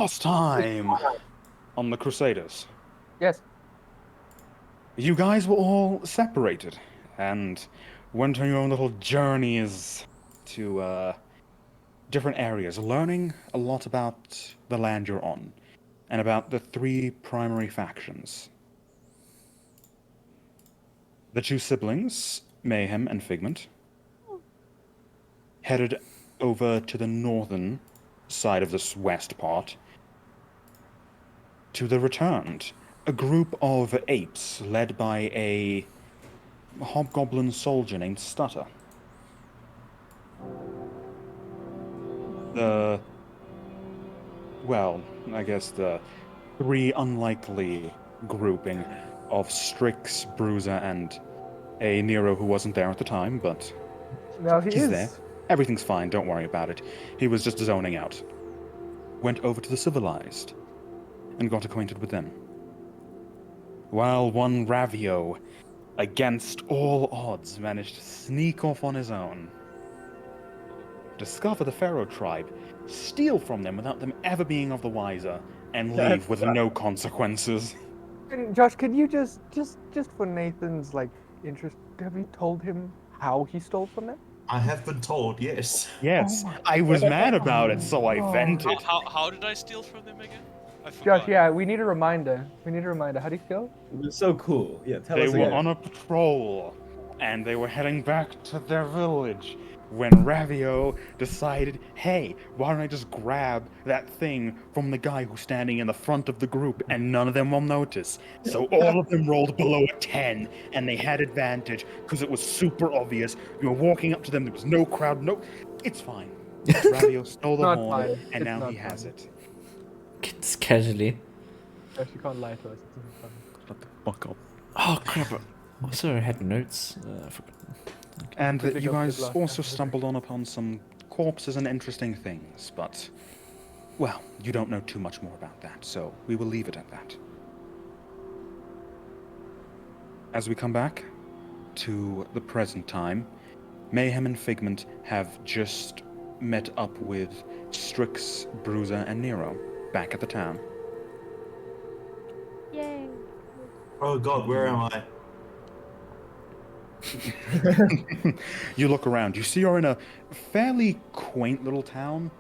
Last time on the Crusaders, Yes. you guys were all separated and went on your own little journeys to different areas, learning a lot about the land you're on and about the three primary factions. The two siblings, Mayhem and Figment, headed over to the northern side of this west part to the Returned, a group of apes led by a hobgoblin soldier named Stutter. The, well, I guess the three unlikely grouping of Strix, Bruiser, and a Nero who wasn't there at the time, but Now he he's there. is. Everything's fine, don't worry about it. He was just zoning out. Went over to the civilized and got acquainted with them. While one Ravio, against all odds, managed to sneak off on his own, discover the Pharaoh tribe, steal from them without them ever being of the wiser, and leave with no consequences. Josh, could you just for Nathan's interest, have you told him how he stole from them? I have been told, yes. Yes, Oh my I was mad about it, God. so I vented. How did I steal from them again? I forgot. Josh, yeah, we need a reminder. How do you feel? It was so cool. Yeah, tell They us were again. on a patrol, and they were heading back to their village when Ravio decided, hey, why don't I just grab that thing from the guy who's standing in the front of the group, and none of them will notice. So all of them rolled below a 10, and they had advantage because it was super obvious. You were walking up to them, there was no crowd, no... It's fine. Ravio stole the Not horn, fine. and It's now not he has fine. it. It's casually. Josh, you can't lie to us. It's not fun. Shut the fuck up. Oh crap! Also, I had notes. I forgot. And Pick you up guys good luck. also stumbled on upon some corpses and interesting things, but, well, you don't know too much more about that, so we will leave it at that. As we come back to the present time, Mayhem and Figment have just met up with Strix, Bruiser, and Nero back at the town. Yay. Oh god, where am I? You look around. You see you're in a fairly quaint little town.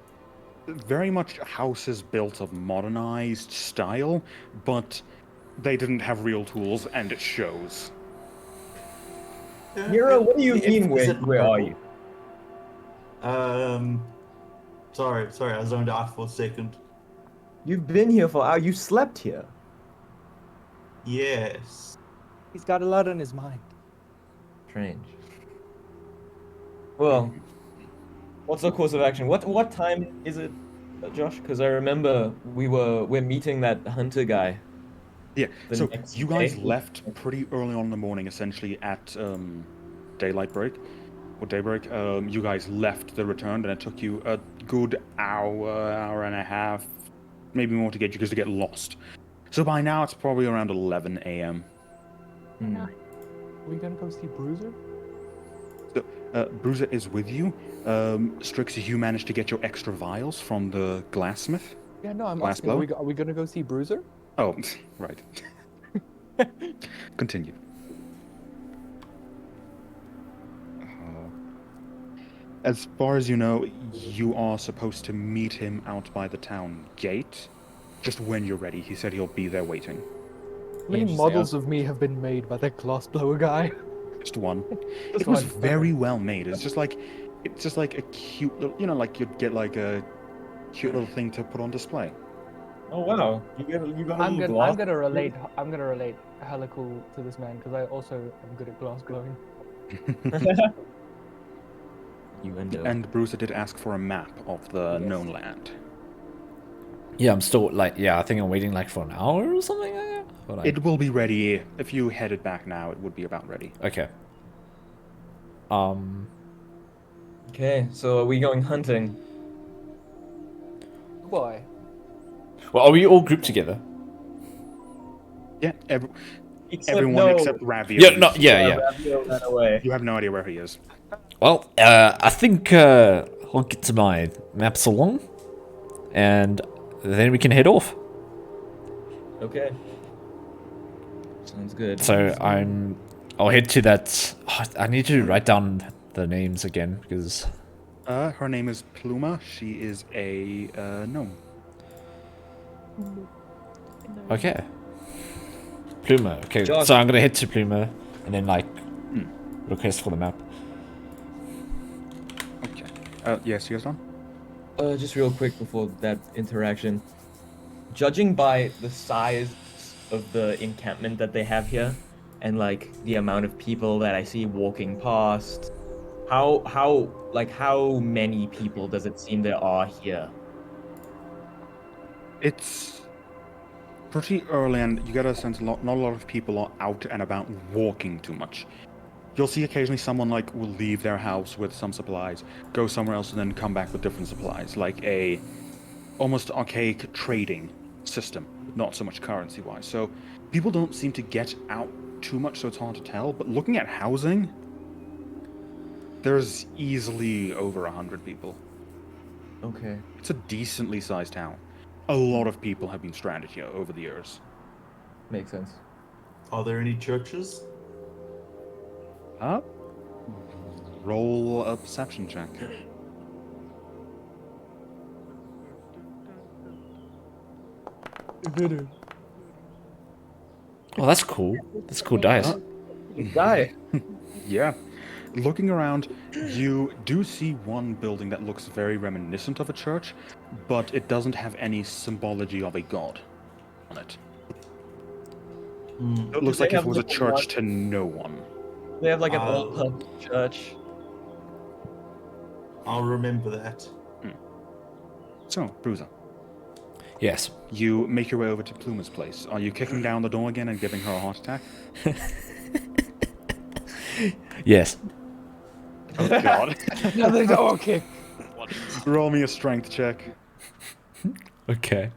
Very much houses built of modernized style, but they didn't have real tools, and it shows. Nero, what do you mean? Is it Where are purple? you? Sorry, I zoned out for a second. You've been here for hours. You slept here. Yes. He's got a lot on his mind. Strange. Well, what's the course of action? What time is it, Josh? Because I remember we're meeting that hunter guy. Yeah, The so next you guys day? left pretty early on in the morning, essentially at daylight break, or daybreak. You guys left the Returned, and it took you a good hour and a half, maybe more to get lost. So by now it's probably around 11 a.m. Hmm. Are we gonna go see Bruiser? So, Bruiser is with you. Strix, you managed to get your extra vials from the glassmith. Yeah, no, I'm Last asking. blow? Are we gonna go see Bruiser? Oh, right. Continue. As far as you know, you are supposed to meet him out by the town gate. Just when you're ready. He said he'll be there waiting. How many Interesting. models of me have been made by that glassblower guy? Just one. Just It was one. very well made. It's just like a cute little, like you'd get like a cute little thing to put on display. Oh wow, you got a I'm little gonna glass. relate hella cool to this man because I also am good at glass blowing. You endo. And Bruiser did ask for a map of the Yes. known land. Yeah, I'm still I think I'm waiting for an hour or something like that. Or, like- It will be ready if you headed back now. It would be about ready. Okay. Okay, so are we going hunting? Boy. Well, are we all grouped together? Yeah, Except everyone no. except Ravio. Yeah, no, yeah. Ravio ran away. You have no idea where he is. Well, I think I'll get to my map salon, and then we can head off. Okay. Sounds good. So I'll head to that. Oh, I need to write down the names again because. Her name is Pluma. She is a gnome. Okay. Pluma. Okay, Josh. so I'm gonna head to Pluma and then like request for the map. Okay. Yes, yes, Don? Just real quick before that interaction. Judging by the size of the encampment that they have here, and like the amount of people that I see walking past, how many people does it seem there are here? It's pretty early, and you get a sense not a lot of people are out and about walking too much. You'll see occasionally someone like will leave their house with some supplies, go somewhere else, and then come back with different supplies, like a almost archaic trading system, not so much currency-wise. So people don't seem to get out too much, so it's hard to tell. But looking at housing, there's easily over 100 people. Okay. It's a decently sized town. A lot of people have been stranded here over the years. Makes sense. Are there any churches? Roll a perception check. Oh, that's cool. That's cool dice. Die. Yeah. Looking around, you do see one building that looks very reminiscent of a church, but it doesn't have any symbology of a god on it. It looks they like if have it was a little church ones? to no one. They have like an Oh. old pub church. I'll remember that. So, Bruiser, Yes. you make your way over to Pluma's place. Are you kicking down the door again and giving her a heart attack? Yes. Oh god. Another door kick. Roll me a strength check. Okay.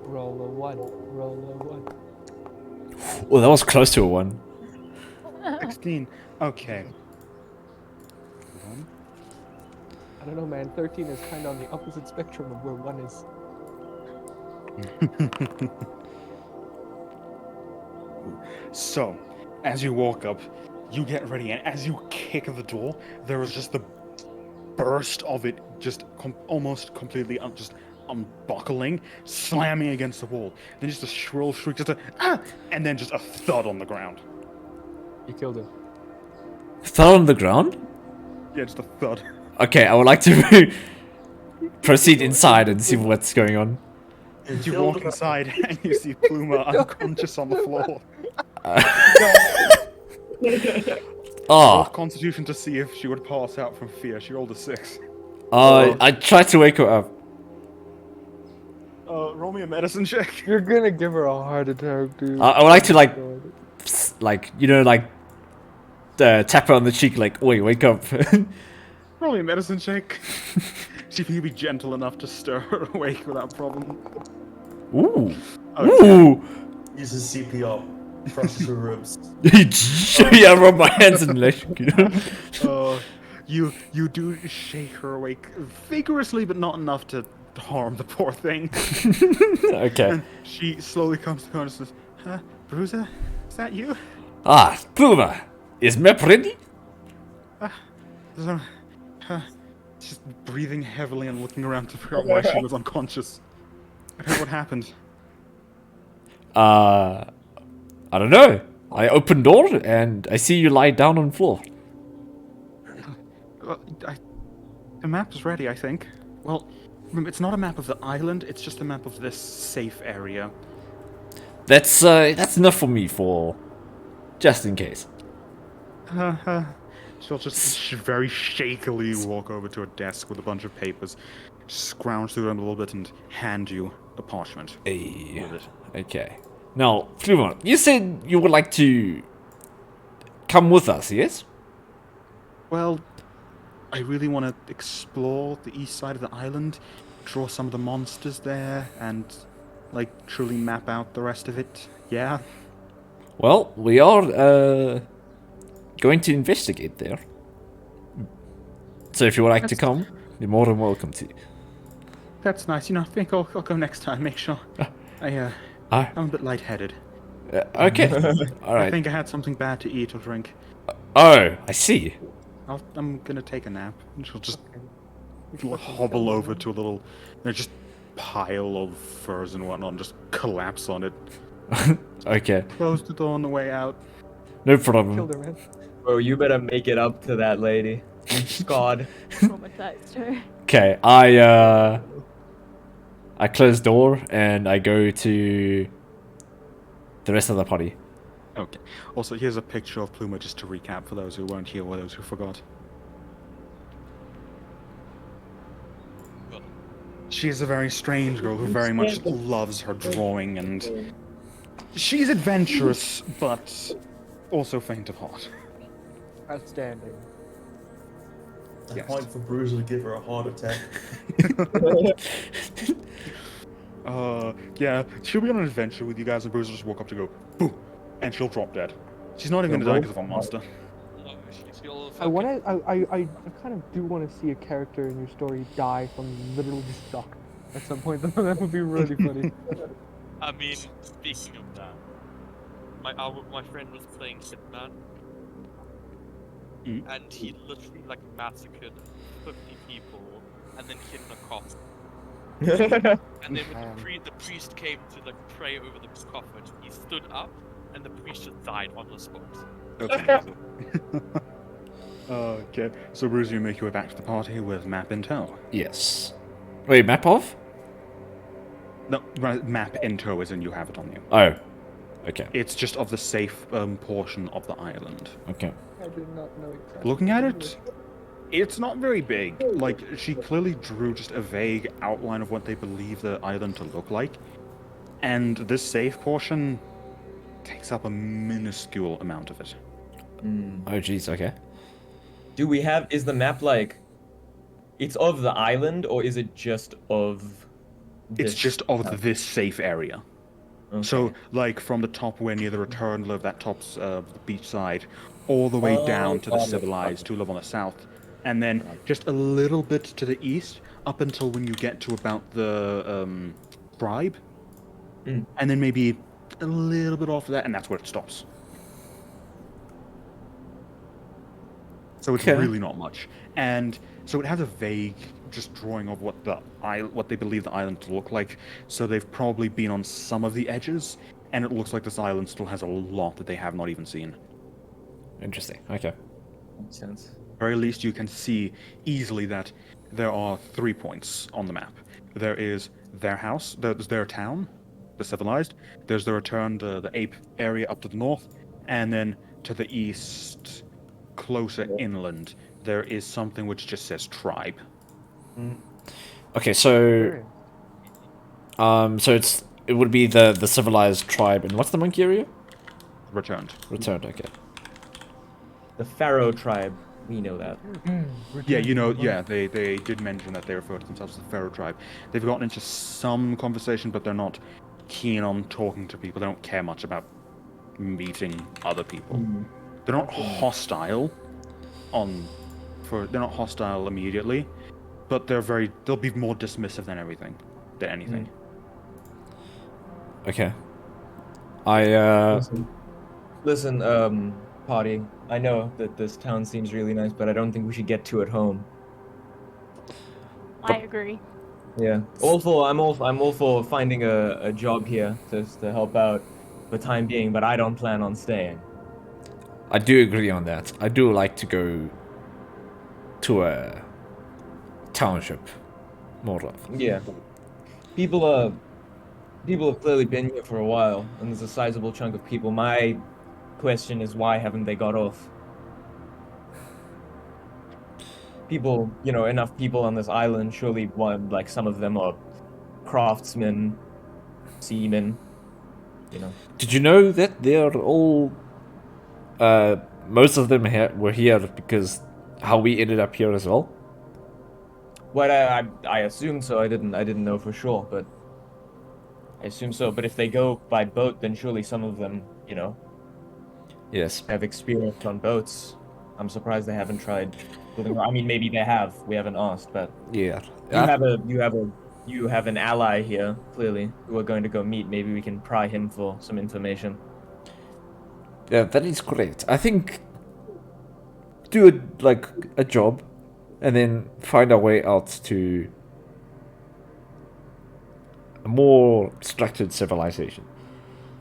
Roll a one. Roll a one. Well, that was close to a 1. 16. Okay. I don't know, man. 13 is kind of on the opposite spectrum of where 1 is. So, as you walk up, you get ready, and as you kick the door, there is just the burst of it, just almost completely just unbuckling, slamming against the wall. Then just a shrill shriek, just a ah, and then just a thud on the ground. You killed him. Fell on the ground? Yeah, just a thud. Okay, I would like to proceed inside and see what's going on. You walk inside, and you see Pluma unconscious on the floor. Oh, Constitution to see if she would pass out from fear. She rolled a 6. I tried to wake her up. Roll me a medicine check. You're gonna give her a heart attack, dude. I would like to like, God. like you know, like tap her on the cheek, like, "Oi, wake up!" Roll me a medicine check. See if you can be gentle enough to stir her awake without problem. Ooh, Okay. ooh. Uses CPR. Crushes her ribs. Yeah, I rub my hands in the leg, you know. You do shake her awake vigorously, but not enough to harm the poor thing. Okay. And she slowly comes to consciousness. Bruiser, is that you? Ah, Pluma, is map ready? Just breathing heavily and looking around to figure out why she was unconscious. What happened? I don't know. I open door and I see you lie down on floor. The map is ready, I think. Well, it's not a map of the island, it's just a map of this safe area. That's enough for me for just in case. She'll just very shakily walk over to a desk with a bunch of papers, scrounge through them a little bit, and hand you a parchment. Hey. With it. Okay. Now, Pluma, you said you would like to come with us, yes? Well, I really want to explore the east side of the island, draw some of the monsters there, and, like, truly map out the rest of it. Yeah? Well, we are going to investigate there. So if you would like to come, you're more than welcome to. That's nice. I think I'll go next time. Make sure. I'm a bit lightheaded. Okay. All I right. think I had something bad to eat or drink. Oh, I see. I'm gonna take a nap. And she'll just hobble over to a little, just pile of furs and whatnot, and just collapse on it. Okay. Close the door on the way out. No Killed problem. her, man. Bro, you better make it up to that lady. You scarred. Traumatized her. Okay, I close door and I go to the rest of the party. Okay. Also, here's a picture of Pluma just to recap for those who weren't here or those who forgot. Well, She's a very strange girl who very much loves her drawing, and she's adventurous, but also faint of heart. Outstanding. A Yes. point for Bruiser to give her a heart attack. Yeah, she'll be on an adventure with you guys, and Bruce will just walk up to go, boo, and she'll drop dead. She's not even gonna die because of a monster. no, she's still I want to. I kind of do want to see a character in your story die from literally shock at some point. That would be really funny. I mean, speaking of that, my friend was playing Hitman, Mm. and he literally like massacred 50 people, and then hid in a coffin. And then when the priest came to like pray over the coffin, he stood up, and the priest just died on the spot. Okay. Okay, so Bruce, you make your way back to the party with map in tow. Yes. Wait, map off? No, right, map in tow as in you have it on you. Oh. Okay. It's just of the safe portion of the island. Okay. I did not know exactly. Looking at it, it's not very big. Like, she clearly drew just a vague outline of what they believe the island to look like. And this safe portion takes up a minuscule amount of it. Oh, jeez. Okay. Do we have? Is the map like? It's of the island, or is it just of? It's this just of town? this safe area. Okay. So, like, from the top where near the return live, that top's the beach side, all the way down to the got it, civilized, got who live on the south. And then just a little bit to the east, up until when you get to about the tribe. Mm. And then maybe a little bit after that, and that's where it stops. So it's Okay. really not much. And so it has a vague just drawing of what what they believe the island to look like. So they've probably been on some of the edges, and it looks like this island still has a lot that they have not even seen. Interesting. Okay. Makes sense. Very least you can see easily that there are 3 points on the map. There is their house, there's their town, the civilized, there's the returned, the ape area up to the north, and then to the east, closer inland, there is something which just says tribe. Okay. So, it would be the civilized tribe, and what's the monkey area? Returned. Returned. Okay. The Pharaoh tribe. We know that. Yeah, you know, yeah, they did mention that they refer to themselves as the Pharaoh tribe. They've gotten into some conversation, but they're not keen on talking to people. They don't care much about meeting other people. They're not hostile they're not hostile immediately, but they'll be more dismissive than anything. Okay. I Listen, party. I know that this town seems really nice, but I don't think we should get to it home. I agree. Yeah. I'm all for finding a job here to help out for the time being, but I don't plan on staying. I do agree on that. I do like to go to a township more often. Yeah. People have clearly been here for a while, and there's a sizable chunk of people. My question is, why haven't they got off? People, enough people on this island, surely like some of them are craftsmen, seamen, Did you know that they're all most of them were here because how we ended up here as well? Well, I assume so. I didn't know for sure, but I assume so. But if they go by boat, then surely some of them, Yeah, Yes. have experience on boats. I'm surprised they haven't tried building. I mean, maybe they have. We haven't asked, but Yeah. you have an ally here, clearly, who we're going to go meet. Maybe we can pry him for some information. Yeah, that is correct. I think do a job, and then find our way out to a more structured civilization.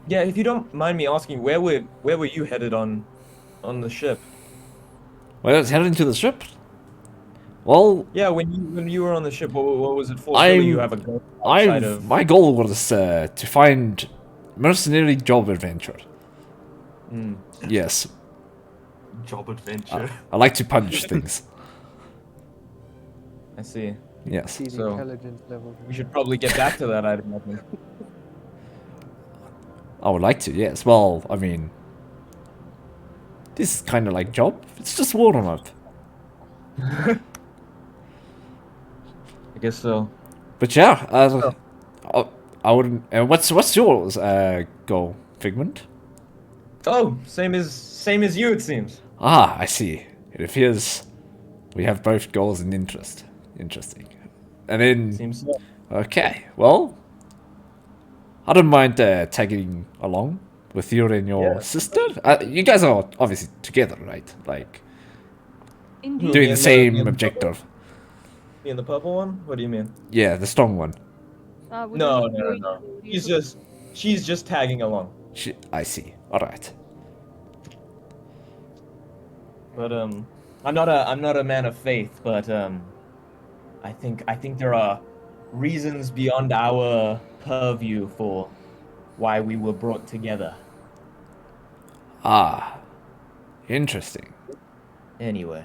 Yeah, if you don't mind me asking, where were you headed on the ship? Well, let's head into the ship. Well, Yeah, when you were on the ship, what was it for? Surely you have a goal outside of. my goal was to find mercenary job adventure. Hmm. Yes, Job adventure. I like to punch things. I see. Yes. See the So- intelligence level. We should probably get back to that, I'd imagine. I would like to, yes. Well, I mean, this is kind of like job. It's just warm up. I guess so. But yeah, I wouldn't. What's yours? Goal, Figment. Oh, same as you, it seems. Ah, I see. It appears we have both goals and interest. Interesting. And then, Seems so. okay, well, I don't mind tagging along with you and your Yeah. sister. You guys are obviously together, right? Like Indeed. doing Yeah, the same yeah. objective. Me and the purple one? What do you mean? Yeah, the strong one. We're No, not no, going no. to- She's just tagging along. I see. All right. But I'm not a man of faith, but I think there are reasons beyond our purview for why we were brought together. Ah, interesting. Anyway,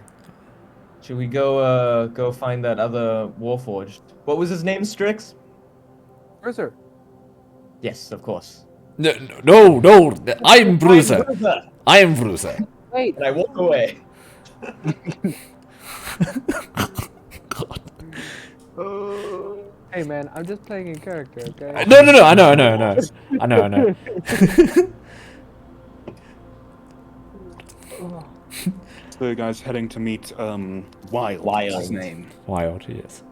should we go find that other Warforged? What was his name, Strix? Bruiser. Yes, of course. No, no, no. I'm Bruiser. Bruiser! I am Bruiser. Wait. And I walk away. God. Hey man, I'm just playing in character, okay? No, no, no. I know. So you guys heading to meet Wild. Wild. Is his name. Wild, yes.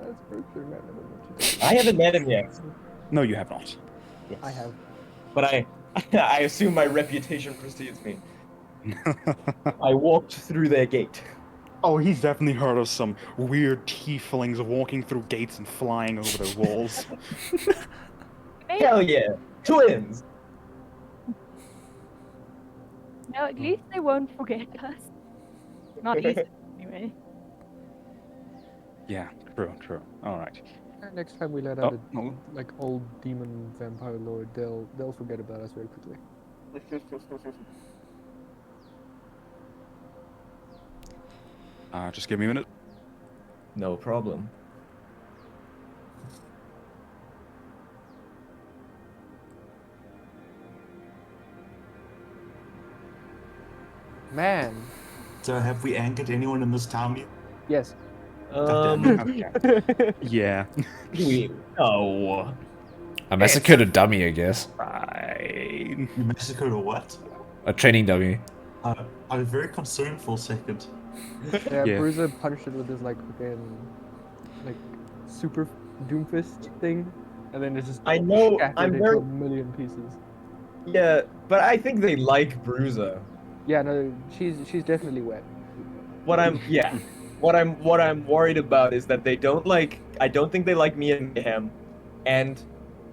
That's Bruiser, man. I don't know what you I haven't met him yet. No, you have not. Yes. I have. But I assume my reputation precedes me. I walked through their gate. Oh, he's definitely heard of some weird tieflings walking through gates and flying over the walls. Maybe. Hell yeah, twins. No, at least they won't forget us. Not easy, anyway. Yeah, true. All right. Next time we let Oh, out a no. like old demon vampire lord, they'll forget about us very quickly. Just give me a minute. No problem. Man. So have we anchored anyone in this town yet? Yes. Okay. Yeah. No. I massacred a dummy, I guess. Fine. You massacred or what? A training dummy. I was very concerned for a second. Yeah, Yeah. Bruiser punched it with his like fucking like super doomfist thing, and then it just I know, scattered I'm into very- a million pieces. Yeah, but I think they like Bruiser. Yeah, no, she's definitely wet. What I'm worried about is that they don't like. I don't think they like me and him, and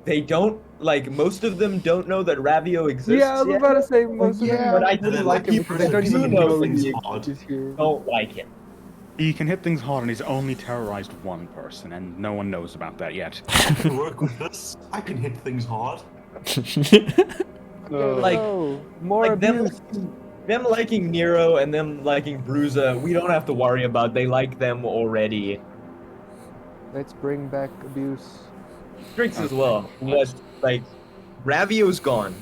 they don't like. Most of them don't know that Ravio exists. Yeah, I was yet. about to say most of Yeah, them but I didn't do like him like because they don't Bruiser. even You know know things he hard. exists here. Don't like him. He can hit things hard, and he's only terrorized one person, and no one knows about that yet. I can work with this. I can hit things hard. Like- No, more Like abuse. them liking Nero and them liking Bruiser, we don't have to worry about. They like them already. Let's bring back abuse. Strix as well. But like, Ravio's gone.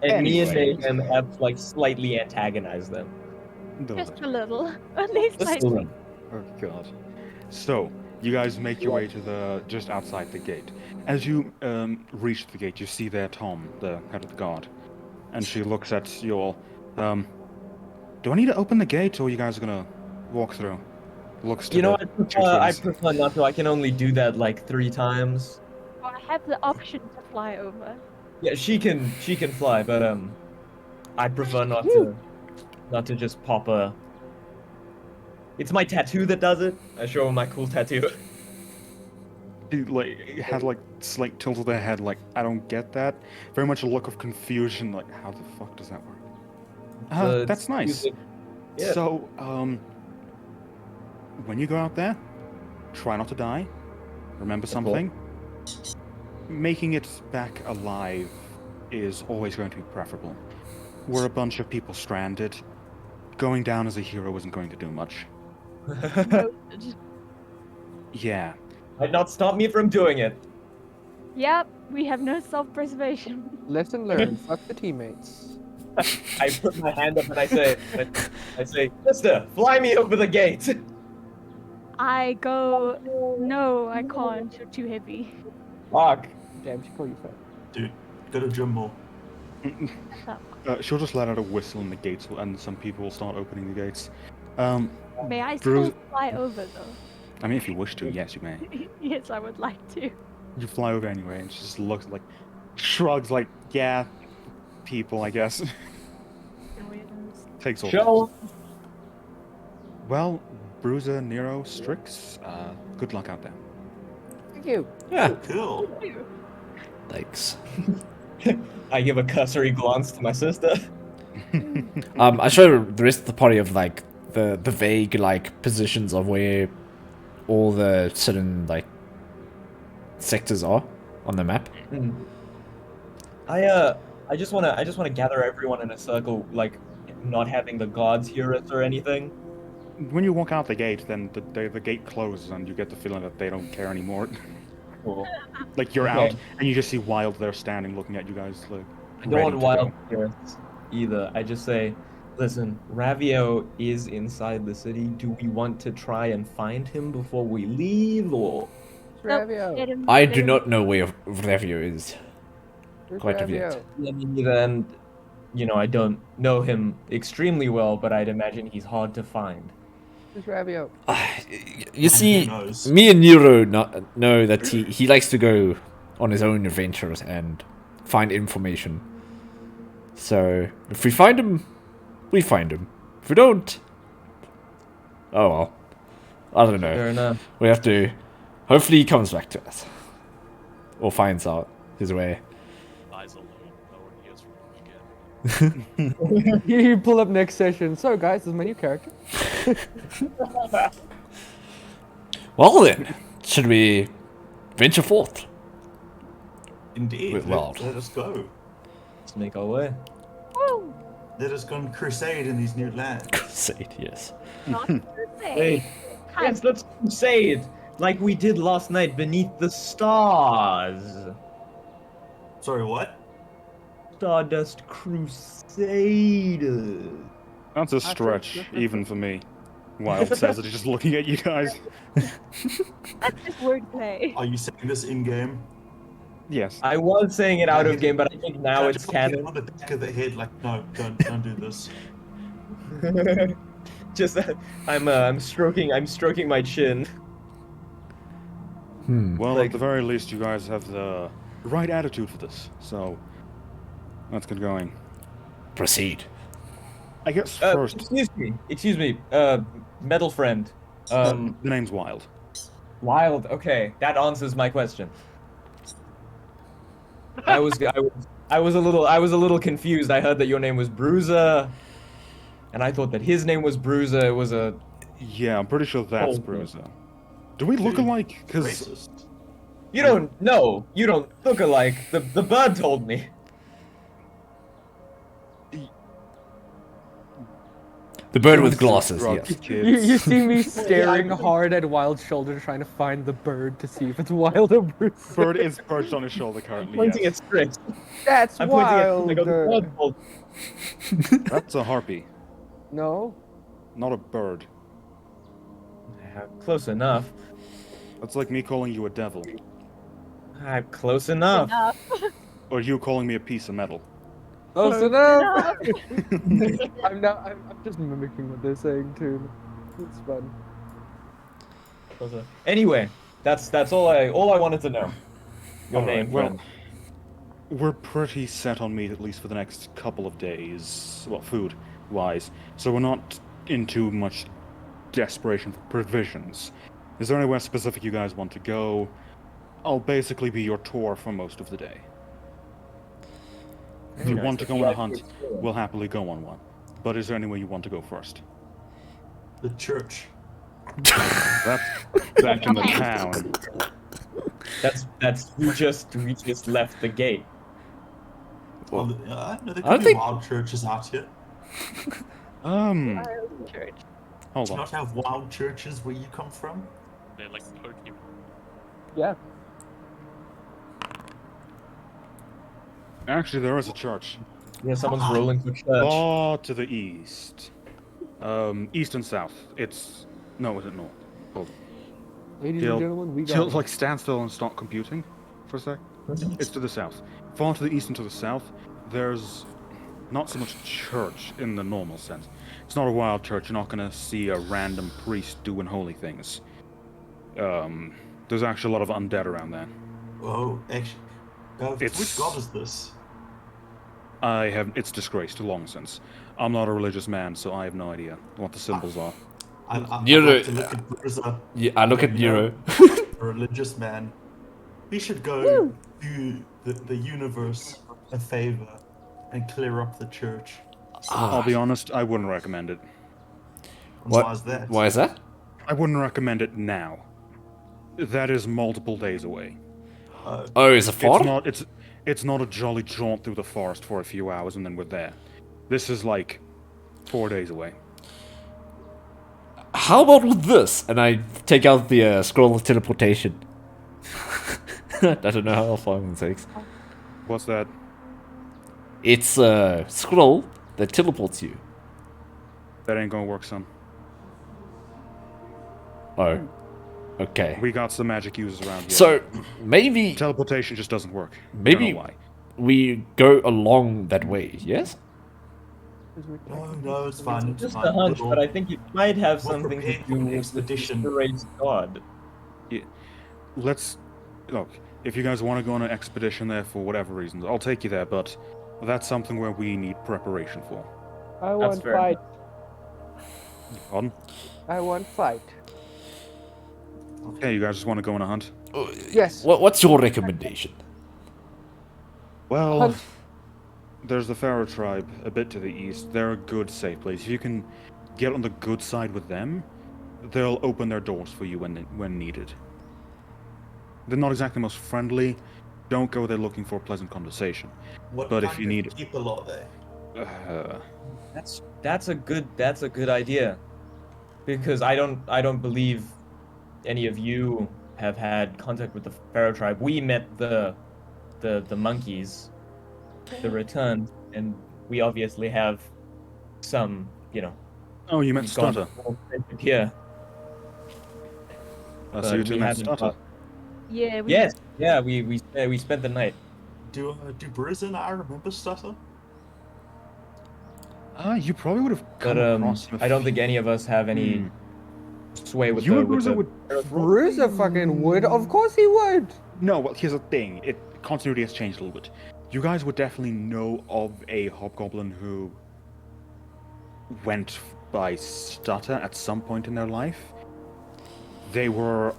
And me and Anyway. Mayhem have like slightly antagonized them. Just a little. At least Just I a little. Oh god. So you guys make your way to the just outside the gate. As you reach the gate, you see there Tom, the head of the guard, and she looks at you all. Do I need to open the gate, or you guys are gonna walk through? Looks to You know, the two I twins. prefer not to. I can only do that like 3 times. I have the option to fly over. Yeah, she can fly, but I prefer not to just pop a. It's my tattoo that does it. I show her my cool tattoo. She like had like slight tilt of their head, like I don't get that. Very much a look of confusion, like how the fuck does that work? That's nice. Yeah. So, when you go out there, try not to die. Remember something? Making it back alive is always going to be preferable. We're a bunch of people stranded. Going down as a hero isn't going to do much. Noted. Yeah. Might not stop me from doing it. Yep, we have no self-preservation. Lesson learned. Fuck the teammates. I put my hand up and I say, Mister, fly me over the gate. I go, no, I can't. You're too heavy. Fuck. Damn, she called you fat. Dude, go to gym more. She'll just let out a whistle and the gates will, and some people will start opening the gates. May I Bruce- still fly over though? I mean, if you wish to, yes, you may. Yes, I would like to. You fly over anyway, and she just looks like, shrugs like, yeah, people, I guess. Takes all. Show. Well, Bruiser, Nero, Strix, good luck out there. Thank you. Yeah. Cool. Thanks. I give a cursory glance to my sister. I show the rest of the party of like the vague like positions of where all the certain like sectors are on the map. I just wanna gather everyone in a circle, like not having the guards hear us or anything. When you walk out the gate, then the gate closes, and you get the feeling that they don't care anymore. Cool. Like you're Okay. out, and you just see Wild there standing, looking at you guys. Like, I don't ready want to wild go. spirits either. I just say, listen, Ravio is inside the city. Do we want to try and find him before we leave, or? Nope, Ravio. let him- I let do him- not know where Revio is. Where's Quite a bit. Ravio? Yeah, me neither. And I don't know him extremely well, but I'd imagine he's hard to find. Where's Ravio? You see, who knows? me and Nero know that he likes to go on his own adventures and find information. So, if we find him, we find him. If we don't, oh well. I don't know. Fair enough. We have to... Hopefully he comes back to us. Or finds out his way. Eyes alone. No one hears from him again. You pull up next session. So, guys, this is my new character. Well then, should we venture forth? Indeed. With Wild. Let us go. Let's make our way. Woo! Let us go and crusade in these new lands. Crusade, yes. Not to Hey, say. yes, let's crusade like we did last night beneath the stars. Sorry, what? Stardust Crusaders. That's a stretch, even for me. Wild says it, he's just looking at you guys. That's just wordplay. Are you saying this in game? Yes. I was saying it out of game, but I think now it's canon. On the back of the head, like, no, don't do this. Just I'm stroking my chin. Well, Like- at the very least, you guys have the right attitude for this. So, let's get going. Proceed. I guess first, Excuse me, metal friend. the name's Wild. Wild. Okay, that answers my question. I was a little confused. I heard that your name was Bruiser, and I thought that his name was Bruiser. It was a Yeah, I'm pretty sure that's Oh, Bruiser. Do we look Dude, alike? Because Racist. you don't look alike. The bird told me. The bird with glasses, drugs, yes. kids. You see me staring hard at Wild's shoulder, trying to find the bird to see if it's Wild or Bruce. Bird is perched on his shoulder currently. Pointing Yes. at Strix. That's I'm pointing at Wild. I go, the bird told me. That's a harpy, No. not a bird. Close enough. That's like me calling you a devil, Close enough. Enough. or you calling me a piece of metal. Close enough. I'm just mimicking what they're saying too. It's fun. Anyway, that's all I wanted to know. Your All right, name, well, friend. we're pretty set on meat at least for the next couple of days, well, food-wise, so we're not in too much desperation for provisions. Is there anywhere specific you guys want to go? I'll basically be your tour for most of the day. If you want to go on a hunt, we'll happily go on one. But is there anywhere you want to go first? The church. That's back in the town. That's we just left the gate. Well, no, there I could be think- wild churches out here. Church. Hold Do you on. not have wild churches where you come from? They're like Pokemon. Yeah. Actually, there is a church. Yeah, someone's rolling for church. Far to the east. East and south. It's... No, is it north? Hold on. Ladies Jill, and gentlemen, we got Jill, it. like, stand still and start computing for a sec. It's to the south. Far to the east and to the south, there's not so much church in the normal sense. It's not a wild church. You're not going to see a random priest doing holy things. There's actually a lot of undead around there. Oh, actually. It's- Which god is this? It's disgraced long since. I'm not a religious man, so I have no idea what the symbols are. I'd You're like the- to look at Bruiser, Yeah, I look at You know, Nero. a religious man. We should go do the universe a favor and clear up the church. I'll be honest, I wouldn't recommend it. What? Why is that? Why is that? I wouldn't recommend it now. That is multiple days away. Oh, is it far? It's not a jolly jaunt through the forest for a few hours and then we're there. This is like 4 days away. How about with this? And I take out the scroll of teleportation. I don't know how long it takes. What's that? It's a scroll that teleports you. That ain't gonna work, son. Oh. Okay. We got some magic users around here. So, maybe Teleportation just doesn't work. Maybe- Don't know why. we go along that way, yes? No, it's fine. It's Just fine. a hunch, We'll- but I think it might have we'll something to prepare for do an with the expedition. disgraced god. Let's look. If you guys want to go on an expedition there for whatever reasons, I'll take you there. But that's something where we need preparation for. I That's want fair. fight. Pardon? I want fight. Okay, you guys just want to go on a hunt? Yes. What's your recommendation? Well, Hunt. there's the Pharaoh tribe a bit to the east. They're a good, safe place. If you can get on the good side with them, they'll open their doors for you when needed. They're not exactly most friendly. Don't go there looking for pleasant conversation. What But if kind you of need- people are they? That's a good idea. Because I don't believe any of you have had contact with the Pharaoh tribe. We met the monkeys, the return, and we obviously have some, Oh, you met gone Stutter. here. So but you two we met haven't Stutter. got- Yeah, we Yes, yeah, we spent the night. Do Bruiser and I remember Stutter? You probably would have come But across him. I don't think any of us have any sway with You the and with Bruiser the would. Bruiser fucking would. Of course he would. No, well, here's the thing. Continuity has changed a little bit. You guys would definitely know of a hobgoblin who went by Stutter at some point in their life. They were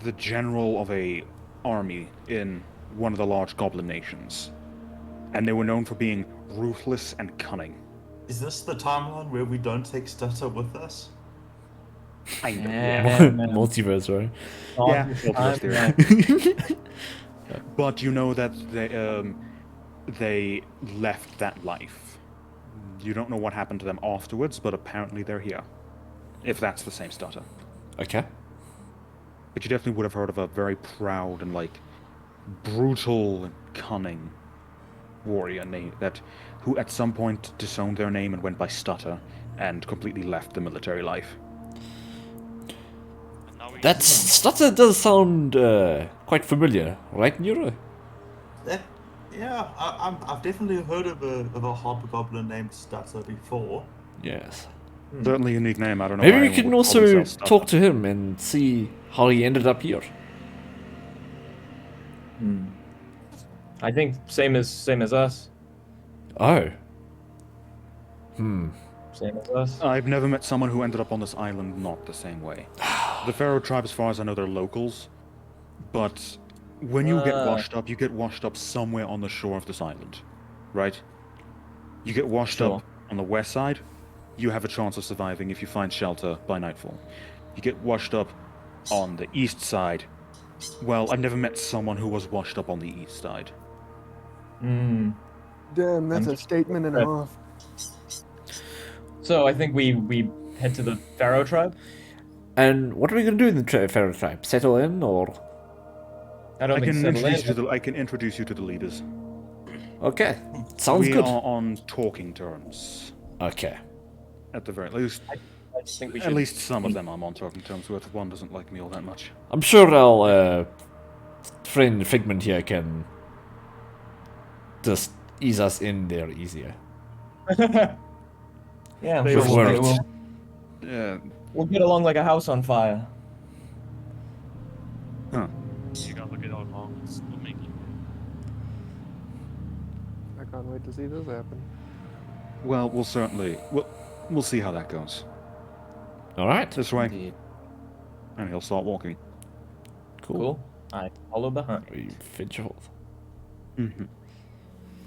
the general of a army in one of the large goblin nations, and they were known for being ruthless and cunning. Is this the timeline where we don't take Stutter with us? I know. Multiverse, right? Yeah, multiverse theory. But you know that they left that life. You don't know what happened to them afterwards, but apparently they're here. If that's the same Stutter. Okay. But you definitely would have heard of a very proud and brutal and cunning warrior who at some point disowned their name and went by Stutter and completely left the military life. And now we Stutter does sound quite familiar, right, Nero? That Yeah, I've definitely heard of a hobgoblin named Stutter before. Yes. Certainly a unique name. I don't know Maybe why we anyone can would call also themselves Stutter. talk to him and see how he ended up here. I think same as us. Oh. Same as us. I've never met someone who ended up on this island not the same way. The Pharaoh tribe, as far as I know, they're locals, but when you get washed up, you get washed up somewhere on the shore of this island, right? You get washed Sure. up on the west side, you have a chance of surviving if you find shelter by nightfall. You get washed up on the east side. Well, I've never met someone who was washed up on the east side. Hmm. Damn, that's I'm a statement and a half. So I think we head to the Pharaoh tribe. And what are we going to do in the Pharaoh tribe? Settle in, or...? I don't I think can settle introduce you in. to the I can introduce you to the leaders. Okay. Sounds We good. are on talking terms, Okay. at the very least. I think we At should. least some of them I'm on talking terms with. One doesn't like me all that much. I'm sure our friend Figment here can just ease us in there easier. Yeah, I'm They sure With will we'll, words. we'll, we'll get along like a house on fire. Huh. You guys will get along swimmingly. I can't wait to see this happen. Well, we'll see how that goes. Alright. This way, Indeed. and he'll start walking. Cool. I follow behind. We venture forth. Mm-hmm.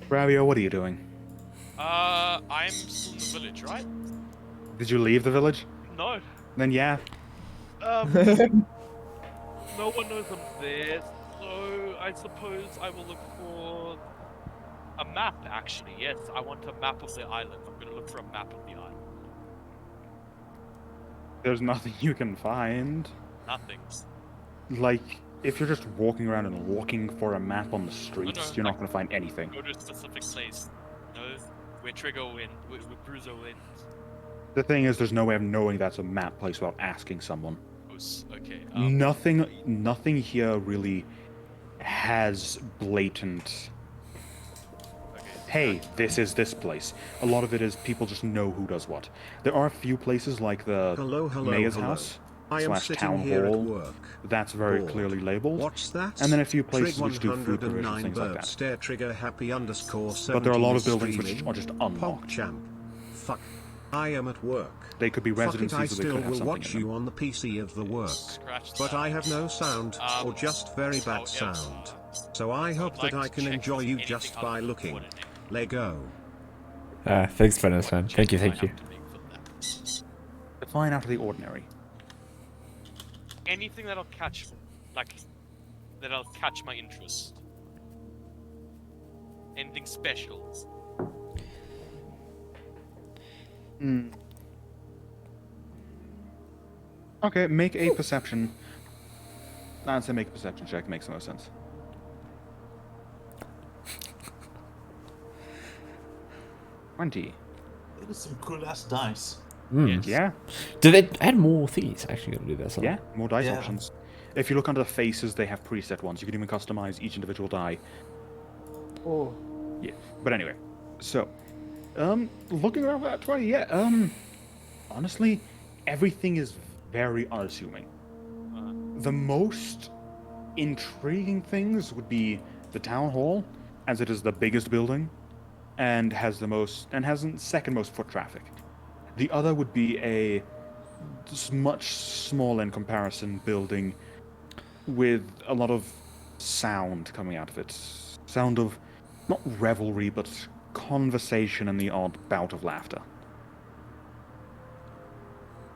Bravio, what are you doing? I'm still in the village, right? Did you leave the village? No. Then yeah. No one knows I'm there, so I suppose I will look for a map, actually. Yes, I want a map of the island. I'm gonna look for a map of the island. There's nothing you can find. Nothing. Like, if you're just walking around and looking for a map on the streets, no, you're not like- going to find anything. Go to a specific place. You know, where Trigger went, where Bruiser went. The thing is, there's no way of knowing that's a map place without asking someone. Okay. Nothing here really has blatant. Okay. Hey, this is this place. A lot of it is people just know who does what. There are a few places like the Hello, mayor's hello. house I am / sitting town here hall. at work. That's very Bored. clearly labeled. What's that? And then a few places Trig which do food 109 provisions, things like burp that. stare trigger happy _ But there are a lot of 17 buildings which streaming. are just Pog unlocked. champ. Fuck. I am at work. They could be Fuck it, I residencies, or they still could have will something watch in them. you on the PC of the work. Scratch But that. I have no sound, or just very bad However, sound. So I hope would like that I to can check enjoy if you anything just other by than looking. water name. Lego. Thanks, Venice, man. Thank you, Check thank you. I have to make for that. Define out of the ordinary. Anything that'll catch my interest. Anything special. Hmm. Okay, make a perception. I'd say make a perception check. Makes no sense. $20. It is some cool ass dice. Mm. Yeah, Did they add more things? Actually, gonna do that. So. yeah. More dice Yeah. options. If you look under the faces, they have preset ones. You can even customize each individual die. Oh, Yeah. But anyway, so, looking around that 20, yeah, honestly, everything is very unassuming. The most intriguing things would be the town hall, as it is the biggest building, and has the second most foot traffic. The other would be a much smaller in comparison building with a lot of sound coming out of it. Sound of not revelry, but conversation and the odd bout of laughter.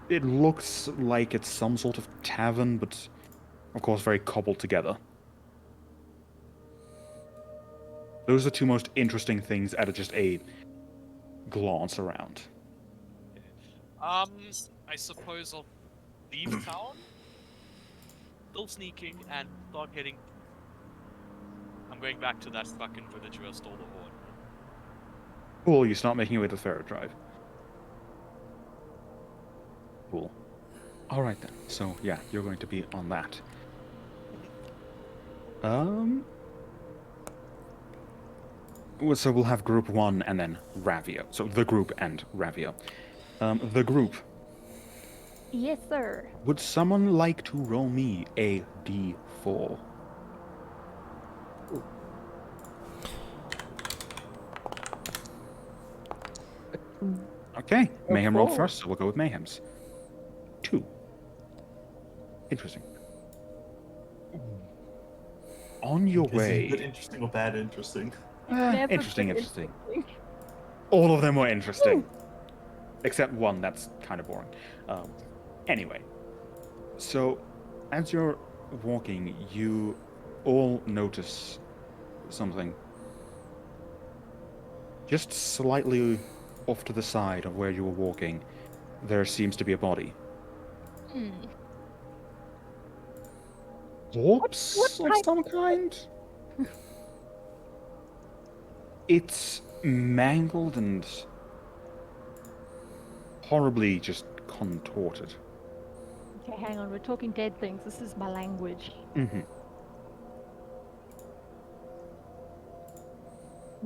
It looks like it's some sort of tavern, but of course very cobbled together. Those are the two most interesting things at just a glance around. I suppose I'll leave town. Still sneaking and start heading. I'm going back to that fucking village where I stole the horn. Cool, you start making your way to the Pharaoh Drive. Cool. Alright then, so yeah, you're going to be on that. So we'll have group 1 and then Ravio. So the group and Ravio. The group. Yes, sir. Would someone like to roll me a d4? Okay, Mayhem rolled first, so we'll go with Mayhem's. 2. Interesting. On your Is it way. good, interesting, or bad interesting? Never Interesting, been interesting. All of them were interesting. Except one that's kind of boring. Anyway. So, as you're walking, you all notice something. Just slightly off to the side of where you were walking, there seems to be a body. Hmm. Corpse what of type- some kind? It's mangled and horribly just contorted. Okay, hang on. We're talking dead things. This is my language. Mm-hmm.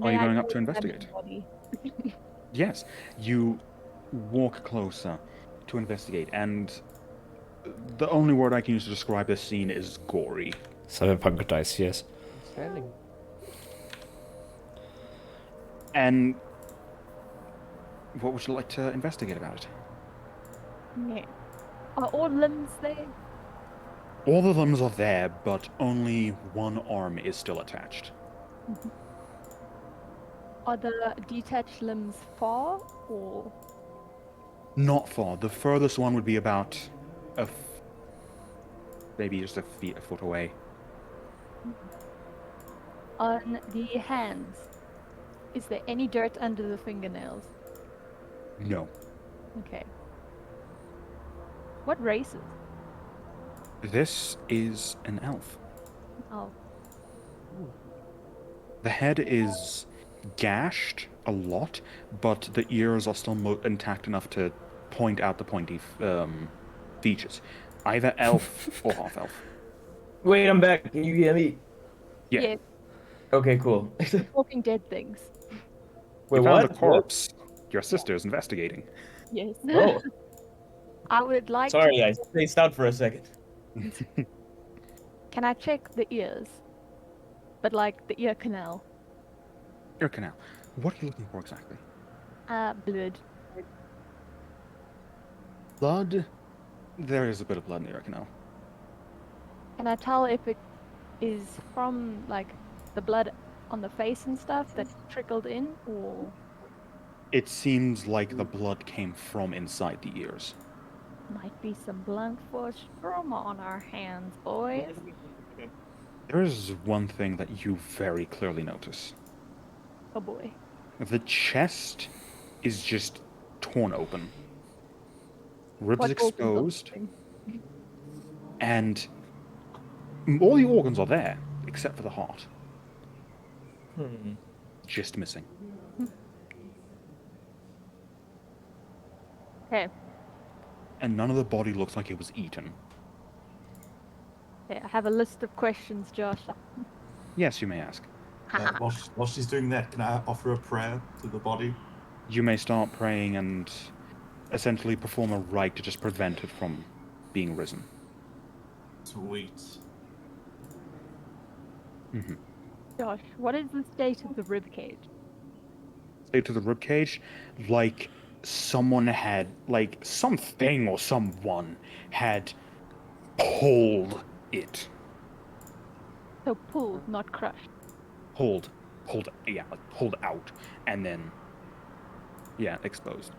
May you I going up go to examine investigate? the body? Yes, you walk closer to investigate, and the only word I can use to describe this scene is gory. Cyberpunk dice, yes. Standing. And what would you like to investigate about it? Yeah. Are all limbs there? All the limbs are there, but only one arm is still attached. Are the detached limbs far or? Not far. The furthest one would be about maybe just a foot away. On the hands, is there any dirt under the fingernails? No. Okay. What races? This is an elf. Oh, The head is gashed a lot, but the ears are still intact enough to point out the pointy features. Either elf or half elf. Wait, I'm back. Can you hear me? Yeah. yeah. Okay, cool. We're talking dead things. Wait, You found what? the corpse. Your sister's investigating. Yes. Oh, I would like sorry, I spaced out for a second. to. Can I check the ears? But like the ear canal. Ear canal. What are you looking for exactly? Blood. Blood. There is a bit of blood in the ear canal. Can I tell if it is from like the blood on the face and stuff that trickled in, or It seems like the blood came from inside the ears. might be some blunt force trauma on our hands, boys? There is one thing that you very clearly notice. Oh boy. The chest is just torn open. Ribs What organs are exposed, missing? and all the organs are there, except for the heart. Just missing. Okay. And none of the body looks like it was eaten. Okay, I have a list of questions, Josh. Yes, you may ask. While she's doing that, can I offer a prayer to the body? You may start praying and essentially perform a rite to just prevent it from being risen. Sweet. Josh, what is the state of the ribcage? Say to the ribcage, like someone had, like something or someone had pulled it. So pulled, not crushed. Pulled out, and then, exposed.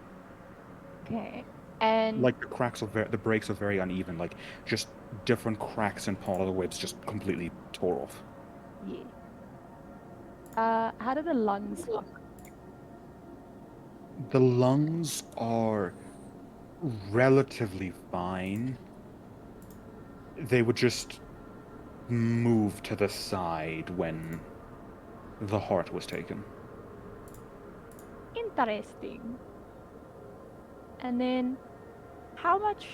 Okay. And Like the breaks are very uneven, like just different cracks in part of the ribs just completely tore off. yeah. How do the lungs look? The lungs are relatively fine. They would just move to the side when the heart was taken. Interesting. And then, how much,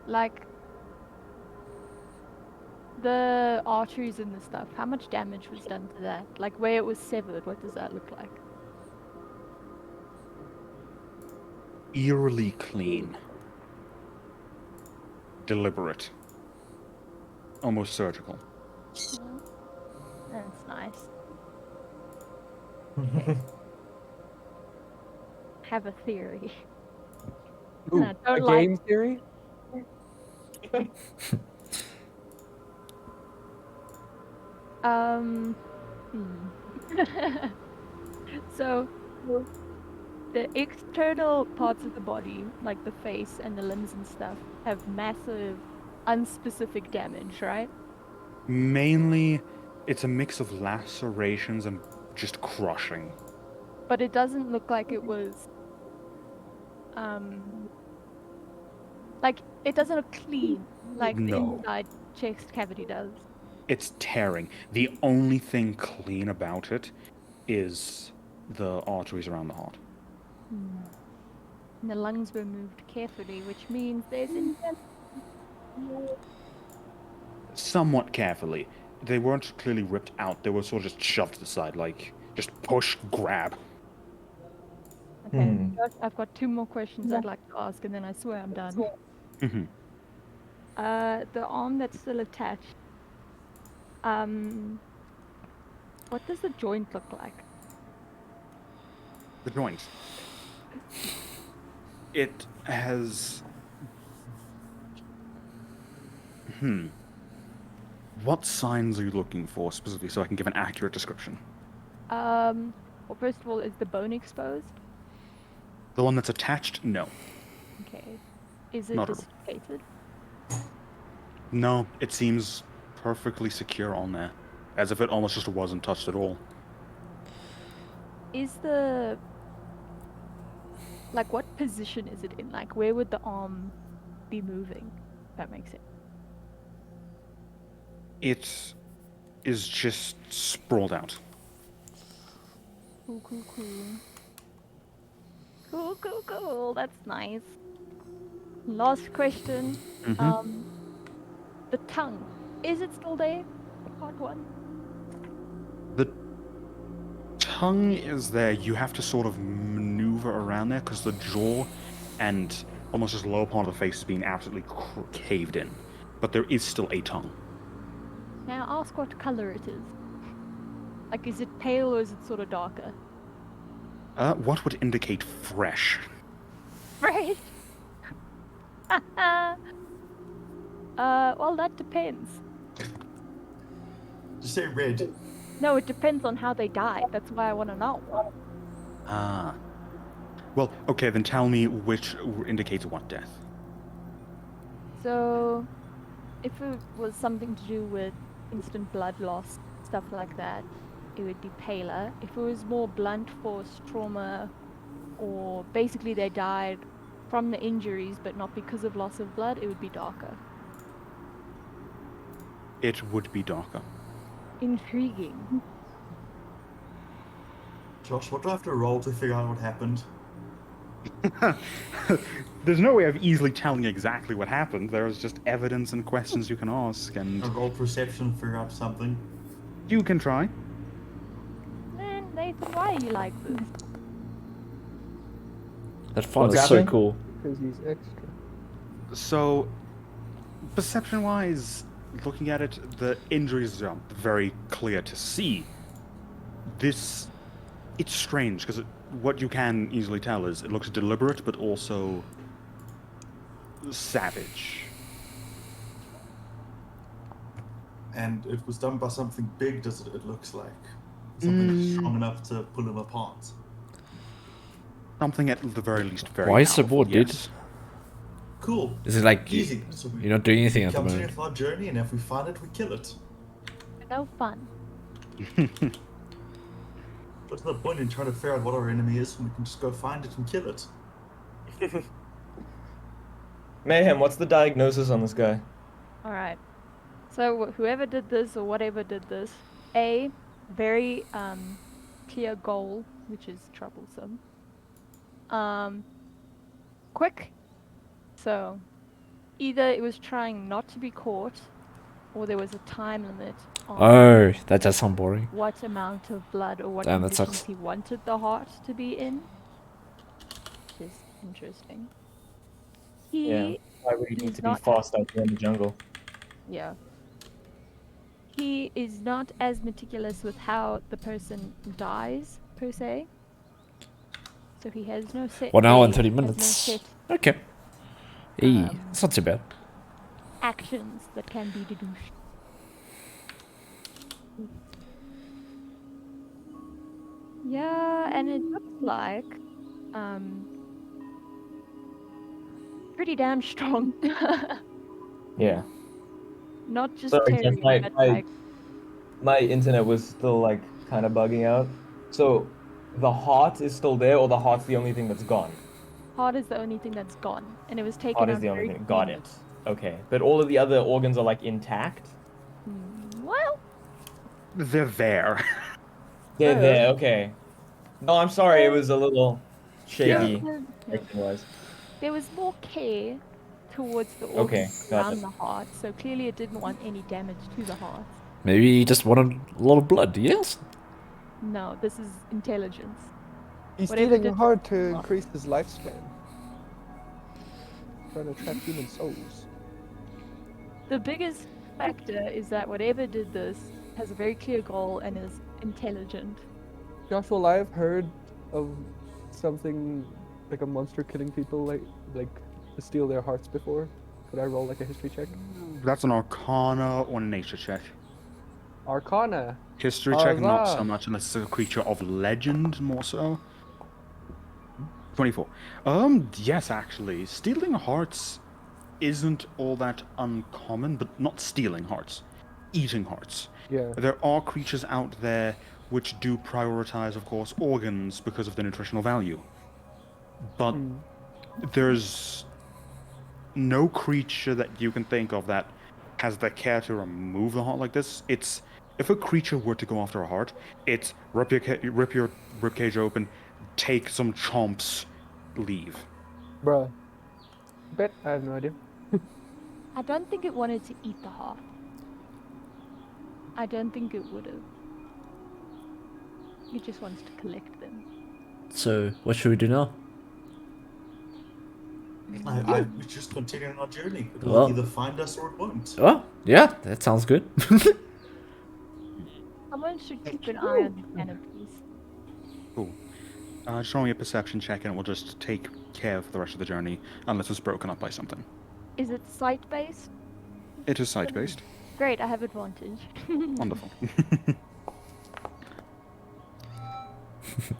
like, The arteries and the stuff, how much damage was done to that? Like where it was severed, what does that look like? Eerily clean. Deliberate. Almost surgical. That's nice. Have a theory. Ooh, I don't a like- game theory? Hmm. So, the external parts of the body, like the face and the limbs and stuff, have massive, unspecific damage, right? Mainly, it's a mix of lacerations and just crushing. But it doesn't look like it was, like, it doesn't look clean, like the No. inside chest cavity does. It's tearing. The only thing clean about it is the arteries around the heart. And the lungs were moved carefully, which means there's intent. Somewhat carefully. They weren't clearly ripped out, they were sort of just shoved to the side, like, just push, grab. Okay, Josh, I've got 2 more questions I'd like to ask, and then I swear I'm done. Mhm. The arm that's still attached. What does the joint look like? The joint. It has. What signs are you looking for specifically so I can give an accurate description? Well, first of all, is the bone exposed? The one that's attached? No. Okay. Is it Not at all. dislocated? No, it seems perfectly secure on there. As if it almost just wasn't touched at all. Is the... Like, what position is it in? Like, where would the arm be moving? If that makes sense. It is just sprawled out. Cool, cool, cool. Cool, cool, cool. That's nice. Last question. The tongue. Is it still there? Part 1. The tongue is there. You have to sort of maneuver around there because the jaw and almost just lower part of the face is being absolutely caved in. But there is still a tongue. Now ask what color it is. Like, is it pale or is it sort of darker? What would indicate fresh? Fresh. Well, that depends. Just say red. No, it depends on how they died. That's why I want to know. Ah. Well, okay, then tell me which indicates what death. So, if it was something to do with instant blood loss, stuff like that, it would be paler. If it was more blunt force trauma, or basically they died from the injuries but not because of loss of blood, it would be darker. It would be darker. Intriguing. Josh, what do I have to roll to figure out what happened? There's no way of easily telling exactly what happened. There's just evidence and questions you can ask, and I roll perception, figure out something. you can try. Man, Nathan, why are you like this? That font What's is so happening? cool. Because he's extra. So, perception-wise, looking at it, the injuries are very clear to see. It's strange, because what you can easily tell is it looks deliberate, but also savage. And it was done by something big, does it looks like? Something strong enough to pull him apart. Something at the very least very Why is the powerful, board, dude? yes. Cool. Is it like Easy. So we you're not doing anything at the come to the moment? end of our journey, and if we find it, we kill it. No fun. What's the point in trying to figure out what our enemy is when we can just go find it and kill it? Mayhem, what's the diagnosis on this guy? Alright. So whoever did this or whatever did this, A, very clear goal, which is troublesome. Quick. So either it was trying not to be caught, or there was a time limit on Oh, that does sound boring. what amount of blood or what Damn, that conditions sucks. he wanted the heart to be in. Which is interesting. Yeah. He Why would he need does to be not fast out there in the jungle? Yeah. He is not as meticulous with how the person dies, per se. So he has no set 1 hour and date, 30 has no minutes. set Okay. Hey, it's not too bad. actions that can be deduced. Yeah, and it looks like pretty damn strong. Yeah. Not just Sorry, Jeff, Terry, but like my internet was still like kind of bugging out. So the heart is still there, or the heart's the only thing that's gone? heart is the only thing that's gone, and it was taken Heart is out the only very thing. Got cleanly. it. Okay. But all of the other organs are like intact? Well, They're there. They're there, okay. No, I'm sorry, it was a little Yeah. shaky yeah. wise. There was more care towards the Okay, organs got around it. the heart, so clearly it didn't want any damage to the heart. Maybe he just wanted a lot of blood, yes? No, this is intelligence. He's Whatever stealing did- a heart to increase his lifespan. Trying to trap human souls. The biggest factor is that whatever did this has a very clear goal and is intelligent. Joshua, I've heard of something like a monster killing people, like to steal their hearts before. Could I roll like a history check? That's an Arcana or nature check. Arcana. History check, not so Huzzah. much, unless it's a creature of legend, more so. 24. Yes, actually, stealing hearts isn't all that uncommon, but not stealing hearts, eating hearts. Yeah. There are creatures out there which do prioritize, of course, organs because of their nutritional value. But there's no creature that you can think of that has the care to remove the heart like this. It's if a creature were to go after a heart, it's rip your ribcage open, take some chomps, leave. Bruh. Bet I have no idea. I don't think it wanted to eat the heart. I don't think it would have. It just wants to collect them. So, what should we do now? I we just continue our journey. It will Well- either find us or it won't. Oh, yeah, that sounds good. Someone should keep an eye on the canopies. Cool. Just roll me a perception check and we'll just take care for the rest of the journey, unless it's broken up by something. Is it sight-based? It is sight-based. Great, I have advantage. Wonderful.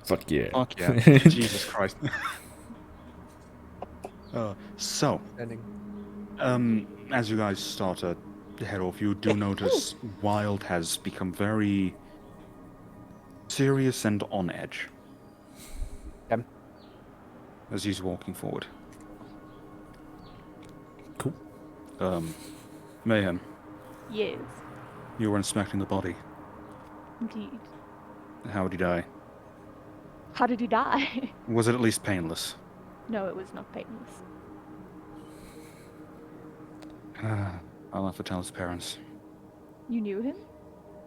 Fuck yeah. Fuck yeah. Jesus Christ. So, as you guys start to head off, you do notice Wild has become very serious and on edge. Yep. As he's walking forward. Cool. Mayhem, Yes, you were inspecting the body. indeed. How did he die? How did he die? Was it at least painless? No, it was not painless. I'll have to tell his parents. You knew him?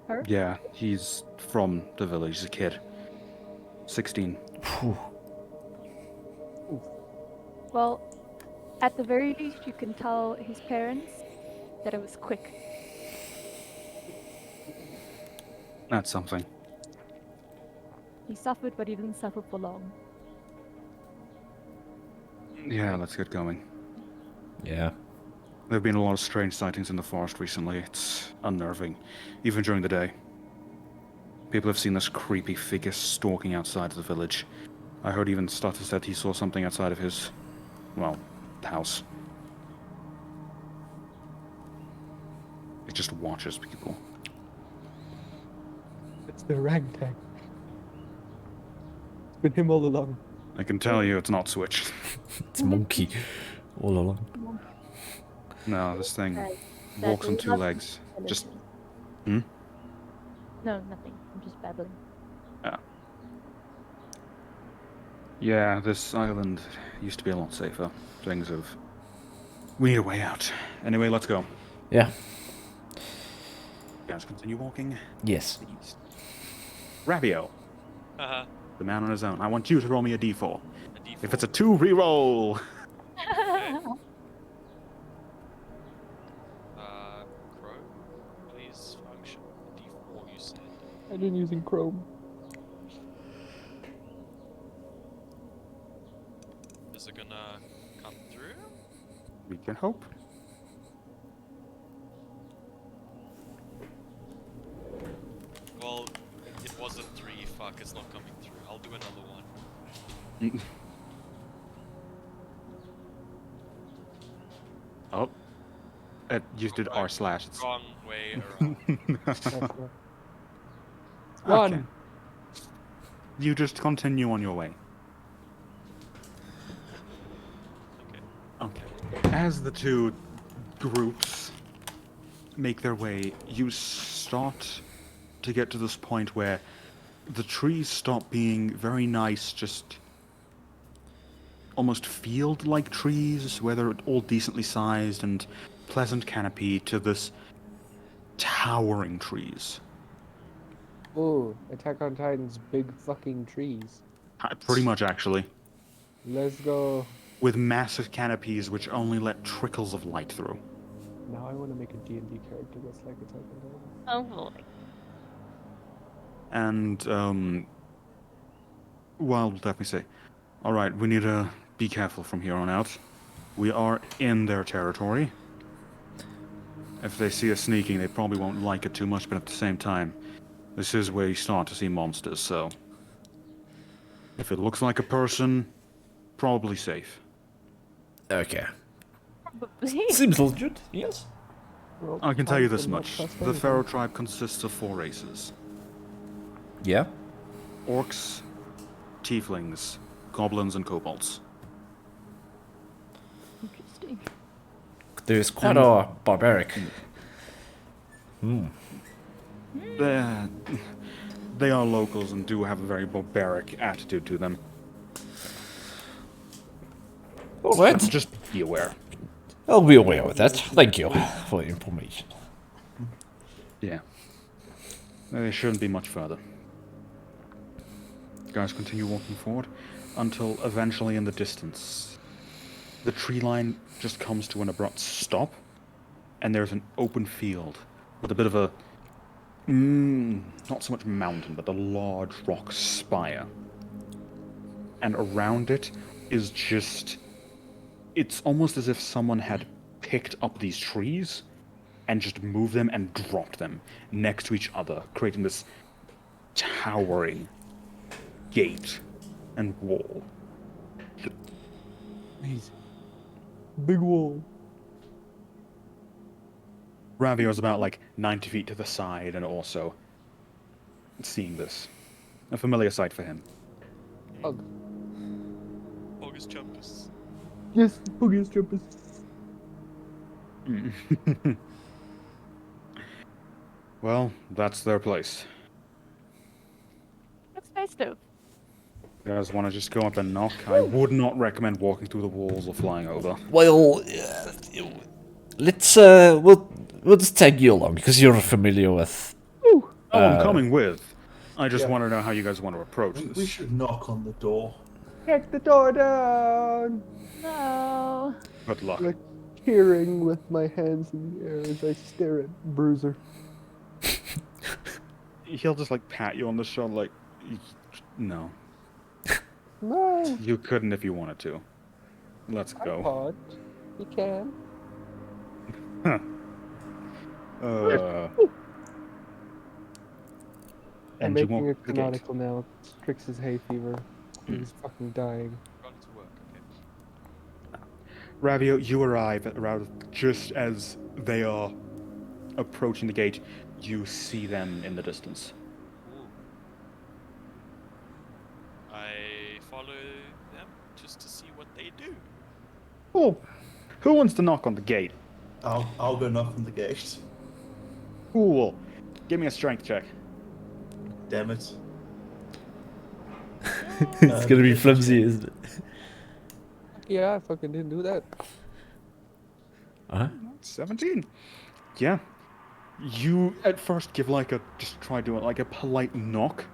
Her? Yeah, he's from the village. He's a kid. 16. Well, at the very least, you can tell his parents that it was quick. That's something. He suffered, but he didn't suffer for long. Yeah, let's get going. Yeah. There have been a lot of strange sightings in the forest recently. It's unnerving, even during the day. People have seen this creepy figure stalking outside of the village. I heard even Stutter said he saw something outside of his, well, house. It just watches people. It's the ragtag. It's been him all along. I can tell you it's not Switch. It's monkey all along. No, this thing Right. walks on That is 2 not legs. Just, intelligent. No, nothing. I'm just babbling. yeah, this island used to be a lot safer. Things have... We need a way out. Anyway, let's go. Yeah. Guys, continue walking. Yes. East. Ravio, Uh-huh. the man on his own. I want you to roll me a d4. A D4. If it's a 2, re-roll. Crow, please function. D4, you said. I've been using Chrome. Is it gonna come through? We can hope. Well, it was a 3. Fuck, it's not coming through. I'll do another one. Oh. You did r slash. It's... Wrong way around. That's right. Okay. Run! You just continue on your way. Okay. Okay. As the two groups make their way, you start to get to this point where the trees stop being very nice, just almost field-like trees, where they're all decently sized and pleasant canopy, to this towering trees. Oh, Attack on Titan's big fucking trees. Pretty much, actually. Let's go. With massive canopies which only let trickles of light through. Now I want to make a D&D character that's like Attack on Titan. Oh boy. And, well, let me say, alright, we need to be careful from here on out. We are in their territory. If they see us sneaking, they probably won't like it too much, but at the same time, this is where you start to see monsters, so... If it looks like a person, probably safe. Okay. Probably. Seems legit, yes. Well, I can tell you Titan this will not much. trust The anything. Pharaoh tribe consists of 4 races. Yeah. Orcs, tieflings, goblins, and kobolds. Interesting. There's quite a barbaric. They are locals and do have a very barbaric attitude to them. Alright. Just be aware. I'll be aware of that. Thank you for the information. Yeah. They shouldn't be much further. You guys continue walking forward until eventually in the distance, the tree line just comes to an abrupt stop, and there's an open field with a bit of a not so much mountain, but a large rock spire. And around it is just... It's almost as if someone had picked up these trees and just moved them and dropped them next to each other, creating this towering gate and wall. Amazing. Big wall. Ravio is about like 90 feet to the side and also seeing this. A familiar sight for him. Hug. August Jumpus. Yes, Boogiest Jumpers. Well, that's their place. Looks nice though. You guys want to just go up and knock? I would not recommend walking through the walls or flying over. Well, let's we'll just tag you along because you're familiar with. Oh, I'm coming with. I just Yeah. want to know how you guys want to approach We this. should knock on the door. Kick the door down! No. Good luck. Like peering with my hands in the air as I stare at Bruiser. He'll just like pat you on the shoulder like, no. No, You couldn't if you wanted to. Let's I go. can't. You can. I'm And you making won't it the gate. canonical now. Strix's hay fever. He's fucking dying. Run to work, okay. Ravio, you arrive at around just as they are approaching the gate. You see them in the distance. Ooh. I follow them just to see what they do. Oh, who wants to knock on the gate? I'll go knock on the gate. Cool. Give me a strength check. Damn it. It's gonna be flimsy, isn't it? Yeah, I fucking didn't do that. Uh huh. 17. Yeah. You at first give like a just try doing like a polite knock,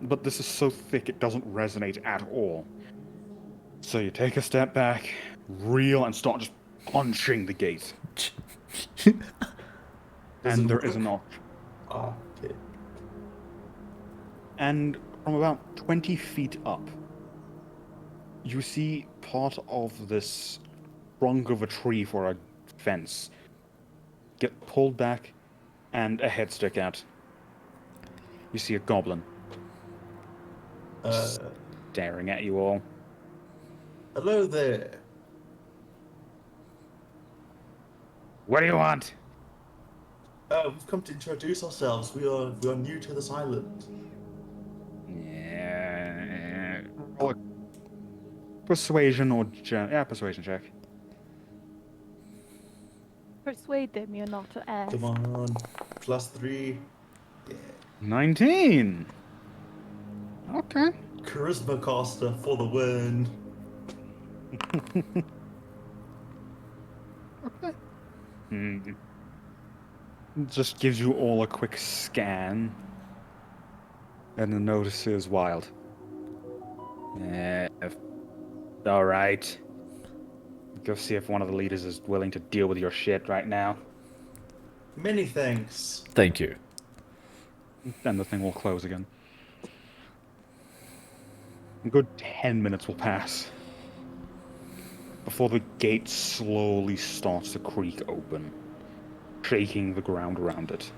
but this is so thick it doesn't resonate at all. So you take a step back, reel, and start just punching the gate. Does And it there work? is a knock. Ah, okay. And from about 20 feet up, you see part of this trunk of a tree for a fence get pulled back and a head stick out. You see a goblin Uh, staring at you all. hello there. What do you want? We've come to introduce ourselves. We are new to this island. Yeah. Roll a persuasion or persuasion check. Persuade them you're not to ask. Come on, +3. Yeah. 19. Okay. Charisma caster for the win. Okay. Just gives you all a quick scan. And the notice is wild. Alright. Go see if one of the leaders is willing to deal with your shit right now. Many thanks. Thank you. Then the thing will close again. A good 10 minutes will pass before the gate slowly starts to creak open, shaking the ground around it.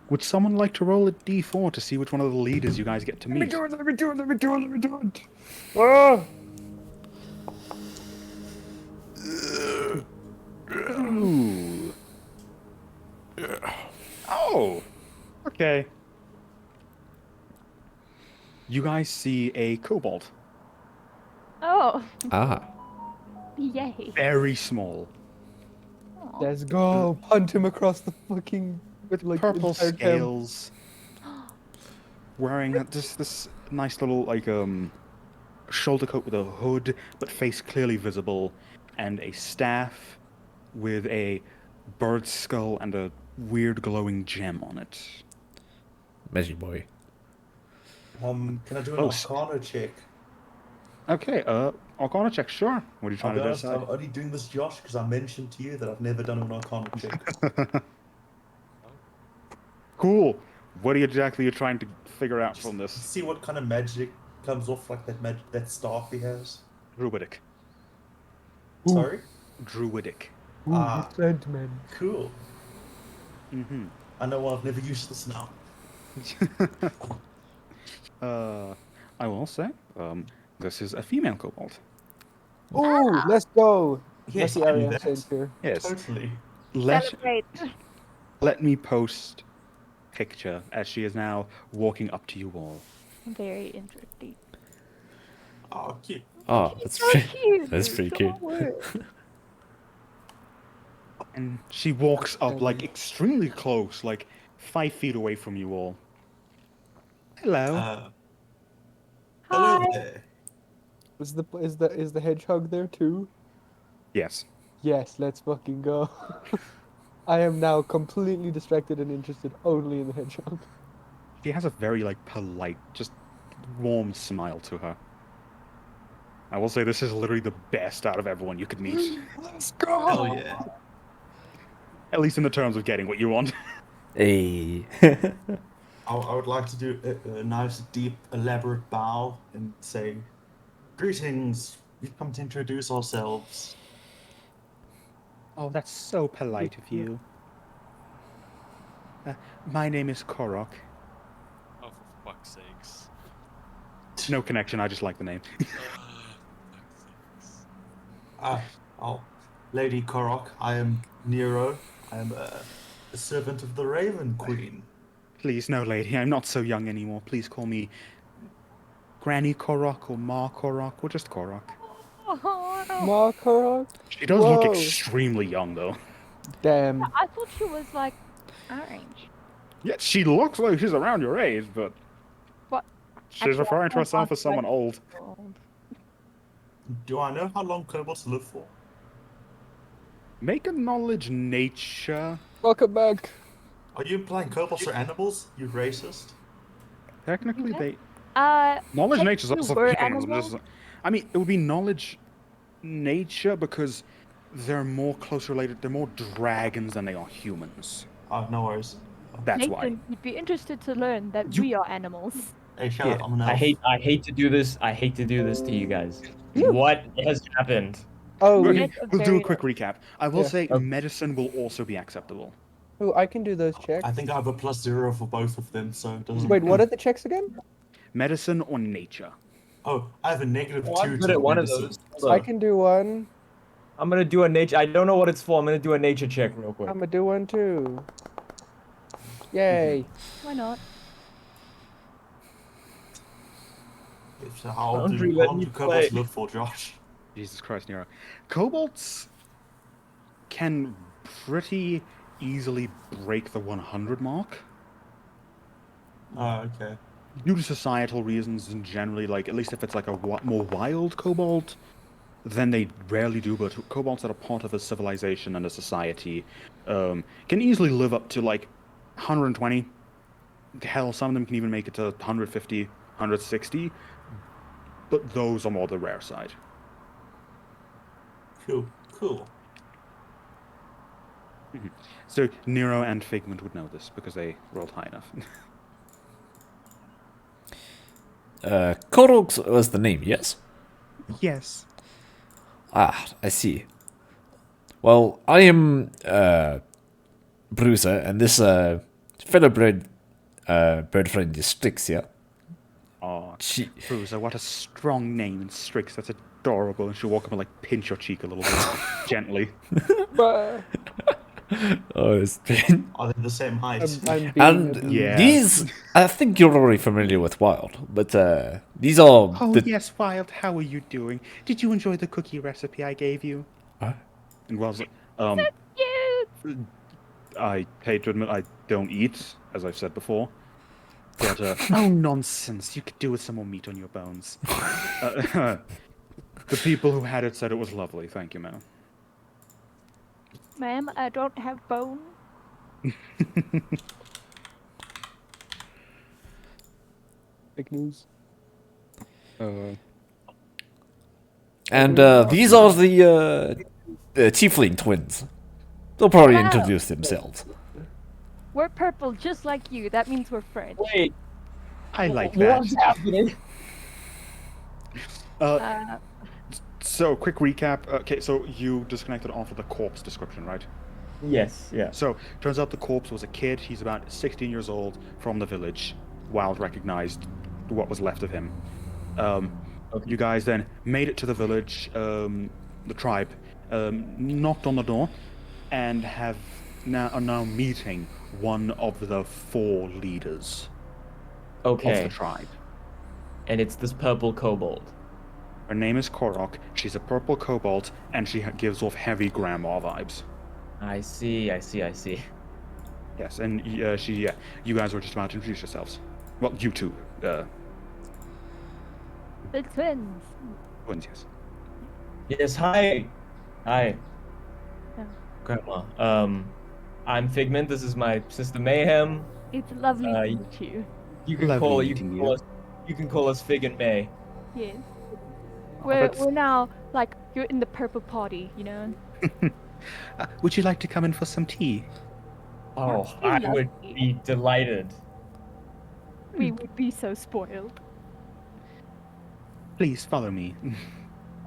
Would someone like to roll a d4 to see which one of the leaders you guys get to meet? Let me do it. Ah! Ooh. Oh, okay. You guys see a kobold. Oh, Ah. yay. Very small, Aw. Let's go. Punt him across the fucking with like purple entire camp. scales, wearing just this nice little shoulder coat with a hood, but face clearly visible, and a staff with a bird skull and a weird glowing gem on it. Magic boy. Can I do an Oh, Arcana check? Okay, Arcana check, sure. What are you I'll trying be to honest, decide? I'm only doing this, Josh, because I mentioned to you that I've never done an Arcana check. Cool. What exactly are you trying to figure out from this? See what kind of magic comes off like that staff he has. Druidic. Ooh. Sorry? Druidic. Ooh, Ah. he's Sandman. Cool. Mm-hmm. I know I've never used this now. I will say, this is a female kobold. Ooh, let's go. Yes, Lucky I knew Arian that. Saint here. Yes. Totally. Celebrate. Let me post picture as she is now walking up to you all. Very interesting. Oh, cute. Oh, that's So pretty, cute. that's pretty cute. And she walks up like Okay. extremely close, like 5 feet away from you all. Hello. Hello Hi. there. Is the hedgehog there too? Yes. Yes, let's fucking go. I am now completely distracted and interested only in the hedgehog. She has a very like polite, just warm smile to her. I will say this is literally the best out of everyone you could meet. Let's go. Hell yeah. At least in the terms of getting what you want. Hey. I would like to do a nice, deep, elaborate bow and say, "Greetings. We've come to introduce ourselves." Oh, that's so polite of you. My name is Korok. Oh, for fuck's sakes. No connection, I just like the name. Oh, Lady Korok, I am Nero. I am a servant of the Raven Queen. Please, no, lady, I'm not so young anymore. Please call me Granny Korok or Ma Korok or just Korok. Oh, no. Makarok? She does look Whoa. extremely young, though. Damn. I thought she was like orange. Yeah, she looks like she's around your age, but What? she's Actually, referring to I herself thought as someone like- old. Oh. 'Cause, like, old. Do I know how long kobolds live for? Make a knowledge nature. Welcome back. Are you implying kobolds are animals? You racist. Technically, Yeah. they Uh, knowledge nature is technically also we're humans. animals. I mean, it would be knowledge nature because they're more close related. They're more dragons than they are humans. Oh, no worries. That's why. Nathan, you'd be interested to learn that You- we are animals. Hey, shut Yeah. up, I'm an elf. I hate to do this. I hate to do this to you guys. What has happened? Oh, Okay, That's a we'll do a very quick recap. I will Yeah. say Okay. medicine will also be acceptable. oh, I can do those checks. I think I have a +0 for both of them, so it doesn't. Wait, what are the checks again? Medicine or nature. Oh, I have a Oh, I'm -2 good to at one of medicine. those. So I can do one. I'm gonna do a nature. I don't know what it's for. I'm gonna do a nature check real quick. I'm gonna do one too. Yay. Why not? So how Boundary, do let how me do kobolds play. look for, Josh? Jesus Christ, Nero. Kobolds can pretty easily break the 100 mark Oh, okay. due to societal reasons and generally, like, at least if it's like a more wild kobold, then they rarely do, but kobolds that are part of a civilization and a society can easily live up to like 120. Hell, some of them can even make it to 150, 160, but those are more the rare side. Cool. Cool. So Nero and Figment would know this because they rolled high enough. Korok was the name, yes? Yes. Ah, I see. Well, I am Bruiser, and this fellow bird friend is Strix here. Oh, She, Bruiser, what a strong name, and Strix, that's adorable. And she'll walk up and like pinch your cheek a little bit gently. Bah. oh, it's been. Are they the same height? I'm being And abused. Yeah. these, I think you're already familiar with Wild, but these are Oh the. yes, Wild, how are you doing? Did you enjoy the cookie recipe I gave you? What? And Wild's like, Cute! I hate to admit I don't eat, as I've said before. But, oh, nonsense. You could do with some more meat on your bones. The people who had it said it was lovely. Thank you, ma'am. Ma'am, I don't have bone. Fake news. And these are the Tiefling twins. They'll probably Wow. introduce themselves. We're purple just like you. That means we're French. Wait, I like that. what's happening? So, quick recap. Okay, so you disconnected off of the corpse description, right? Yes, yeah. So, turns out the corpse was a kid. He's about 16 years old from the village. Wild recognized what was left of him. You guys then made it to the village, the tribe, knocked on the door, and are now meeting one of the 4 leaders of Okay, the tribe. and it's this purple kobold. Her name is Korok. She's a purple kobold, and she gives off heavy grandma vibes. I see. Yes, and you guys were just about to introduce yourselves. Well, you two, The twins. twins, yes. Yes, hi. Hi. Yeah. Grandma. I'm Figment. This is my sister Mayhem. It's lovely to you- meet you. You can Lovely call meeting you. you can call us Fig and May. Yes. that's- We're now like you're in the purple party, you know. Would you like to come in for some tea? Oh, That'd be I would lovely. be delighted. We would be so spoiled. Please follow me.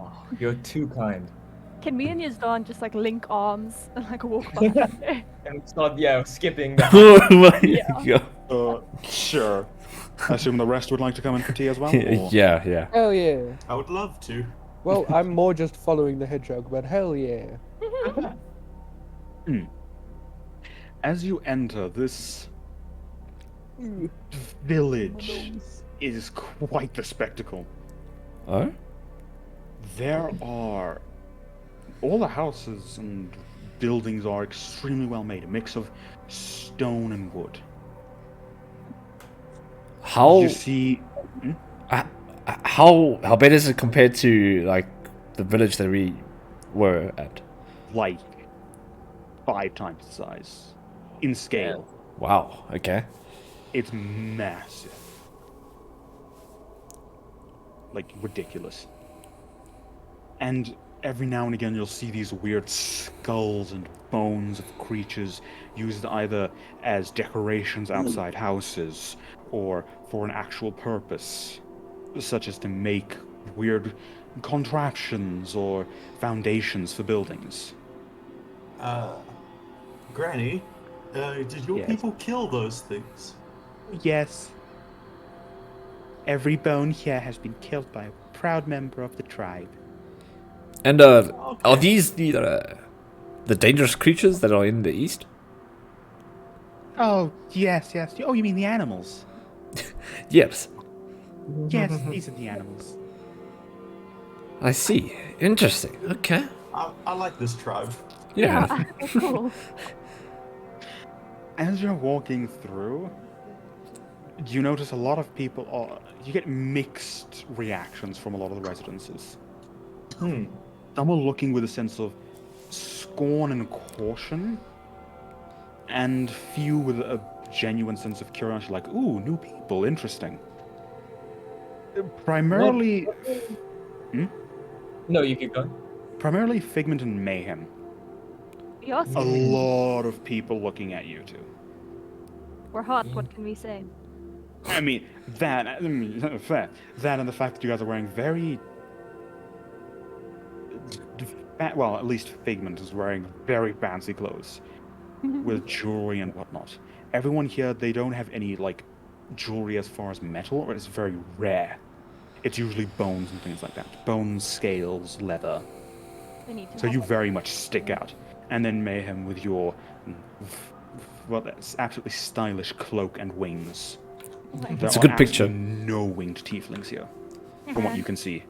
Oh, you're too kind. Can me and Yazdan just like link arms and like walk by? And start, skipping the. Oh my Yeah. god. Sure. I assume the rest would like to come in for tea as well? or- Yeah. Hell yeah. I would love to. Well, I'm more just following the hedgehog, but hell yeah. As you enter, this village is quite the spectacle. Oh? There are... All the houses and buildings are extremely well made. A mix of stone and wood. How You see... how bad is it compared to like the village that we were at? like 5 times the size in scale. Wow. Okay. It's massive. Like, ridiculous. And every now and again you'll see these weird skulls and bones of creatures used either as decorations outside houses or for an actual purpose, such as to make weird contraptions or foundations for buildings. Granny, did your Yes. people kill those things? Yes. Every bone here has been killed by a proud member of the tribe. And are these the dangerous creatures that are in the east? Oh, yes. Oh, you mean the animals? Yes. Yes, these are the animals. I see. Interesting. Okay. I like this tribe. Yeah. They're cool. As you're walking through, you notice a lot of people you get mixed reactions from a lot of the residences. Some are looking with a sense of scorn and caution, and few with a genuine sense of curiosity, like, ooh, new people, interesting. Primarily... No, you keep going. Primarily Figment and Mayhem. Yes, A lot of people looking at you two. we're hot. What can we say? I mean, that and the fact that you guys are wearing very... Well, at least Figment is wearing very fancy clothes with jewelry and whatnot. Everyone here, they don't have any, like, jewelry as far as metal, or it's very rare. It's usually bones and things like that. Bones, scales, leather. We need to So have you a- very much stick out. And then Mayhem with your, well, that's absolutely stylish cloak and wings. There It's a are good picture. absolutely no winged tieflings here, from what you can see.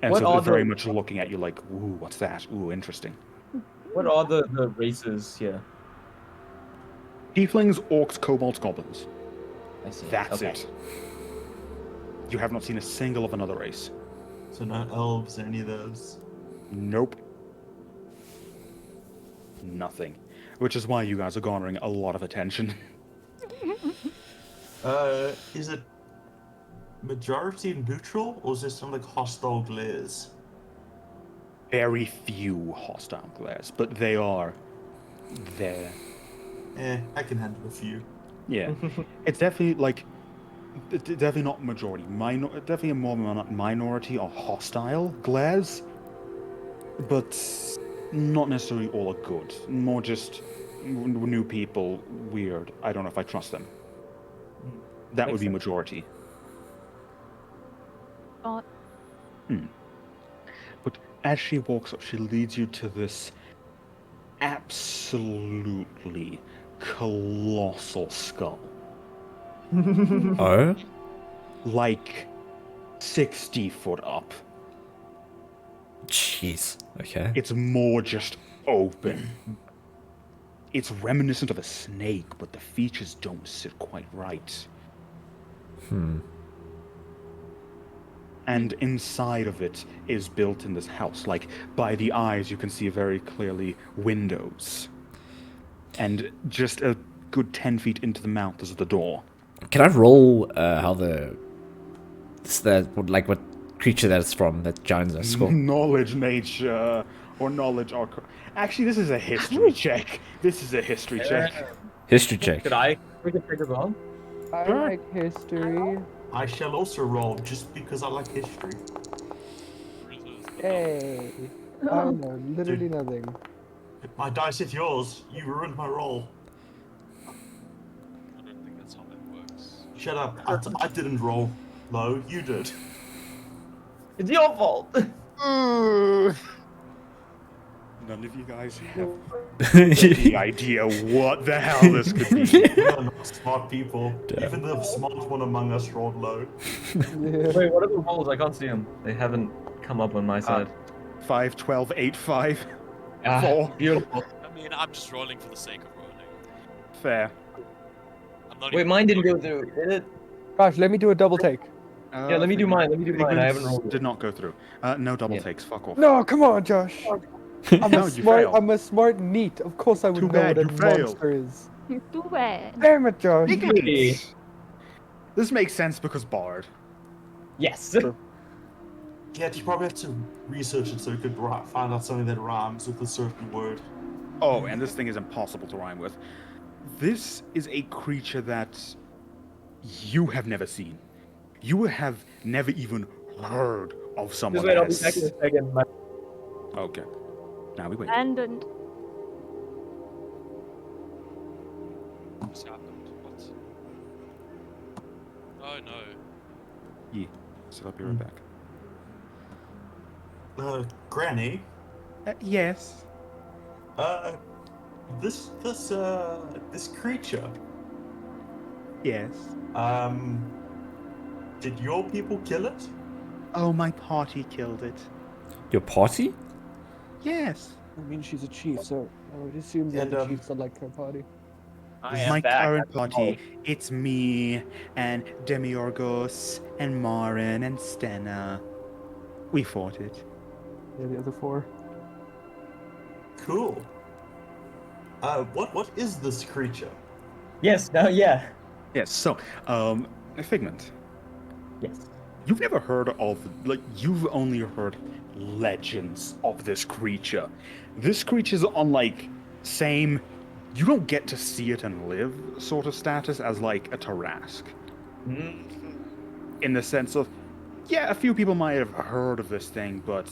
And What so they're are very the- much looking at you like, ooh, what's that? Ooh, interesting. What are the races here? Tieflings, orcs, kobolds, goblins. I see. That's Okay. it. You have not seen a single of another race. So no elves, any of those. Nope. Nothing. Which is why you guys are garnering a lot of attention. Is it majority neutral, or is there some like hostile glares? Very few hostile glares, but they are there. I can handle a few. Yeah. It's definitely like, definitely not majority. Definitely more minority or hostile glares, but not necessarily all are good. More just new people, weird. I don't know if I trust them. That would Makes be sense. majority. Oh, But as she walks up, she leads you to this absolutely colossal skull. Oh? Like 60 foot up. Jeez. Okay. It's more just open. It's reminiscent of a snake, but the features don't sit quite right. And inside of it is built in this house. Like, by the eyes, you can see very clearly windows. And just a good 10 feet into the mouth is the door. Can I roll how what creature that's from that giant's a skull? Knowledge nature or knowledge arc. Actually, this is a history check. This is a history check. History check. Could I take a check as well? I Sure. like history. I shall also roll just because I like history. Yay. I know literally nothing. If my dice hit yours, you ruined my roll. I don't think that's how that works. Shut up. I didn't roll low. You did. It's your fault. None of you guys have the idea what the hell this could be. We are not smart people. Damn. Even the smart one among us rolled low. Yeah. Wait, what are the rolls? I can't see them. They haven't come up on my side. 5, 12, 8, 5. Ah, 4. beautiful. I mean, I'm just rolling for the sake of rolling. Fair. I'm not Wait, even mine didn't go rolling. through, did it? Gosh, let me do a double take. Yeah, let me do mine. Let me do mine. I haven't rolled it. Did not go through. No double Yeah. takes. Fuck off. No, come on, Josh. No, you failed. I'm a smart neat. Of course I would Too know bad, what a you failed. monster is. Too bad. Damn it, Josh. Figment! This makes sense because Bard. Yes. Yeah, you probably have to research it so you could find out something that rhymes with a certain word. Oh, and this thing is impossible to rhyme with. This is a creature that you have never seen. You have never even heard of someone Just wait, I'll be as... back in a second. Okay. Now we wait. Abandoned. What's happened? What? Oh no. Yeah. So I'll be right back. Granny, Yes. this creature, Yes. did your people kill it? Oh, my party killed it. Your party? Yes. I mean, she's a chief, so I would assume that And, the chiefs are like her party. I am My back. current party, it's me and Demiurgos and Marin and Stenna. We fought it. Yeah, the other four. Cool. What is this creature? Yes. No. Yeah. Yes, so, Figment, Yes. you've never heard of, you've only heard legends of this creature. This creature's on, same, you don't get to see it and live sort of status as, a Tarask. In the sense of, yeah, a few people might have heard of this thing, but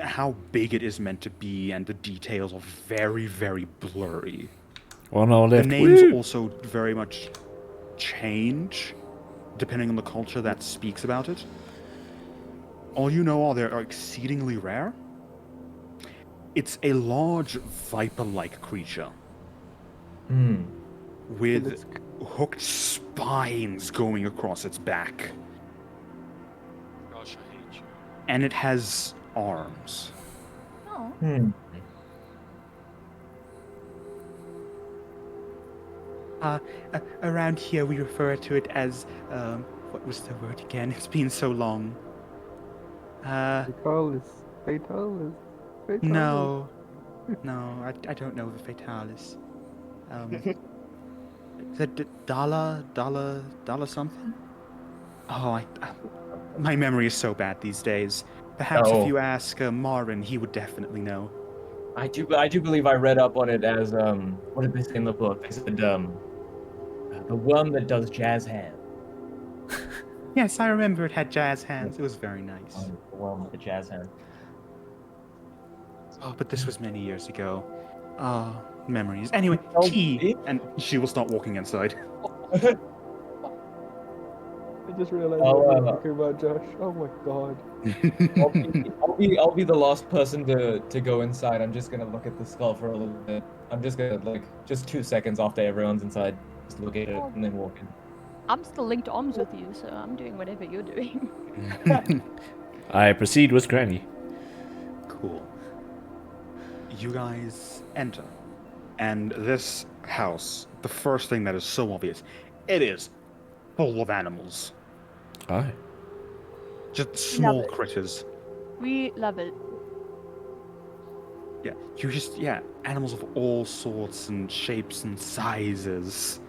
how big it is meant to be and the details are very, very blurry. One hour The left. names Woo! also very much change depending on the culture that speaks about it. All you know are they're exceedingly rare. It's a large viper-like creature with hooked spines going across its back. Gosh, I hate you. And it has arms. Oh. Around here we refer to it as, what was the word again? It's been so long. Fatalis. Fatalis. Fatalis. No, I don't know the Fatalis. The Dala something? Oh, my memory is so bad these days. Perhaps Oh. if you ask Marin, he would definitely know. I do believe I read up on it as what did they say in the book? They said the worm that does jazz hands. Yes, I remember it had jazz hands. It was very nice. The worm with the jazz hand. Oh, but this was many years ago. Ah, memories. Anyway, Oh, tea, see? and she will start walking inside. I just realized Oh, what we're talking about, Josh. Oh my god. I'll be the last person to go inside. I'm just gonna look at the skull for a little bit. I'm just gonna just 2 seconds after everyone's inside, just look at it and then walk in. I'm still linked arms with you, so I'm doing whatever you're doing. I proceed with Granny. Cool. You guys enter, and this house, the first thing that is so obvious, it is full of animals. Aye. Just small it. critters. We love it. Yeah, animals of all sorts and shapes and sizes.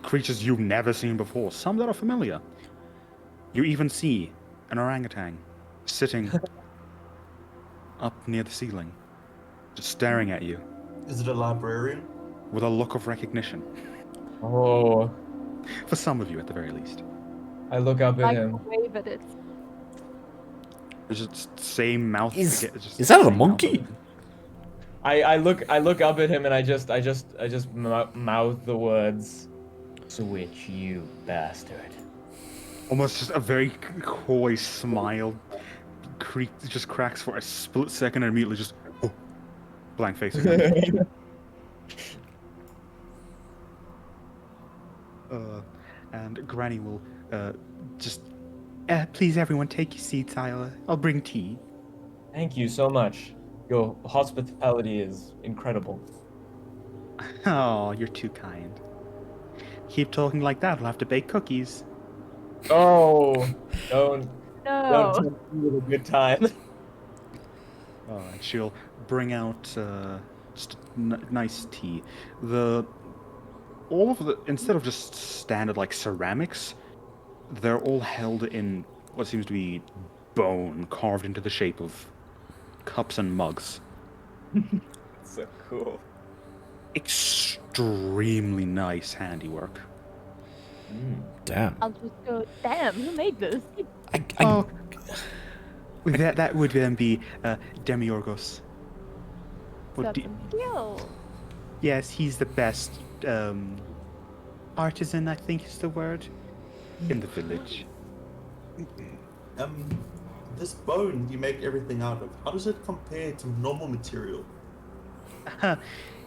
Creatures you've never seen before, some that are familiar. You even see an orangutan sitting up near the ceiling, just staring at you Is it a librarian? with a look of recognition. Oh, For some of you, at the very least. I look up at Like the him. way that it's It's just same mouth. Is just that a same mouth monkey? open. I look up at him and I just mouth the words, "Switch, you bastard." Almost just a very coy smile just cracks for a split second and immediately just blank face again. And Granny will just please everyone take your seats. I'll bring tea. Thank you so much. Your hospitality is incredible. Oh, you're too kind. Keep talking like that. We'll have to bake cookies. Oh, don't no. tempt me with a good time. And she'll bring out just nice tea. All of the instead of just standard like ceramics, they're all held in what seems to be bone carved into the shape of cups and mugs. So cool. Extremely nice handiwork. Damn. I'll just go, damn, who made this? Oh, that would then be Demiurgos. Or Got some skill. yes, he's the best artisan, I think is the word, in the village. This bone you make everything out of, how does it compare to normal material?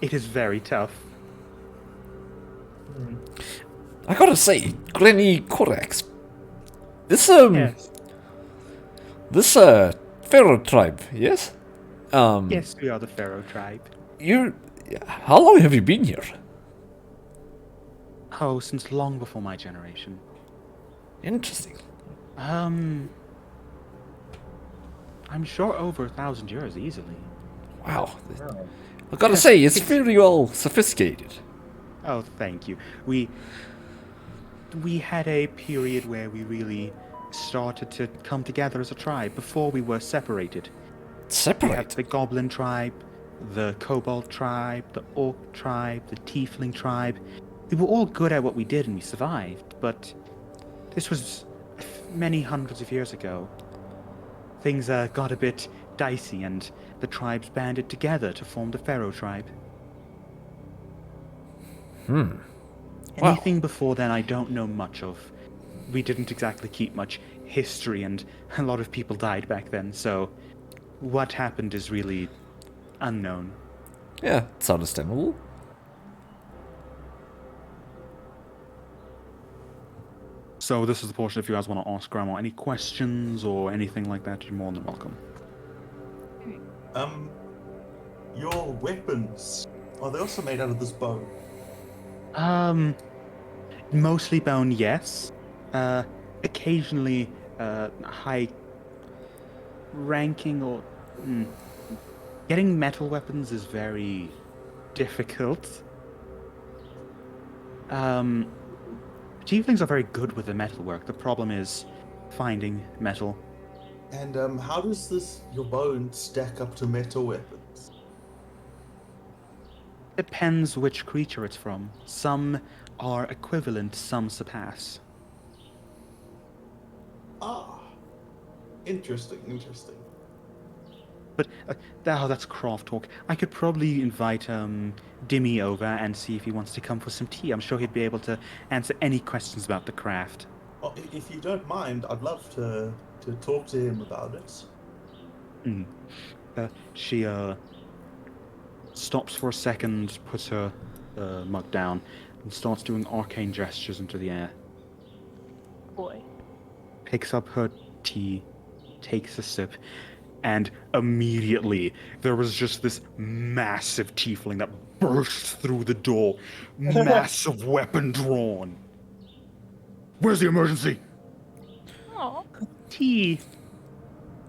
It is very tough. I gotta say, Granny Corax, this Yes. this Pharaoh tribe, yes? Yes, we are the Pharaoh tribe. How long have you been here? Oh, since long before my generation. Interesting. I'm sure over 1,000 years easily. Wow. I gotta say, it's very well sophisticated. Oh, thank you. We had a period where we really started to come together as a tribe before we were separated. We had Separate? the Goblin tribe, the Kobold tribe, the Orc tribe, the Tiefling tribe. We were all good at what we did and we survived, but this was many hundreds of years ago. Things got a bit dicey and the tribes banded together to form the Pharaoh tribe. Wow. Anything before then I don't know much of. We didn't exactly keep much history and a lot of people died back then, so what happened is really unknown. Yeah, it's understandable. So this is the portion if you guys want to ask Grandma any questions or anything like that, you're more than welcome. Your weapons, are they also made out of this bone? Mostly bone, yes. Occasionally, high ranking or getting metal weapons is very difficult. Tieflings are very good with the metalwork. The problem is finding metal. And how does your bone stack up to metal weapons? Depends which creature it's from. Some are equivalent, some surpass. Ah, interesting. But that's craft talk. I could probably invite Dimmy over and see if he wants to come for some tea. I'm sure he'd be able to answer any questions about the craft. Well, if you don't mind, I'd love to talk to him about it. She stops for a second, puts her mug down, and starts doing arcane gestures into the air. Boy. Picks up her tea, takes a sip, and immediately there was just this massive tiefling that burst through the door, massive weapon drawn. Where's the emergency? Aw. Tea.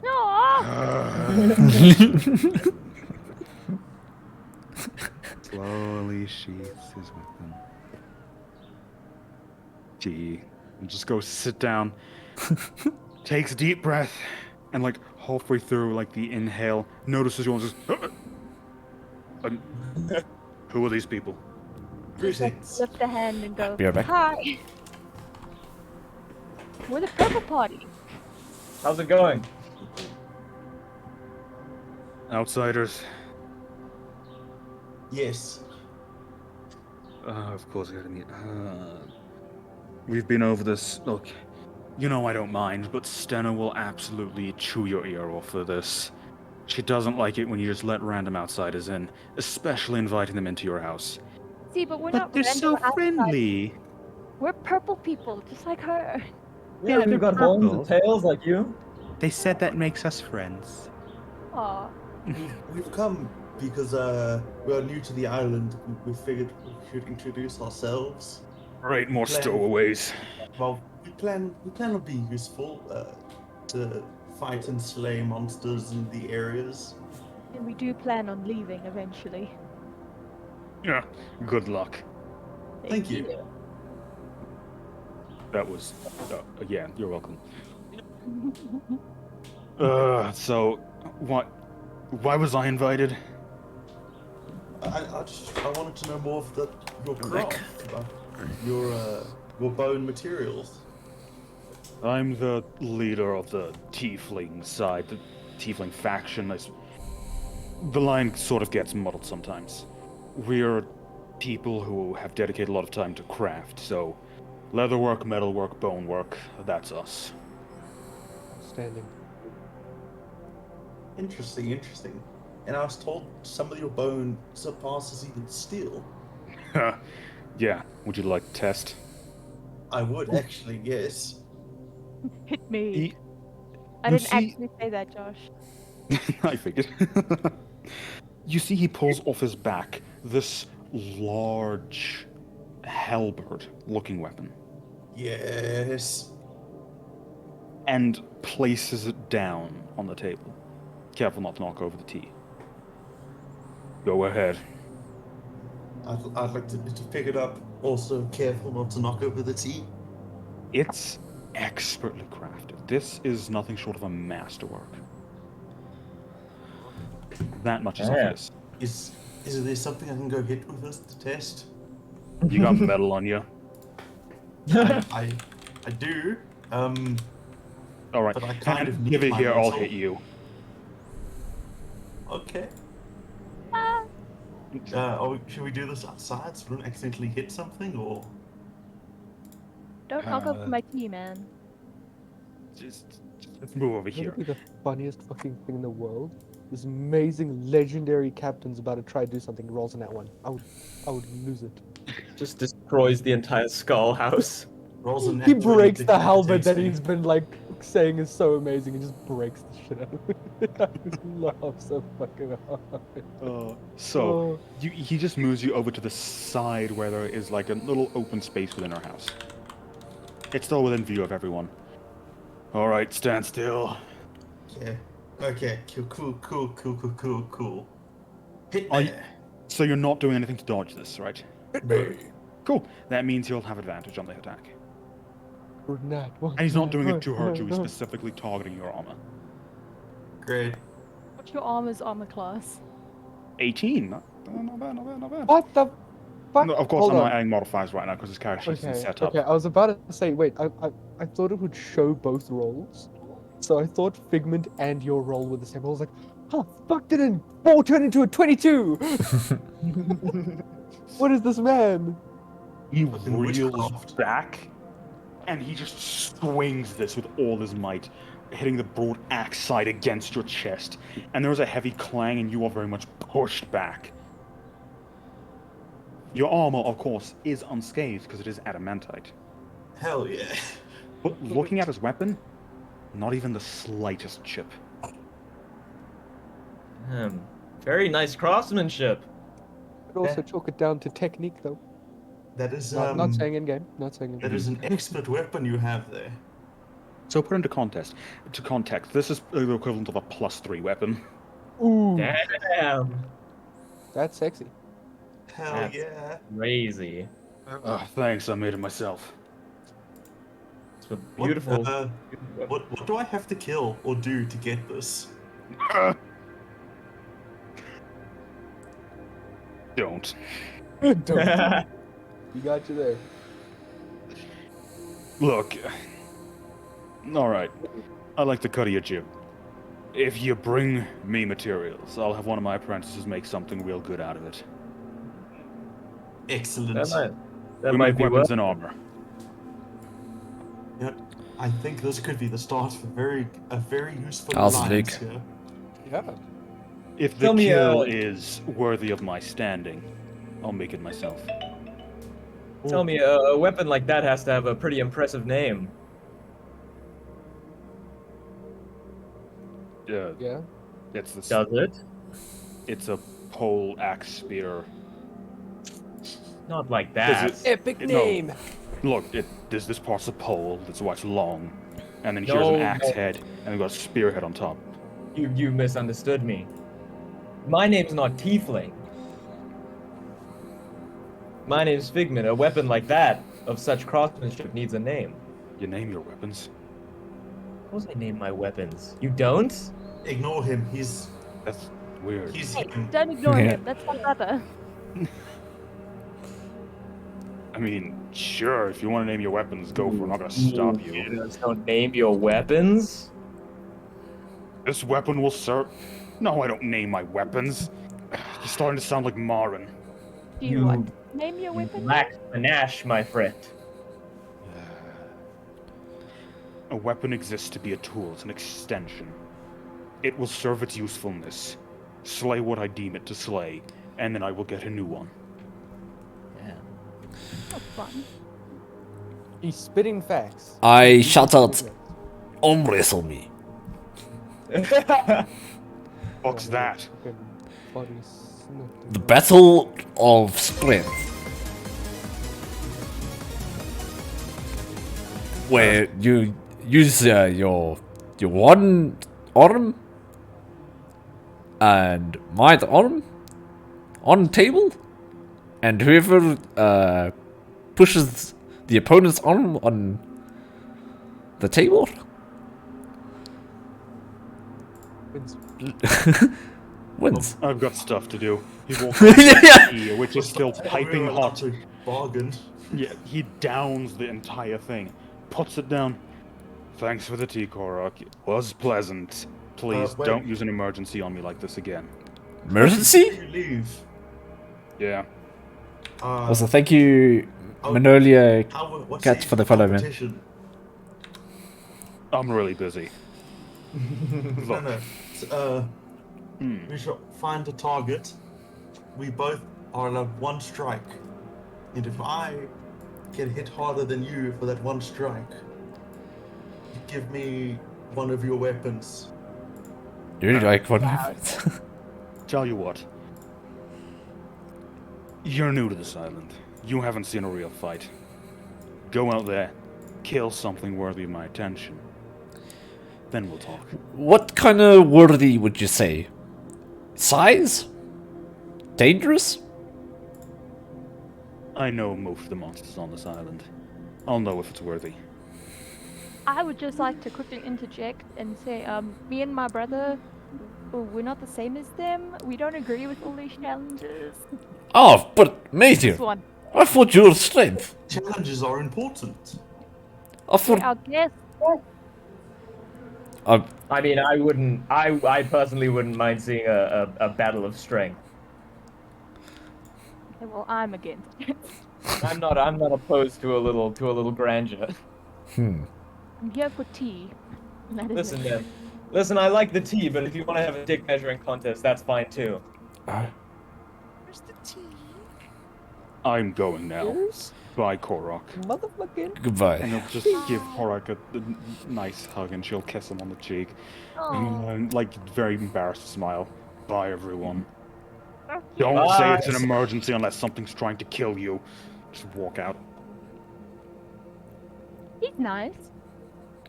Aw. Slowly sheaths his weapon. Tea. And just goes sit down. Takes a deep breath. And like halfway through like the inhale, notices you and says, who are these people? Greetings. Lift a hand and go, Be right back. hi. We're the purple party. How's it going? Outsiders. Yes. Of course, gotta meet. We've been over this. Look, you know I don't mind, but Stena will absolutely chew your ear off for this. She doesn't like it when you just let random outsiders in, especially inviting them into your house. See, but we're But not they're random so outsiders. friendly. We're purple people, just like her. Yeah, they're we've got horns purple. and tails like you. They said that makes us friends. Aw. We've come because we are new to the island. We figured we should introduce ourselves. Right, more Plan. stowaways. Well, we plan to be useful to fight and slay monsters in the areas. And we do plan on leaving eventually. Yeah. Good luck. Thank you. That was. Yeah, you're welcome. So, what? Why was I invited? I wanted to know more of your craft, about your bone materials. I'm the leader of the Tiefling side, the Tiefling faction. The line sort of gets muddled sometimes. We're people who have dedicated a lot of time to craft, so leatherwork, metalwork, bonework, that's us. Outstanding. Interesting. And I was told some of your bone surpasses even steel. Yeah, would you like to test? I would actually, yes. Hit me. He- I you didn't see- actually say that, Josh. I figured. You see, he pulls off his back this large halberd-looking weapon Yes. and places it down on the table. Careful not to knock over the tea. Go ahead. I'd like to pick it up. Also, careful not to knock over the tea. It's expertly crafted. This is nothing short of a masterwork. That much is Yeah. obvious. Is there something I can go get with this to test? You got metal on you. I do. All right. But I kind of need give it my here. I'll metal. hit you. Okay. Should we do this outside so we don't accidentally hit something, or? Don't knock over my tea, man. Just let's move over It's gonna here. be the funniest fucking thing in the world. This amazing, legendary captain's about to try to do something. Rolls in that one. I would lose it. Just destroys the entire skull house. Rolls a He nat 20 breaks to the halberd decapitates that me. he's been like saying is so amazing. He just breaks the shit out of it. I laugh so fucking hard. So he just moves you over to the side where there is like a little open space within our house. It's still within view of everyone. All right, stand still. Yeah. Okay. Cool. Hit Are me. you- So you're not doing anything to dodge this, right? Cool. That means you'll have advantage on the attack. And he's not doing it to hurt you. He's specifically targeting your armor. Great. What's your armor class? 18. Not bad. What the fuck? No, of course, Hold I'm on. not adding modifiers right now because his character isn't set up. Okay, I was about to say, wait, I thought it would show both rolls. So I thought Figment and your roll were the same. I was like, how the fuck did a 4 turn into a 22? What is this man? He Fucking reels witchcraft. back, and he just swings this with all his might, hitting the broad axe side against your chest. And there is a heavy clang, and you are very much pushed back. Your armor, of course, is unscathed because it is adamantite. Hell yeah. But looking at his weapon, not even the slightest chip. Very nice craftsmanship. Could also chalk it down to technique, though. That is Not saying in game. Not saying in that game. is an expert weapon you have there. So put into context, this is the equivalent of a +3 weapon. Ooh, Damn. that's sexy. Hell That's yeah. crazy. Thanks, I made it myself. It's a beautiful. What do I have to kill or do to get this? Don't. Don't. You got you there. Look. Alright. I like the cut of your jib. If you bring me materials, I'll have one of my apprentices make something real good out of it. Excellent. That We might make be weapons worth. and armor. Yeah, I think this could be the start of a very useful Als alliance Vic. here. Yeah. If the Tell me, kill is worthy of my standing, I'll make it myself. Tell me, a weapon like that has to have a pretty impressive name. Yeah. It's Does it? It's a pole axe spear. Not like Does that. Epic No. name. Look, there's this part's a pole that's why it's long, and then here's an No, axe no. head, and we've got a spearhead on top. You misunderstood me. My name's not Tiefling. My name's Figment. A weapon like that, of such craftsmanship, needs a name. You name your weapons. Of course I name my weapons. You don't? Ignore him. That's weird. He's Hey, him. don't ignore Yeah. him. That's my brother. I mean, sure, if you want to name your weapons, go for it. I'm not gonna stop you. So name your weapons? This weapon will serve. No, I don't name my weapons. You're starting to sound like Marin. Do you what? Name your You weapon? lack panache, my friend. A weapon exists to be a tool, it's an extension. It will serve its usefulness. Slay what I deem it to slay, and then I will get a new one. Yeah. That's fun. He's spitting facts. I shout out, arm wrestle me. What's that? The Battle of Strength. Where you use your one arm and my arm on table, and whoever pushes the opponent's arm on the table wins. I've got stuff to do. He walks up to the key, which is still piping hot. Bargain. Yeah, he downs the entire thing, puts it down. Thanks for the tea, Korok. It was pleasant. Please wait. don't use an emergency on me like this again. Emergency? You leave. Yeah. Also, thank you, Manolia What's Cat, for the follow, man. competition? I'm really busy. No, no. We should find a target. We both are allowed one strike. And if I get hit harder than you for that one strike, you give me one of your weapons. You like what? Tell you what. You're new to this island. You haven't seen a real fight. Go out there, kill something worthy of my attention. Then we'll talk. What kind of worthy would you say? Size? Dangerous? I know most of the monsters on this island. I'll know if it's worthy. I would just like to quickly interject and say, me and my brother, we're not the same as them. We don't agree with all these challenges. Oh, but matey, This one. I thought you were strength. Challenges are important. I thought. Our guest. I mean, I wouldn't. I personally wouldn't mind seeing a battle of strength. Okay, well, I'm against it. I'm not opposed to a little grandeur. I'm here for tea. That is Listen, it. man. Listen, I like the tea, but if you want to have a dick measuring contest, that's fine too. Where's the tea? I'm going now. Cheers. Bye, Korok. Motherfucking. Goodbye. And he'll just give Korok a nice hug and she'll kiss him on the cheek. Oh. And like, very embarrassed smile. Bye, everyone. Don't say it's an emergency unless something's trying to kill you. Just walk out. He's nice.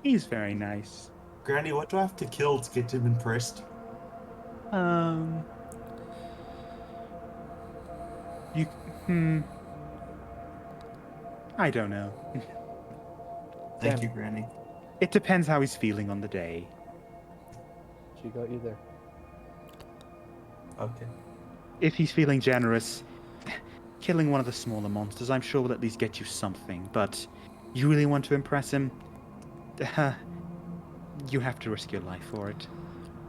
He's very nice. Granny, what do I have to kill to get him impressed? I don't know. Thank you, Granny. It depends how he's feeling on the day. She got you there. Okay. If he's feeling generous, killing one of the smaller monsters, I'm sure will at least get you something. But you really want to impress him? You have to risk your life for it.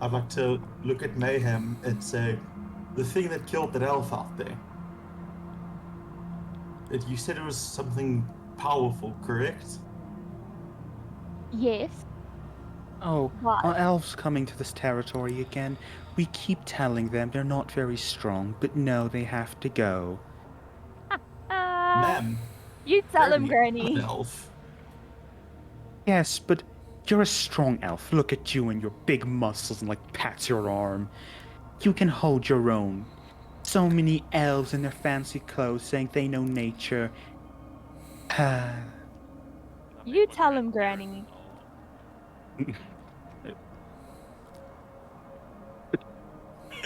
I'd like to look at Mayhem and say, the thing that killed that elf out there. You said it was something powerful, correct? Yes. Oh, What? are elves coming to this territory again? We keep telling them they're not very strong, but no, they have to go. Ma'am. You tell him, Granny, Granny. I'm an elf. Yes, but you're a strong elf. Look at you and your big muscles and like pats your arm. You can hold your own. So many elves in their fancy clothes saying they know nature. You tell him, Granny.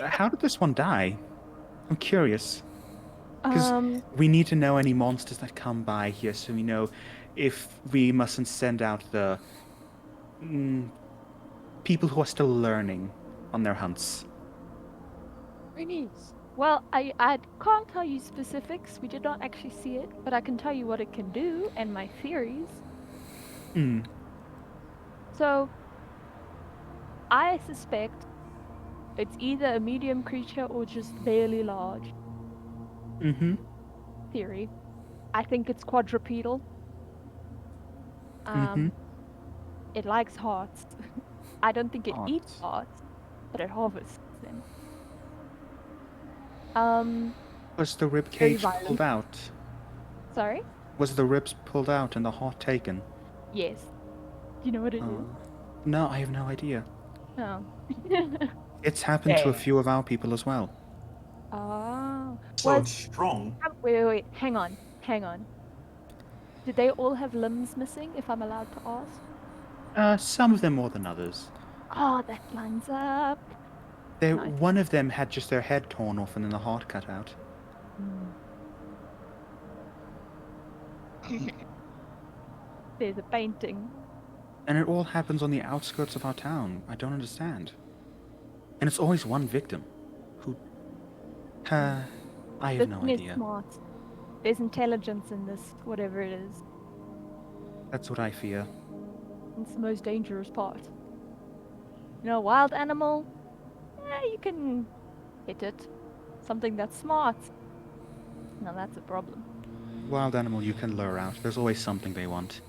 how did this one die? I'm curious. Because we need to know any monsters that come by here, so we know if we mustn't send out the people who are still learning on their hunts. Well, I can't tell you specifics. We did not actually see it, but I can tell you what it can do and my theories. So, I suspect it's either a medium creature or just barely large. Theory. I think it's quadrupedal. It likes hearts. I don't think it eats hearts, but it harvests them. Was the rib Very cage violent. pulled out? Sorry? Was the ribs pulled out and the heart taken? Yes. Do you know what it is? No, I have no idea. Oh. It's happened to a few of our people as well. Oh. So it's strong. Wait. Hang on. Did they all have limbs missing, if I'm allowed to ask? Some of them more than others. Oh, that lines up. Nice. One of them had just their head torn off and then the heart cut out. There's a painting. And it all happens on the outskirts of our town. I don't understand. And it's always one victim. Who... I have no This is idea. smart. There's intelligence in this, whatever it is. That's what I fear. It's the most dangerous part. You know, a wild animal, you can hit it. Something that's smart. Now that's a problem. Wild animal you can lure out. There's always something they want.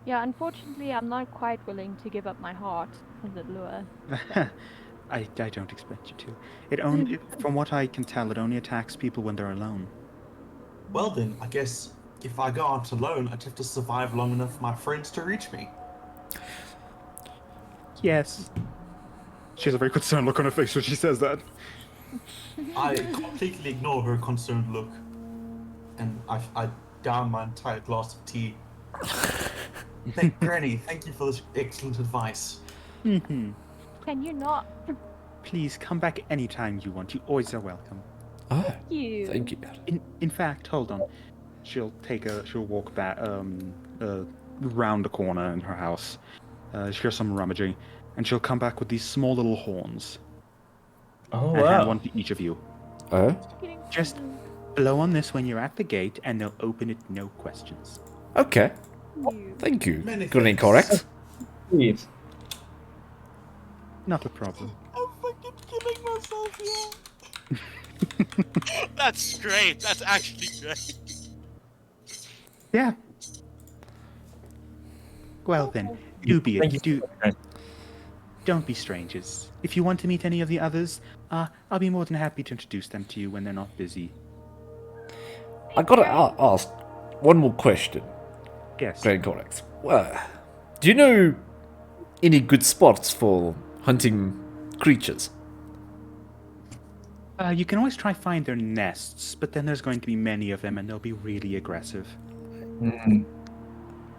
Yeah, unfortunately, I'm not quite willing to give up my heart as a lure. I don't expect you to. It only, from what I can tell, it only attacks people when they're alone. Well then, I guess if I go out alone, I'd have to survive long enough for my friends to reach me. Yes. She has a very concerned look on her face when she says that. I completely ignore her concerned look, and I down my entire glass of tea. Granny, thank you for this excellent advice. Can you not? Please come back anytime you want. You always are welcome. Oh, You. thank you. In fact, hold on. She'll walk back round the corner in her house. She'll hear some rummaging, and she'll come back with these small little horns. Oh, And hand wow. one to each of you. Oh? Just blow on this when you're at the gate, and they'll open it, no questions. Okay. You. Thank you. Many Got any thanks. correct? Please. Not a problem. I'm fucking killing myself here. That's great. That's actually great. Yeah. Well then, Thank you. don't be strangers. If you want to meet any of the others, I'll be more than happy to introduce them to you when they're not busy. I gotta ask one more question. Yes. Great correct. Do you know any good spots for hunting creatures? You can always try find their nests, but then there's going to be many of them, and they'll be really aggressive.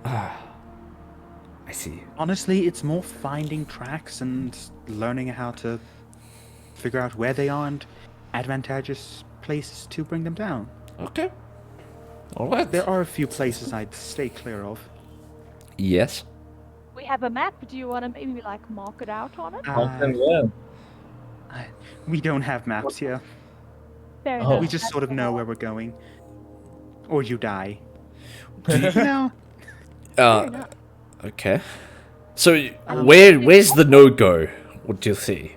I see. Honestly, it's more finding tracks and learning how to figure out where they are and advantageous places to bring them down. Okay. Alright. There are a few places I'd stay clear of. Yes. We have a map. Do you want to maybe like mark it out on it? We don't have maps here. Fair Oh. enough. We just sort of know where we're going. Or you die. Do you, You know, Fair enough. okay. So where's the no-go? What do you see?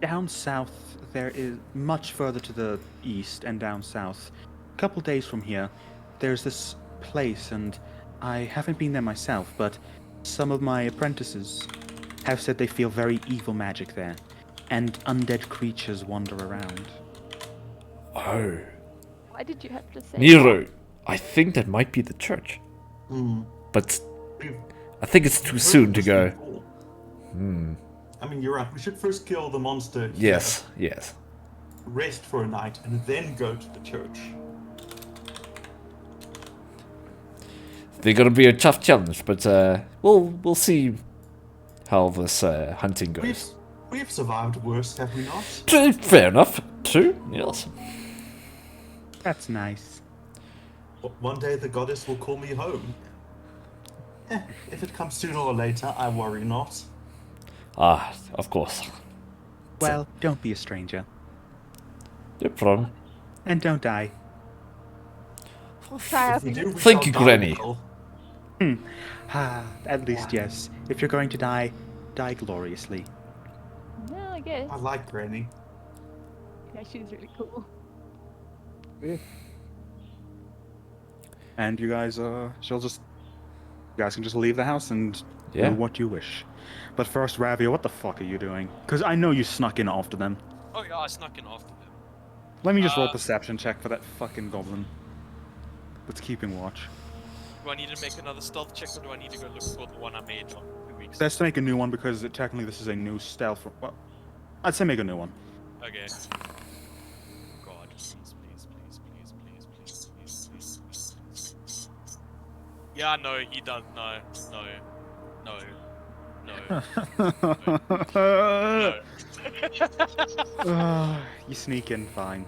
down south, there is much further to the east and down south. A couple days from here, there's this place, and I haven't been there myself, but some of my apprentices have said they feel very evil magic there, and undead creatures wander around. Oh. Why did you have to say Nero, I think that might be the church. But We've I think it's too heard soon of to this go. before. I mean, you're right. We should first kill the monster here, Yes, yes. rest for a night, and then go to the church. They're gonna be a tough challenge, but we'll see how this hunting goes. We've survived worse, have we not? Fair enough. True. Yes. That's nice. But one day the goddess will call me home. If it comes sooner or later, I worry not. Ah, of course. Well, don't be a stranger. No problem. And don't die. We'll try our If we do, best. we Thank shall you, die Granny. well. At least, yes. If you're going to die, die gloriously. No, I guess. I like Granny. Yeah, she's really cool. And you guys, you guys can just leave the house and Yeah. do what you wish. But first, Ravio, what the fuck are you doing? Because I know you snuck in after them. Oh yeah, I snuck in after them. Let me just roll a perception check for that fucking goblin that's keeping watch. Do I need to make another stealth check, or do I need to go look for the one I made like 2 weeks? Let's make a new one because technically this is a new stealth. Well, I'd say make a new one. Okay. God, please, please, please, please, please, please, please, please, please. Yeah, no, he does. No, no, no, no, no. You sneak in fine.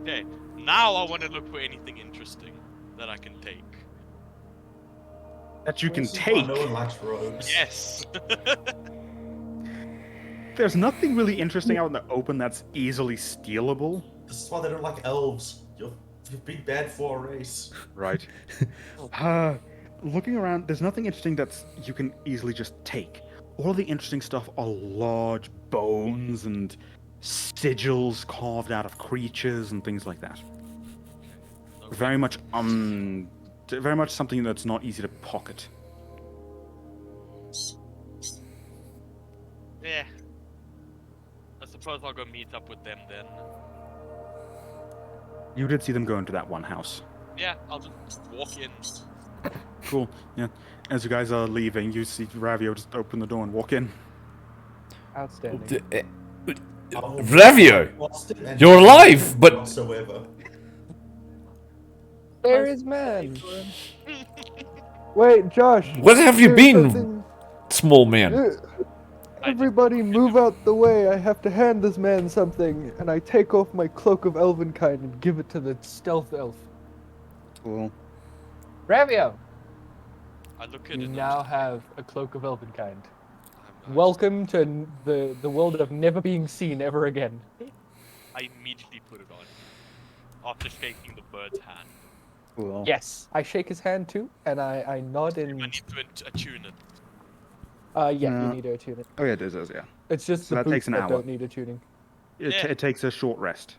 Okay, now I want to look for anything interesting that I can take. That you can This is why take. No one likes rogues. Yes. There's nothing really interesting out in the open that's easily stealable. This is why they don't like elves. You've been bad for a race. Right. Looking around, there's nothing interesting that's you can easily just take. All the interesting stuff are large bones and sigils carved out of creatures and things like that. Very much very much something that's not easy to pocket. Yeah. I suppose I'll go meet up with them then. You did see them go into that one house. Yeah, I'll just walk in. Cool. Yeah. As you guys are leaving, you see Ravio just open the door and walk in. Outstanding. Ravio, Monsting and you're alive, but whatsoever. There is man. Wait, Josh. where have you there's been, something- small man? Everybody move out the way. I have to hand this man something. And I take off my cloak of elvenkind and give it to the stealth elf. Cool. Ravio, I look at you it. now have a cloak of elvenkind. I'm Welcome to the world of never being seen ever again. I immediately put it on. After shaking the bird's hand. Cool. Yes. I shake his hand too, and I nod I in. need to attune it. Yeah, No. you need to attune it. Oh yeah, it does, yeah. It's just So the that takes boots an that hour. don't need attuning. Yeah. It takes a short rest.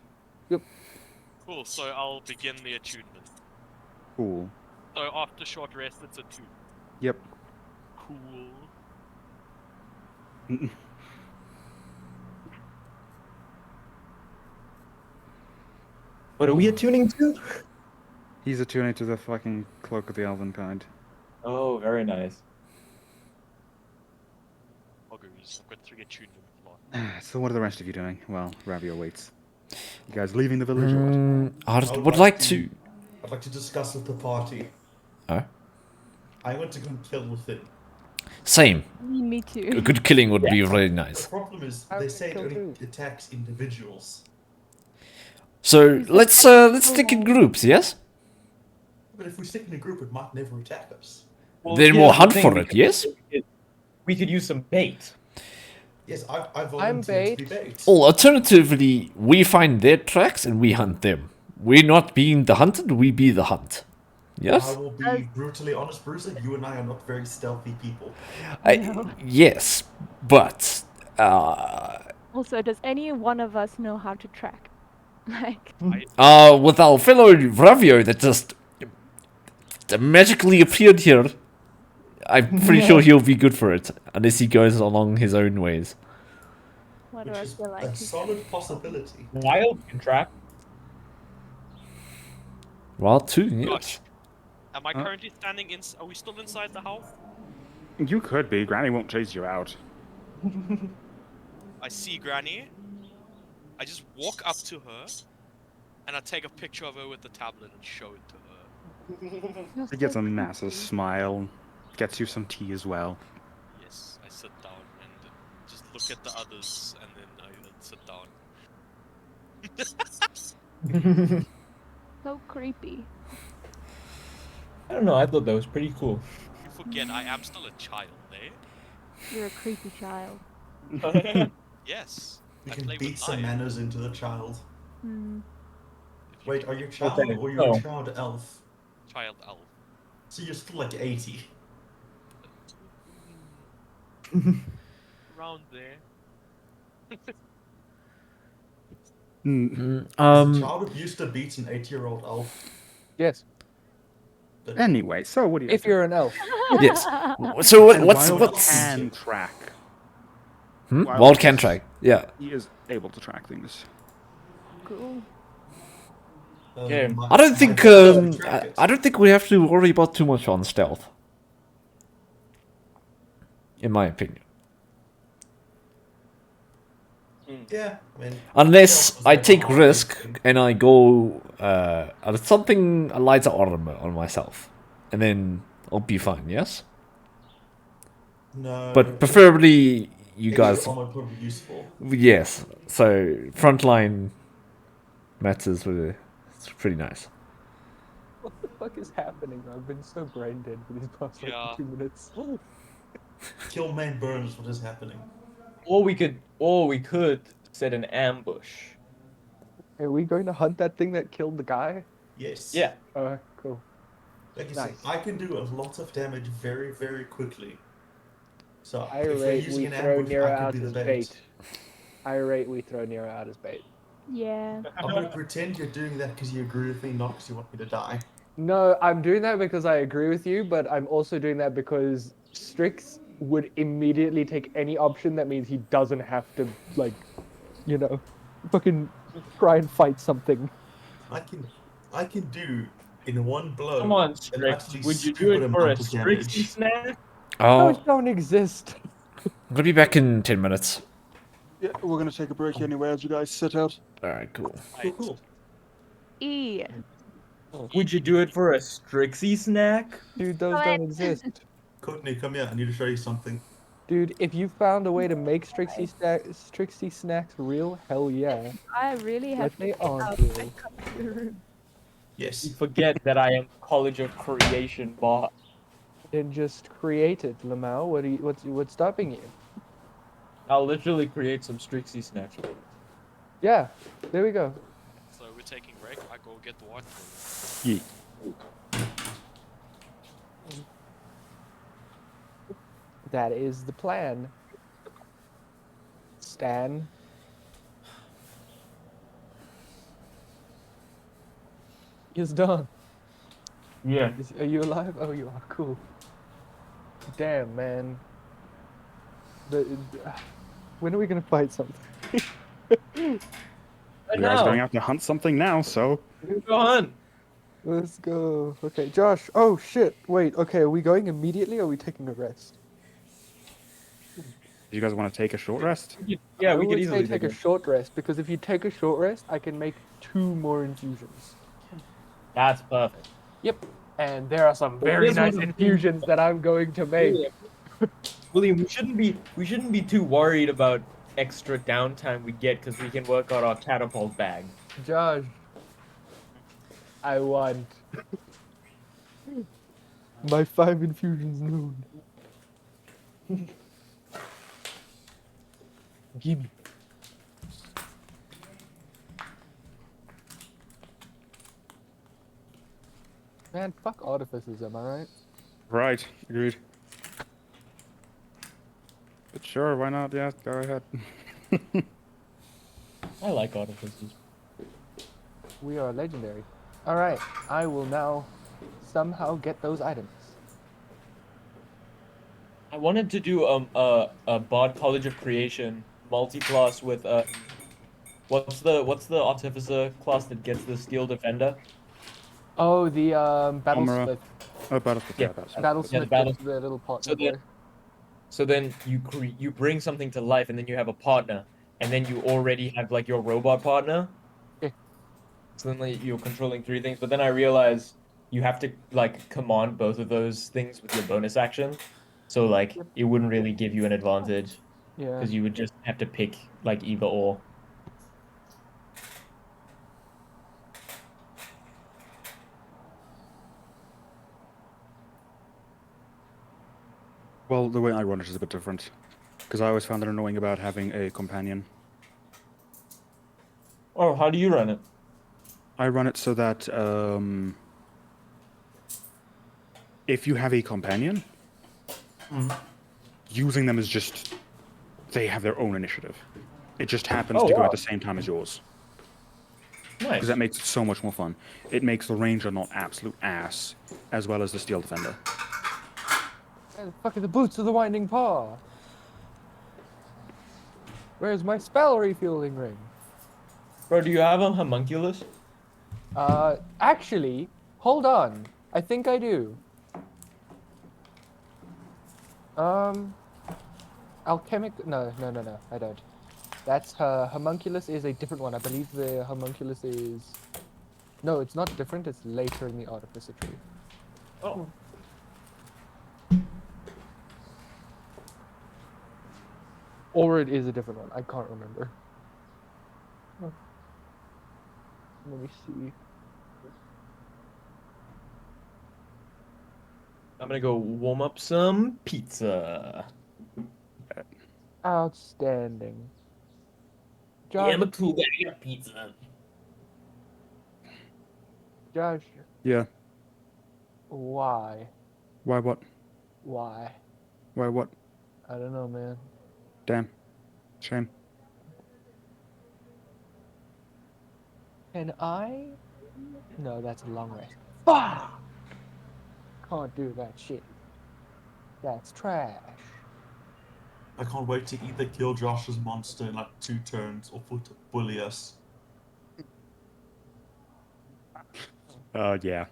Cool, so I'll begin the attunement. Cool. So after short rest, it's a 2. Yep. Cool. What are we attuning to? He's attuning to the fucking cloak of the elven kind. Oh, very nice. Buggers, I've got 3 attunement slots. So what are the rest of you doing? Well, Ravio waits. You guys leaving the village or what? I would would like like to- to. I'd like to discuss with the party. Oh, I want to go and kill with it. same. Me A too. good killing would be really The nice. problem is How they can say it kill only who? attacks individuals. So let's stick in groups, yes? But if we stick in a group, it might never attack us. Well, Then here's we'll the hunt thing, for it, yes? We could use some bait. Yes, I volunteer to be bait. Or alternatively, we find their tracks and we hunt them. We're not being the hunted, we be the hunt. I Yes? will be brutally honest, Bruiser. You and I are not very stealthy people. Yes, but Also, does any one of us know how to track? Like, with our fellow Ravio that just magically appeared here, I'm pretty sure he'll be good for it, unless he goes along his own ways. what do Which I is feel like? a solid possibility. Wild can track. Well, too, yes. Gosh. Am I Huh? currently standing in? Are we still inside the house? You could be. Granny won't chase you out. I see Granny. I just walk up to her, and I take a picture of her with the tablet and show it to her. You're He gets so a massive creepy. smile. gets you some tea as well. Yes, I sit down and just look at the others, and then I sit down. So creepy. I don't know. I thought that was pretty cool. You forget I am still a child, eh? You're a creepy child. Yes. You I can play beat with some fire. manners into the child. Hmm. If you Wait, can are you beat child Okay, or you're so- a child elf? child elf. So you're still like 80. Around there. Mm. Is a child abuse to beat an 80-year-old elf? Yes, Anyway, so what do you if guys do? you're an elf. Yes. So And what's Wild can track. Wild can is- track. Yeah. He is able to track things. Cool. Okay. I don't think track it. I don't think we have to worry about too much on stealth. In my opinion. Yeah, I mean, Unless stealth is I like a take hard risk thing. and I go something a lighter armor on myself. And then I'll be fine, yes? No. But preferably you guys Extra armor would be useful. yes. So frontline matters were it's pretty nice. What the fuck is happening? I've been so brain dead for these past like Yeah. 2 minutes. Kill main burn is what is happening. Or we could set an ambush. Are we going to hunt that thing that killed the guy? Yes. Yeah. Cool. Like you Nice. said, I can do a lot of damage very, very quickly. So I if we're rate using we an throw ambush, Nero I can out be the as bait. bait. I rate we throw Nero out as bait. Yeah. I'm gonna pretend you're doing that because you agree with me, not because you want me to die. No, I'm doing that because I agree with you, but I'm also doing that because Strix would immediately take any option that means he doesn't have to, like, you know, fucking try and fight something. I can do in one blow. Come on, an Strix. utterly Would you do stupid it for a amount of Strixy damage. snack? Those I'm don't exist. gonna be back in 10 minutes. Yeah, we're gonna take a break anyway as you guys sit out. Alright, cool. Cool. E. Would you do it for a Strixy snack? Dude, those Fine. don't exist. Courtney, come here. I need to show you something. Dude, if you found a way to make Strixy snacks real, hell yeah. I really have But they to get aren't out real. and come to your room. Yes. You forget that I am College of Creation bot. Then just create it, Lamau. What's stopping you? I'll literally create some Strixy snacks. Yeah, there we go. So we're taking break. I go get the water. Yeet. That is the plan. Stan. Is done. Yeah. Are you alive? Oh, you are. Cool. Damn, man. When are we gonna fight something? You guys going out to hunt something now, so Go on. Let's go. Okay, Josh. Oh shit. Wait. Okay, are we going immediately or are we taking a rest? do you guys want to take a short rest? Yeah, I we could would say easily take a short rest because if you take a short rest, I can make 2 more infusions. That's perfect. Yep. And there are some Well, very here's nice what I'm infusions that I'm going to make. William, we shouldn't be too worried about extra downtime we get because we can work on our catapult bag. Josh, I want my 5 infusions noon. Gimme. Man, fuck artificers, am I right? Right, agreed. But sure, why not? Yeah, go ahead. I like artificers. We are legendary. Alright, I will now somehow get those items. I wanted to do a bod College of Creation multi-class with what's the artificer class that gets the steel defender? Oh, the Armorer. battlesmith. Battlefield, Yeah, yeah, that's Battlesmith battle- gets the little partner So then- boy. So then you bring something to life, and then you have a partner, and then you already have like your robot partner. Yeah. So then like, you're controlling 3 things, but then I realized you have to like command both of those things with your bonus action. So like it wouldn't really give you an advantage Yeah. because you would just have to pick like either or. Well, the way I run it is a bit different, because I always found it annoying about having a companion. Oh, how do you run it? I run it so that if you have a companion, using them is just they have their own initiative. It just happens Oh, to go wow. at the same time as yours, Nice. because that makes it so much more fun. It makes the ranger not absolute ass, as well as the steel defender. Where the fuck are the boots of the winding paw? Where's my spell refueling ring? Bro, do you have a homunculus? Actually, hold on. I think I do. Alchemic. No, I don't. That's homunculus is a different one. I believe the homunculus is. No, it's not different. It's later in the artificer tree. Oh. Or it is a different one. I can't remember. Let me see. I'm gonna go warm up some pizza. Outstanding. Yeah, I'm Josh, a cool guy. I got pizza. Josh, Yeah. why? Why what? Why? Why what? I don't know, man. Damn. Shame. Can I? No, that's a long rest. Fuck! Can't do that shit. That's trash. I can't wait to either kill Josh's monster in like 2 turns or bully us. Yeah.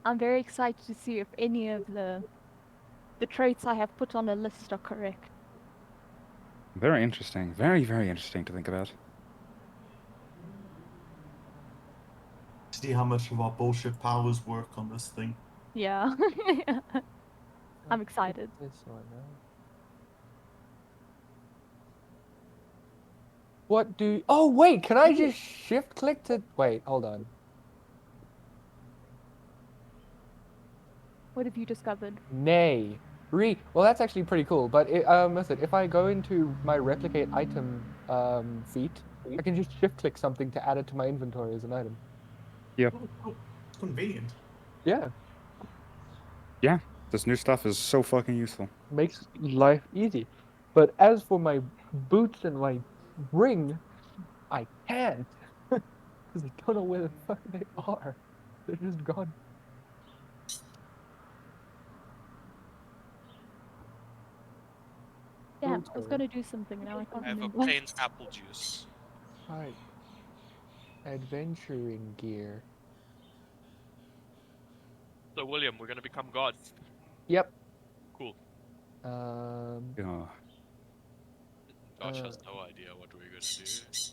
I'm very excited to see if any of the traits I have put on a list are correct. Very interesting. Very, very interesting to think about. See how much of our bullshit powers work on this thing. Yeah. I'm excited. This one, huh? What do? Oh wait, can I just shift click to? Wait, hold on. What have you discovered? Nay. Well, that's actually pretty cool. But listen, if I go into my replicate item feat, I can just shift click something to add it to my inventory as an item. Yeah. Oh, convenient. Yeah, Yeah. This new stuff is so fucking useful. makes life easy. But as for my boots and my ring, I can't because I don't know where the fuck they are. They're just gone. Damn, Boots I was are- gonna do something now. I can't I have remember. obtained apple juice. Right. Adventuring gear. So, William, we're gonna become gods. Yep. Cool. Oh, Josh has no idea what we're gonna do.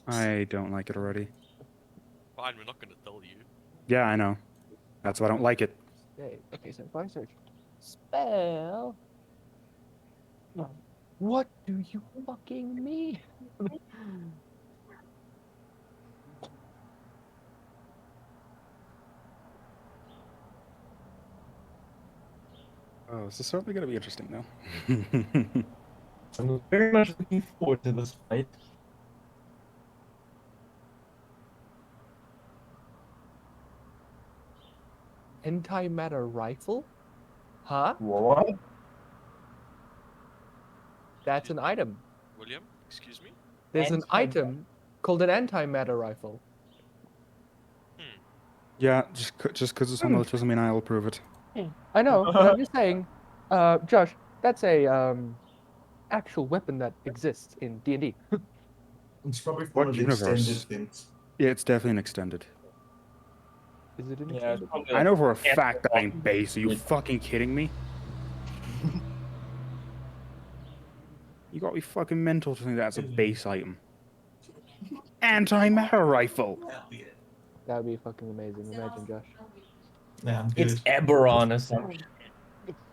I don't like it already. Fine, we're not gonna tell you. Yeah, I know. That's why I don't like it. Okay, so if I search spell, what do you fucking mean? Oh, this is certainly going to be interesting, though. I'm very much looking forward to this fight. Antimatter rifle? Huh? What? That's an item. William, excuse me? There's an item called an antimatter rifle. Yeah, just because it's on the list doesn't mean I'll approve it. I know, but I'm just saying, Josh, that's a actual weapon that exists in D&D. It's probably What one of the universe? extended things. Yeah, it's definitely an extended. Is it an Yeah, it's extended? probably I like know for a fact that ain't base. Are you Yeah. fucking kidding me? You gotta be fucking mental to think that's a base item. Antimatter rifle. Hell yeah. That would be fucking amazing. Imagine, Josh. Yeah, I'm It's good. Eberron or something.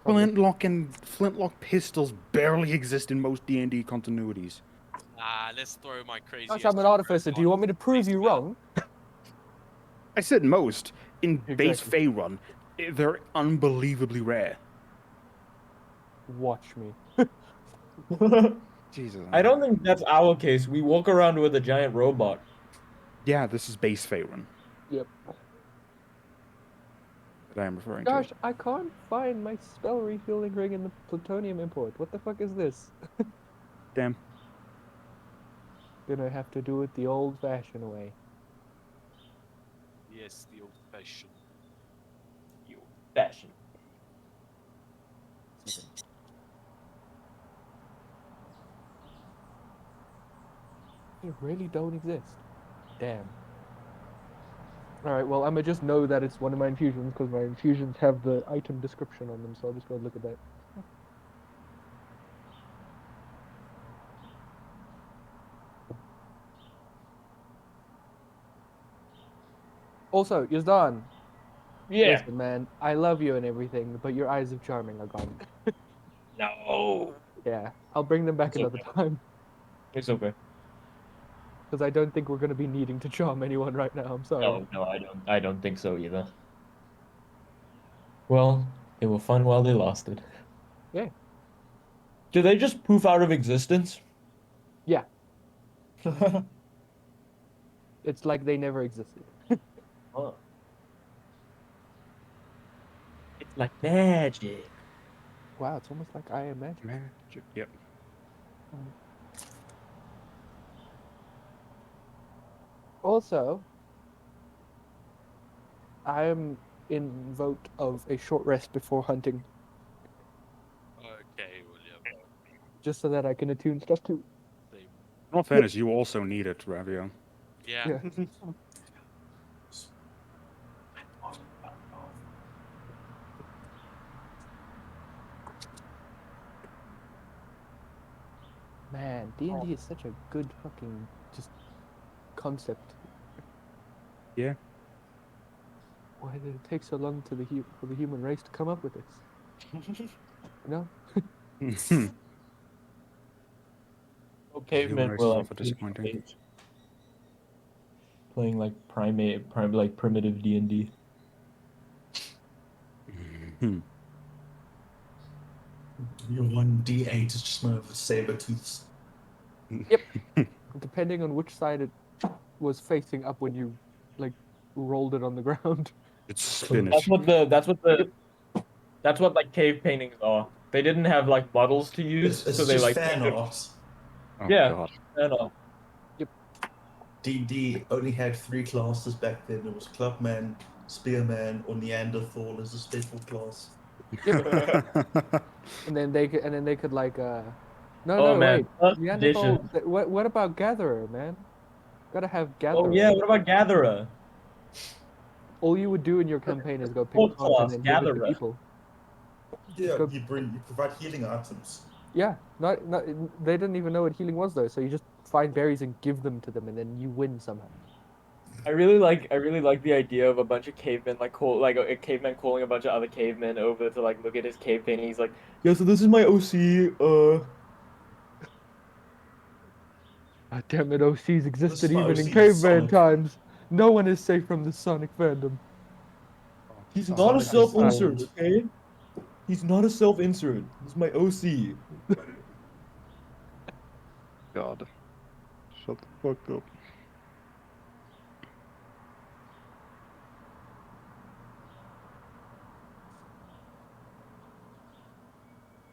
Probably. Flintlock pistols barely exist in most D&D continuities. Let's throw my crazy. Josh, I'm an artificer. Do you want me to prove you wrong? I said most. In base Exactly. Faerun, they're unbelievably rare. Watch me. Jesus. I don't think that's our case. We walk around with a giant robot. Yeah, this is base Faerun Yep. that I am referring Josh, to. I can't find my spell refueling ring in the plutonium import. What the fuck is this? Damn. Gonna have to do it the old-fashioned way. Yes, the old fashioned. Fashion. They really don't exist. Damn. Alright, well, I'm gonna just know that it's one of my infusions because my infusions have the item description on them, so I'll just go look at that. Also, Yazdan, Yeah. listen, man, I love you and everything, but your eyes of charming are gone. No. Yeah, I'll bring them back It's another okay. time It's okay. because I don't think we're gonna be needing to charm anyone right now. I'm sorry. No, I don't. I don't think so either. Well, they were fun while they lasted. Yeah. Do they just poof out of existence? Yeah, it's like they never existed. Oh. It's like magic. Wow, it's almost like I am magic. Magic. Yep. Also, I am in vote of a short rest before hunting, Okay, William. just so that I can attune stuff too. Same. In all fairness, you also need it, Ravio. Yeah. Yeah. Man, D&D is such a good fucking just concept. Yeah. Why did it take so long to for the human race to come up with this? You know? Oh, Human cavemen race were is like awful disappointing. playing like like primitive D&D. Your 1d8 is just made of saber tooths. Yep. Depending on which side it was facing up when you like rolled it on the ground. It's That's spinach. what that's what like cave paintings are. They didn't have like models to use, It's so they just like fan painted. art. Oh Yeah, god. I know. D&D only had 3 classes back then. It was Clubman, Spearman, or Neanderthal as a special class. And then they could like no, Oh no, man, wait. first Neanderthal, edition. what about gatherer, man? Gotta have Oh gatherer. yeah, what about Gatherer? All you would do in your campaign is go pick Fourth plants and class, then give it to Gatherer. people. Yeah, go- you provide healing items. Yeah, not they didn't even know what healing was though, so you just find berries and give them to them and then you win somehow. I really like the idea of a bunch of cavemen like a caveman calling a bunch of other cavemen over to like look at his cave painting. He's like, yeah, so this is my OC. God damn it, OCs This existed is my even in OC, caveman Sonic. times. No one is safe from the Sonic fandom. He's not a Sonic is self-insert, old. okay? He's not a self-insert. He's my OC. God. Shut the fuck up.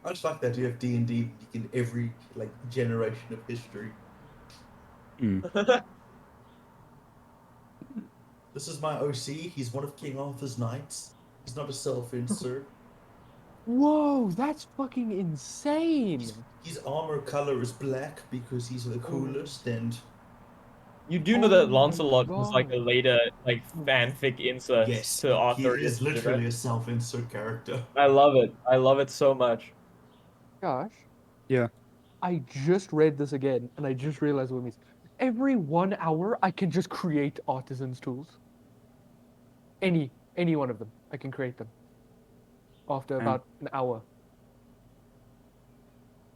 I just like that you have D&D in every like generation of history. This is my OC. He's one of King Arthur's knights. He's not a self-insert. Whoa, that's fucking insane. His armor color is black because he's the coolest, and You do know Oh that my Lancelot was like a God. later like fanfic insert yes, to he Arthurian is shit, literally right? a self-insert character. I love it. I love it so much. Gosh, Yeah. I just read this again and I just realized what it means. Every 1 hour, I can just create artisan's tools. Any one of them. I can create them after about an hour.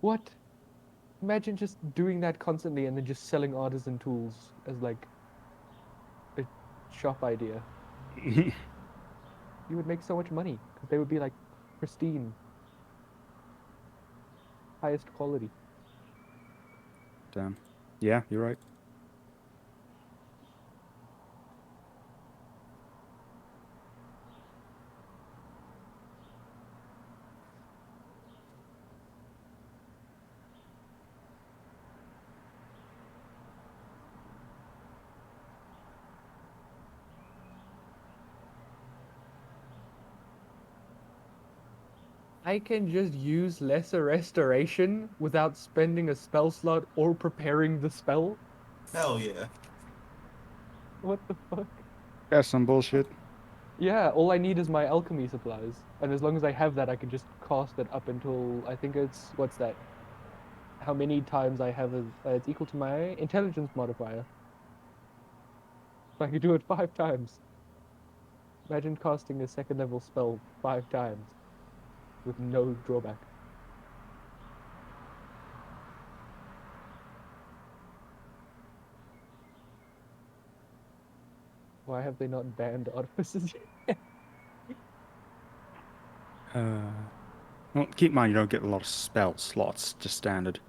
What? Imagine just doing that constantly and then just selling artisan tools as like a shop idea. You would make so much money because they would be like pristine, highest quality. Damn. Yeah, you're right. I can just use lesser restoration without spending a spell slot or preparing the spell. Hell yeah. What the fuck? That's some bullshit. Yeah, all I need is my alchemy supplies, and as long as I have that, I can just cast it up until I think it's what's that? How many times I have it's equal to my intelligence modifier. So I could do it 5 times. Imagine casting a 2nd level spell 5 times with no drawback. Why have they not banned artificers yet? Well, keep in mind you don't get a lot of spell slots, just standard.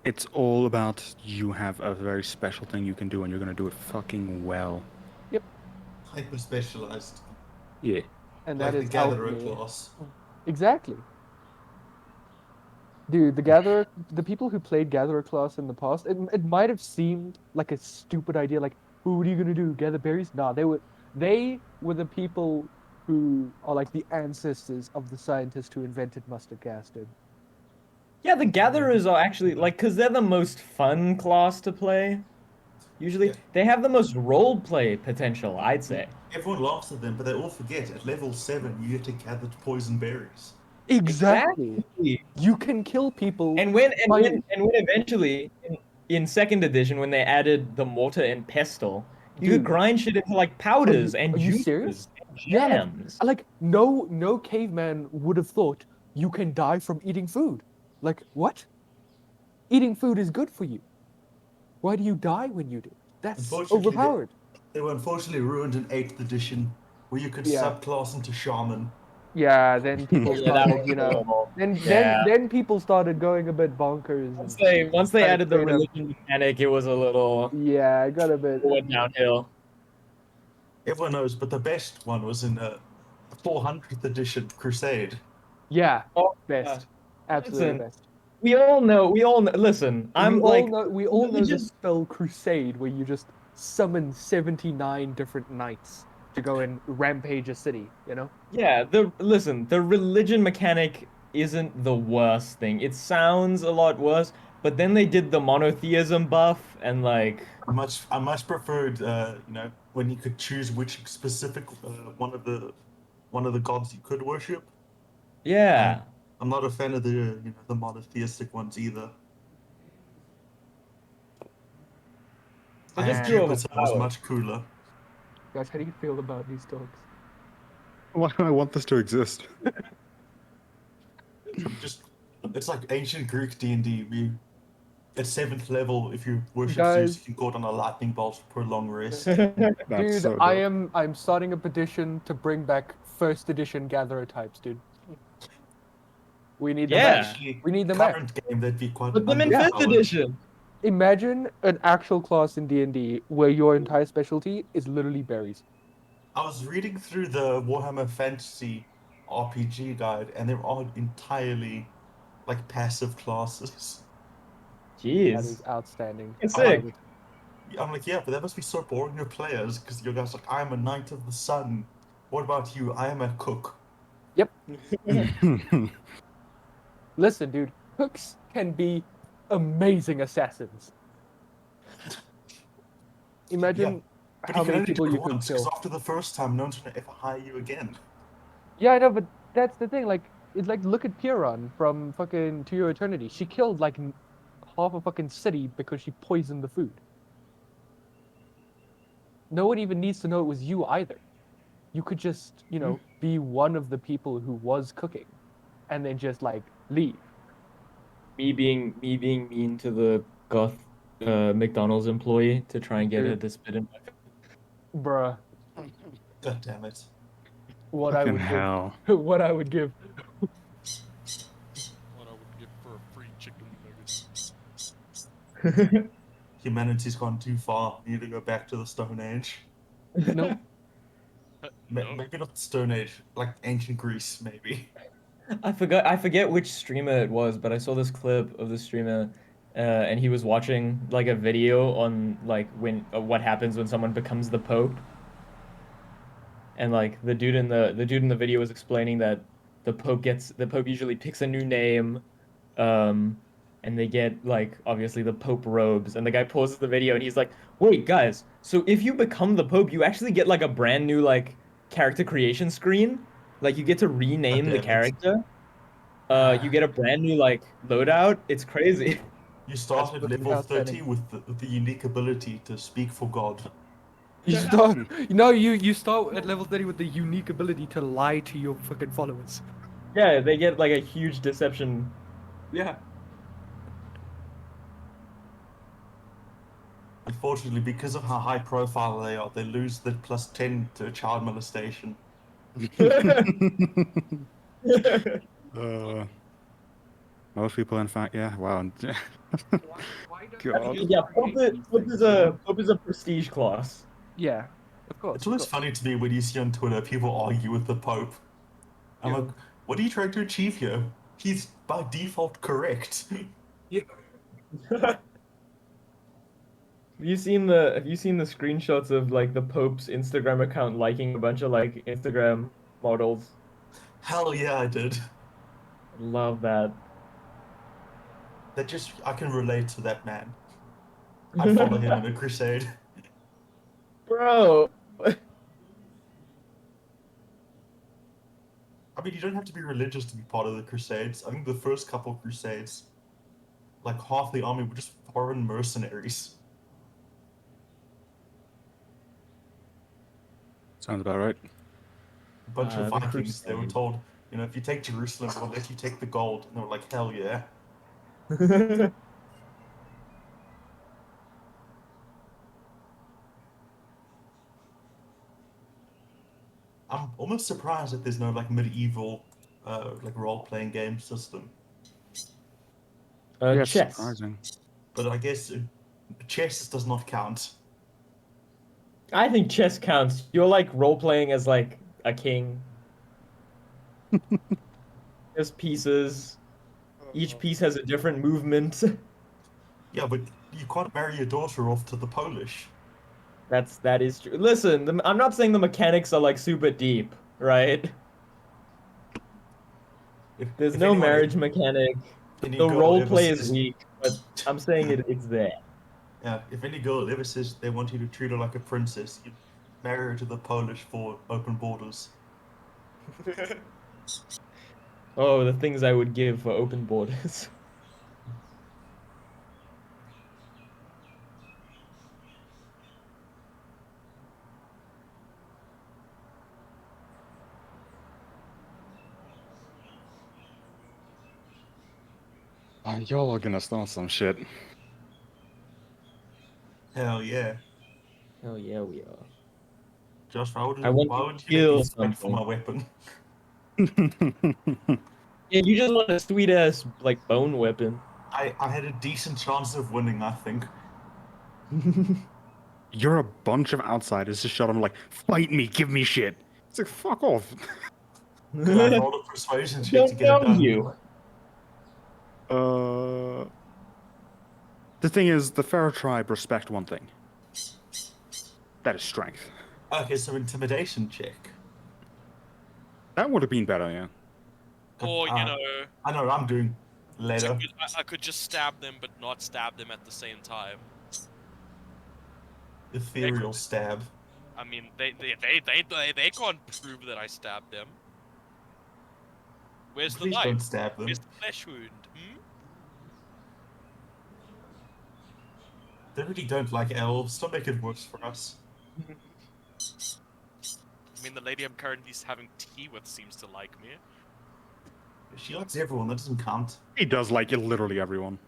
It's all about you have a very special thing you can do and you're gonna do it fucking well. Yep. Hyper specialized. Yeah. And Like that the is Gatherer alchemy. class. Exactly. Dude, the people who played Gatherer class in the past, it might have seemed like a stupid idea, like, oh, what are you gonna do? Gather berries? Nah, they were the people who are like the ancestors of the scientist who invented mustard gas, dude. Yeah, the Gatherers are actually like, because they're the most fun class to play. Usually, Yeah. they have the most role play potential, I'd say. Everyone laughs at them, but they all forget at level 7 you get to gather poison berries. Exactly. Exactly. You can kill people And when by eventually in second edition when they added the mortar and pestle, you could dude. grind shit into like powders and Are you serious? juices and Yeah, jams. like no caveman would have thought you can die from eating food. Like what? Eating food is good for you. Why do you die when you do? That's Unfortunately, overpowered. they were unfortunately ruined in 8th edition, where you could Yeah. subclass into shaman. Yeah, then people Yeah, that started, was you know, horrible. then Yeah. then people started going a bit bonkers Once and they trying to added the create a religion mechanic, it was a little yeah, it got a bit went downhill. Everyone knows, but the best one was in 400th edition Crusade. yeah, Oh, best. Absolutely listen, best. we all know. Listen, I'm like We all know the religion. spell Crusade where you just summon 79 different knights to go and rampage a city, you know? Yeah, the religion mechanic isn't the worst thing. It sounds a lot worse, but then they did the monotheism buff and like I much preferred, when you could choose which specific one of the gods you could worship. yeah. I'm not a fan of the monotheistic ones either. They I just think Man, too Jupiter was overpowered. much cooler. guys, how do you feel about these dogs? Why do I want this to exist? Just it's like ancient Greek D&D. We at 7th level, if you worship Zeus, Guys, you can go on a lightning bolt for a long rest. That's dude, so dope. I'm starting a petition to bring back 1st edition gatherer types, dude. We need them Yeah. back. Actually, We need them back. current game that'd be quite Put them in underpowered. fifth edition. Imagine an actual class in D&D where your entire specialty is literally berries. I was reading through the Warhammer Fantasy RPG guide, and they're all entirely like passive classes. That is Jeez. outstanding. It's I love sick. it. I'm like, yeah, but that must be so boring to players because your guys like, I am a knight of the sun. What about you? I am a cook. Yep. Listen, dude, cooks can be amazing assassins. Imagine But how you can many only people do you it could once, because kill. after the first time, no one's gonna ever hire you again. Yeah, I know, but that's the thing. Like, it's like look at Piran from fucking To Your Eternity. She killed like half a fucking city because she poisoned the food. No one even needs to know it was you either. you could just, you know, be one of the people who was cooking, and then just like leave. Me being mean to the goth McDonald's employee to try and get her to spit in my Bruh, God damn it. what I Fucking would hell. give, what I would give. What I would give for a free chicken nugget. face. Humanity's gone too far. We need to go back to the Stone Age. Nope. No. Maybe not the Stone Age, like ancient Greece, maybe. I forget which streamer it was, but I saw this clip of the streamer, and he was watching like a video on like when what happens when someone becomes the Pope, and like the dude in the video was explaining that the Pope usually picks a new name, um, and they get like obviously the Pope robes, and the guy pauses the video and he's like, "Wait, guys, so if you become the Pope, you actually get like a brand new like character creation screen, like you get to God rename the damn it. character." You get a brand new like loadout. It's crazy. You start That's at pretty level 30 outstanding. with the unique ability to speak for God. You start, you start at level 30 with the unique ability to lie to your fucking followers. Yeah, they get like a huge deception. Yeah. Unfortunately, because of how high profile they are, they lose the +10 to child molestation. Uh, most people, in fact, yeah. Wow. God. Yeah, Pope is a prestige class. Yeah, of course. It's always funny to me when you see on Twitter people argue with the Pope. I'm Yeah. like, what are you trying to achieve here? He's by default correct. Have you seen the screenshots of like the Pope's Instagram account liking a bunch of like Instagram models? Hell yeah, I did. Love that. I can relate to that man. I follow him in a crusade. Bro. I mean, you don't have to be religious to be part of the crusades. I think the first couple crusades, like half the army were just foreign mercenaries. Sounds about right. A bunch of The Vikings, they were crusade. told, you know, if you take Jerusalem, we'll let you take the gold. And they were like, hell yeah. I'm almost surprised that there's no like medieval like role-playing game system. Yeah, Chess. surprising. But I guess chess does not count. I think chess counts. You're like role playing as like a king. There's pieces. Each piece has a different movement. Yeah, but you can't marry your daughter off to the Polish. That is true. Listen, I'm not saying the mechanics are like super deep, right? There's If no anyone, marriage mechanic. any The girl role ever play is says, weak, but I'm saying it's there. yeah, if any girl ever says they want you to treat her like a princess, you marry her to the Polish for open borders. Oh, the things I would give for open borders. Y'all are gonna start some shit. Hell yeah. Hell yeah, we are. Josh, I want why to would you let me kill fight for something. my weapon? Yeah, you just want a sweet ass like bone weapon. I had a decent chance of winning, I think. You're a bunch of outsiders just shut them like, fight me, give me shit. It's like, fuck off. Could I roll a persuasion check to Don't get it know done? you. The thing is, the Pharaoh tribe respect one thing. That is strength. Okay, so intimidation check. That would have been better, yeah. Or, you know, I know what I'm doing later. I could just stab them, but not stab them at the same time. Ethereal stab. I mean, they can't prove that I stabbed them. Where's the Please knife? don't stab them. Where's the flesh wound? Hmm? They really don't like elves. Don't make it worse for us. mean, the lady I'm currently having tea with seems to like me. She likes everyone. That doesn't count. He does like literally everyone.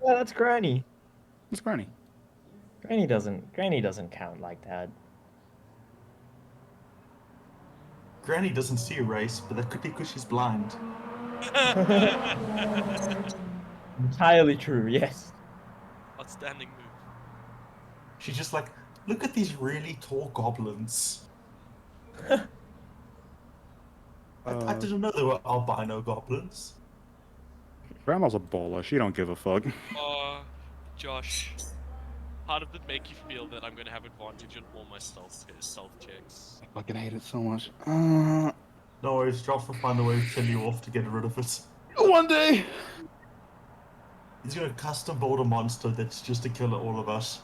Yeah, that's Granny. It's Granny. Granny doesn't count like that. Granny doesn't see race, but that could be because she's blind. Entirely true, yes. Outstanding move. She's just like, look at these really tall goblins. I didn't know there were albino goblins. Grandma's a baller. She don't give a fuck. Josh, how does it make you feel that I'm gonna have advantage on all my stealth checks? I fucking hate it so much. No worries, Josh will find a way to kill you off to get rid of it. One day. He's gonna custom build a monster that's just to kill all of us.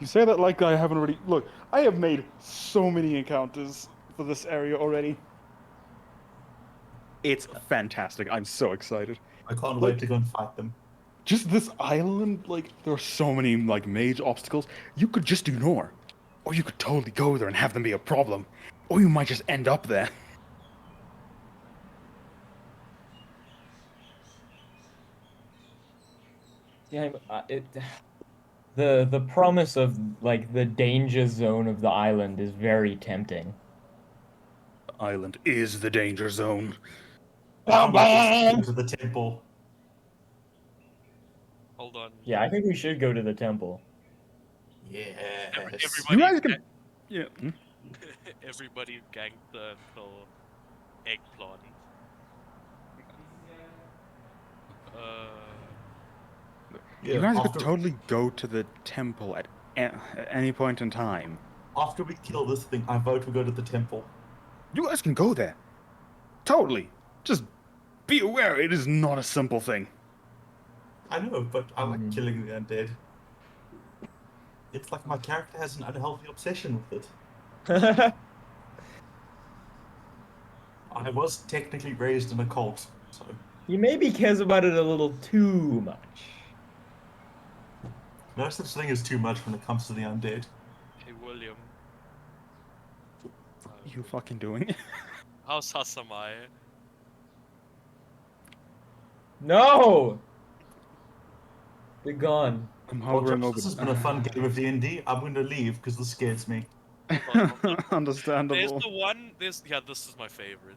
You say that like I haven't already. Look, I have made so many encounters for this area already. It's fantastic. I'm so excited. I can't wait to go and fight them. Just this island, like, there are so many, like, mage obstacles. You could just ignore. Or you could totally go there and have them be a problem. Or you might just end up there. Yeah, the promise of like the danger zone of the island is very tempting. The island is the danger zone. Go to the temple. Hold on. Yeah, I think we should go to the temple. Yes. You guys Everybody, can. Yeah. everybody ganked the eggplant. You guys could totally go to the temple at any point in time. After we kill this thing, I vote we go to the temple. You guys can go there. Totally. Just be aware, it is not a simple thing. I know, but I like killing the undead. It's like my character has an unhealthy obsession with it. I was technically raised in a cult, so... He maybe cares about it a little too much. No such thing as too much when it comes to the undead. Hey, William. What are you fucking doing? How's Hasamai? No! They're gone. I'm Well, hovering over. this has been a fun game of D&D. I'm going to leave because this scares me. Understandable. There's the one. Yeah. This is my favorite.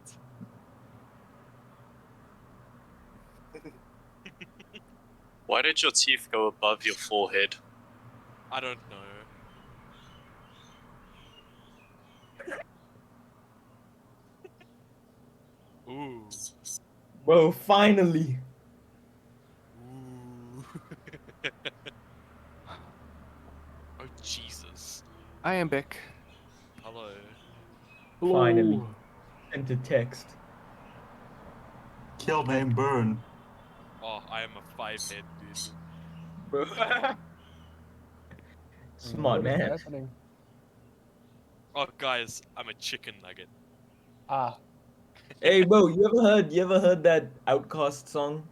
Why did your teeth go above your forehead? I don't know. Ooh. Whoa, finally! Ooh. Oh Jesus. I am back. Hello. Finally. Sent a text. Kill, maim, burn. Oh, I am a 5-head dude. Bro. Smart What is man. happening? Oh, guys, I'm a chicken nugget. Ah, Hey, bro, you ever heard that Outcast song?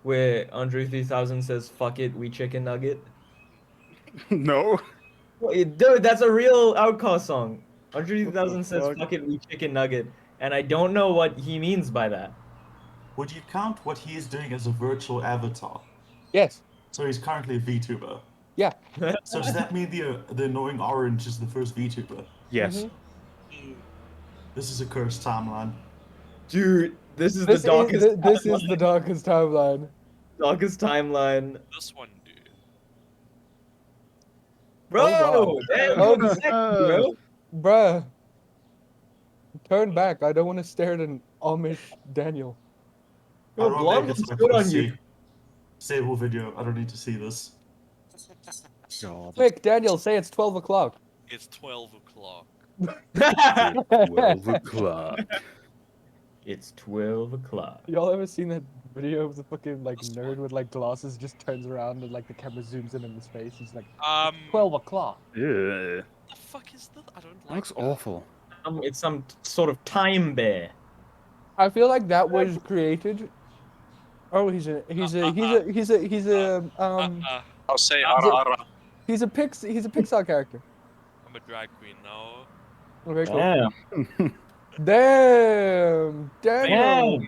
Where Andre 3000 says, "Fuck it, we chicken nugget"? No. Dude, that's a real Outcast song. Andre What the 3000 says, fuck? "Fuck it, we chicken nugget," and I don't know what he means by that. Would you count what he is doing as a virtual avatar? yes. So he's currently a VTuber. Yeah. So does that mean the annoying orange is the first VTuber? Yes. This is a cursed timeline. Dude, this is This the darkest. this is the darkest timeline. darkest timeline. This one, dude. Bro, Oh, damn, Oh, you're sick, bro. Bruh. Turn back. I don't want to stare at an Amish Daniel. Yo, I'd rather blonde get looks some good on pussy. you. Save video. I don't need to see this. God. Quick, Daniel, say it's 12 o'clock. It's 12 o'clock. 12 o'clock. It's 12 o'clock. Y'all ever seen that video of the fucking like This nerd one. with like glasses just turns around and like the camera zooms in his face? He's like, 12 12 o'clock. Ew. The fuck is that? I don't That like looks that. awful. It's some sort of time bear. I feel like that was created. Oh, he's a I'll say Is it- ara ara. he's a Pixar character. I'm a drag queen now. Okay, cool. Damn. Damn, Daniel. Damn.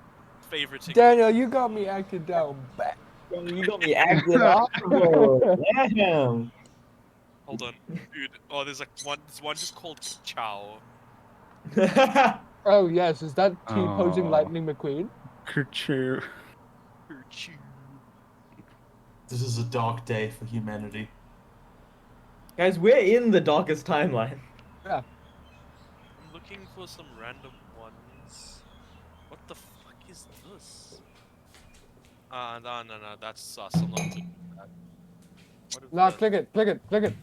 Favorite English. Daniel, you got me acted down bad. You got me acting off, bro. Damn. Hold on, dude. Oh, there's one just called Chow. Oh yes, is that T-posing Oh. Lightning McQueen? Kerchoo. This is a dark day for humanity. Guys, we're in the darkest timeline. Yeah. I'm looking for some random ones. What the fuck is this? No, that's sus. I'm not clicking that. What is Nah, that? click it.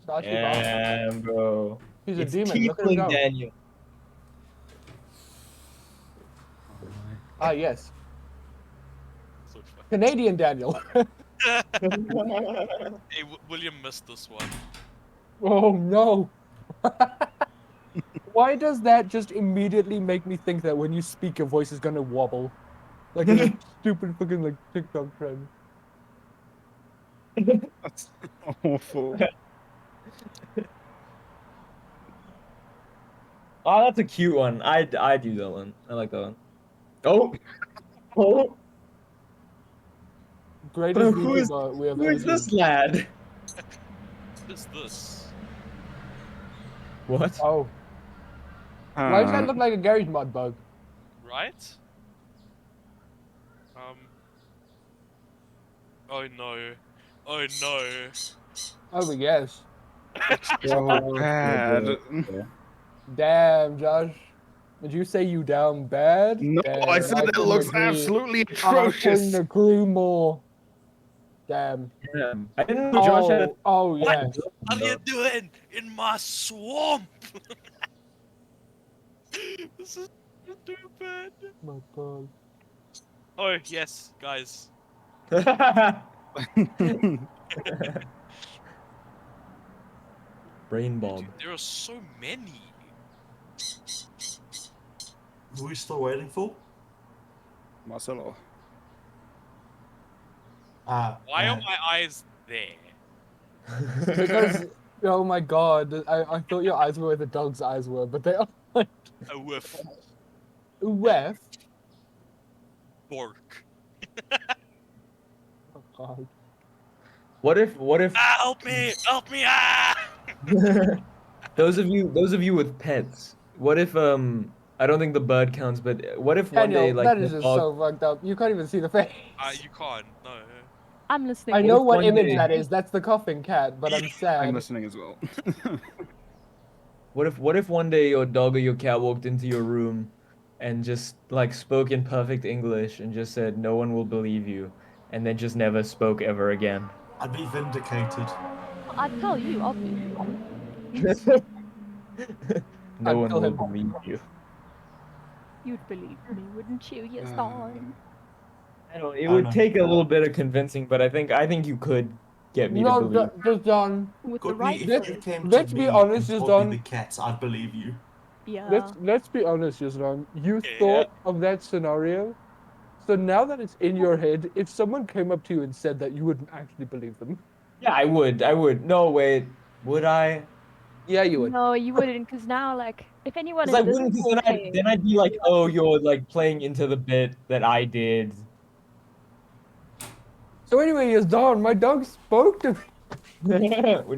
Starchy bastard. Damn, bro. He's a It's demon. Look at him Tiefling go. Daniel. Ah, yes. So fucking- Canadian Daniel. Hey, William missed this one. Oh no. Why does that just immediately make me think that when you speak, your voice is gonna wobble? Like in a stupid fucking like TikTok trend. That's awful. Oh, that's a cute one. I do that one. I like that one. Oh. Oh. Greatest Who is- YouTuber we have Who ever is this seen. lad? What is this? What? Oh. Why does that look like a garage mod bug? Right? Oh no. Oh no. Oh yes. so bad. Damn, Josh. Did you say you down bad? No, Damn, I said it couldn't looks agree. absolutely I couldn't atrocious. agree more. Damn. Damn. I didn't know Josh had a... Oh yeah. What are you doing in my swamp? This is stupid. My God. Oh yes, guys. Brain Bob. Dude, there are so many. Who are we still waiting for? Marcelo. Why are my eyes there? Because oh my God, I thought your eyes were where the dog's eyes were, but they are like A whiff. weft. Bork. Oh God. What if Ah, help me! Help me! Ah! those of you with pets, what if I don't think the bird counts, but what if one Daniel, day like that is the just dog- so fucked up. You can't even see the face. You can't. No. I'm listening. I know if what one image day- that is. That's the coughing cat, but I'm I'm sad. listening as well. what if one day your dog or your cat walked into your room and just like spoke in perfect English and just said no one will believe you and then just never spoke ever again? I'd be vindicated. I'd tell you, obviously. No I'd one kill will him. believe you. You'd believe me, wouldn't you? Yes, darling. I don't. It I would know. take a little bit of convincing, but I think you could get me to No, believe. just done. With the Could right be if Let's- you came to let's be me honest, and just told on- me the cats, I'd believe you. Yeah. Let's be honest, Yusran. You Yeah. thought of that scenario. So now that it's in your head, if someone came up to you and said that, you wouldn't actually believe them. Yeah, I would. I would. No, wait. Would I? Yeah, you would. No, you wouldn't, because now, like, if anyone Because I in this wouldn't. 'Cause whole then thing- then I'd be like, oh, you're like playing into the bit that I did. So anyway, Yusran, my dog spoke to me.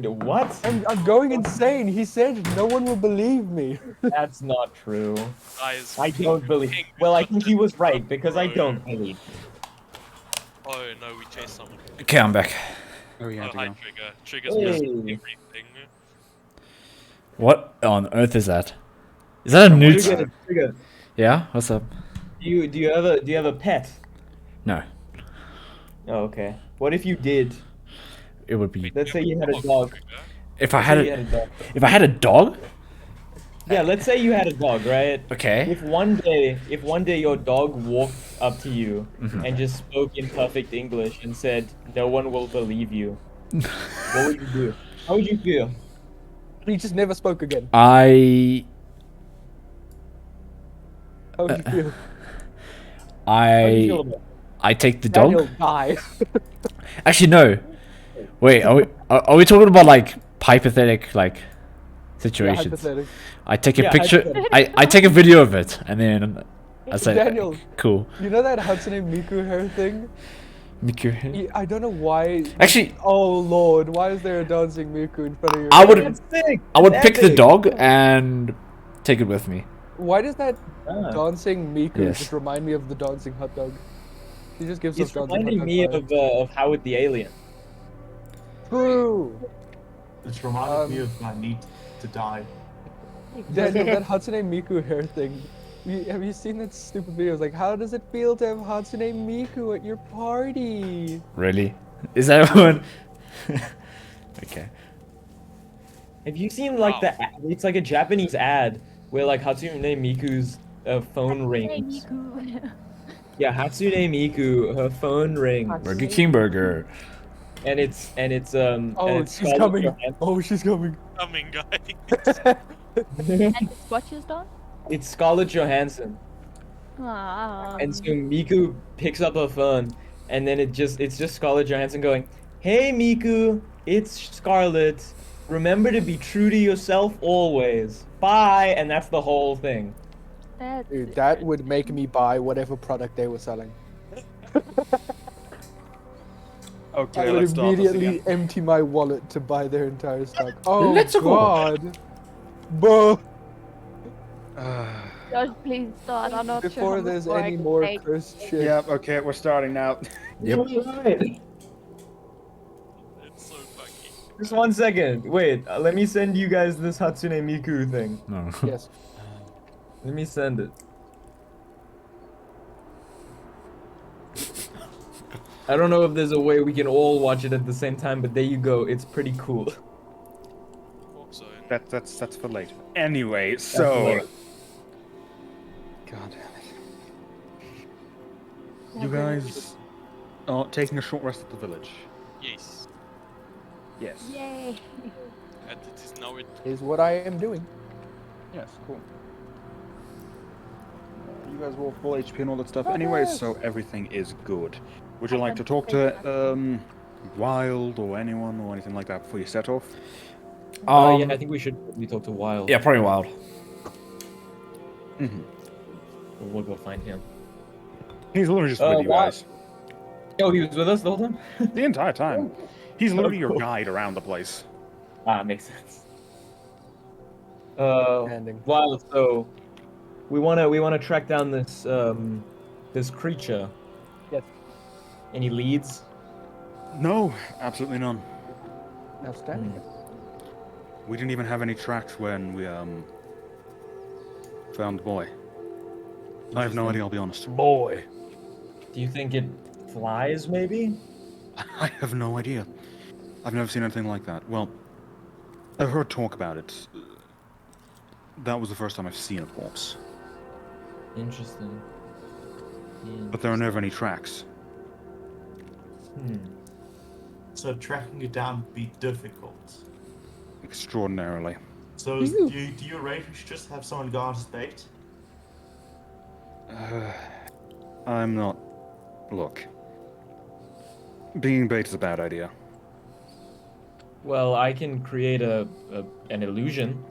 What? I'm going insane. He said no one will believe me. That's not true. Guys, I don't believe. Ping Well, I just think he was right because I Bro. don't believe. Oh no, we chased someone. Okay, I'm back. Oh, we Oh, had to hi, go. Trigger. Trigger's missed Hey. everything. What on earth is that? Is that a newt? Trigger. Yeah, what's up? Do you have a pet? No, Oh, okay. What if you did? it would be Let's say you had a dog. Trigger. if I Let's had say you had a a dog. if I had a dog. Yeah, let's say you had a dog, right? Okay. If one day your dog walked up to you and just spoke in perfect English and said, "No one will believe you," what would you do? How would you feel? He just never spoke again. I How would you feel? How would you feel I about I take the Daniel, dog. die. Actually, no. Wait, are we talking about like hypothetical like situations. hypothetical. I take a Yeah, picture. hypothetical. I take a video of it, and then I say, Daniel. "Cool." You know that Hatsune Miku hair thing? Miku. I don't know why. Actually, Oh lord, why is there a dancing Miku in front of your I face? would- That's sick. I would That's pick the epic. dog and take it with me. Why does that Ah. dancing Miku Yes. just remind me of the dancing hot dog? He just gives us It's dancing hot reminding dog me vibes. of Howard the Alien. True. It's reminded me Um, of my need to die. Daniel, that Hatsune Miku hair thing. Have you seen that stupid video? It's like, how does it feel to have Hatsune Miku at your party? Really? Is that one? Okay. Have you seen like the? It's like a Japanese ad where like Hatsune Miku's phone rings. Miku. Yeah, Hatsune Miku, her phone rings, Burger King burger. and it's and Oh, it's she's Scarlett coming. Johansson. Oh, she's coming. Coming, guys. And it's what you've done? It's Scarlett Johansson, and so Miku picks up her phone, and then it's just Scarlett Johansson going, "Hey Miku, it's Scarlett. Remember to be true to yourself always. Bye." And that's the whole thing. That's Dude, that would make me buy whatever product they were selling. Okay, I would let's start this immediately again. empty my wallet to buy their entire stock. Oh Let's go. god. Buh. Josh, please start. I'm not sure Before how there's much I any can more take. cursed shit. Yep, okay, we're starting now. Yep. Right. It's so funky. Just 1 second. Wait, let me send you guys this Hatsune Miku thing. No. Yes. Let me send it. I don't know if there's a way we can all watch it at the same time, but there you go. It's pretty cool. Also, That's for later. Anyway, for so later. God damn it. You guys are taking a short rest at the village. yes. Yes. Yay. And it is now Is what I am doing. Yes, cool. You guys were all full HP and all that stuff anyway, so everything is good. Would you like to talk to Wild or anyone or anything like that before you set off? Yeah, I think we should talk to Wild. Yeah, probably Wild. Mm-hmm. We'll go find him. He's literally just with you Wild. guys. Oh, he was with us the whole time? The entire time. He's literally your cool. guide around the place. Ah, makes sense. Ending. Wild, so we wanna track down this this creature. Yes. Any leads? No, absolutely none. Outstanding. We didn't even have any tracks when we found the boy. I have no idea, I'll be honest. Boy. Do you think it flies, maybe? I have no idea. I've never seen anything like that. Well, I've heard talk about it. That was the first time I've seen a corpse. Interesting. But there are never any tracks. So tracking it down would be difficult. Extraordinarily. So do you rate we should just have someone guard his bait? I'm not... Look. Being bait is a bad idea. Well, I can create an illusion.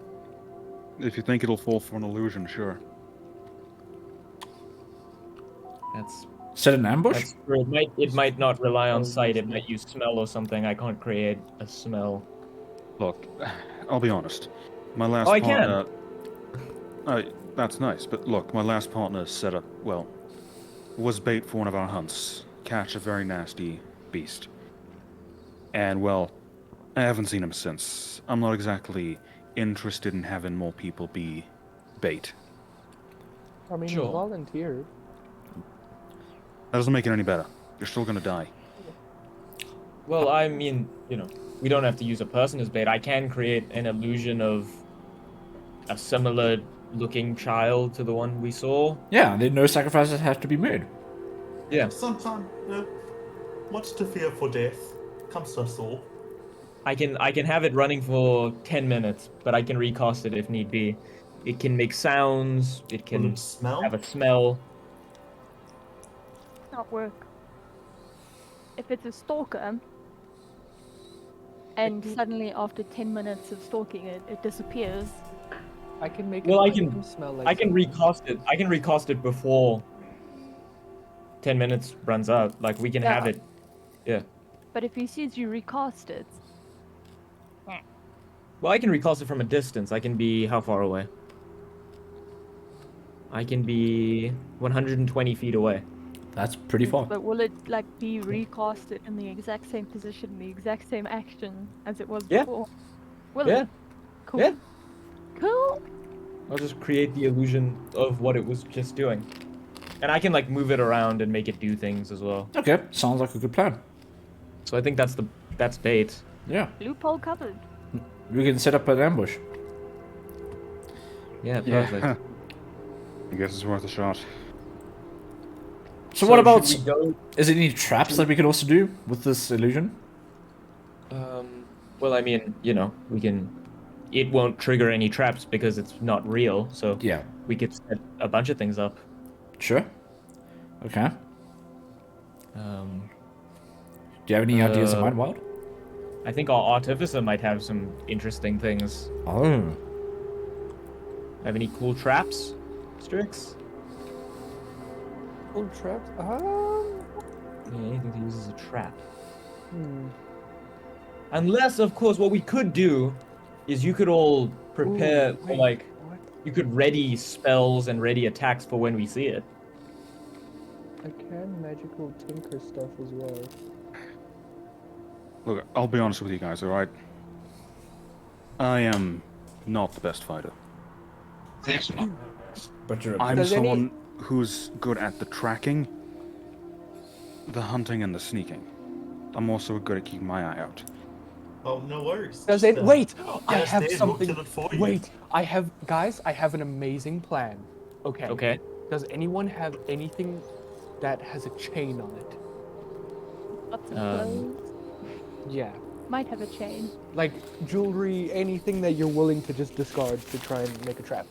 If you think it'll fall for an illusion, sure. That's Set an ambush? that's true. It might not rely on sight. It might use smell or something. I can't create a smell. Look, I'll be honest. My last Oh, I can. partner... that's nice, but look, my last partner set up, well, was bait for one of our hunts. Catch a very nasty beast. And, well, I haven't seen him since. I'm not exactly interested in having more people be bait. I mean, Sure. you volunteered. That doesn't make it any better. You're still gonna die. Well, I mean, we don't have to use a person as bait. I can create an illusion of a similar looking child to the one we saw. Yeah, then no sacrifices have to be made. Yeah. Sometimes, what's to fear for death comes to us all. I can have it running for 10 minutes, but I can recast it if need be. It can make sounds, it Will can it smell? have a smell. Not work. If it's a stalker and suddenly after 10 minutes of stalking it, it disappears. I can make Well, it I like can smell like I can something. recast it. I can recast it before 10 minutes runs out. Like we can have Yeah. it. Yeah. But if he sees you recast it, Well, I can recast it from a distance. I can be how far away? I can be 120 feet away. That's pretty far. but will it like be recasted in the exact same position, the exact same action as it was Yeah. before? Will Yeah. it? Cool. Yeah. Cool. I'll just create the illusion of what it was just doing. And I can like move it around and make it do things as well. Okay, sounds like a good plan. So I think that's bait. Yeah, Loophole covered. we can set up an ambush. Yeah, perfect. Yeah. I guess it's worth a shot. So what about? should we go? Is there any traps that we could also do with this illusion? Well, I mean, you know, we can. It won't trigger any traps because it's not real. So Yeah, we could set a bunch of things up. sure. Okay. Um, Do you have any ideas in mind, Wild? I think our artificer might have some interesting things. Oh, Have any cool traps, Strix? Cool traps? Yeah, anything to use as a trap. Hmm. Unless, of course, what we could do is you could all prepare, Ooh, for, wait, like, what? you could ready spells and ready attacks for when we see it. I can magical tinker stuff as well. Look, I'll be honest with you guys, alright? I am not the best fighter. but you're. I'm Does any- someone who's good at the tracking, the hunting, and the sneaking. I'm also good at keeping my eye out. Oh, no worries. Does Just, it? Wait! I get us have there and we'll something. kill it for you. Wait! I have, guys. I have an amazing plan. Okay. Okay. Does anyone have anything that has a chain on it? Lots of Um, clothes. Yeah. Might have a chain. Like jewelry, anything that you're willing to just discard to try and make a trap.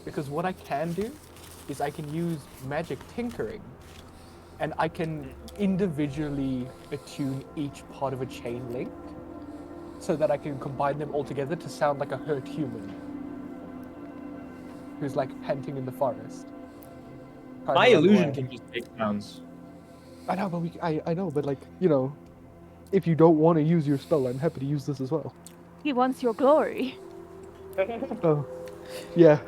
Because what I can do is I can use magic tinkering, and I can individually attune each part of a chain link, so that I can combine them all together to sound like a hurt human who's like panting in the forest. trying My to run illusion away. can just make sounds. I know, but I know, but like, you know, if you don't want to use your spell, I'm happy to use this as well. He wants your glory. Oh, yeah.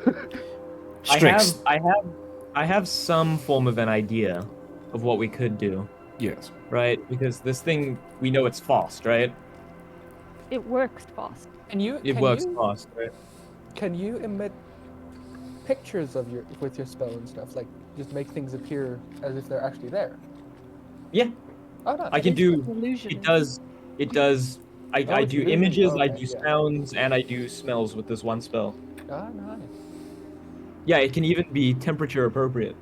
Strix. I have some form of an idea of what we could do, Yes. right? Because this thing, we know it's fast, right? It works fast. It works fast, right? Can you emit pictures of with your spell and stuff? Like, just make things appear as if they're actually there. Yeah, Oh no. I can It's do. an illusion. It does. It does. I Oh, I it's do illusion. images, I Okay, do yeah. sounds, and I do smells with this one spell. Ah, nice. Yeah, it can even be temperature appropriate.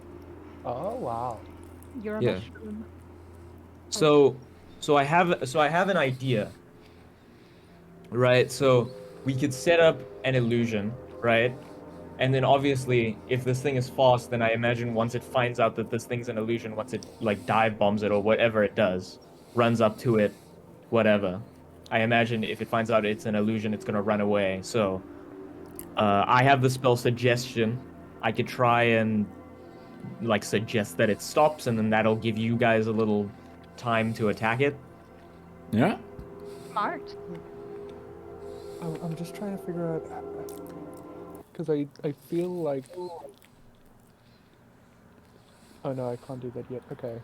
Oh wow. You're a Yeah. mushroom. So I have an idea. Right? So we could set up an illusion, right? And then obviously if this thing is fast, then I imagine once it finds out that this thing's an illusion, once it like dive bombs it or whatever it does, runs up to it, whatever. I imagine if it finds out it's an illusion, it's gonna run away. So I have the spell suggestion. I could try and like suggest that it stops, and then that'll give you guys a little time to attack it. Yeah. Smart. I'm just trying to figure out, because I feel like. Oh no, I can't do that yet. Okay,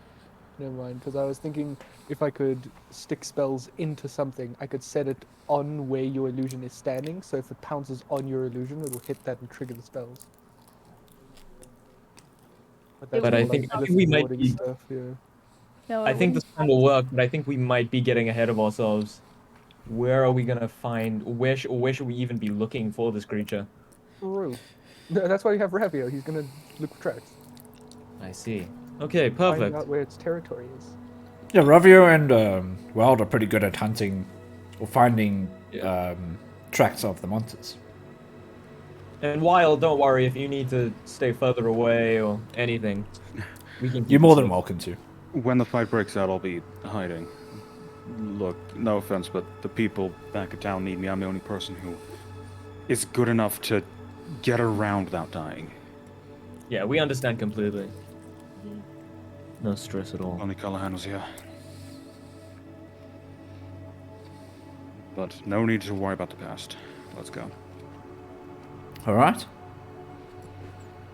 never mind. Because I was thinking if I could stick spells into something, I could set it on where your illusion is standing. So if it pounces on your illusion, it'll hit that and trigger the spells. that's But I more think- like I think we might warding be- stuff. Yeah. No, I think this plan will work, but I think we might be getting ahead of ourselves. Where are we gonna find? Where should we even be looking for this creature? True. That's why you have Ravio. He's gonna look for tracks. I see. Okay, Find perfect. out where its territory is. Yeah, Ravio and Wild are pretty good at hunting or finding tracks of the monsters. And Wild, don't worry if you need to stay further away or anything. We can. You're more than welcome to. When the fight breaks out, I'll be hiding. Look, no offense, but the people back at town need me. I'm the only person who is good enough to get around without dying. Yeah, we understand completely. No stress at all. Only Callahan was here. But no need to worry about the past. Let's go. All right.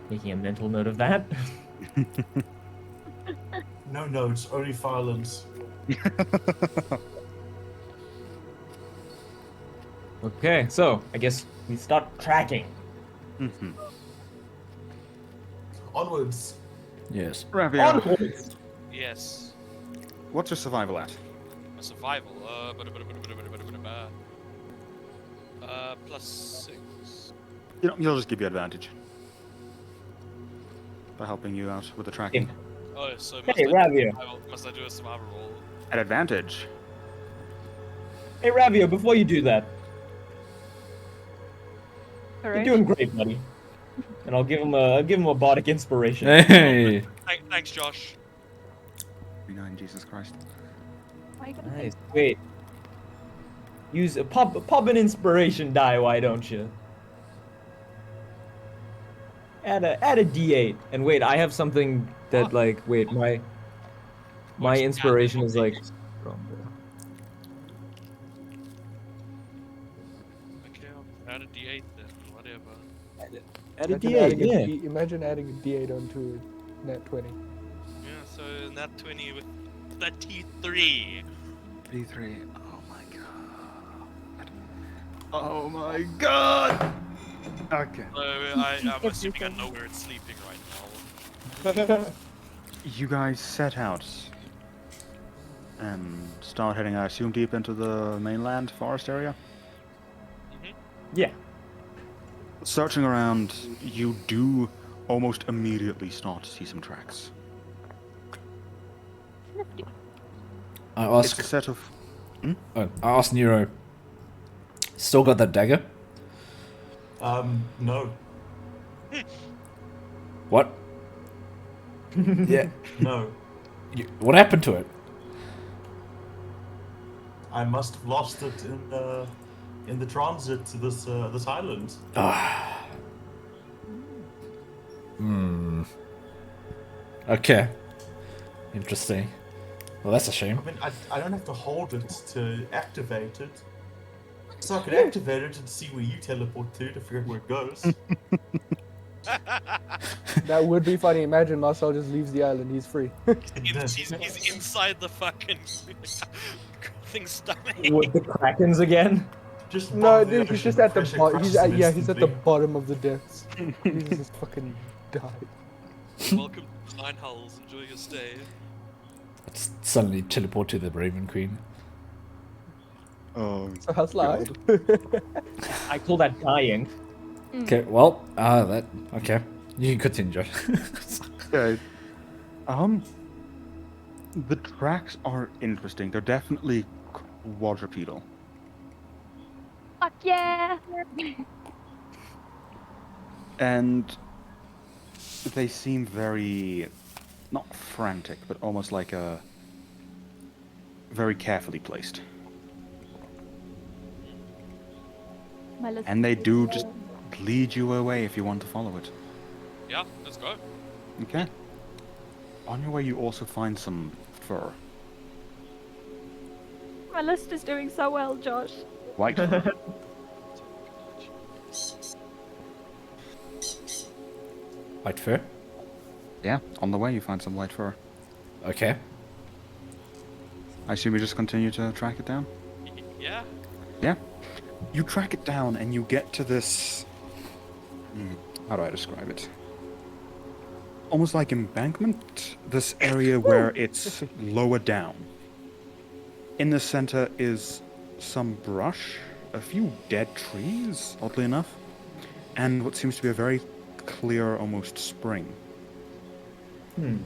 Making a mental note of that. No notes, only violence. Okay, so I guess we start tracking. Onwards. Yes. Ravia, Onwards. Yes. what's your survival at? A survival. +6. You'll just give you advantage. By helping you out with the tracking. Oh, so Hey, Ravia. must I do a survival roll? At advantage? Hey, Ravia, before you do that, Alright. you're doing great, buddy. And I'll give him a bardic inspiration. Hey. Thanks, Josh. 39, Jesus Christ. Why you gonna Nice. Wait. Use a pop an inspiration die, why don't you? Add a D8. And wait, I have something that my inspiration is like stronger. Okay, I'll add a D8 then. Whatever. Add a Imagine D8, adding yeah. Imagine adding a D8 onto a net 20. Yeah, so nat 20 with 33. 33. Oh my god. Oh my god! Okay. So I'm assuming I know where it's sleeping right now. You guys set out and start heading, I assume, deep into the mainland forest area. Yeah. Searching around, you do almost immediately start to see some tracks. I It's ask. a set of... I asked Nero. Still got that dagger? No. What? Yeah. No. What happened to it? I must have lost it in the transit to this island. Okay. Interesting. Well, that's a shame. I mean, I don't have to hold it to activate it. So I could activate it and see where you teleport to figure out where it goes. That would be funny. Imagine Marcel just leaves the island. He's free. He's inside the fucking thing's stomach. With the Krakens again? Just No, bottom of the dude, he's ocean, just at the pressure bottom. crushes He's at, him yeah, he's at the instantly. bottom of the depths. He's just fucking died. Welcome to Nine Hulls. Enjoy your stay. Let's suddenly teleport to the Raven Queen. Oh, So how's life? I call that dying. Okay, well, okay. You can continue, Josh. okay. The tracks are interesting. They're definitely quadrupedal. Fuck yeah! And they seem very, not frantic, but almost like a very carefully placed. My list And they is, do just lead you away if you want to follow it. Yeah, let's go. Okay. On your way, you also find some fur. My list is doing so well, Josh. White fur. White fur? Yeah, on the way you find some white fur. Okay. I assume you just continue to track it down? Yeah. Yeah. You track it down and you get to this... how do I describe it? Almost like embankment. This area where it's lower down. In the center is some brush, a few dead trees, oddly enough, and what seems to be a very clear, almost spring. Ooh,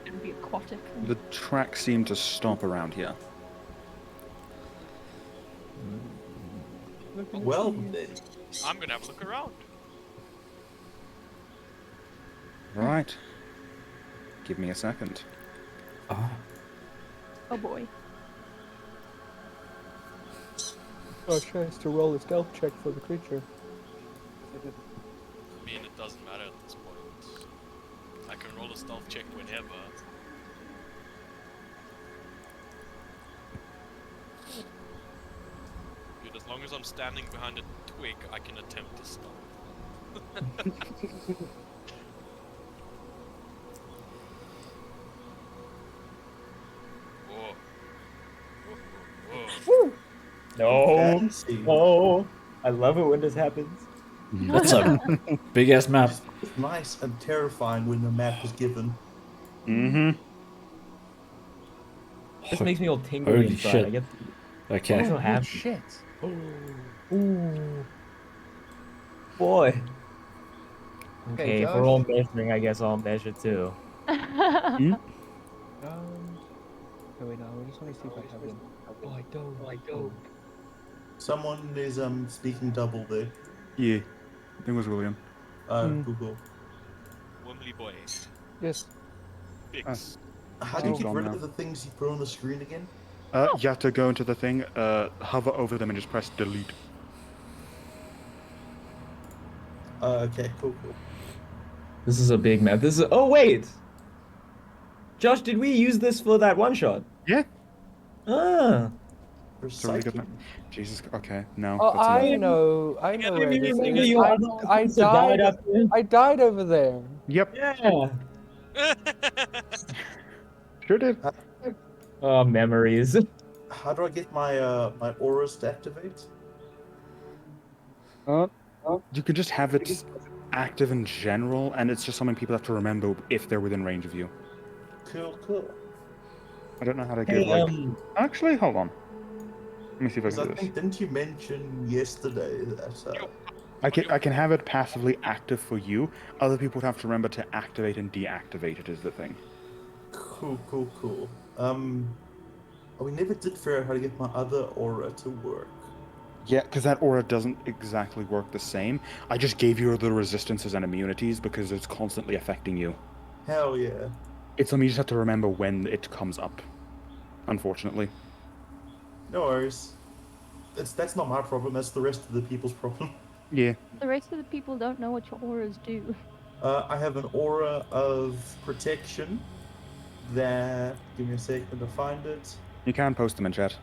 it'd be aquatic. The tracks seem to stop around here. Well, I'm gonna have a look around. Right. Give me a second. Oh boy. Josh has to roll a stealth check for the creature. I mean, it doesn't matter at this point. I can roll a stealth check whenever. Dude, as long as I'm standing behind a twig, I can attempt to stealth. Whoa. Whoa. No. Fancy. Oh, I love it when this happens. That's a big ass map. It's nice and terrifying when the map is given. Mm-hmm. This makes me all tingly Holy inside. shit. I get Okay. so happy. Shit. Ooh. Boy. Okay, if we're all measuring, I guess I'll measure too. Hmm? Oh wait, no, I just want to see if I have them. Oh, I don't. Oh, I don't. Someone is speaking double there. Yeah. I think it was William. Google. Wimley boy. Yes. Fix. How do you Oh. get Gone rid now. of the things you put on the screen again? You have to go into the thing, hover over them and just press delete. Okay, cool. This is a big map. This is. Oh wait. Josh, did we use this for that one shot? Yeah. Ah. It's a really good map. Jesus. Okay. No. Oh, That's I enough. know where me this remember is. you I died. up here. I died over there. Yep. Yeah. Sure did. Oh, memories. How do I get my my auras to activate? You can just have it active in general, and it's just something people have to remember if they're within range of you. Cool. I don't know how to Hey, give like. Actually, hold on. Let me see if I Because can I do this. think didn't you mention yesterday that I can have it passively active for you. Other people would have to remember to activate and deactivate it. Is the thing. cool. We never did figure out how to get my other aura to work. Yeah, because that aura doesn't exactly work the same. I just gave you the resistances and immunities because it's constantly affecting you. Hell yeah. It's something you just have to remember when it comes up. Unfortunately. No worries. That's not my problem. That's the rest of the people's problem. Yeah. The rest of the people don't know what your auras do. I have an aura of protection. That give me a second to find it. You can post them in chat.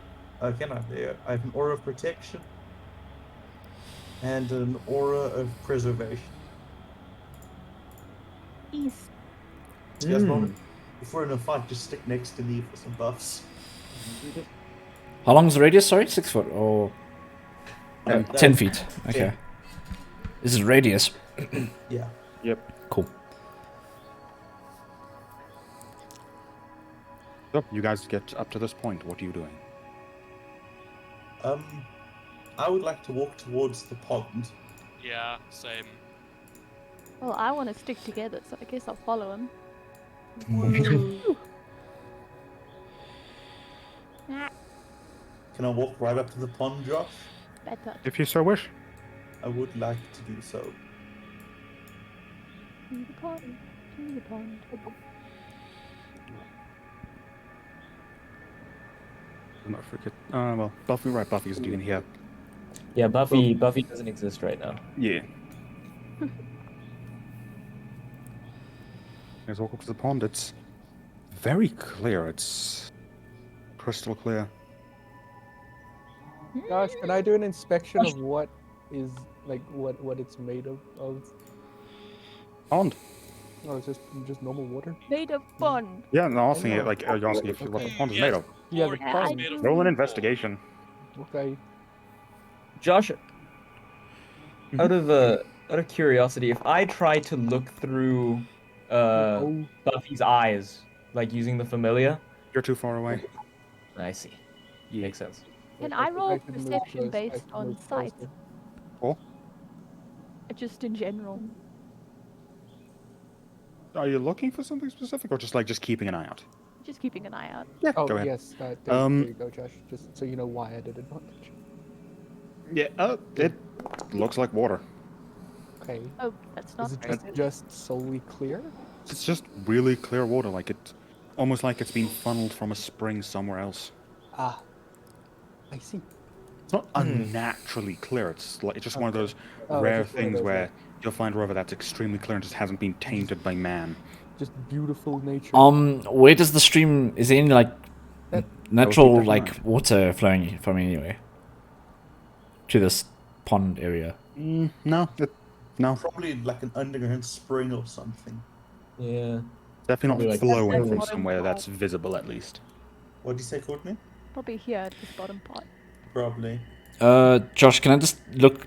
Can I? There. I have an aura of protection and an aura of preservation. East. You guys want it? If we're in a fight, just stick next to me for some buffs. How long is the radius? Sorry, 6 foot or 10 feet. Okay. Yeah. This is radius. Yeah. Yep. Cool. So, you guys get up to this point. What are you doing? I would like to walk towards the pond. Yeah, same. Well, I want to stick together, so I guess I'll follow him. Can I walk right up to the pond, Josh? Better. If you so wish. I would like to do so. To the pond. To the pond. Do not forget. Well, Buffy, right? Buffy's doing here. Yeah, Buffy doesn't exist right now. Yeah. Let's walk up to the pond. It's very clear. It's crystal clear. Josh, can I do an inspection of what is like what it's made of? Pond. Oh, it's just normal water. Made of fun. Yeah, no, asking it like you're asking if what the pond is made of. Yeah, Or the it's pond. made of Roll an football. investigation. Okay. Josh, out of curiosity, if I try to look through Buffy's eyes, like using the familiar, You're too far away. I see. Yeah. Makes sense. Can I I think roll should move perception close- I based should on move sight? closer. Cool. Just in general. Are you looking for something specific, or just keeping an eye out? Just keeping an eye out. Yeah. Oh Go ahead. yes, there you go, Josh. Just so you know why I did advantage. Yeah. It looks like water. Okay. Oh, that's not Is it very just, good. just solely clear? It's just really clear water, like it, almost like it's been funneled from a spring somewhere else. Ah, I see. It's not unnaturally clear. It's like it's just one of Okay. those Oh, it's rare just one of things those, where like, you'll find a river that's extremely clear and just hasn't been tainted by man. just beautiful nature. Where does the stream? Is there any like That- natural different like around. water flowing from anywhere to this pond area? No, no, Probably like an underground spring or something. Yeah. definitely Probably not like flowing that from bottom somewhere part. that's visible at least. What do you say, Courtney? Probably here at this bottom part. Probably. Josh, can I just look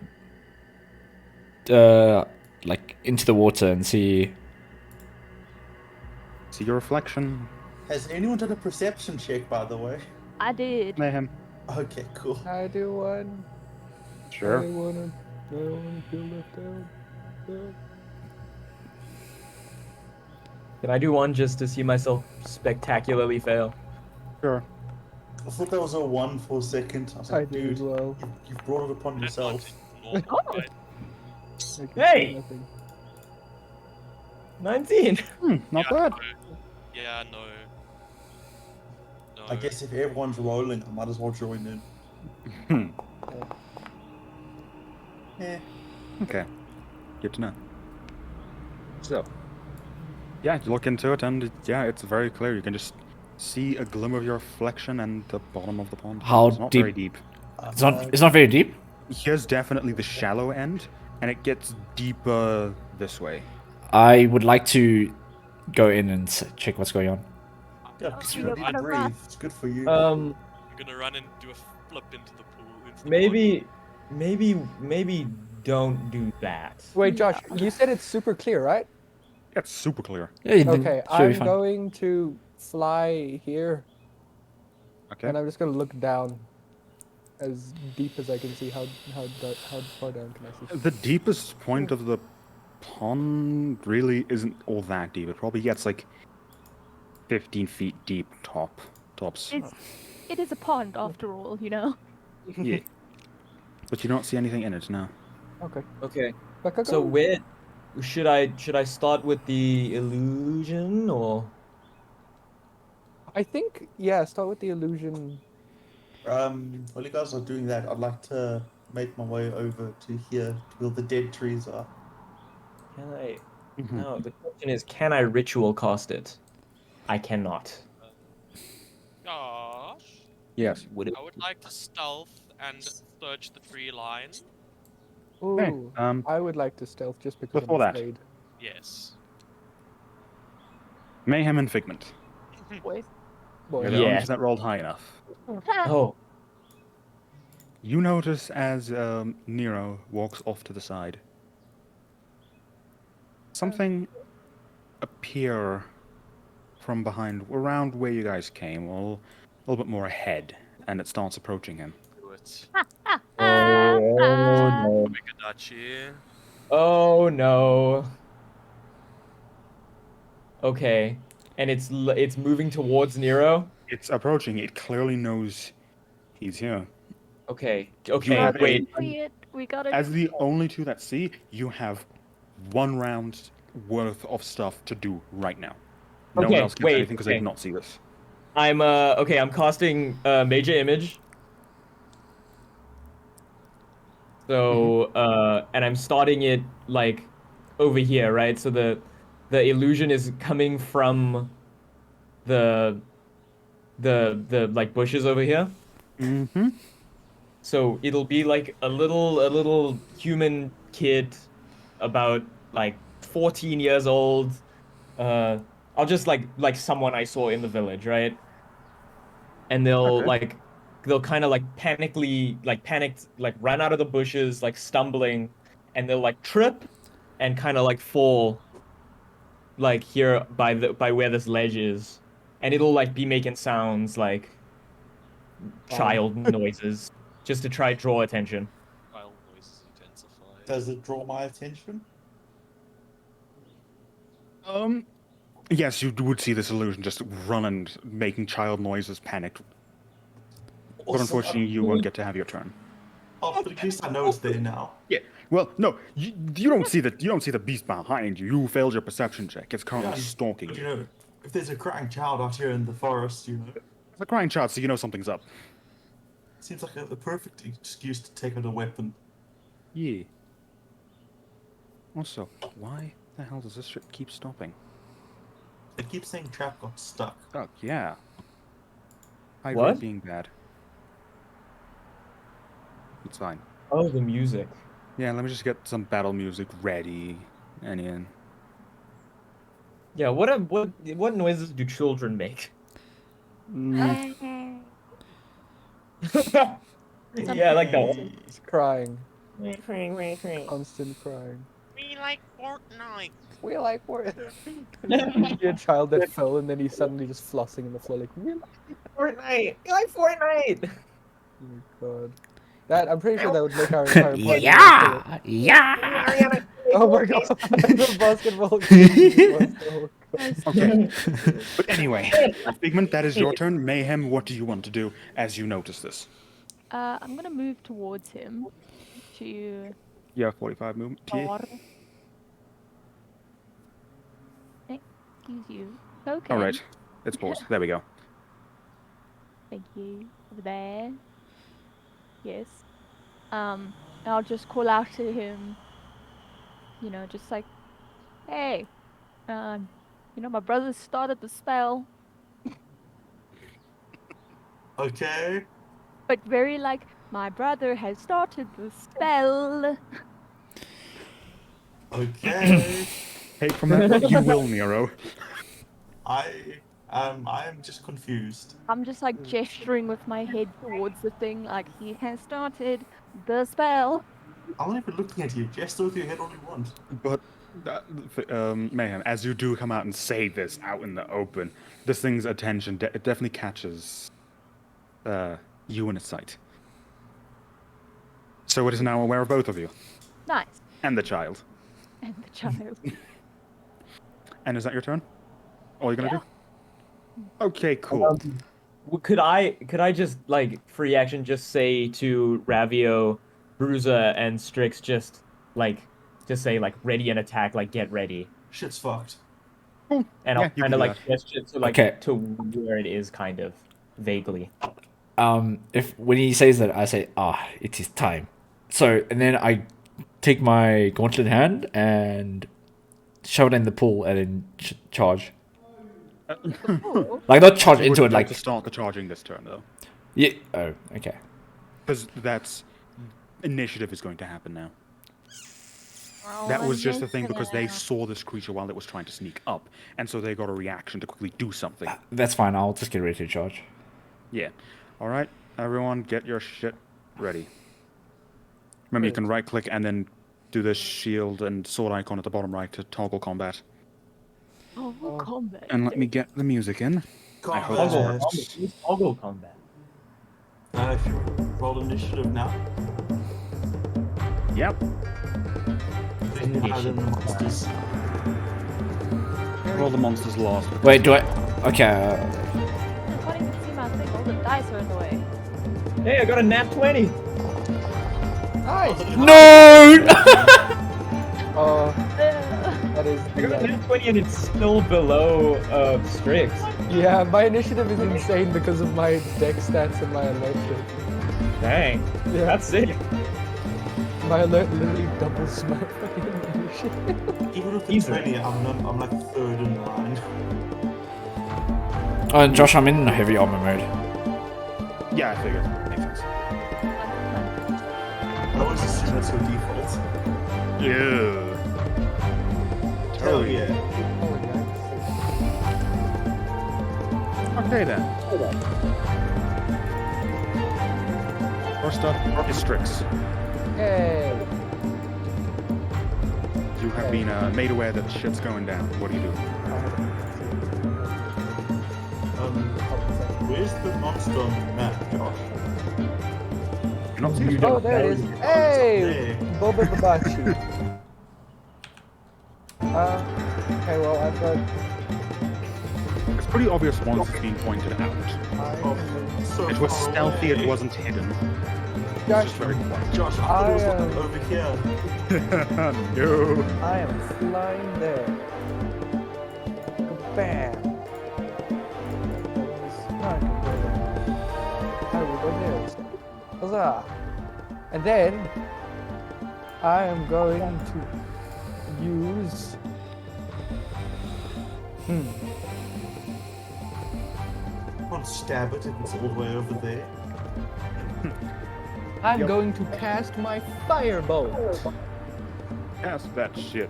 like into the water and see? See your reflection, Has anyone done a perception check, by the way? I did. mayhem. Okay, cool. I do one. Sure. I wanna feel left out. Yeah. Can I do one just to see myself spectacularly fail? Sure. I thought that was a 1 for a second. I was I like, did as dude, well. you've brought it upon That's yourself. not normal, right? I can Hey! see nothing. 19. Not Yeah, bad. no. Yeah, no. No. I guess if everyone's rolling, I might as well join in. Yeah. Okay. Good to know. So, yeah, you look into it, and yeah, it's very clear. You can just see a glimmer of your reflection and the bottom of the pond. How It's not deep? very deep. It's not very deep. Here's definitely the shallow end, and it gets deeper this way. I would like to go in and check what's going on. Yeah, Oh, because you're you need to gonna breathe. run. It's good for you. Um, I'm gonna run and do a flip into the pool. Into the maybe don't do that. Wait, Josh, you said it's super clear, right? It's super clear. Yeah, you Okay, should be I'm fine. going to fly here, Okay. and I'm just gonna look down as deep as I can see. How far down can I see? The deepest point of the pond really isn't all that deep. It probably gets like 15 feet deep tops. It is a pond after all, you know. Yeah. But you don't see anything in it now. Okay. Okay. Back I So go. where should I start with the illusion or? I think, yeah, start with the illusion. While you guys are doing that, I'd like to make my way over to here, to where the dead trees are. Can I? Mm-hmm. No. The question is, can I ritual cast it? I cannot. Gosh. Yes. Would it? I would like to stealth and search the tree line. Ooh, Okay, I would like to stealth just because before I'm that. afraid. Yes. Mayhem and Figment. Boy. Boy, You're the Yeah. only two that rolled high enough. Oh. You notice as Nero walks off to the side, something appear from behind, around where you guys came, a little bit more ahead, and it starts approaching him. Do it. Oh no. Mikadachi. Oh no. Okay. And it's moving towards Nero. It's approaching. It clearly knows he's here. Okay. You Okay. have Wait. We gotta. As the only two that see, you have 1 round worth of stuff to do right now. No one Okay, else gets wait, anything because they okay. cannot see this. I'm okay. I'm casting major image. So and I'm starting it like over here, right? So the illusion is coming from the like bushes over here. Mm-hmm. So it'll be like a little human kid about like 14 years old. I'll just like someone I saw in the village, right? And Okay. they'll kind of like panicked, like run out of the bushes, like stumbling, and they'll like trip and kind of like fall like here by where this ledge is. And it'll like be making sounds like child noises just to try draw attention. Wild noises intensify. Does it draw my attention? Yes, you would see this illusion just running, making child noises, panicked. But Awesome. unfortunately, you won't get to have your turn. Oh, but at least I know it's there now. Yeah. Well, no, you don't see the beast behind you. You failed your perception check. It's currently Yeah, stalking but you. you know, if there's a crying child out here in the forest, you know, It's a crying child, so you know something's up. seems like a perfect excuse to take out a weapon. Yeah. Also, why the hell does this shit keep stopping? It keeps saying trap got stuck. Oh, yeah. High What? rate being bad. It's fine. Oh, the music. Yeah, let me just get some battle music ready. And in. Yeah, what noises do children make? Yeah, like that. It's crying. one. Constant crying. We like Fortnite. We like Fortnite. Your child that fell and then he's suddenly just flossing in the floor like, we like Fortnite. I like Fortnite. Oh my god. That I'm pretty sure that would make our entire party. Yeah, yeah. Oh my god. The basketball game. Oh god. Okay. But anyway, Figment, that is your turn. Mayhem, what do you want to do as you notice this? I'm gonna move towards him to You have 45 movement. excuse you. Okay. All right. It's paused. There we go. Thank you. Over there. Yes. I'll just call out to him. You know, just like, hey, my brother started the spell, Okay. but very like, my brother has started the spell. Okay. Take from that what you will, Nero. I am just confused. I'm just like gesturing with my head towards the thing, like he has started the spell. I'm not even looking at you. Just with your head all you want. But, Mayhem, as you do come out and say this out in the open, this thing's attention, it definitely catches you in its sight. So it is now aware of both of you. Nice. And the child. And the child. And is that your turn? All you're gonna do? Okay, cool. Could I just like free action just say to Ravio, Bruiser, and Strix just say like ready and attack, like get ready, Shit's fucked. and Yeah, I'll you kind can of do like gesture to Okay. to where it is, kind of vaguely. If when he says that, I say, it is time. So, and then I take my gauntlet hand and shove it in the pool and then charge. Like, not charge You into it, wouldn't like... to start the charging this turn, though. Yeah, oh, okay. Because that's... Initiative is going to happen now. Oh, That was just the thing because they saw this creature while it was trying to sneak up, and so they got a reaction to quickly do something. That's fine, I'll just get ready to charge. Yeah. Alright, everyone, get your shit ready. Remember, you can right-click and then do the shield and sword icon at the bottom right to toggle combat. Oh, combat. And let me get the music in. I hope this Combat. works. Toggle combat. If you roll initiative now, Yep. then you add in the monsters. Roll the monsters last. Wait, do I... Okay, I can't even see my thing. All the dice are in the way. Hey, I got a nat 20. Nice. No! Oh, that is. I got a nat 20 and it's still below Strix. Yeah, my initiative is insane because of my deck stats and my alert rate. Dang, Yeah. that's it. My alert literally doubles my fucking initiative. Even with the Easy. 20, I'm like third in line. Oh, and Josh, I'm in heavy armor mode. Yeah, I figured. Makes sense. I always assume that's your default. Yeah. Hell yeah. Okay then. First up is Strix. Hey. You have been made aware that shit's going down. What do you do? Where's the monster on the map, Josh? You're not seeing it. Oh, there it is. Hey, There. Boba Babachi. Okay, well, I've got. pretty obvious once it's been pointed out. Oh, so It was far stealthy, away. it wasn't hidden. It's Josh, just very quiet. Josh, I thought it was I, looking over here. No. I am flying there. Bam. I will go there. Huzzah. And then I am going to use. I want to stab it if it's all the way over there. I'm going to cast my firebolt. Cast that shit.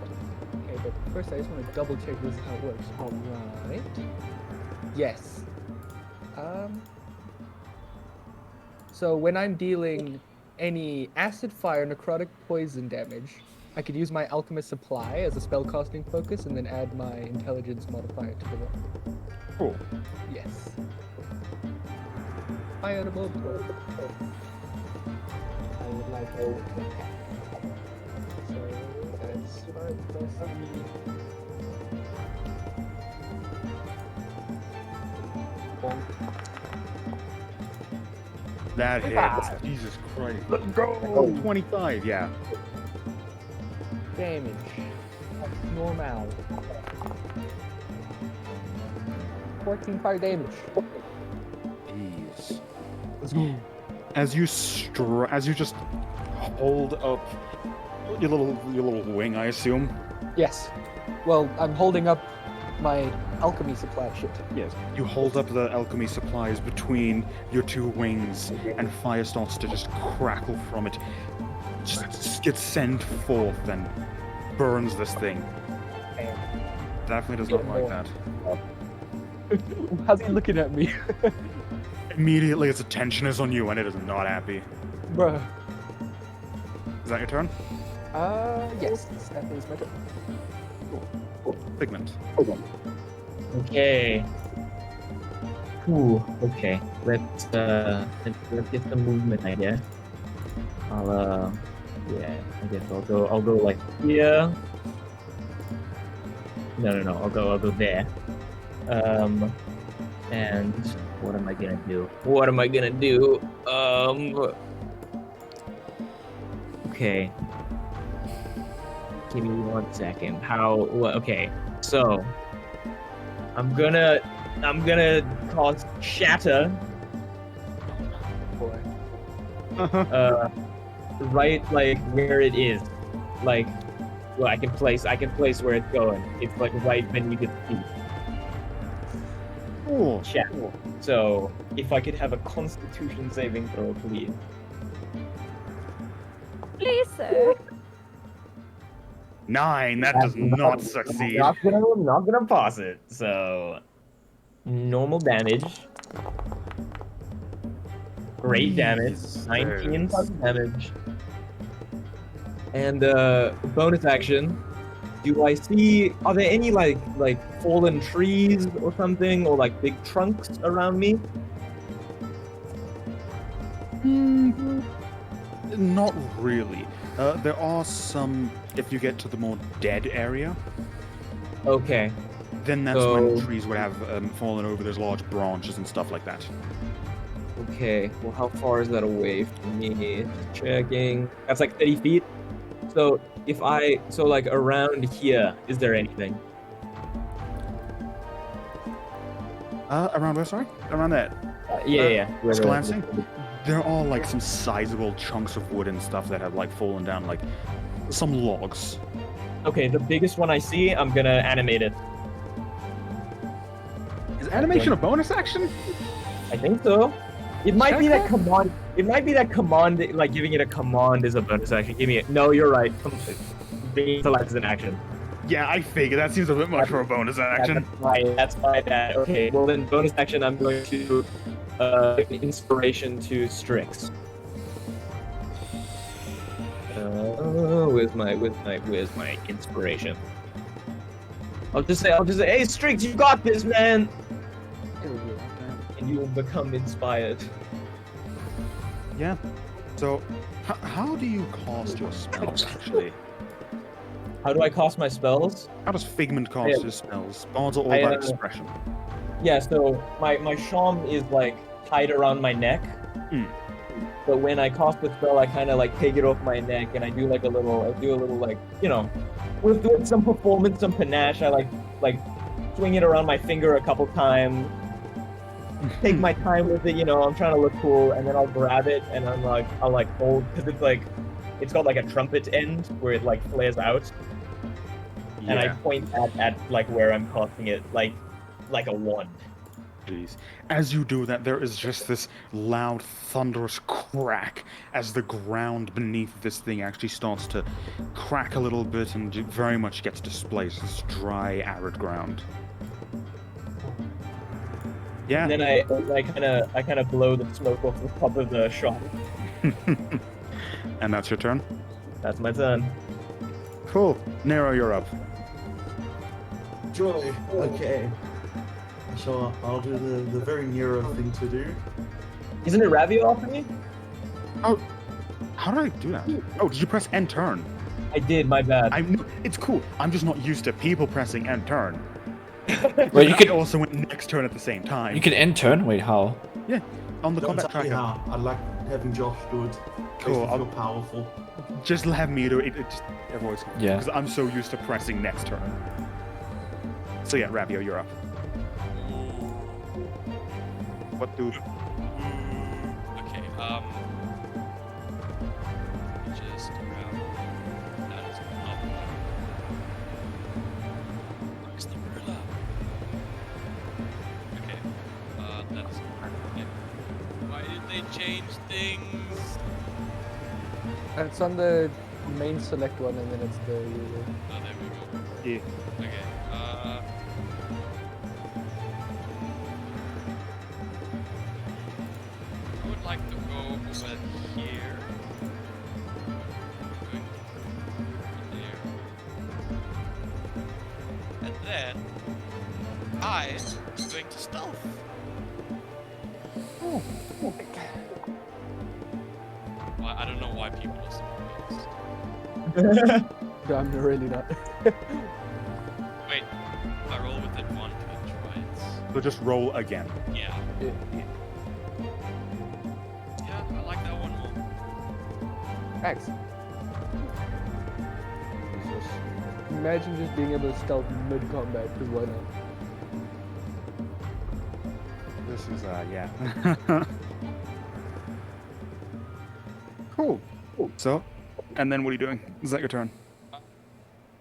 Okay, but first I just want to double check this is how it works. Alright. Yes. So when I'm dealing any acid, fire, necrotic, poison damage, I could use my alchemist supply as a spellcasting focus and then add my intelligence modifier to the roll. Cool. Yes. Firebolt. I would like to attack. So that's 5 plus 3. That hits. Jesus Christ. Let's go! 25, yeah. Damage. Normal. 14 fire damage. Jeez. As you just hold up your little wing, I assume. Yes. Well, I'm holding up my alchemy supply shit. Yes. You hold up the alchemy supplies between your two wings, and fire starts to just crackle from it. Just gets sent forth and burns this thing. Definitely does not like that. How's he looking at me? Immediately its attention is on you, and it is not happy. Bruh. Is that your turn? Yes. That is my turn. Figment. Okay. Ooh, okay. Let's get some movement, I guess. Yeah, I guess I'll go like here. No, I'll go there. And what am I gonna do? Okay. Give me 1 second. Okay. So I'm gonna cause shatter. Boy. Right like where it is. Like well I can place where it's going. It's like right beneath its feet. Cool. Shatter. So if I could have a constitution saving throw, please. Please, sir. 9. That does not succeed. Not gonna pass it. So normal damage. Great damage. 19 plus damage. And bonus action. Do I see? Are there any like fallen trees or something, or like big trunks around me? Not really. There are some, if you get to the more dead area, Okay. then that's So- when trees would have fallen over. There's large branches and stuff like that. Okay. Well, how far is that away from me? Just checking. That's like 30 feet. So like around here, is there anything? Around where, sorry? Around that. Yeah. Just glancing. There are like some sizable chunks of wood and stuff that have like fallen down, like some logs. Okay, the biggest one I see, I'm gonna animate it. Is animation a bonus action? I think so. It might be that Check command. It might be that command, like giving it a command is a bonus action. Give me it. No, you're right. Bringing it to life is an action. Yeah, I figure that seems a bit much for a bonus action. That's my bad. Okay, well then bonus action, I'm going to inspiration to Strix. Where's my inspiration? I'll just say, hey Strix, you got this, man. And you will become inspired. Yeah. So, how do you cast your spells, actually? How do I cast my spells? How does Figment cast his spells? Bards are all I, about expression. Yeah, so my shawm is like tied around my neck. But when I cast the spell, I kind of like take it off my neck and I do a little like, with some performance, some panache. I like swing it around my finger a couple times. Take my time with it, I'm trying to look cool, and then I'll grab it and I'll hold, because it's got like a trumpet end where it like flares out. And I point at like where I'm casting it, like a wand. Jeez. As you do that, there is just this loud, thunderous crack as the ground beneath this thing actually starts to crack a little bit and very much gets displaced. This dry, arid ground. Yeah. And then I kind of blow the smoke off the top of the shop. And that's your turn? That's my turn. Cool. Nero, you're up. Joy. Okay. So I'll do the very Nero thing to do. Isn't it Ravio after me? Oh, how did I do that? Oh, did you press end turn? I did, my bad. It's cool. I'm just not used to people pressing end turn. Well, you could can also went next turn at the same time. You can end turn. Wait, how? Yeah, on the Don't combat tell me tracker. how. I like having Josh do it. Cool, Makes me feel powerful. Just have me do it. It just avoids. Yeah. Because I'm so used to pressing next turn. So yeah, Ravio, you're up. What do? Okay, just grab that is up. Where's the ruler? Okay, that's okay. Why did they change things? It's on the main select one, and then it's the. Oh, there we go. Yeah. Okay, I would like to go over here. Going there. And then I am going to stealth. Well, I don't know why people are so close. No, I'm really not. Wait, if I roll with advantage, right? So just roll again. Yeah. Yeah, I like that one more. Max. Imagine just being able to stealth mid-combat, because why not? This is yeah. Cool. So, and then what are you doing? Is that your turn?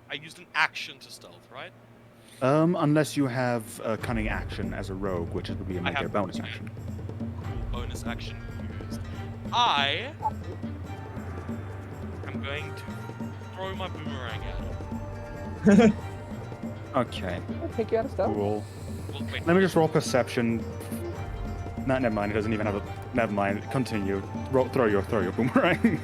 I used an action to stealth, right? Unless you have a cunning action as a rogue, which would be a have bonus action. Cool, bonus action used. I am going to throw my boomerang at him. Okay. I'll take you out of stealth. Cool. Well, wait, Let me just roll perception. No, never mind. It doesn't even have a. Never mind. Continue. Throw your boomerang.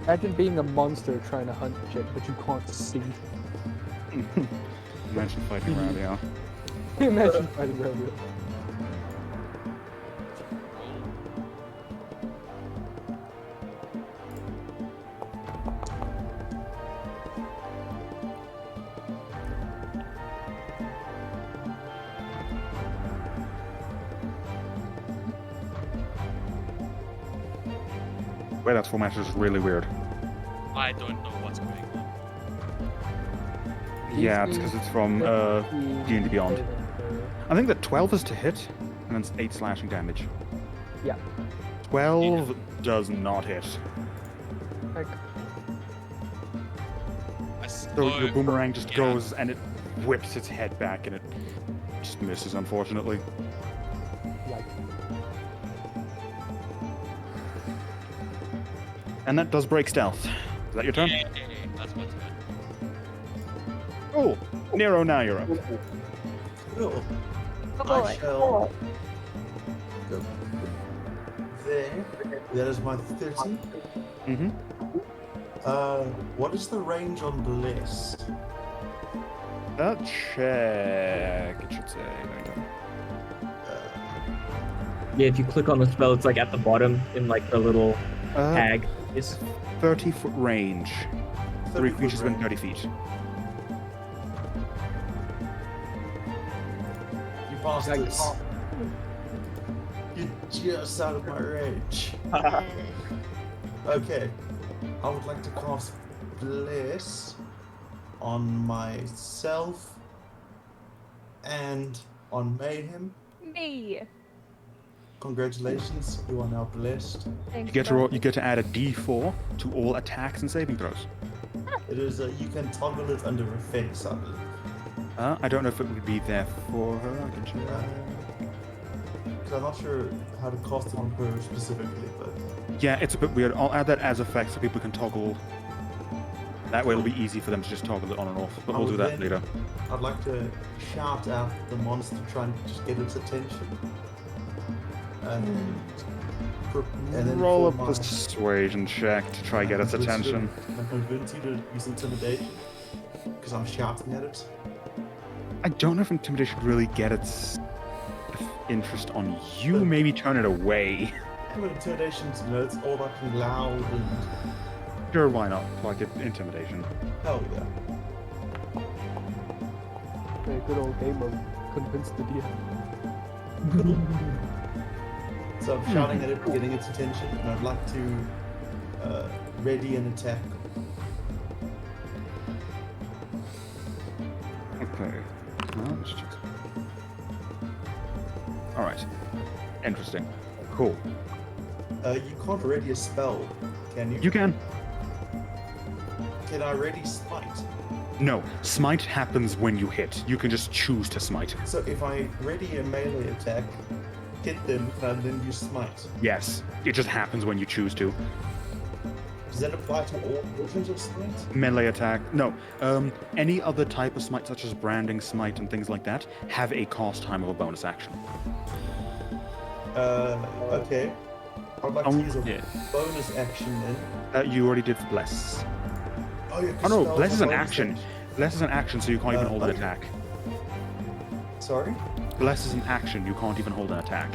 Imagine being a monster trying to hunt shit, but you can't see. Imagine fighting Ravio. Imagine fighting Ravio. Wait, that format is really weird. I don't know what's going on. Yeah, it's because it's from D&D Beyond. I think that 12 is to hit, and it's 8 slashing damage. Yeah. 12 does not hit. Like, So your boomerang just goes and it whips its head back and it just misses, unfortunately. like, And that does break stealth. Is that your turn? Yeah, that's what's good. Oh, Nero, now you're up. Cool. Oh I boy. shall go there. That is my 30. Mm-hmm. What is the range on Bless? Check, it should say. Yeah, if you click on the spell, it's like at the bottom in like the little tag. It's 30-foot range. 3 creatures within 30 feet. bastards. You're just out of my range. Okay. I would like to cast Bliss on myself and on Mayhem. Me. Congratulations, you are now blessed. Thanks, You get to add a D4 to all attacks and saving throws. It is you can toggle it under effects, I believe. I don't know if it would be there for her. I can check. Because I'm not sure how to cast it on her specifically, but Yeah, it's a bit weird. I'll add that as effect so people can toggle. That way it'll be easy for them to just toggle it on and off. But we'll do that later. I'd like to shout out the monster, try and just get its attention. And then Roll for a my- persuasion check to try get its attention. Can I convince you to use intimidation? Because I'm shouting at it. I don't know if intimidation would really get its interest on you. Maybe turn it away. Yeah, but intimidation's, it's all that and loud and Sure, why not? Like it, intimidation. hell yeah. A good old game of convince the DM. So I'm shouting at it, getting its attention, and I'd like to ready an attack. Okay. Well, let's check. Alright. Interesting. Cool. You can't ready a spell, can you? You can. Can I ready smite? No. Smite happens when you hit. You can just choose to smite. So if I ready a melee attack, hit them, and then use smite, Yes. It just happens when you choose to. does that apply to all versions of smite? Melee attack. No. Any other type of smite, such as branding smite and things like that, have a cost time of a bonus action. Okay. I'd like to use a Yeah. bonus action then. You already did Bless. Oh, yeah, Oh no, spells Bless is are an bonus action. Bless is an action, so you can't even hold an okay. attack. Sorry? Bless is an action, you can't even hold an attack.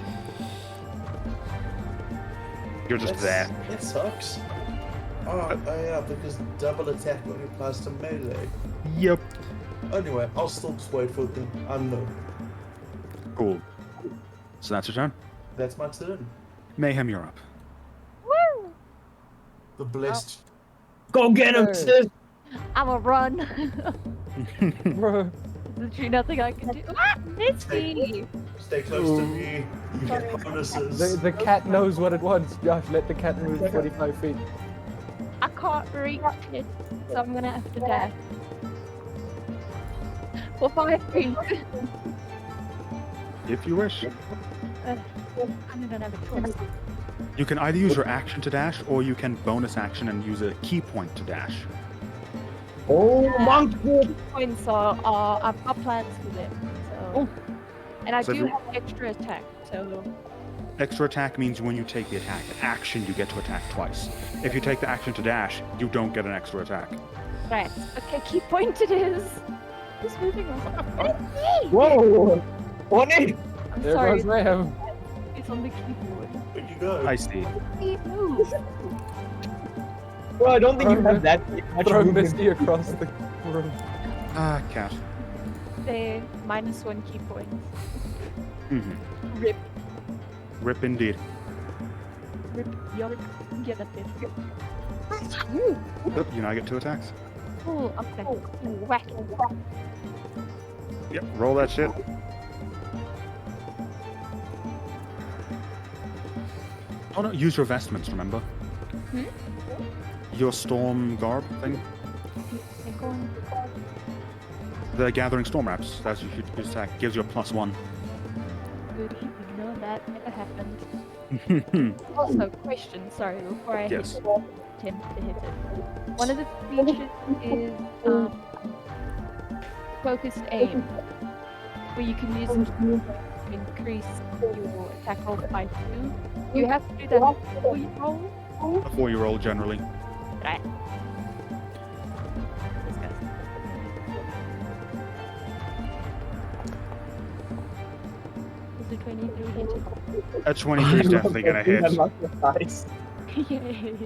You're just That's- there. That sucks. Oh yeah, because double attack only applies to melee. Yep. Anyway, I'll still just wait for them. I know. Cool. So that's your turn. That's my turn. Mayhem, you're up. Woo! The blessed. Go get him, Hey. sis! I'ma run. Bro. There's literally nothing I can do. Ah, it's me. Stay close to me. You get bonuses. The cat knows what it wants. Josh, let the cat move 45 feet. I can't reach it, so I'm gonna have to dash. For 5 feet. If you wish. I don't have a choice. You can either use your action to dash, or you can bonus action and use a key point to dash. Oh, Key points are I've got plans for them. So. And I So do if you- have extra attack, so Extra attack means when you take the attack action, you get to attack twice. If you take the action to dash, you don't get an extra attack. right. Okay, key point it is. Who's moving on? It's me! Whoa! Bonnie! I'm There sorry, goes Mayhem. it's on the keyboard. Where'd you go? I see. It moves. Bro, I don't think you have that much Throw movement. Misty across the room. Ah, cat. There, -1 key point. Mm-hmm. Rip, Rip indeed. rip, yarp, get up there. Yep, you now get 2 attacks. Ooh, I'm gonna whack. Yep, roll that shit. Oh no, use your vestments, remember? Hmm? Your storm garb thing? The gathering storm wraps. That's your huge attack. Gives you a +1. Goody, ignore that, never happened. Also, question, sorry, before I Yes. attempt to hit it. One of the features is focused aim, where you can use it to increase your attack roll by 2. You have to do that before you roll. Before you roll, generally. Right. Disgusting. Was it 23 hit? A 23 is definitely gonna hit. Nice. Yay.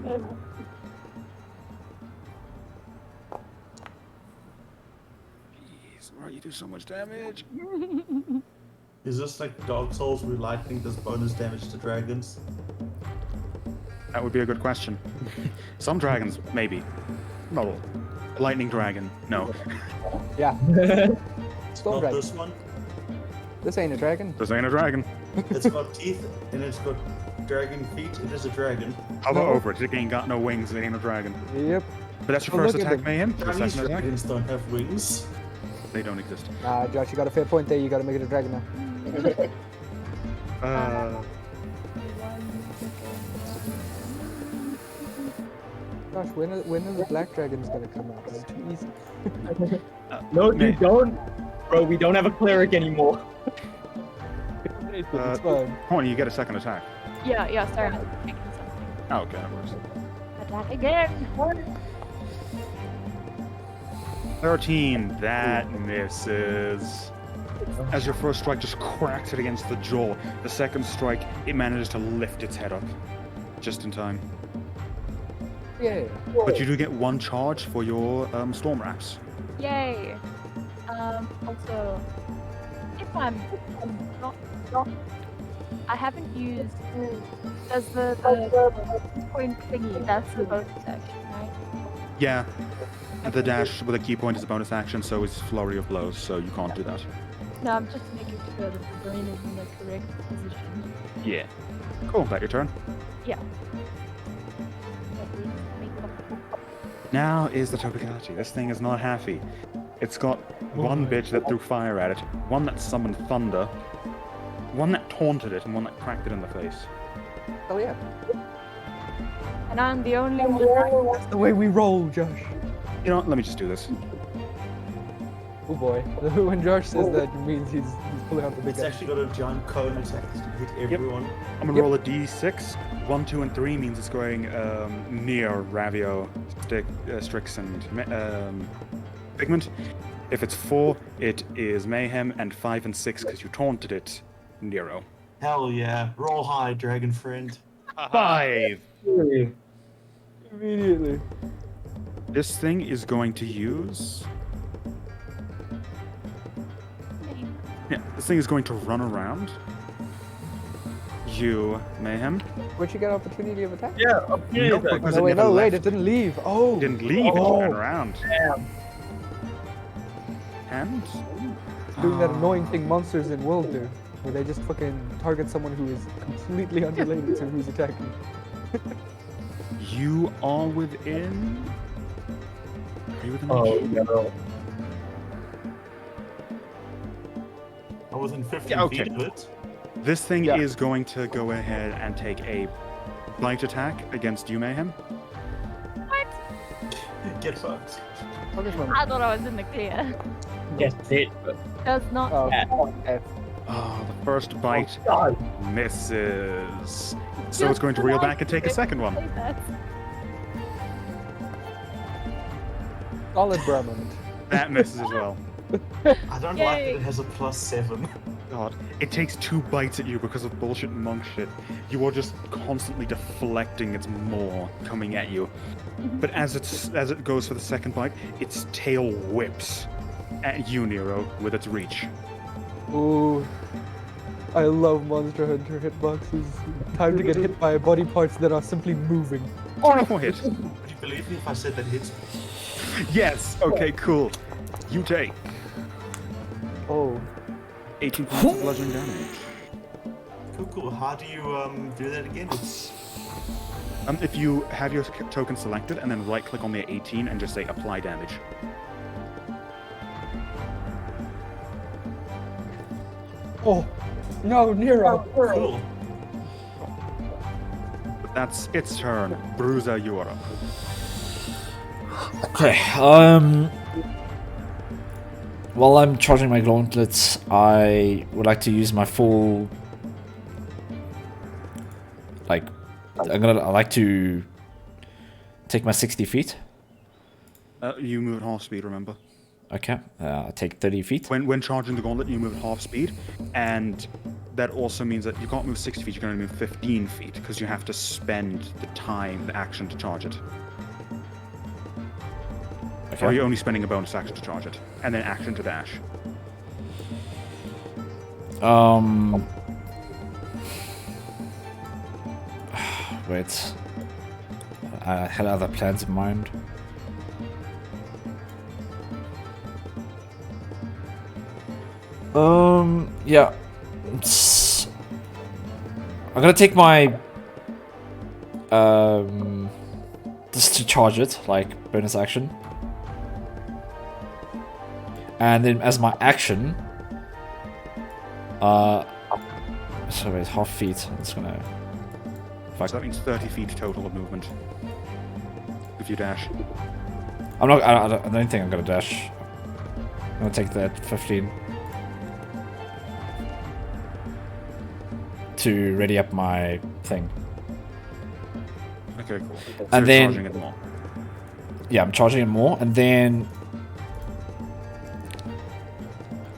Jeez, right, you do so much damage. Is this like Dark Souls where lightning does bonus damage to dragons? That would be a good question. Some dragons, maybe. Not all. Lightning dragon, no. Yeah. Storm Not dragon. this one. This ain't a dragon. This ain't a dragon. It's got teeth and it's got dragon feet. It is a dragon. Hover No. over it. It ain't got no wings. It ain't a dragon. Yep. But that's your Oh, first look at attack, them. Mayhem. Your Chinese second attack. dragons don't have wings. They don't exist. Nah, Josh, you got a fair point there. You gotta make it a dragon now. Josh, when are the black dragons gonna come out? It's too easy. No, May- you don't. Bro, we don't have a cleric anymore. It's fine. Come on, you get a second attack. Yeah, sorry. I was making something. Oh, okay, that works. Attack again. 13. That misses. As your first strike just cracks it against the jaw, the second strike, it manages to lift its head up. Just in time. Yeah. But you do get one charge for your storm wraps. Yay. Also, if I'm not, I haven't used. Does the point thingy? That's the bonus action, right? Yeah. The dash with a key point is a bonus action, so is flurry of blows, so you can't do that. No, I'm just making sure that the brain is in the correct position. Yeah. Cool, that your turn. Yeah. Now is the topicality. This thing is not happy. It's got one bitch that threw fire at it, one that summoned thunder, one that taunted it, and one that cracked it in the face. Oh yeah. And I'm the only one. That's the way we roll, Josh. You know what? Let me just do this. Oh boy. When Josh says that, it means he's pulling out the big It's guy. actually got a giant cone attack to hit everyone. I'm gonna roll a d6. 1, 2, and 3 means it's going near Ravio, Strix, and Pigment. If it's 4, it is Mayhem, and 5 and 6, because you taunted it, Nero. Hell yeah. Roll high, dragon friend. 5! Immediately. This thing is going to use... Yeah, this thing is going to run around. You, Mayhem. Where'd you get opportunity of attack? Yeah, Nope, because No, it wait, never no, wait, left. it didn't leave. Oh. It didn't leave, it Oh. ran around. And... Doing that annoying thing monsters in World do, where they just fucking target someone who is completely unrelated to who's attacking. You are within... Are you within Oh, reach? no. I was in 15 Yeah, okay. feet of it. This thing Yeah. is going to go ahead and take a bite attack against you, Mayhem. Get fucked. Focus one. I thought I was in the clear. Yes, it. Does not. Oh, Yeah. F. Oh, the first bite God. misses. So it's going to reel back and take a second one. Say that. Solid Brahman. That misses as well. I don't like that Yay. it has a +7. God, it takes 2 bites at you because of bullshit monk shit. You are just constantly deflecting its maw coming at you. But as it goes for the second bite, its tail whips at you, Nero, with its reach. Ooh. I love Monster Hunter hitboxes. Time to get hit by body parts that are simply moving. Oh, hit. Would you believe me if I said that hits me? Yes. Okay. Cool. You take Oh. 18 points of bludgeoning damage. Cool, cool. How do you do that again? It's If you have your token selected and then right-click on the 18 and just say apply damage. Oh. No, Nero. cool. But that's its turn. Bruiser, you are up. Okay, while I'm charging my gauntlets, I would like to use my full... I like to take my 60 feet. You move at half speed, remember? Okay, I'll take 30 feet. When charging the gauntlet, you move at half speed, and that also means that you can't move 60 feet, you can only move 15 feet, because you have to spend the action to charge it. Okay. Or you're only spending a bonus action to charge it, and then action to dash. Wait. I had other plans in mind. Yeah. I'm gonna take my just to charge it, like bonus action. And then as my action, so wait, half feet. I'm just gonna. So that means 30 feet total of movement. If you dash. I'm not. I don't think I'm gonna dash. I'm gonna take that 15 to ready up my thing. Okay, cool. So And you're then- charging it more. Yeah, I'm charging it more, and then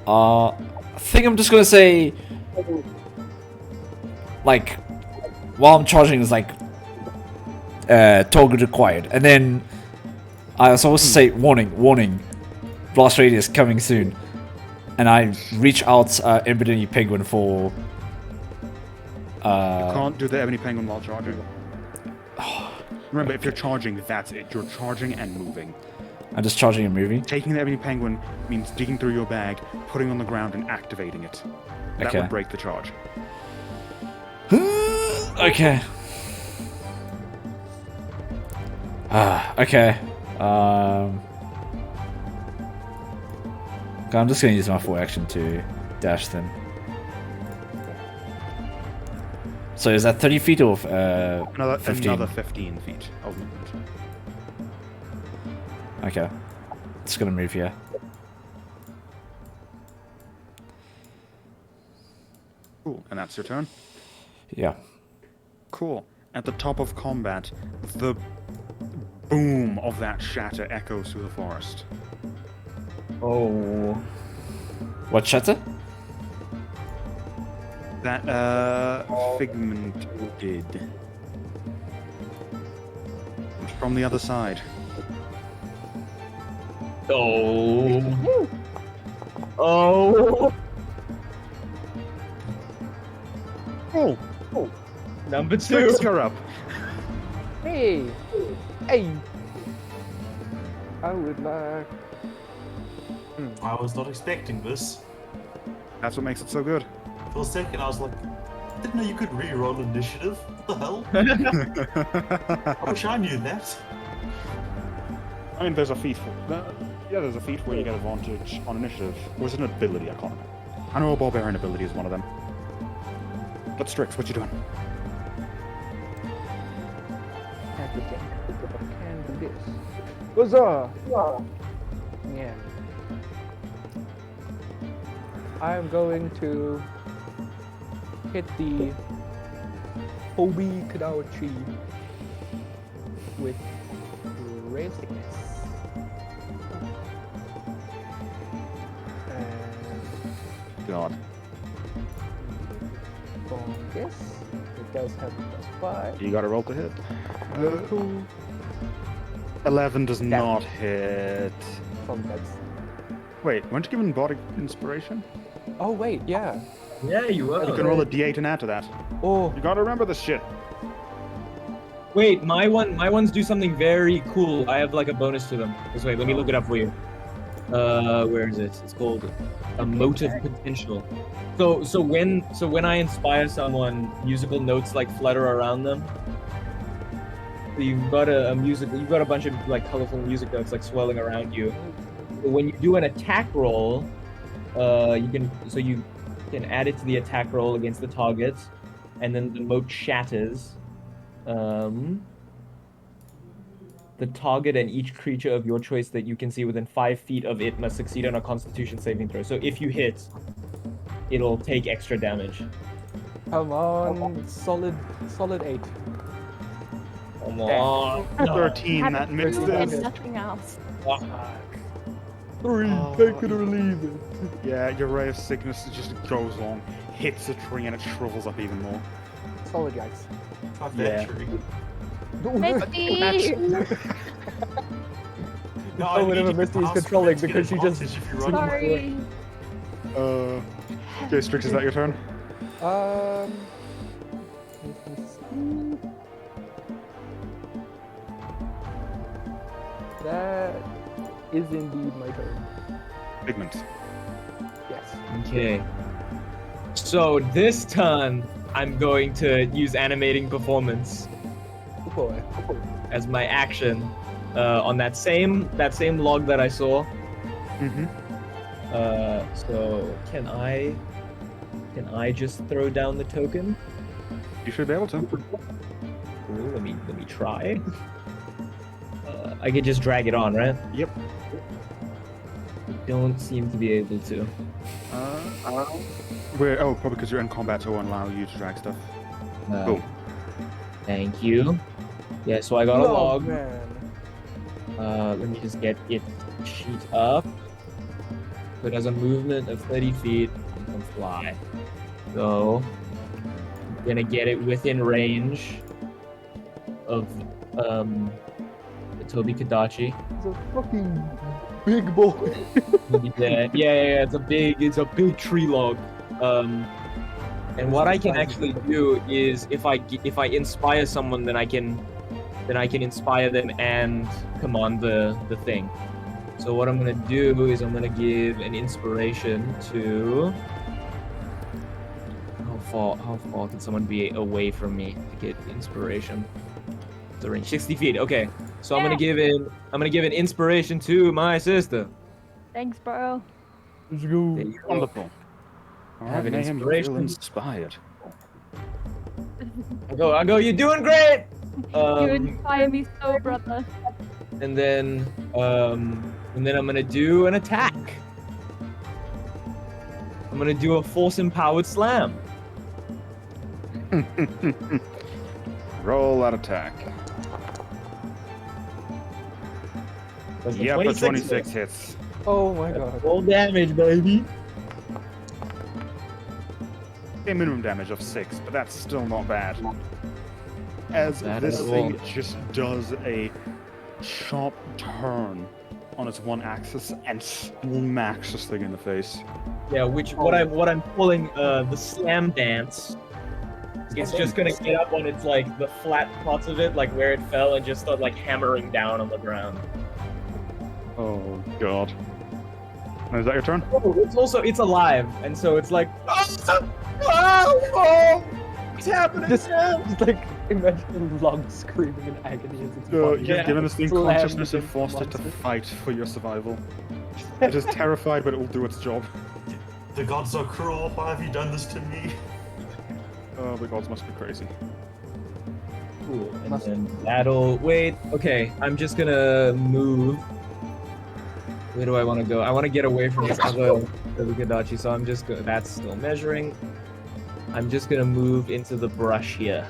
I think I'm just gonna say, like, while I'm charging is like target required, and then I was supposed to say warning, blast radius coming soon, and I reach out Ebony Penguin for. Can't do the Ebony Penguin while charging. Remember, if you're charging, that's it. You're charging and moving. I'm just charging and moving. Taking the Ebony Penguin means digging through your bag, putting it on the ground, and activating it. That Okay. would break the charge. Okay. Okay. I'm just gonna use my full action to dash then. So is that 30 feet or Another 15? another 15 feet of movement. Okay. Just gonna move here. Cool. And that's your turn? Yeah. Cool. At the top of combat, the boom of that shatter echoes through the forest. Oh. What shatter? That, Figment did. And from the other side. Oh. Oh. Oh! Number Strix, two. you're up. Hey! Hey! I would like... I was not expecting this. That's what makes it so good. For a second, I was like, I didn't know you could re-roll initiative. What the hell? I wish I knew that. I mean, there's a feat for... yeah, there's a feat where you get advantage on initiative. Or is it an ability? I can't remember. I know a barbarian ability is one of them. But Strix, what you doing? Can do this. Huzzah! Yeah. I'm going to hit the Obi Kadauchi with Ray of Sickness. And God. bonus. It does have a +5. You gotta roll to hit. Cool. 11 does not hit. From that's... Wait, weren't you given body inspiration? Oh wait, yeah. Yeah, you were. You can roll a d8 and add to that. Oh, You gotta remember this shit. Wait, my ones do something very cool. I have like a bonus to them. Just wait, let me look it up for you. Where is it? It's called emotive potential. So when I inspire someone, musical notes like flutter around them. So you've got a bunch of like colorful music notes like swirling around you. But when you do an attack roll, you can add it to the attack roll against the target, and then the moat shatters. The target and each creature of your choice that you can see within 5 feet of it must succeed on a Constitution saving throw. So if you hit, it'll take extra damage. come on. Solid 8. Come on. 13, that Haven't mixed rolled it. and nothing else. 3, take it or leave it. Yeah, your ray of sickness just goes along, hits a tree, and it shrivels up even more. Solid yikes. Fuck Yeah. that tree. Misty! No, Oh, whenever need you to Misty is pass controlling to get because she just- advantage if you run away. Sorry. Okay, Strix, is that your turn? Let me see. That is indeed my turn. Pigment. Yes. Okay. So this turn, I'm going to use animating performance Oh boy. as my action on that same log that I saw. Mm-hmm. So can I just throw down the token? You should be able to. Ooh, let me try. I could just drag it on, right? Yep. I don't seem to be able to. Where? Oh, probably because you're in combat, so it won't allow you to drag stuff. Boom. Thank you. Yeah, so I got a Oh, log. man. Let me just get it sheet up. So it has a movement of 30 feet and can fly. So I'm gonna get it within range of the Toby Kadachi. He's a fucking big boy. Yeah. It's a big tree log. And what I can actually do is if I inspire someone, then I can inspire them and command the thing. So what I'm gonna do is I'm gonna give an inspiration to. How far can someone be away from me to get inspiration? The range 60 feet. Okay, so I'm gonna give an inspiration to my sister. Thanks, bro. Let's go. There you go. Wonderful. All Have right, an Mayhem, you feel inspiration. inspired. I go. You're doing great. You inspire me so, brother. And then I'm gonna do an attack. I'm gonna do a force empowered slam. Roll that attack. That's a Yeah, for 26 26 hits. Oh my god. Roll damage, baby. A minimum damage of 6, but that's still not bad. As That this is thing all. just does a sharp turn on its one axis and smacks this thing in the face. Yeah, what I'm calling the slam dance. It's just gonna get up on its like the flat parts of it, like where it fell, and just start like hammering down on the ground. Oh god. Is that your turn? Oh, it's alive, and so it's like, what's happening? Just like imagine log screaming in agony as it's You've Yeah. given this thing slammed consciousness and against forced the it to monster. fight for your survival. It is terrified, but it will do its job. The gods are cruel. Why have you done this to me? Oh, the gods must be crazy. Cool. And then that'll wait. Okay, I'm just gonna move. Where do I want to go? I want to get away from this other Gadachi, so I'm just that's still measuring. I'm just gonna move into the brush here,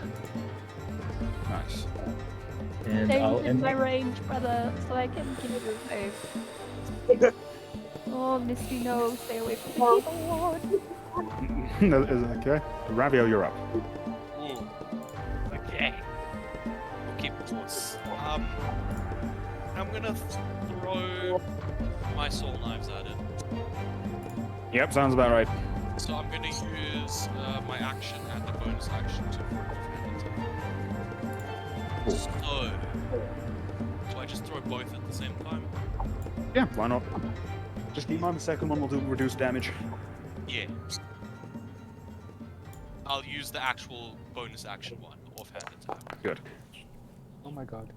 Nice. and Stay I'll within my end. range, brother, so I can give you a Oh, Misty, no, stay away from me. Oh, Okay. Ravio, you're up. Ooh. Okay. Okay, boss. I'm gonna throw my soul knives at it. Yep, sounds about right. So I'm gonna use my action and the bonus action to throw offhand attack. So, do I just throw both at the same time? Yeah, why not? Just keep in mind the second one will do reduced damage. Yeah. I'll use the actual bonus action one, the offhand attack. Good. Oh my god.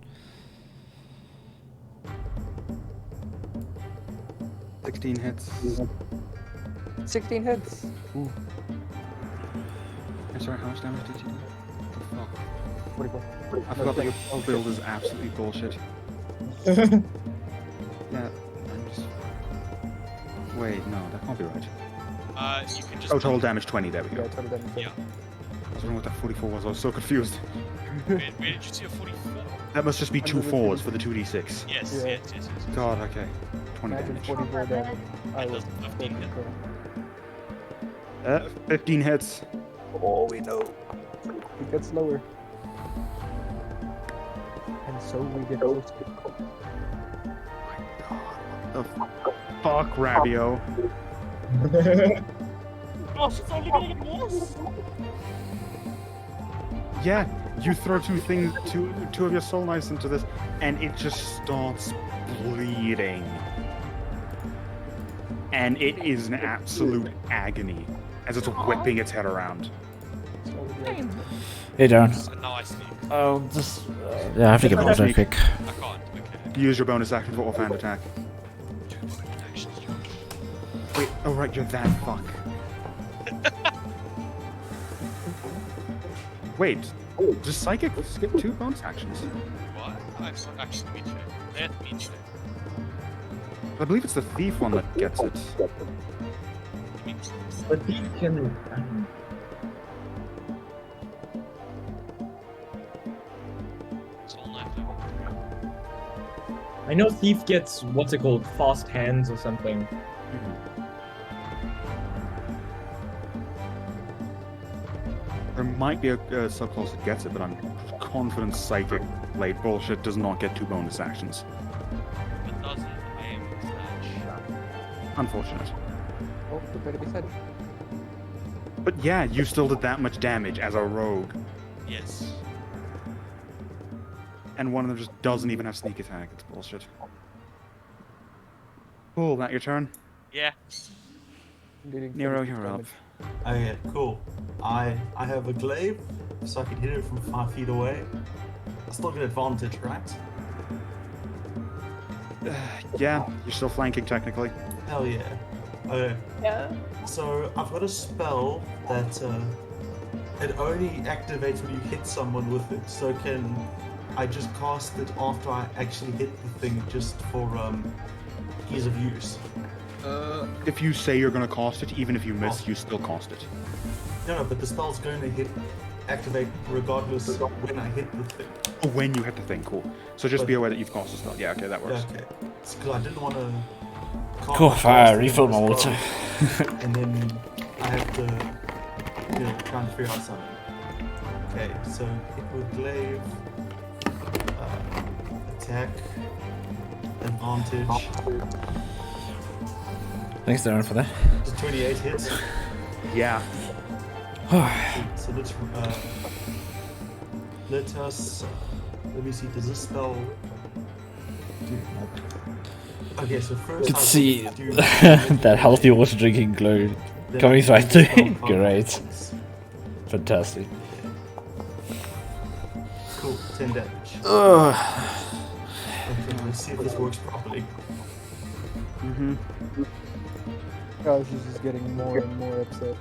16 hits. 16 hits. I'm sorry, how much damage did you do? What the fuck? 44. I forgot that your build is absolutely bullshit. Yeah, I'm just... Wait, no, that can't be right. You can just. Oh, total damage 20, there we go. Yeah, total damage. Yeah. I was wondering what that 44 was, I was so confused. Where did you see a 44? That must just be two Under the 4s 2d6. for the 2d6. Yes, Yeah. yes. God, okay. 20 Imagine damage. 44 damage. I That was does 15 hit. 15 hits. Oh, we know. It gets lower. And so we get closer. The fuck, Ravio. gosh, it's only gonna get worse. Yeah, you throw two of your soul knives into this, and it just starts bleeding. And it is an absolute agony as it's whipping its head around. Hey, Darren. And now I sneak. Oh, just yeah, I have to get out real quick. I can't. Okay. Use your bonus action for offhand attack. Wait, oh right, you're that fuck. Wait, does Psychic skip 2 bonus actions? What? I actually mean check. Let me check. I believe it's the Thief one that gets it. But he can. Soul knife. I know Thief gets what's it called, fast hands or something. There might be a subclass that gets it, but I'm confident Psychic Blade bullshit does not get 2 bonus actions. If it doesn't, I am snatch. Unfortunate. Oh, prepare to be said. But yeah, you still did that much damage as a rogue. Yes. And one of them just doesn't even have sneak attack. It's bullshit. Cool, that your turn? Yeah. Nero, you're up. Okay, cool. I have a glaive, so I can hit it from 5 feet away. I still get advantage, right? Yeah, you're still flanking technically. Hell yeah. Okay. Yeah. So I've got a spell that it only activates when you hit someone with it. So can I just cast it after I actually hit the thing, just for ease of use? If you say you're gonna cast it, even if you miss, you still cast it. No, but the spell's going to activate regardless of when I hit the thing. Oh, when you hit the thing, cool. So just But- be aware that you've cast the spell. Yeah, okay, that works. Yeah, okay. It's because I didn't want to. Cool, refill my water. And then I have to, try and figure out something. Okay, so hit with glaive, attack, advantage. Thanks, Darren, for that. Does 28 hits? Yeah. So let us. Let me see. Does this spell? Okay, so first. You can I see do that healthy water drinking glow then coming right spell through. power. Great. Fantastic. Cool, 10 damage. Ugh. Okay, let's see if this works properly. Mm-hmm. Oh, she's just getting more and more upset.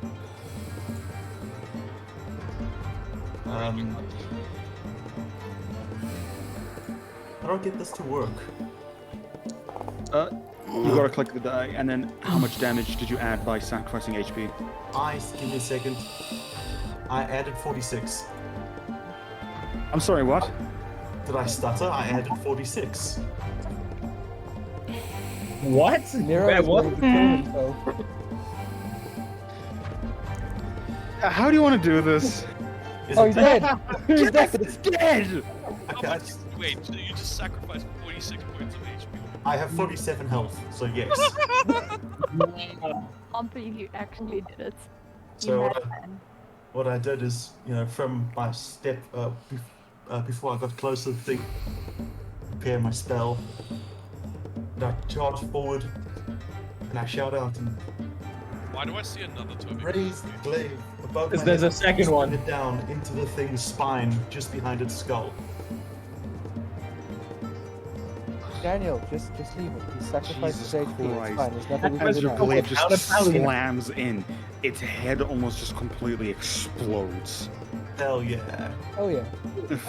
How do I get this to work? You gotta click the die, and then how much damage did you add by sacrificing HP? Give me a second. I added 46. I'm sorry, what? Did I stutter? I added 46. What? Nero Wait, is what? going to kill himself. How do you want to do this? Is Oh, it he's dead! He's Yes, dead! it's dead! How Okay, much? Wait, so you just sacrificed 46 points of HP? I have 47 health, so yes. Can't believe you actually did it. So You what had I, fun. what I did is, from my step before I got closer to the thing, prepare my spell, and I charge forward, and I shout out and Why do I see another Toby? raise the glaive above Because my there's head, a second spin one. it down into the thing's spine, just behind its skull. Daniel, just leave it. He sacrificed his Jesus HP. It's Christ. fine. There's nothing we As can your do now. blade Out just of Italian. slams in, its head almost just completely explodes, Hell yeah. Oh yeah.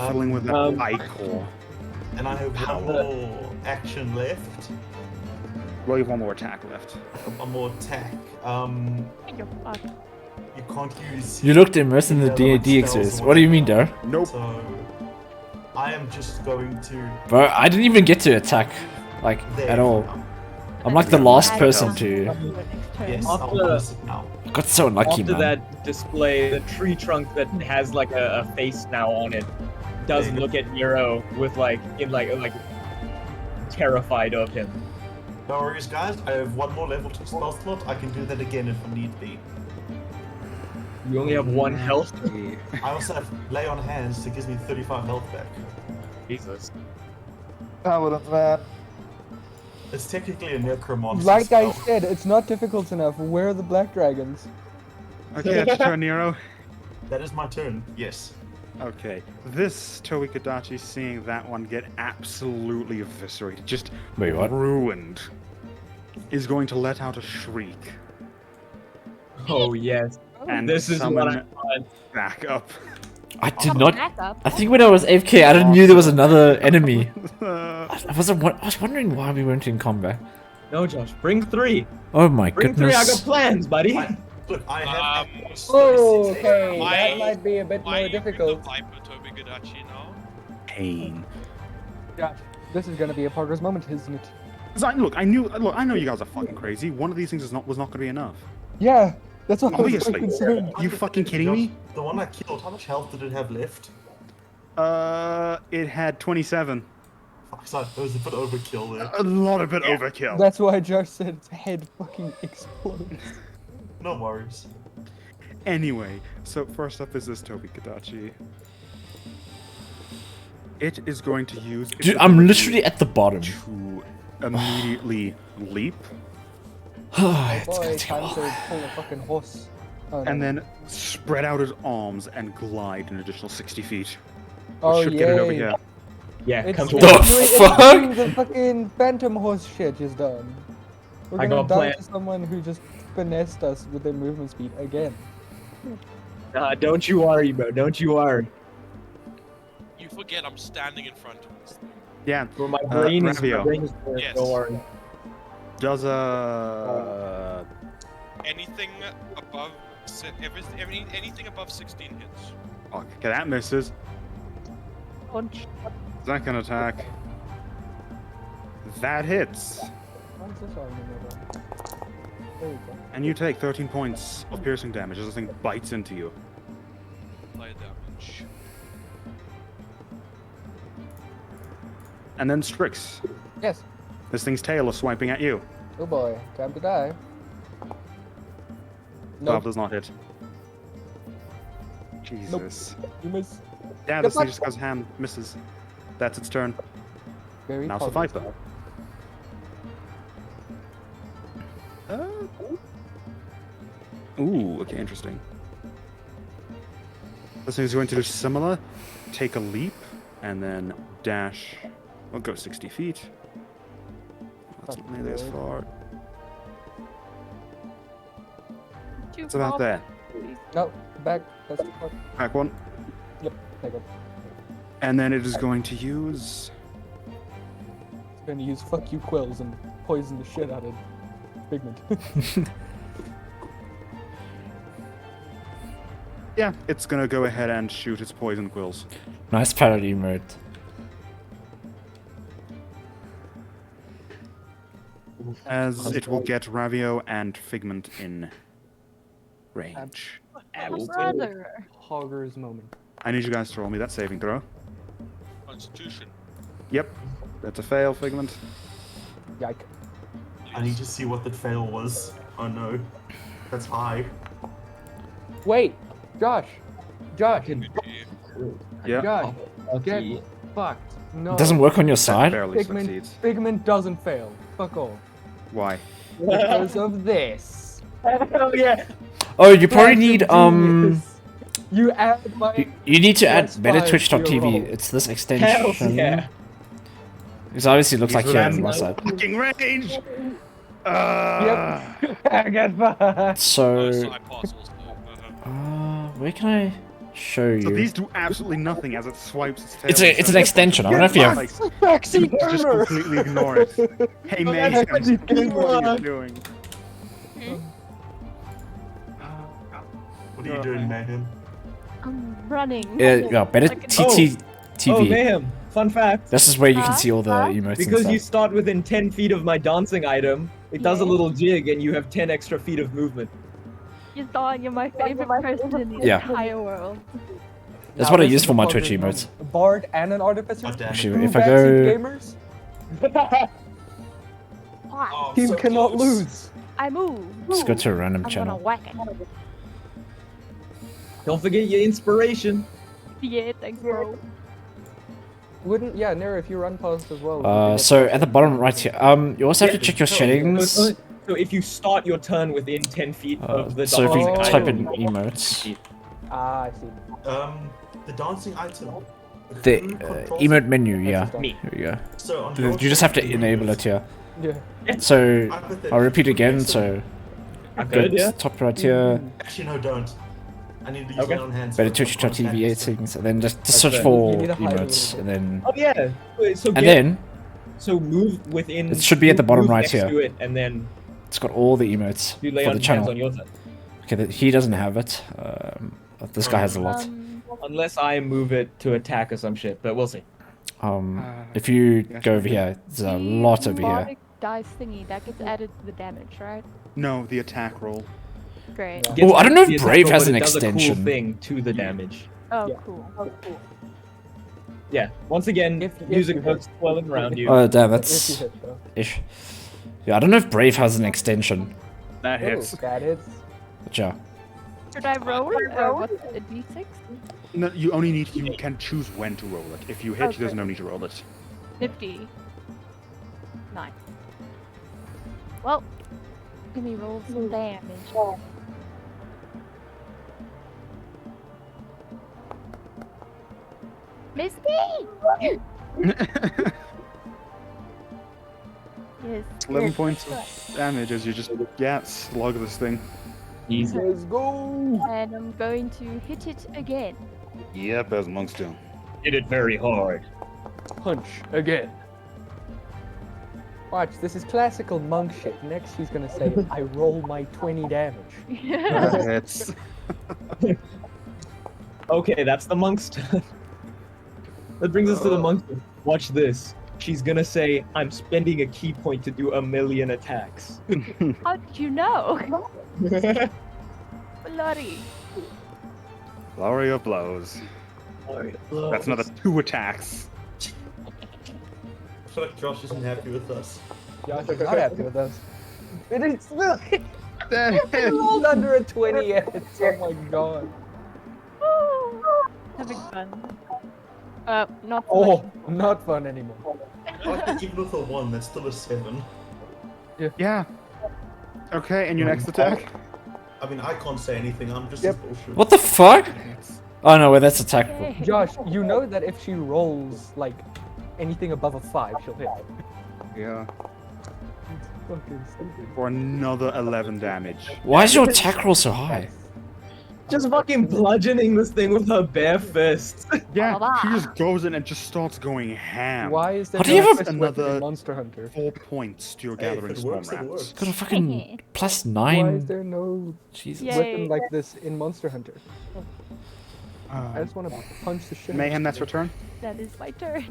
filling with Um, an ichor. And I have one more action left. Well, you have one more attack left. One more attack. You're fucked. You can't use. You looked immersed in the Yeah, like D&D spells exist. or What do you mean, whatever. Darren? Nope. So I am just going to. Bro, I didn't even get to attack, like, There at all. now. I'm like the And last add person on to... your next turn. Yes, After- I'll bonus it now. I got so lucky, After man. that display, the tree trunk that has like a face now on it does There you go. look at Nero with like terrified of him. No worries, guys. I have one more level 2 spell slot. I can do that again if need be. You only have one health. I also have lay on hands that gives me 35 health back. Jesus. Paladin, man. It's technically a necromancy Like I spell. said, it's not difficult enough. Where are the black dragons? Okay, that's your turn, Nero. That is my turn, yes. Okay, this Toikadachi, seeing that one get absolutely eviscerated, just Wait, what? ruined, is going to let out a shriek Oh yes. and This is what I want. back up. I did Come not. back up. I think when I was AFK, I didn't knew there was another enemy. Uh, I was wondering why we weren't in combat. No, Josh, bring 3. Oh my Bring goodness. 3. I got plans, buddy. Look, I have. Oh, okay. Why- That might be a bit Why are more you difficult. the Viper Tobigadachi now? pain. Josh, this is gonna be a Parker's moment, isn't it? 'Cause I know you guys are fucking crazy. One of these things was not going to be enough. Yeah, that's what I was so Obviously. concerned. You fucking kidding me? The one I killed, how much health did it have left? It had 27. Fuck, sorry, there was a bit of overkill there. A lot of it overkill. That's why Josh said its head fucking explodes. No worries. Anyway, so first up is this Tobikadachi. It is going to use... its Dude, I'm ability literally at the bottom. to immediately leap Oh It's boy, gonna take a time while. to pull a fucking horse. Oh, no. and then spread out his arms and glide an additional 60 feet. Which Oh, should get it over yay. here. Yeah, It's come The to fuck? the fucking phantom horse shit is done. We're I gonna got die plan. to someone who just finessed us with their movement speed again. Don't you worry, bro. Don't you worry. You forget I'm standing in front of this thing. Yeah, Bro, my brain is Ravio. there. Yes. Don't worry. does a... Anything above anything above 16 hits. Okay, that misses. Punch. Second attack. That hits. Why is this arm in there? There we go. And you take 13 points of piercing damage as this thing bites into you. Fire damage. And then Strix. Yes. This thing's tail is swiping at you. Oh boy, time to die. 12 Nope, does not hit. Jesus. you miss. Yeah, Good this thing luck. just goes hand, misses. That's its turn. Very Now it's the positive. Viper. Ooh, okay, interesting. This thing's going to do similar. Take a leap, and then dash. We'll go 60 feet. That's not nearly as far. Too It's about far, there. please. No, back. That's too far. Back one. Yep, take it. And then it is going to use... It's gonna use fuck you quills and poison the shit out of Pigment. Yeah, it's gonna go ahead and shoot its poison quills. Nice parody mode. As it will get Ravio and Figment in range. My brother. Hogger's moment. I need you guys to roll me that saving throw. Constitution. Yep, that's a fail, Figment. Yike. I need to see what that fail was. Oh no. That's high. Wait, Josh. Josh. Yeah, Josh. Get Okay. fucked. No. It doesn't work on your that side? barely Pigment. succeeds. Pigment doesn't fail. Fuck off. Why? Because of this. Hell yeah. Oh, you probably That's need, ingenious. You add my. you need to add Plus better 5 Twitch.tv. to your roll. It's this Hell extension. yeah. It obviously looks like He's here on within my side. fucking range! Get fucked. So, Side parcels. where can I show So you? these do absolutely nothing as it swipes its tail. It's an extension. I don't know if you have. Like, Backseat just gamer. completely ignore it. Hey, Mayhem, what are you doing? What are you doing, Mayhem? I'm running. Yeah, better Like an- TT Oh, TV. mayhem. Fun fact. This is where you can Huh? see all the Huh? emotes Because and you stuff. start within 10 feet of my dancing item, it does a Yeah. little jig and you have 10 extra feet of movement. You thought you're my favorite person in the Yeah. entire world. That's Now what I this use is for a my Hogger's Twitch emotes. moment. A bard and an artificer. God damn it. Actually, Two if I backseat go, gamers. Why? Oh, Team so cannot close. lose. I move. let's go to a random I'm channel. gonna whack it. Don't forget your inspiration. Yeah, thanks, bro. Wouldn't Nero, if you run past as well. you could So get at the bottom right here, you also have to check your So, settings. so if you start your turn within 10 feet of the So if you dancing type item, in emotes, I see. The dancing item. the who controls emote it? menu, yeah. me. Here we go. So on You your just have to side, enable it here. Yeah. So Hypothetically, I'll repeat again. okay, So I've go heard, yeah. top right here, Actually, no, don't. I need to use Okay. my own hands. better for twitch.tv contact. settings, and then just That's search fair. for You need to hide a little emotes, bit. and then Oh yeah. Wait, so and then so move within. It should be at the bottom move right next here. To it, and then it's got all the emotes you lay for on the hands channel. on your turn. Okay, he doesn't have it. This guy has a lot. Unless I move it to attack or some shit, but we'll see. If you yes, go over here, there's a lot over here. Bardic dice thingy that gets added to the damage, right? No, the attack roll. Great. Yeah. Gets Oh, I don't know if the attack Brave roll, has but an it does a extension. cool thing to the damage. Oh, Yeah. cool. Yeah. Once again, If music you hooks swelling around you. Oh damn, If you that's hit, though. ish. Yeah, I don't know if Brave has an extension. That Oh, hits. that is. But yeah. Should I roll? What's it, a d6? No, you only need. You can choose when to roll it. If you hit, there's no need to roll it. Nifty. 9. Well, let me roll some damage. Misty! Yes. 11 points of damage as you just slug this thing. Easy. Let's go. And I'm going to hit it again. Yep, as Monsting. Hit it very hard. Punch again. Watch, this is classical monk shit. Next, she's gonna say, "I roll my 20 damage." That hits. Okay, that's the monk's turn. That brings us to the monk's turn. Watch this. She's gonna say, "I'm spending a key point to do 1,000,000 attacks." How did you know? Bloody. Flurry of blows. That's another 2 attacks. I feel like Josh isn't happy with us. Josh is not happy with us. It is still. It rolled under a 20 yet. Oh my god. Having fun. Not so Oh, much. not fun anymore. I like that even with a 1, that's still a 7. Yeah. Okay, and your next attack? I mean, I can't say anything, I'm just Yep. bullshit. What the fuck? Oh no, wait, that's attack. Yay. Josh, you know that if she rolls like anything above a 5, she'll hit. Yeah. It's fucking stupid. For another 11 damage. Why is your attack roll so high? Just fucking bludgeoning this thing with her bare fists. Yeah, Baba. she just goes in and just starts going ham. Why is there How do you no have fist weapon in another- Monster Hunter? 4 points to your Hey, if gathering it small works, it rats. works. Got a fucking plus Why 9. is there no Jesus. Yeah. weapon like this in Monster Hunter? I Uh, just want to punch the shit. out of Mayhem, this that's your thing. turn? That is my turn.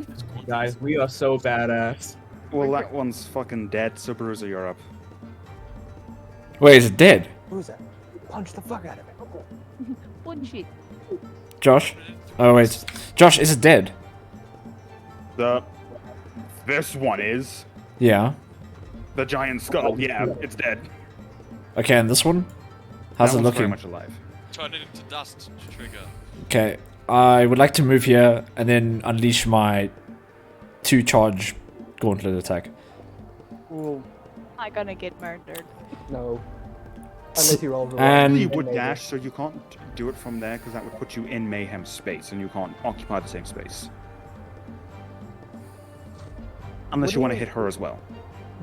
Guys, we are so badass. Well, that one's fucking dead, so Bruiser, you're up. Wait, is it dead? Who's that? Punch the fuck out of it. Bullshit. Josh? Oh wait. Josh, is it dead? This one is. Yeah. The giant skull, yeah, it's dead. Okay, and this one? How's That it one's very looking? much alive. Turn it into dust, trigger. Okay. I would like to move here and then unleash my 2 charge gauntlet attack. Ooh, I'm gonna get murdered. no. Unless you roll the And- You would dash, so you can't do it from there, because that would put you in Mayhem space, and you can't occupy the same space. Unless you want to hit her as well.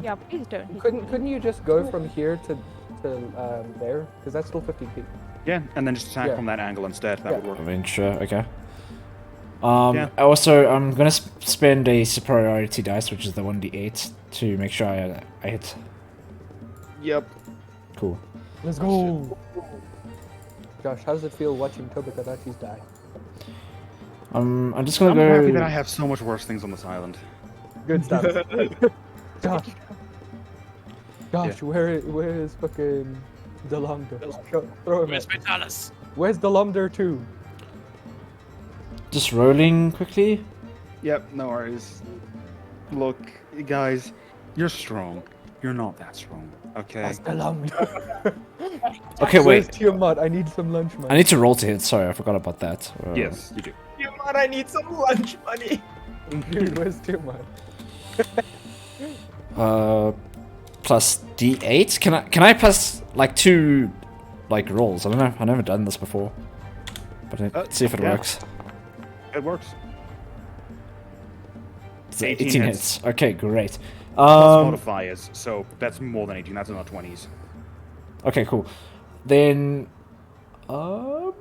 Yeah, please don't. hit Couldn't you just go from here to there? Because that's still 50 feet. Yeah, and then just attack Yeah. from that angle instead. That Yeah. would work. I mean, sure, okay. Yeah. Also, I'm gonna spend a superiority dice, which is the 1d8, to make sure I hit. Yep. Cool. Let's go. Josh, how does it feel watching Tobakadachis die? I'm just gonna I'm go. happy that I have so much worse things on this island. Good stuff. Josh. Josh, where is fucking Delumder? Throw him Where's at. Vitalis? Where's Delumder 2? Just rolling quickly. Yep, no worries. Look, guys, you're strong. You're not that strong, okay? That's the lump. Okay, Where's wait. Tiamat? I need some lunch money. I need to roll to hit. Sorry, I forgot about that. Yes, you do. But I need some lunch money. Dude, where's Tiamat? Plus D8. Can I plus like 2 like rolls? I don't know. I've never done this before. But let's see if it yeah. works. It works. It's 18 18 hits. hits. Okay, great. Plus modifiers, so that's more than 18. That's in the 20s. Okay, cool. Then 21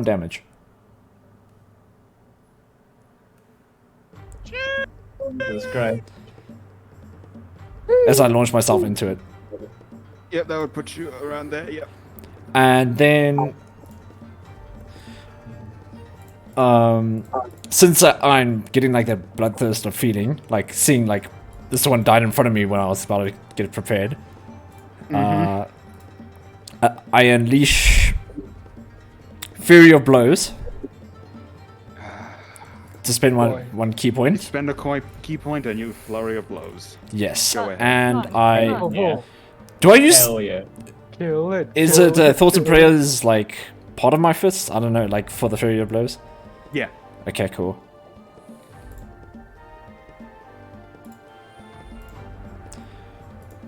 damage. Jesus Christ. As I launch myself into it. Yep, that would put you around there. Yep. And then since I'm getting like that bloodthirst of feeling, like seeing like this one died in front of me when I was about to get prepared, I unleash Fury of Blows to spend one key point. Spend a key point and you flurry of blows. Yes, Go ahead. and Nice. Oh, do I use? Hell yeah. kill it. Is kill it thoughts and prayers like part of my fist? I don't know, like for the Fury of Blows. Yeah. Okay, cool.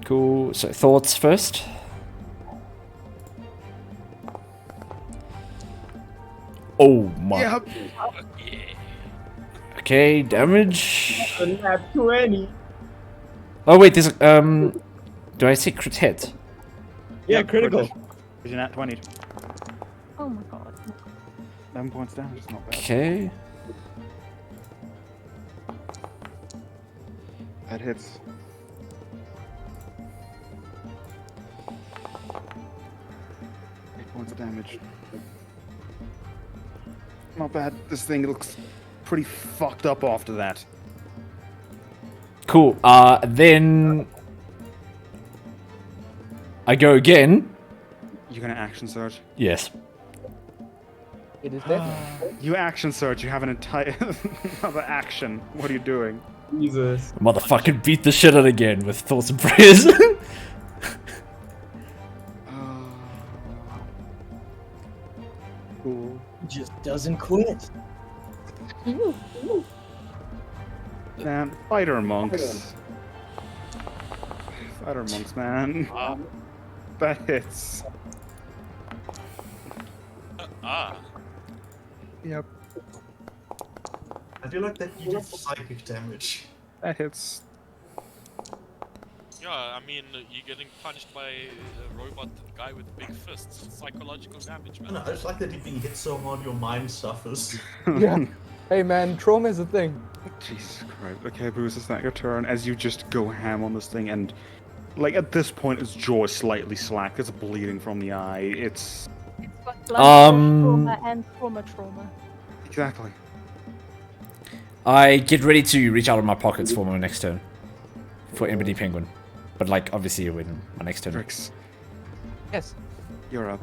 Cool. So thoughts first. Oh my. Yep. Okay, damage. Nat 20. Oh wait, there's a do I say crit hit? Yeah, Yep, critical. Is you nat 20? Oh my god. 11 points damage. It's not bad. Okay. That hits. Points of damage. Not bad. This thing looks pretty fucked up after that. Cool. Then I go again. You're gonna action surge. Yes. It is dead. You action surge. You have an entire another action. What are you doing? Jesus. Motherfucking beat the shit out again with thoughts and prayers. Cool. Just doesn't quit. Man, fighter monks. Fighter monks, man. That hits. Yep, I feel like that you did psychic damage. that hits. Yeah, I mean, you're getting punched by a robot guy with big fists. Psychological damage, I man. know, I just like that you're being hit so hard your mind suffers. Yeah. Hey man, trauma is a thing. Jesus Christ. Okay, Bruce, is that your turn? As you just go ham on this thing, and like at this point, its jaw is slightly slack. It's bleeding from the eye. It's It's got trauma and trauma. exactly. I get ready to reach out of my pockets for my next turn. For Ebony Penguin. But like obviously when my next turn. Drix, Yes. you're up.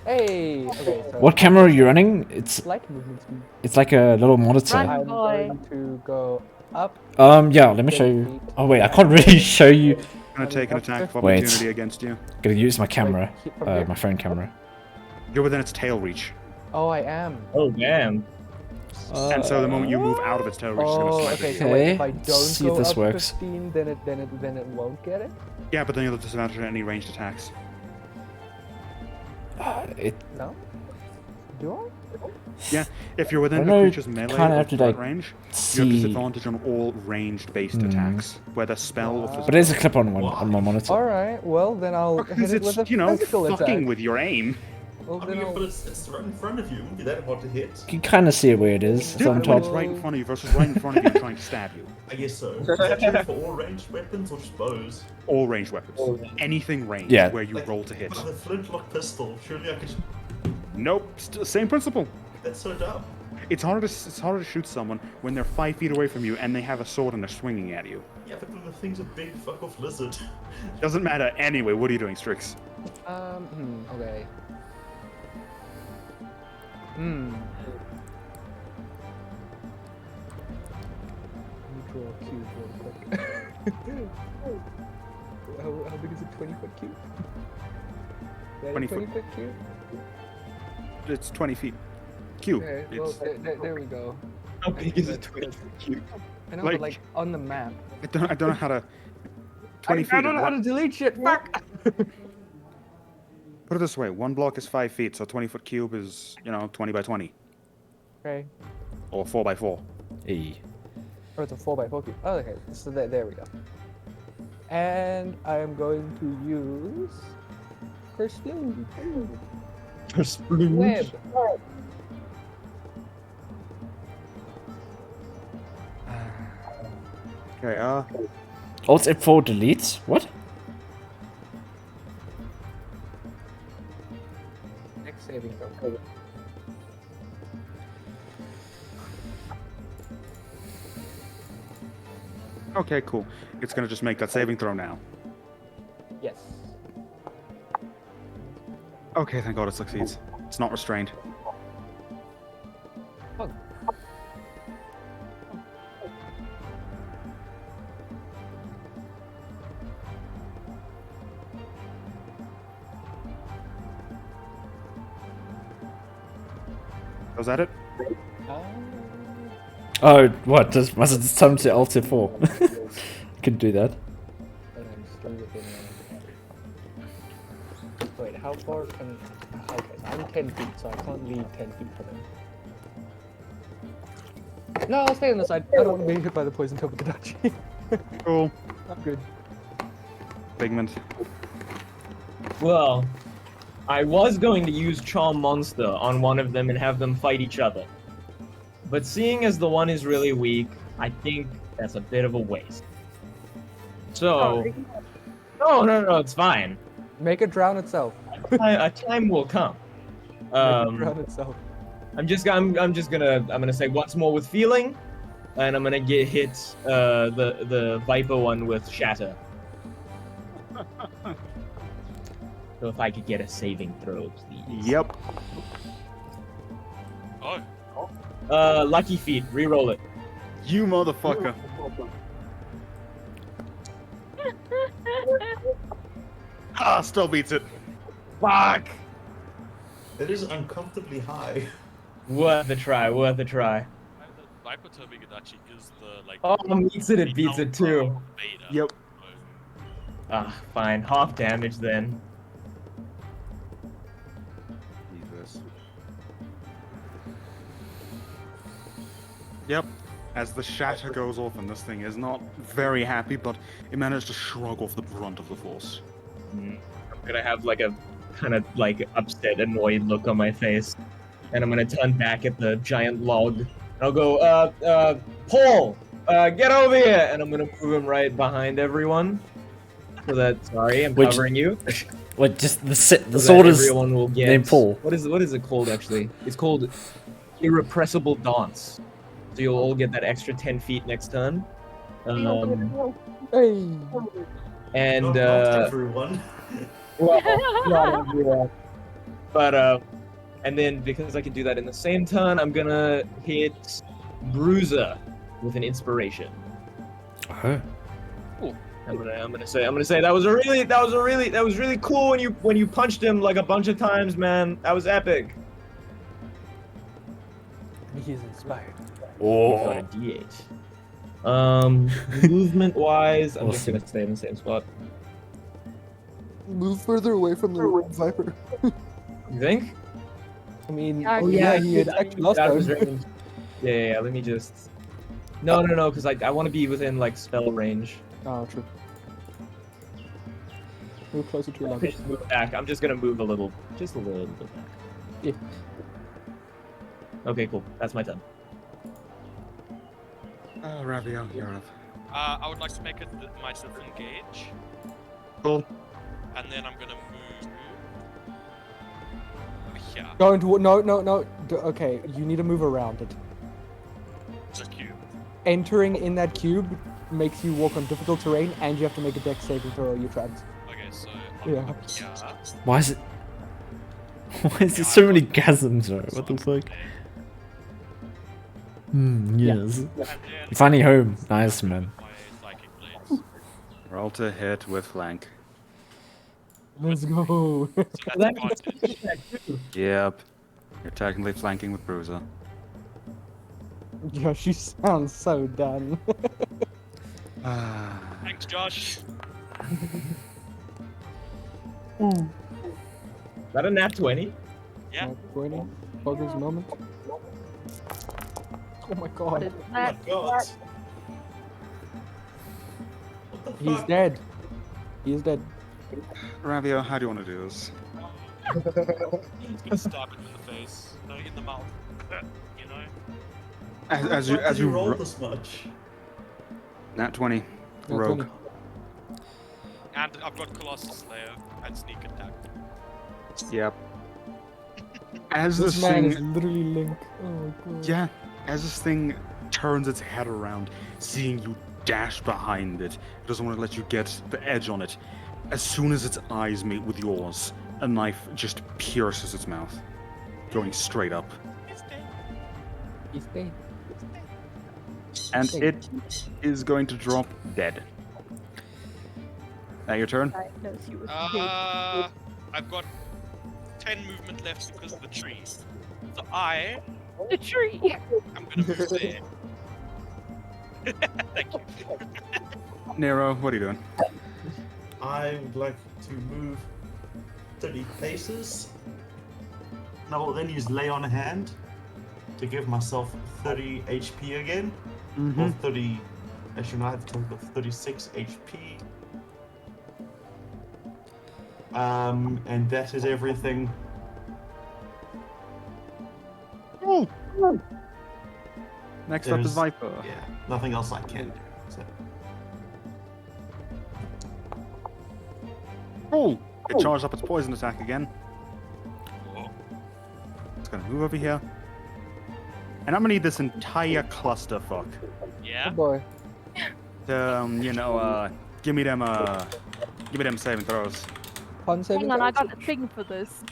Hey. Okay. So What camera are you running? It's like movement speed. it's like a little monitor. Run. I'm Boy. going to go up. Yeah, let me show you. Oh wait, I can't really show you. Gonna take an attack of Wait. opportunity against you. Gotta use my camera. From here. My phone camera. You're within its tail reach, Oh, I am. Oh, damn. and so the moment you move out of its tail reach, it's Oh, gonna snipe okay. at So you. wait, if Okay, I don't see if go this up works. 15, then it won't get it. Yeah, but then you'll have disadvantage on any ranged attacks. It No. Do I? Yeah, if you're I within don't the know, creature's melee kinda or have to, threat like, range, you have see. disadvantage on all ranged-based attacks, whether spell or physical. But there's a clip on one on my monitor. All right. Well, then I'll hit Because it with it's, a you know, physical fucking attack. with your aim. Well, I then mean, I'll... but it's right in front of you. It wouldn't be that hard to hit. You can kind of see it where it is. It's Yeah, on but when top. it's right in front of you versus right in front of you and trying to stab you. I guess so. Is that true for all ranged weapons or just bows? All ranged weapons. Anything ranged Yeah. where you Like, roll to hit. With a flintlock pistol, surely I could. Nope, same principle. That's so dumb. It's harder to shoot someone when they're 5 feet away from you and they have a sword and they're swinging at you. Yeah, but the thing's a big fuck off lizard. Doesn't matter. Anyway, what are you doing, Strix? Okay. Let me draw a cube real quick. How big is a 20-foot cube? 20 foot. 20-foot cube? It's 20 feet. Cube. Okay, well, It's, there we go. How big is a That's- 20-foot cube? I know, Like- but like on the map. I don't know how to. 20 feet. I don't know how to delete shit. Fuck. Put it this way: one block is 5 feet, so 20-foot cube is 20 by 20 Okay. or 4 by 4. Hey. Oh, it's a 4x4 cube. Oh, okay. So there we go. And I am going to use Persploom. Web. Okay. Alt F4 deletes? What? Next saving throw. Okay. Cool. It's gonna just make that saving throw now. Yes. Okay. Thank God it succeeds. It's not restrained. Oh. Was that it? Oh, what? Must it just time to Alt F4? Can do that. And I'm still within. Wait, how far can? Okay, so I'm 10 feet, so I can't leave 10 feet from him. No, I'll stay on the side. I don't want to be hit by the poison tail with the Dachi. Cool. I'm good. Figment. Well, I was going to use Charm Monster on one of them and have them fight each other. But seeing as the one is really weak, I think that's a bit of a waste. So... No, it's fine. Make it drown itself. A time will come. Make it drown itself. I'm gonna say once more with feeling, and I'm gonna hit the Viper one with Shatter. So if I could get a saving throw, please. Yep. Oh, Lucky feat, reroll it. You motherfucker. Still beats it. Fuck! It is uncomfortably high. Worth a try, worth a try. the Viper Tobigadachi is the like. Oh, beats it, it beats it too. Beta. Yep. Ah, fine, half damage then. Jesus. Yep. As the shatter goes off, and this thing is not very happy, but it managed to shrug off the brunt of the force. I'm gonna have like a kind of like upset, annoyed look on my face. And I'm gonna turn back at the giant log. And I'll go, Paul, get over here! And I'm gonna move him right behind everyone. So that, sorry, I'm Which- covering you. What? Just the So sword that is everyone will get. named Paul. What is it called actually? It's called Irrepressible Dance. So you'll all get that extra 10 feet next turn. Hey. And Not everyone. well, not everyone. But and then because I can do that in the same turn, I'm gonna hit Bruiser with an inspiration. Oh. I'm gonna say that was really cool when you punched him like a bunch of times, man. That was epic. He's inspired. Got a D8. Movement wise, I'm just Awesome. gonna stay in the same spot. Move further away from the Viper. You think? I mean, Yeah, oh yeah, he dude, attacked you last that was time. range. Yeah, let me just. No, because I want to be within like spell range. Oh, true. Move closer to your Okay, lobby. just move back. I'm just gonna move just a little bit back. Yeah. Okay, cool. That's my turn. Ravio, you're up. I would like to make it myself engage, Cool. and then I'm gonna move. Yeah, Go into no. Okay, you need to move around it. it's a cube. Entering in that cube makes you walk on difficult terrain, and you have to make a dex saving throw or you're trapped. Okay, so Yeah. I'm here. Why is it? Why is there so many chasms? Bro? What the fuck? Yes. And then You're finally home. Nice, man. my psychic blades. Roll to hit with flank. Let's go. So that's advantage. Yep. You're technically flanking with Bruiser. Yo, she sounds so done. Thanks, Josh. Is that a nat 20? Yeah. Waiting. Focus moment. Oh my What god. is Oh my that? god. What the He's fuck? dead. He is dead. Ravio, how do you want to do this? He's gonna stab it in the face. No, in the mouth. You know? As Why you did you roll ro- this much? Nat 20. Nat Rogue. 20. And I've got Colossus Slayer and Sneak Attack. Yep. As This this man thing, is literally Link. Oh my god. yeah, as this thing turns its head around, seeing you dash behind it, it doesn't want to let you get the edge on it. As soon as its eyes meet with yours, a knife just pierces its mouth, going straight up, He's dead. and it is going to drop dead. Now your turn. Diagnose you with I've got 10 movement left because of the tree. So I the tree. am gonna move there. Thank you. Nero, what are you doing? I would like to move 30 paces. And I will then use Lay on Hand to give myself 30 HP again. Or 30. Actually, no, I have a total of 36 HP. And that is everything. Next up is There's- Viper. Yeah, nothing else I can do. So. Oh! It charged up its poison attack again. Oh, It's gonna move over here. And I'm gonna need this entire clusterfuck. Oh yeah. boy. Give me them saving throws. Con saving Hang on, I throw? got a thing for this.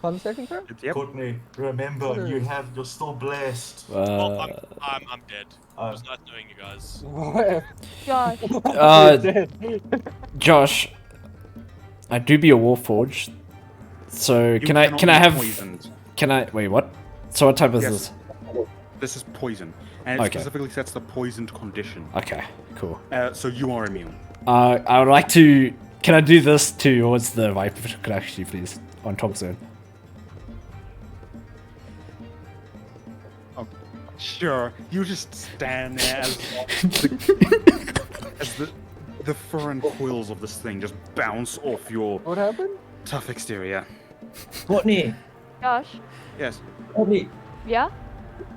Con saving throw? Yep. Courtney, remember, you're still blessed. Oh, I'm dead. Oh. It was nice knowing you guys. Josh, Josh, I do be a Warforged. So You can I cannot can I be have poisoned. can I wait what? So what type is Yes. this? This is poison, and it Okay. specifically sets the poisoned condition. Okay, cool. So you are immune. I would like to. Can I do this towards the Viper? Could actually please on top zone. Sure. You just stand there as the fur and quills of this thing just bounce off your What happened? tough exterior. Courtney, Josh, Yes. Courtney, yeah?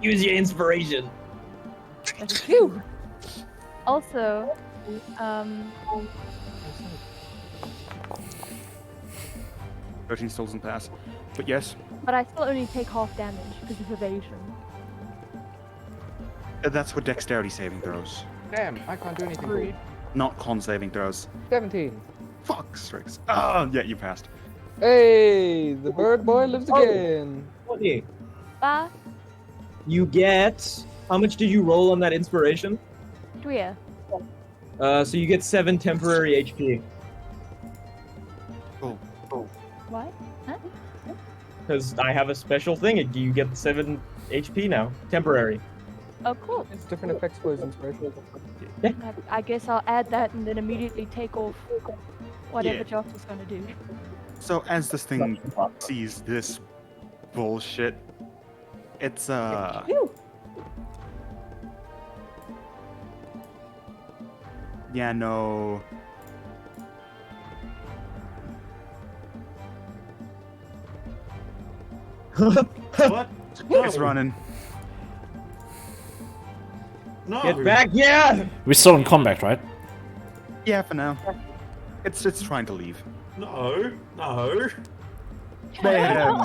use your inspiration. That's you. Also, 13 still doesn't pass. But yes, but I still only take half damage because of evasion. that's what dexterity saving throws, Damn, I can't do anything for you. not con saving throws. 17. Fuck, Strix. Oh, yeah, you passed. Hey, the bird boy lives again. Courtney, Ah, you get. How much did you roll on that inspiration? Dwyer. So you get 7 temporary HP. Cool. What? Huh? Because I have a special thing. You get 7 HP now. Temporary. Oh, cool. It's different effects for his inspiration. I guess I'll add that and then immediately take off whatever Yeah. Josh is going to do. So as this thing sees this bullshit, it's yeah, no. What? No. It's running. No. Get back, yeah! We're still in combat, right? Yeah, for now. It's trying to leave. No. No. Man,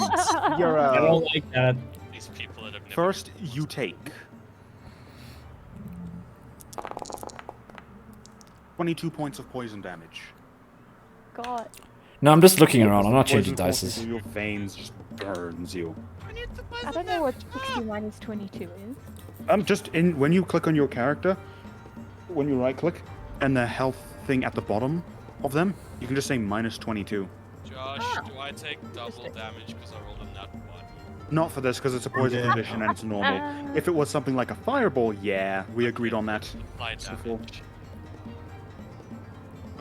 you're I don't like that. These people that have never. First, you take 22 points of poison damage. God. No, I'm just looking around. I'm not Poison changing courses dices. through your veins just burns you. I don't know what 60 minus 22 is. Just when you click on your character, when you right click, and the health thing at the bottom of them, you can just say -22. Josh, do I take double damage because I rolled a nat 1? Not for this, because it's a poison Yeah. condition and it's normal. If it was something like a fireball, yeah, we agreed on that. Apply damage.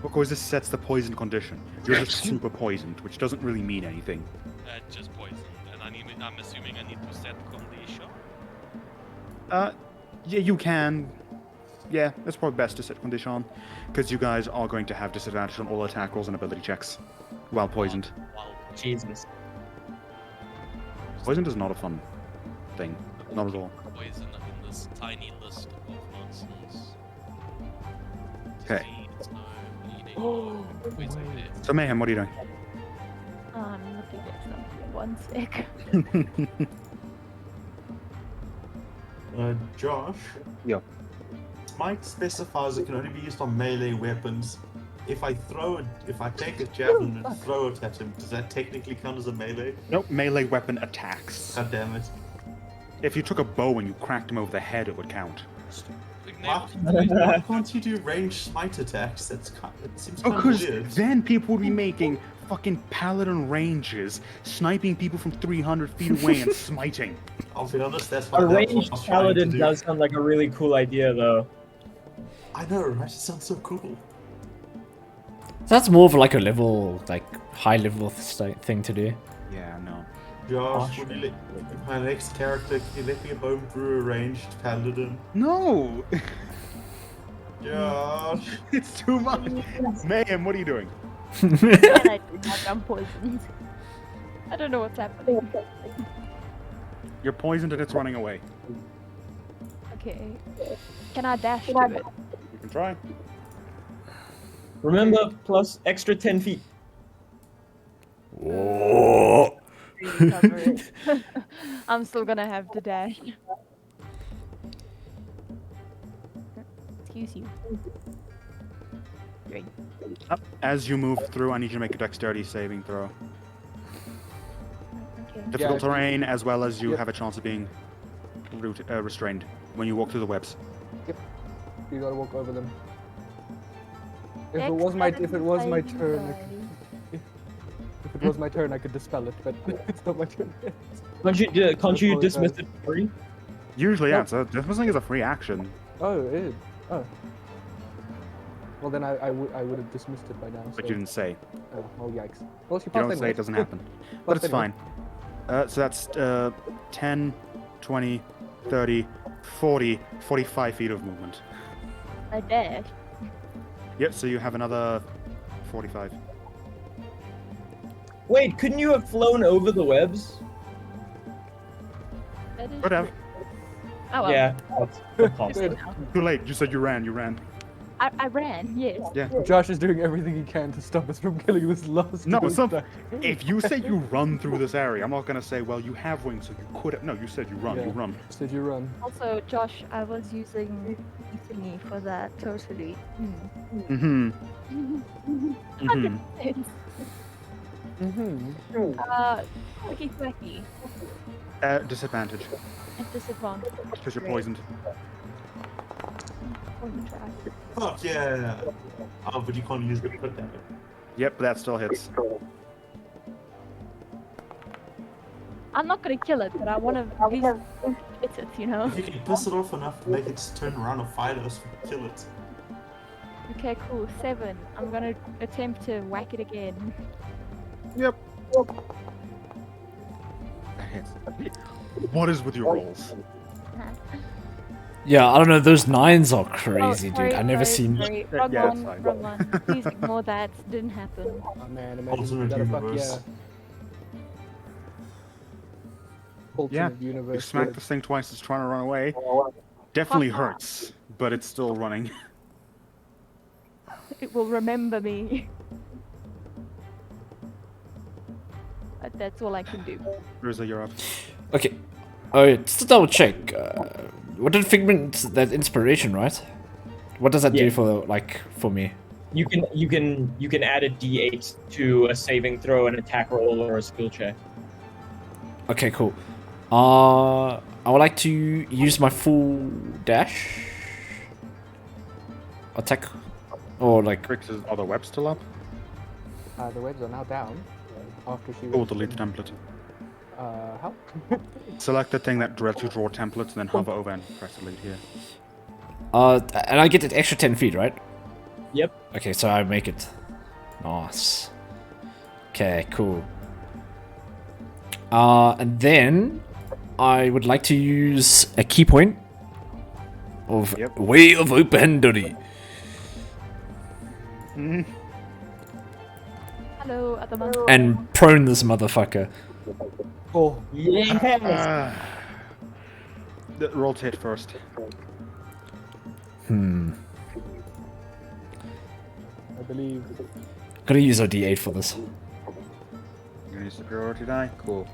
Because this sets the poison condition. You're just super poisoned, which doesn't really mean anything. Just poison. And I'm assuming I need to set condition. Yeah, you can. Yeah, it's probably best to set condition, because you guys are going to have disadvantage on all attack rolls and ability checks while poisoned. Wow. Jesus. Poisoned is not a fun thing. Not at all. Poison in this tiny list of nonsense. Okay. Disease, no bleeding, no poison death. So, Mayhem, what are you doing? I'm looking at something. One sec. Josh? Yeah. Smite specifies it can only be used on melee weapons. If I take a javelin and throw it at him, does that technically count as a melee? Nope, melee weapon attacks. God damn it. If you took a bow and you cracked him over the head, it would count. Why can't you do ranged smite attacks? It seems kind of Because weird. then people would be making fucking paladin ranges, sniping people from 300 feet away and smiting. I'll be honest, that's A what I ranged was trying to paladin do. does sound like a really cool idea, though. I know, right? It sounds so cool. That's more of like a level, like high level thing to do. Yeah, no. Josh, would you let my next character, can you let me home through a ranged paladin? No! Josh! It's too much! Mayhem, what are you doing? And I do not, I'm poisoned. I don't know what's happening. You're poisoned and it's running away. Okay. Can I dash to it? You can try. Remember, plus extra 10 feet. Whoa. Cover it. I'm still gonna have to dash. Excuse you. Great. As you move through, I need you to make a dexterity saving throw. Okay. Difficult Yeah, terrain, as well as you Yep. have a chance of being restrained when you walk through the webs. You gotta walk over them. If it was my turn, if it was my turn, I could dispel it, but it's not my turn. Can't you dismiss it for free? Usually, Nope. yeah, so dismissing is a free action. Oh, it is. Oh. Well, then I would have dismissed it by now. But so- you didn't say. Oh, yikes. Well, she You passed don't say anyway. it doesn't happen. But it's anyway. fine. So that's 10, 20, 30, 40, 45 feet of movement. I dash. Yep, so you have another 45. Wait, couldn't you have flown over the webs? That is Could have. true. Oh well. Yeah, that's possible. Too late. You said you ran. I ran, yes. Yeah. Josh is doing everything he can to stop us from killing this last No, ghost some, guy. if you say you run through this area, I'm not going to say, well, you have wings, so you could have. No, you said you run. Yeah. You run. Said you run. Also, Josh, I was using thingy for that, totally. Mm-hmm. Mm-hmm. Quacky quacky. Disadvantage, At disadvantage. because you're Great. poisoned. Poison track. Fuck yeah! Oh, but you can't use the put damage. Yep, that still hits. I'm not gonna kill it, but I want to hit it, you know? If you can piss it off enough to make it turn around and fight us, we can kill it. Okay, cool. 7. I'm gonna attempt to whack it again. Yep. That hits. What is with your rolls? Yeah, I don't know. Those 9s are crazy, Oh, sorry, dude. I never sorry, seen. sorry. Wrong Yeah, it's one, fine. wrong one. Please ignore that. Didn't happen. Oh man, imagine Alternate you gotta fuck universe. yeah. Alternate Yeah, You universe. smack this thing twice, it's trying to run away. Definitely hurts, but it's still running. It will remember me. But that's all I can do. Rizza, you're up. Okay. Oh, yeah, just to double check. What did Figment? That inspiration, right? What does that do Yeah. for me? You can add a D8 to a saving throw, an attack roll, or a skill check. Okay, cool. I would like to use my full dash. Attack. Or like, Are the webs still up? The webs are now down. After she. Oh, delete template. How? Select the thing that lets you draw templates, and then hover over and press delete here. and I get an extra 10 feet, right? Yep. Okay, so I make it. Nice. Okay, cool. And then I would like to use a key point of Way of Open-Handedly. Hello, at the moment. And prone this motherfucker. Oh, Yes. Roll to hit first. I believe. Gotta use a D8 for this. You're gonna use superiority die? Cool.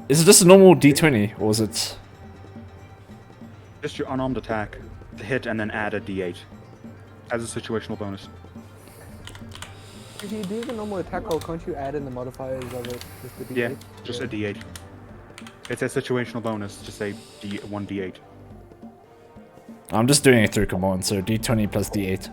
Is it just a normal D20, or is it... Just your unarmed attack to hit and then add a D8 as a situational bonus. If you do the normal attack roll, can't you add in the modifiers of it? Just the D8? Yeah, just a D8. It's a situational bonus to say 1D8. I'm just doing it through command, so D20 plus D8.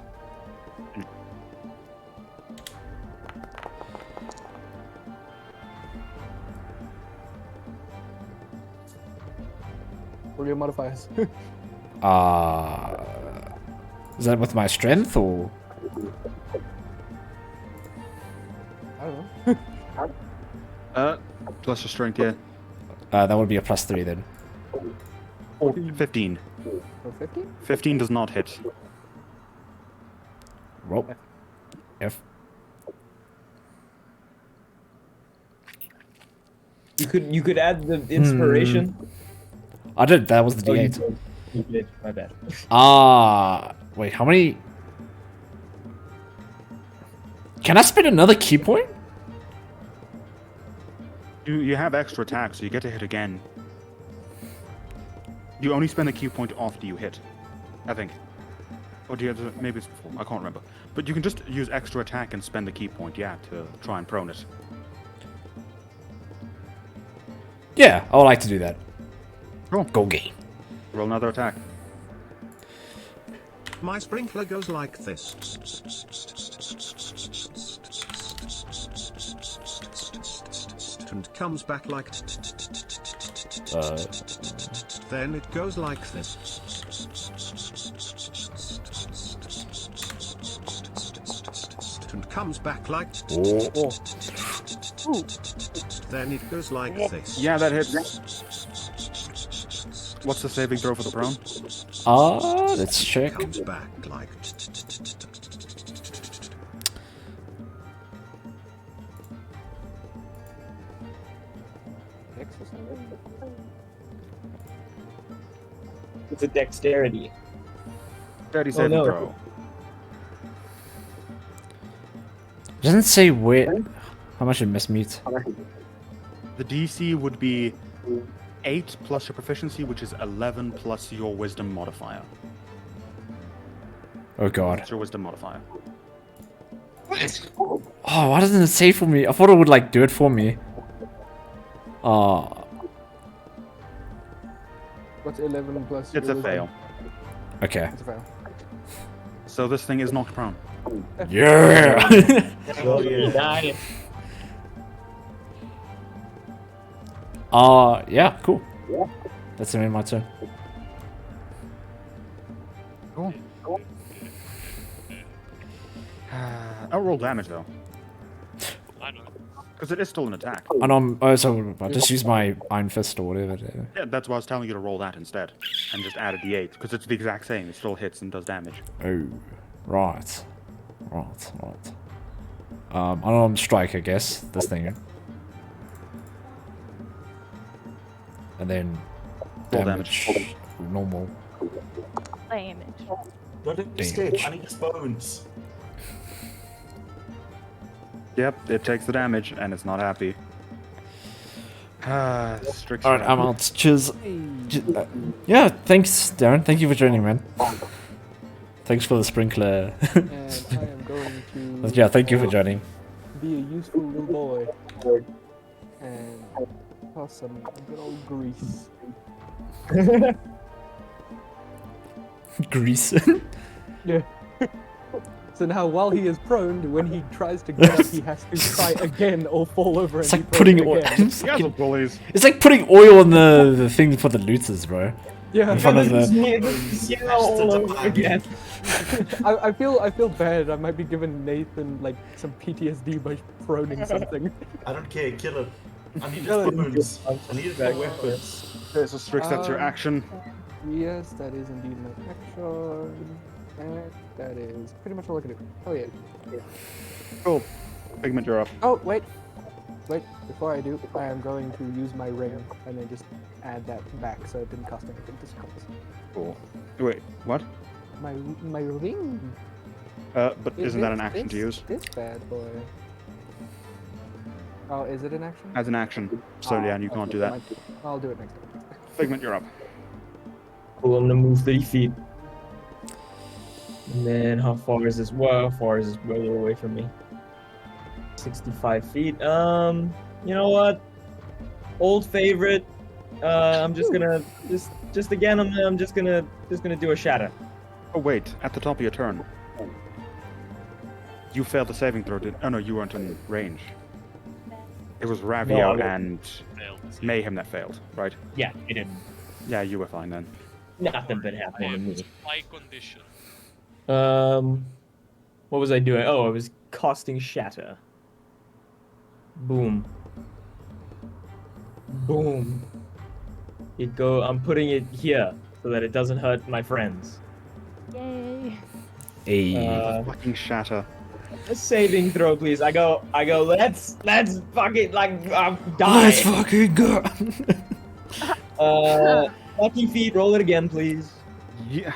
What are your modifiers? Is that with my strength, or...? I don't know. Plus your strength, yeah. That would be a plus 3 then. Or 15. Or 50? 15 does not hit. Roll. F. You could add the inspiration. I did, that was the Oh, you D8. did. You did. My bad. Wait, how many... Can I spend another key point? You have extra attack, so you get to hit again. You only spend a key point after you hit, I think. Or do you have to, maybe it's before, I can't remember. But you can just use extra attack and spend a key point, yeah, to try and prone it. Yeah, I would like to do that. Cool. Go game. Roll another attack. My sprinkler goes like this. And comes back like then it goes like this. And comes back like then it goes like this. Yeah, that hits. What's the saving throw for the prone? Let's check. Comes back like X or something? It's a dexterity. 30 saving no. throw. Doesn't say where... How much did miss meet? The DC would be 8 plus your proficiency, which is 11 plus your wisdom modifier. Oh god. That's your wisdom modifier. Oh, why doesn't it say for me? I thought it would like do it for me. What's 11 plus? It's your a wisdom? fail. Okay. It's a fail. So this thing is knocked prone. Yeah! Oh, yeah. Nice. Yeah, cool. That's the end of my turn. Cool. I'll roll damage though, I know. because it is still an attack. And so I'll just use my Iron Fist or whatever. Yeah, that's why I was telling you to roll that instead, and just add a d8, because it's the exact same. It still hits and does damage. Oh, right. Unarmed strike, I guess, this thing. And then Roll damage. Normal. Damage. Don't be scared. I need bones. Yep, it takes the damage, and it's not happy. Strict. Alright, I'm out. Cheers. Yeah, thanks, Darren. Thank you for joining, man. Thanks for the sprinkler. And I am going to. Yeah, thank you for joining. Be a useful little boy. And toss some good old grease. Grease. Yeah. So now, while he is prone, when he tries to get up, he has to try again or fall over It's and like be putting prone oil. again. You guys are bullies. It's like putting oil on the thing for the looters, bro. Yeah, In front of This the. is you know, all over again. I feel bad. I might be giving Nathan like some PTSD by proning something. I don't care, kill it. I need Kill it. weapons. I need it for weapons. Okay, so Strix, that's your action. Yes, that is indeed my action. And that is pretty much all I can do. Oh yeah. Cool. Figment, you're up. Oh wait. Before I do, I am going to use my ring and then just add that back so it didn't cost anything to cost. Cool. Wait, what? My ring. But isn't that an action to use? This bad boy. Oh, is it an action? As an action. So yeah, and you can't do that. I'll do it next time. Figment, you're up. Cool, I'm gonna move 30 feet. And then how far is this? Well, how far is this way away from me? 65 feet. You know what? Old favorite. I'm just gonna just again. I'm just gonna do a shatter. Oh wait, at the top of your turn. You failed the saving throw, did? Oh no, you weren't in range. It was Ravio and Mayhem that failed, right? Yeah, it didn't. Yeah, you were fine then. Nothing been happening to me. My condition. What was I doing? Oh, I was casting shatter. Boom. Boom. I'm putting it here so that it doesn't hurt my friends. Yay. Hey. Fucking shatter. A saving throw, please. I go. Let's fucking die. Let's fucking go. Lucky feet. Roll it again, please. Yeah.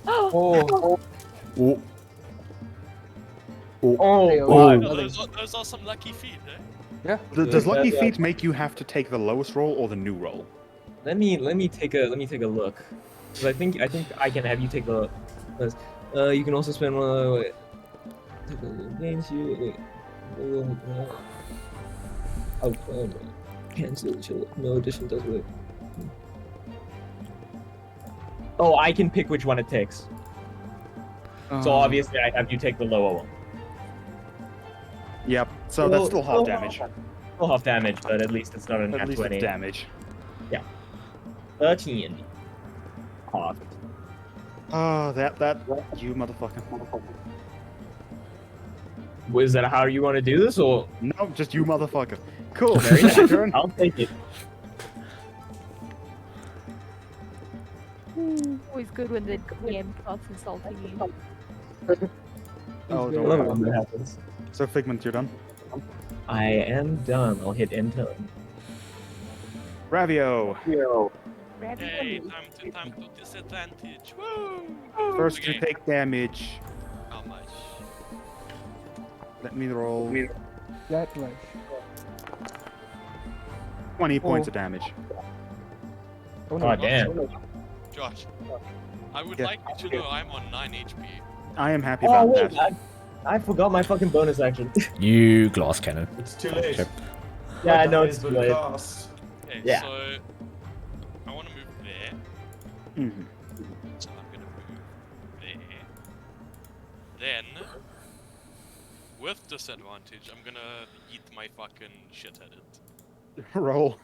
Oh. Oh. Oh. Oh, Those are some lucky feet, eh? yeah. Does Lucky Yeah. Feet make you have to take the lowest roll or the new roll? Let me take a look. Cause I think I can have you take the. You can also spend one. Wait. Gains you. Oh, cancel. No addition does it. Oh, I can pick which one it takes. So obviously, I have you take the lower one. Yep. So that's still half damage. Still half damage, but at least it's not an At nat least 20. it's damage. 13. Halved. Oh, that you motherfucker. Is that how you want to do this, or? No, just you motherfucker. Cool. Very It's your nice. turn. I'll take it. Always good when the DM starts insulting you. Oh, I don't love it worry. when that happens. So Figment, you're done. I am done. I'll hit enter. Ravio. Hey, time to disadvantage. Woo! First Okay. to take damage. How much? Let me roll. That much. 20 points of damage. Oh no. Oh damn. Josh, I would Yeah. like you to know I'm on 9 HP. I am happy Oh about wait, that. I forgot my fucking bonus action. You glass cannon. It's too late. Yep. Yeah, I know It's it's too been late. cast. Okay, Yeah. so I want to move there. Mhm. So I'm gonna move there. Then, with disadvantage, I'm gonna eat my fucking shit at it. Roll.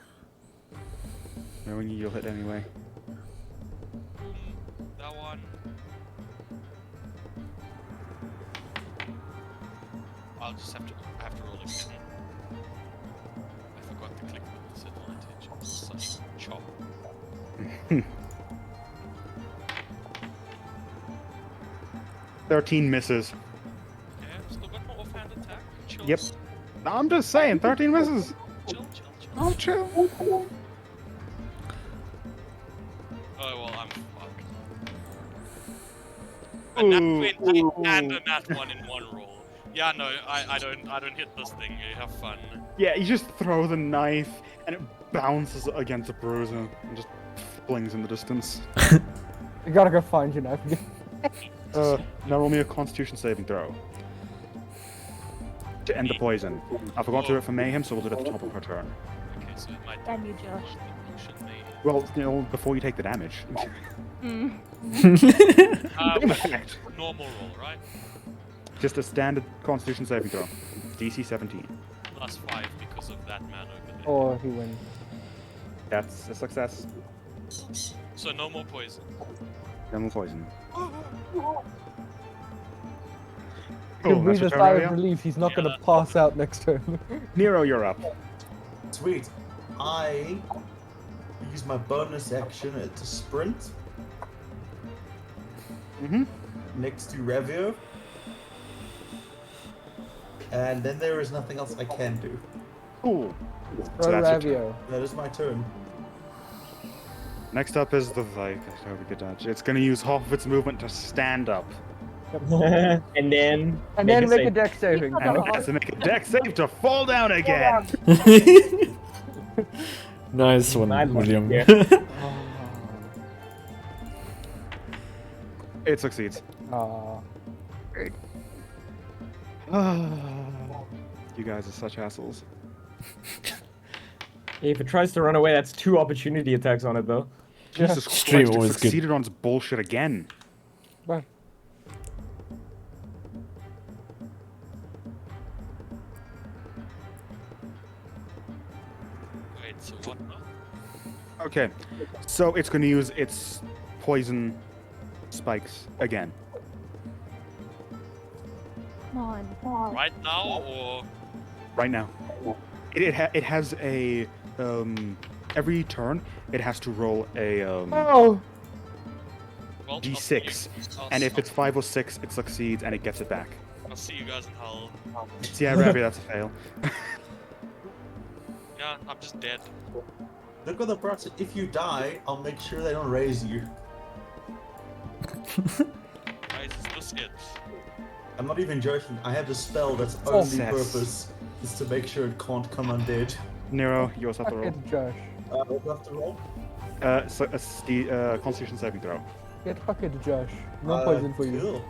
Knowing you'll hit anyway. Boom. That one. I'll just have to roll again. I forgot to click with disadvantage. I'm such a chop. 13 misses. Okay, I've still got my offhand attack. Chill. Yep. I'm just saying, 13 misses. Chill. Oh, chill. Oh well, I'm fucked. A nat 20 and a nat 1 in one roll. Yeah, no, I don't hit this thing. You have fun. Yeah, you just throw the knife and it bounces against a bruiser and just flings in the distance. You gotta go find your knife again. Now roll me a Constitution saving throw. To end the poison. I forgot to do it for Mayhem, so we'll do it at the top of her turn. Okay, so it might Damn you, Josh. Should may. Well, before you take the damage. Mm. Normal roll, right? Just a standard Constitution saving throw. DC 17. Plus 5 because of that man over there. Or he wins. That's a success. So no more poison. Then poison. He can Cool, breathe that's a your turn, sigh of Ariel? relief. He's not gonna pass out next turn. Nero, you're up. Sweet. I use my bonus action to sprint next to Ravio. And then there is nothing else I can do. Cool. Throw that's your Ravio. That is my turn. Next up is the Dodge. It's gonna use half of its movement to stand up. And then Make a deck saving. And it has to make a deck save to fall down again. Nice one, Nice one, William. yeah. It succeeds. Aw. You guys are such assholes. If it tries to run away, that's 2 opportunity attacks on it though. Jesus Stream Christ, it always good. succeeded on its bullshit again. Right. Wait, so what now? Okay, so it's gonna use its poison spikes again. Come on. Right now or Right now. It has a every turn it has to roll a Oh! well, d6, and if it's 5 or 6, it succeeds and it gets it back. I'll see you guys in hell. Yeah, Ravi, that's a fail. Yeah, I'm just dead. Look at the process. If you die, I'll make sure they don't raise you. Guys, is this it? I'm not even joking. I have a spell that's only Success. purpose is to make sure it can't come undead. Nero, you also have to roll. Fucking Josh. What do I have to roll? So Constitution saving throw. Get fucking Josh. No poison for you. Cool.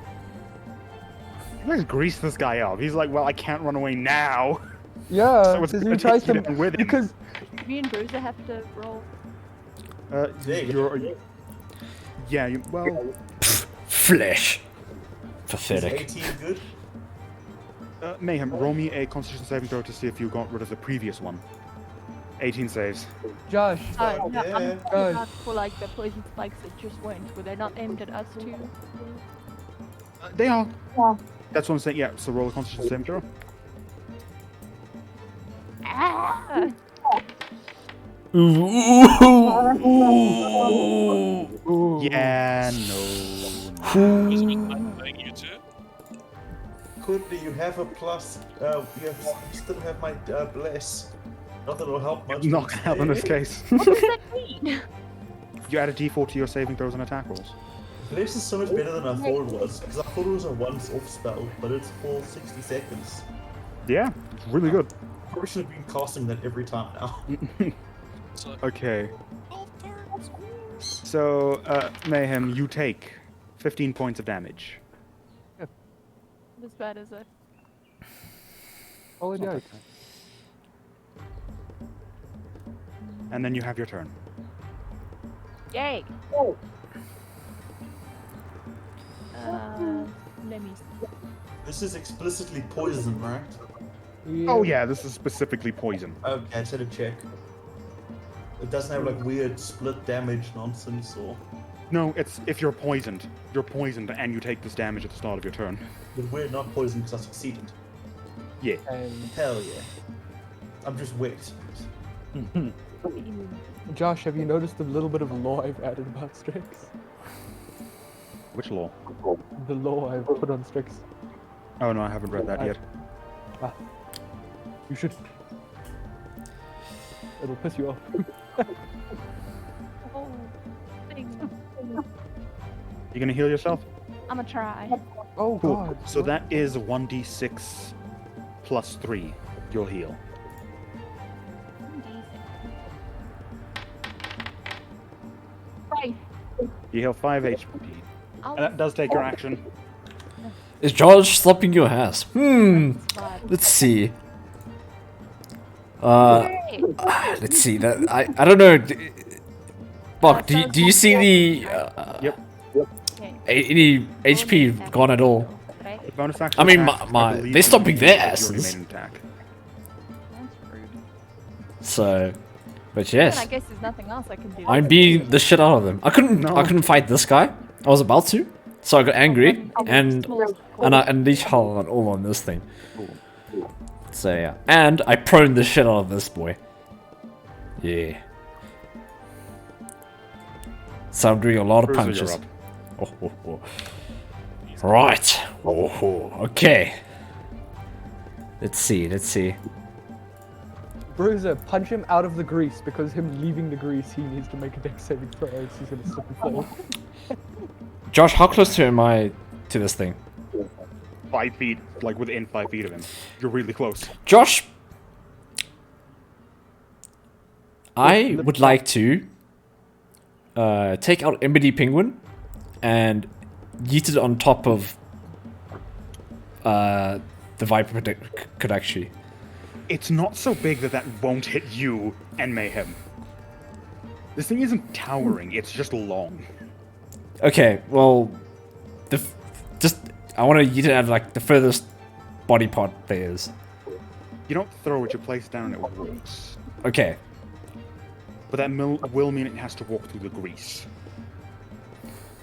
You guys grease this guy up. He's like, well, I can't run away now. Yeah, So it's because gonna he tries take you to. down with him. Because Me and Bruiser have to roll. There you You're, yeah, well, Flesh. Is Pathetic. 18 good? Mayhem, roll me a Constitution saving throw to see if you got rid of the previous one. 18 saves. Josh. No, yeah. I'm Guys. talking about for like the poison spikes that just went. Were they not aimed at us too? They are. That's what I'm saying. Yeah. So roll a Constitution saving throw. Ah! Yeah. No. Was it playing you too? Could you have a plus? You still have my bless. Not that it'll help much. Not gonna help in this case. What does that mean? You add a D4 to your saving throws and attack rolls. Bless is so much better than I thought it was, because I thought it was a once-off spell, but it's for 60 seconds. Yeah, it's really good. Probably should have been casting that every time now. So, Okay. 12 turns. So, Mayhem, you take 15 points of damage. As bad as it. Oh, it does. And then you have your turn. Yay! Let me see. This is explicitly poison, right? Oh yeah, this is specifically poison. Okay, I said a check. It doesn't have like weird split damage nonsense or. No, it's if you're poisoned and you take this damage at the start of your turn. But we're not poisoned because I succeeded. Yeah. And Hell yeah. I'm just wet. Josh, have you noticed the little bit of law I've added about Strix? Which law? The law I've put on Strix. Oh no, I haven't read that yet. Ah. You should. It'll piss you off. Oh, thanks. You gonna heal yourself? I'ma try. Oh Cool. god. So that is 1d6 plus 3. You'll heal. Right. You heal 5 HP. And that does take your action. Is George slapping your ass? Fine. Let's see. Yay. Let's see. That I don't know. Buck, do you see the? Yep. Okay. Any HP gone at all. Right? The bonus action I mean, attack, my believe, they're is stopping only their if you already asses. made an attack. That's rude. So, but Then I yes, guess there's nothing else I can do. I'm beating the shit out of them. I couldn't fight this guy. I was about to, so I got angry and I unleashed hell on all on this thing. So yeah, and I proned the shit out of this boy. Yeah. So I'm doing a lot of Bruiser, you're punches. up. Oh, oh, oh. Right. Oh, oh, okay. Let's see. Bruiser, punch him out of the grease because him leaving the grease, he needs to make a dex saving throw. Or else he's gonna slip and fall. Josh, how close to am I to this thing? 5 feet, like within 5 feet of him. You're really close. Josh, I would like to take out Ebony Penguin and yeet it on top of the Viper could actually. It's not so big that that won't hit you and Mayhem. This thing isn't towering, it's just long. Okay, well, I want to yeet it at like the furthest body part there is. You don't throw it, you place it down and it walks. Okay, But that will mean it has to walk through the grease.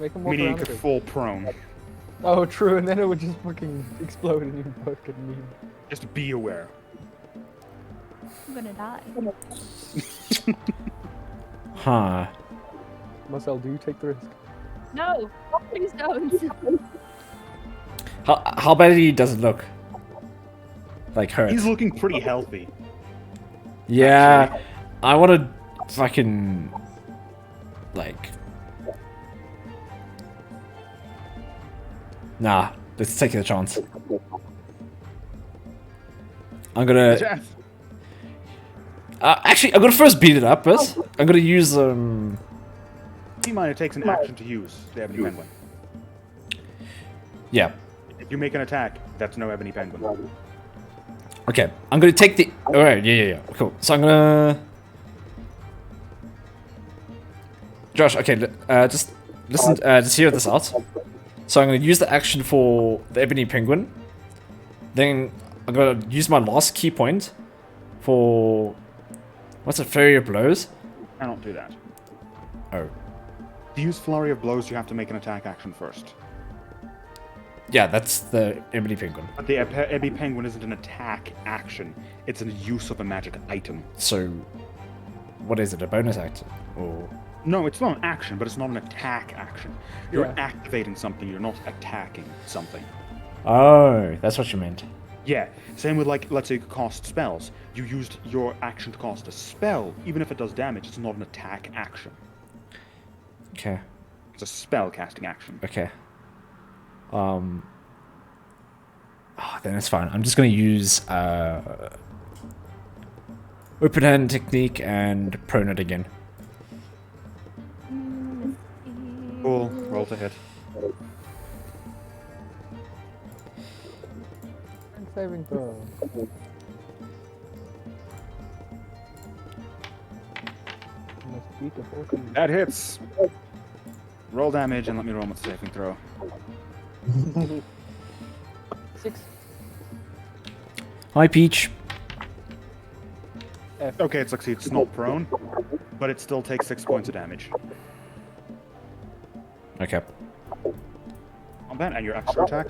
Make him walk Meaning it around could a bit. fall prone. Oh, true, and then it would just fucking explode and you both get mean. Just be aware. I'm gonna die. huh? Marcel, do you take the risk? No! Please don't! How badly does it look? Like hurt? He's looking pretty healthy. Yeah, Actually. I want to fucking like. Nah, let's take a chance. I'm gonna. Jeff, Actually, I'm gonna first beat it up first. I'm gonna use keep in mind it takes an action to use the Ebony Penguin. Yeah. If you make an attack, that's no Ebony Penguin. Okay, I'm gonna take the. Alright, yeah. Cool. So I'm gonna. Josh, okay, just listen, just hear this out. So I'm gonna use the action for the Ebony Penguin. Then I'm gonna use my last key point for. What's it? Flurry of Blows? I don't do that. Oh. To use Flurry of Blows, you have to make an attack action first. Yeah, that's the Ebony Penguin. But the Ebony Penguin isn't an attack action. It's a use of a magic item. So, what is it? A bonus action? Or No, it's not an action, but it's not an attack action. You're Yeah. activating something, you're not attacking something. oh, that's what you meant. Yeah, same with, like, let's say you cast spells. You used your action to cast a spell. Even if it does damage, it's not an attack action. Okay. It's a spell casting action. Okay. Then it's fine. I'm just gonna use open hand technique and prone it again. Cool, roll to hit. Saving throw. Must beat the fucking- That hits! Roll damage and let me roll my saving throw. 6. Hi, Peach. Okay, it succeeds. It's not prone, but it still takes 6 points of damage. Okay. On that, and your extra attack.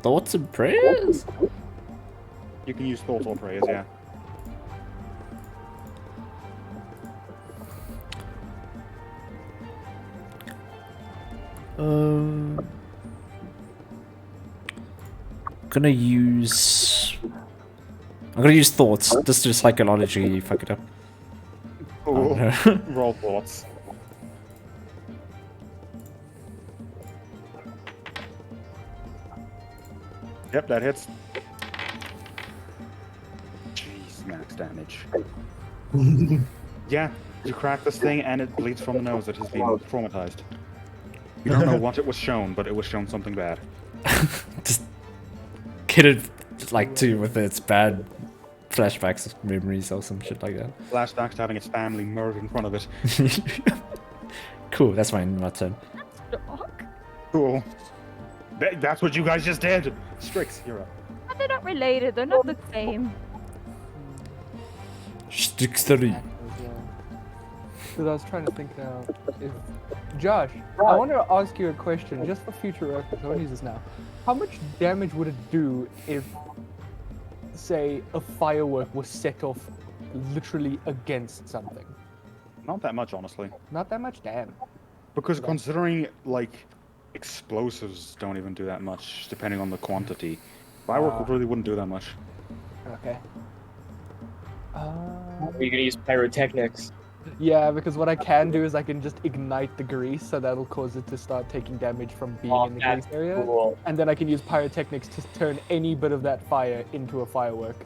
Thoughts and prayers? You can use thoughts or prayers, yeah. Gonna use. I'm gonna use thoughts just to psychologically fuck it up. Cool. no. Roll thoughts. Yep, that hits. Jeez, max damage. Yeah, you crack this thing and it bleeds from the nose. It has been traumatized. You don't know what it was shown, but it was shown something bad. Just hit it like two with its bad flashbacks, memories, or some shit like that. Flashbacks to having its family murdered in front of it. Cool, that's my turn. Doc? Cool. That's what you guys just did. Strix, you're up. But they're not related. They're not the same. Stick 30. Because I was trying to think now. If Josh, I want to ask you a question just for future reference. I want to use this now. How much damage would it do if, say, a firework was set off literally against something? Not that much, honestly. Not that much, damn. Because considering, like, explosives don't even do that much, depending on the quantity. Firework really wouldn't do that much. Okay. Are you gonna use pyrotechnics? Yeah, because what I can do is I can just ignite the grease, so that'll cause it to start taking damage from being in the grease area. Cool. And then I can use pyrotechnics to turn any bit of that fire into a firework.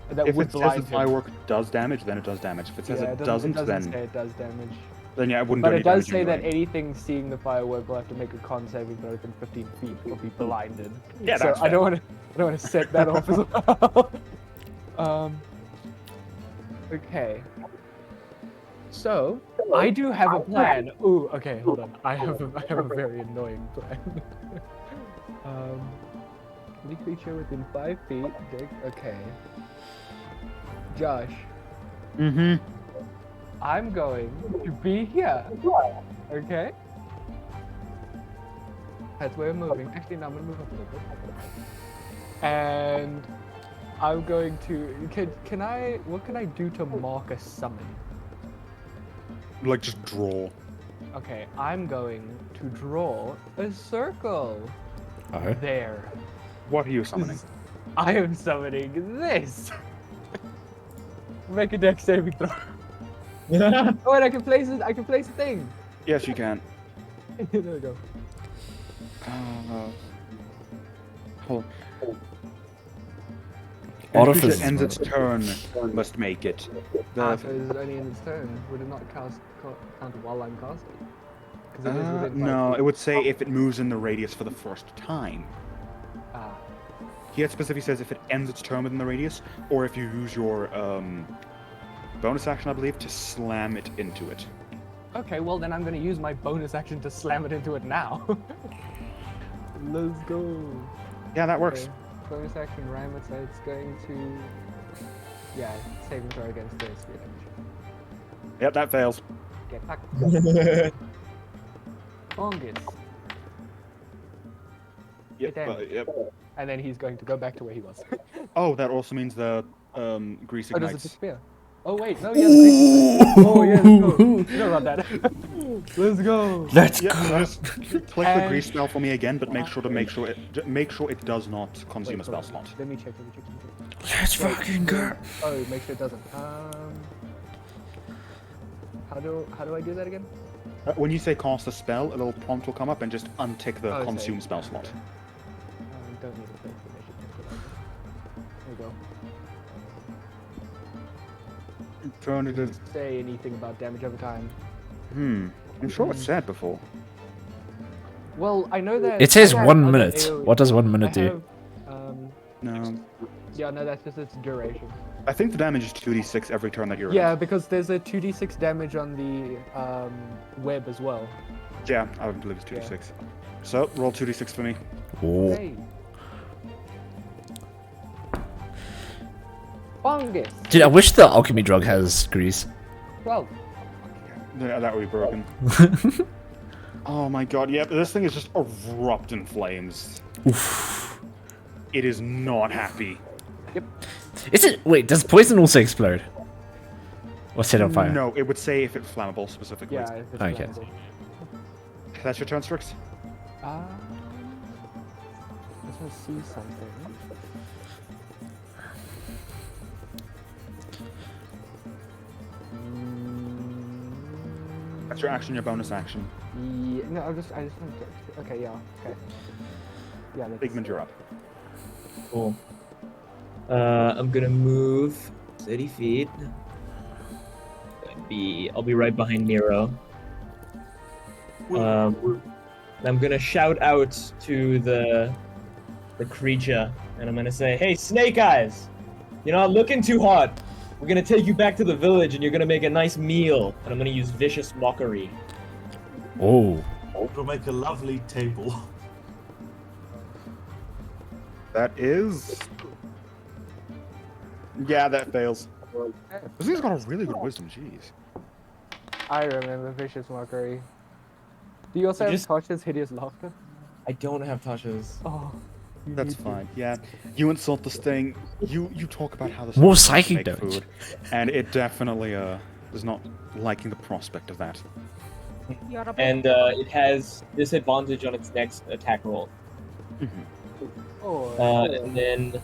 That If would it says blind the him. firework does damage, then it does damage. If it says Yeah, it doesn't, say then it does damage. yeah, it wouldn't But do any it does damage say that anyway. anything seeing the firework will have to make a con saving throw within 15 feet or be blinded. Yeah, so that's I don't want to set that off as well. Okay. So I do have a plan. Ooh, okay, hold on. I have a very annoying plan. Any creature within 5 feet. Okay. Josh. Mm-hmm. I'm going to be here. Okay? That's where I'm moving. Actually, no, I'm going to move up a little bit. And I'm going to... Can I... What can I do to mark a summon? Like, just draw. Okay, I'm going to draw a circle. Oh. There. What are you summoning? I am summoning this. Make a dex saving throw. Oh, wait, I can place it. I can place a thing. Yes, you can. There we go. Hold on. Orifice Creature is ends one. its turn, must make it. So The, is it only in its turn? Would it not count while I'm casting? 'Cause it is within 5 no, feet. it would say if it moves in the radius for the first time. Ah. Here it specifically says if it ends its turn within the radius, or if you use your bonus action, I believe, to slam it into it. Okay, well then I'm gonna use my bonus action to slam it into it now. Let's go. Yeah, that works. Okay. Bonus action ram it, so it's going to... Yeah, saving throw against the spear damage. Yep, that fails. Get back. Fungus. Yep, damage. yep. And then he's going to go back to where he was. Oh, that also means the grease Oh, does it ignites. disappear? Oh wait, no, yeah, the grease. Oh yeah, let's go. You know about that. Let's go. Let's Yeah, go. just click the grease spell for me again, but make sure it does not consume a spell slot. Let me check. Let's fucking go. Oh, make sure it doesn't. How do I do that again? When you say cast a spell, a little prompt will come up and just untick the Oh, consume save. spell slot. Don't need a place to make it. There we go. Turn it as... Say anything about damage over time. I'm sure it's said before. Well, I know that It says I have 1 other minute. AoE What does 1 minute I do? have, No. yeah, no, that's just its duration. I think the damage is 2d6 every turn that you're Yeah, in. because there's a 2d6 damage on the web as well. Yeah, I believe it's 2d6. So, roll 2d6 for me. Oh. Hey. Fungus. Dude, I wish the alchemy drug has grease. 12. Yeah, that would be broken. Oh my god, yep, this thing is just erupt in flames. Oof. It is not happy. Yep. Is it? Wait, does poison also explode? Or set on fire? No, it would say if it's flammable specifically. Yeah. It's Okay. flammable. That's your turn, Strix? I just want to see something. That's your action, your bonus action. Yeah, no, I just want to. Okay, yeah, okay. Yeah, let's. Figment, you're up. Cool. I'm gonna move 30 feet. I'll be right behind Nero. I'm gonna shout out to the creature, and I'm gonna say, "Hey, Snake Eyes, You're not looking too hot. We're gonna take you back to the village and you're gonna make a nice meal. And I'm gonna use vicious mockery. Oh. It'll make a lovely table. That is. Yeah, that fails. This thing's got a really good wisdom, jeez. I remember vicious mockery. Do you also have Just- Tasha's hideous laughter? I don't have Tasha's. Oh, you That's need to. fine. Yeah, you insult this thing. You talk about how this More thing psychic make damage. food, and it definitely is not liking the prospect of that. You're a And it has disadvantage on its next attack roll. Oh, And then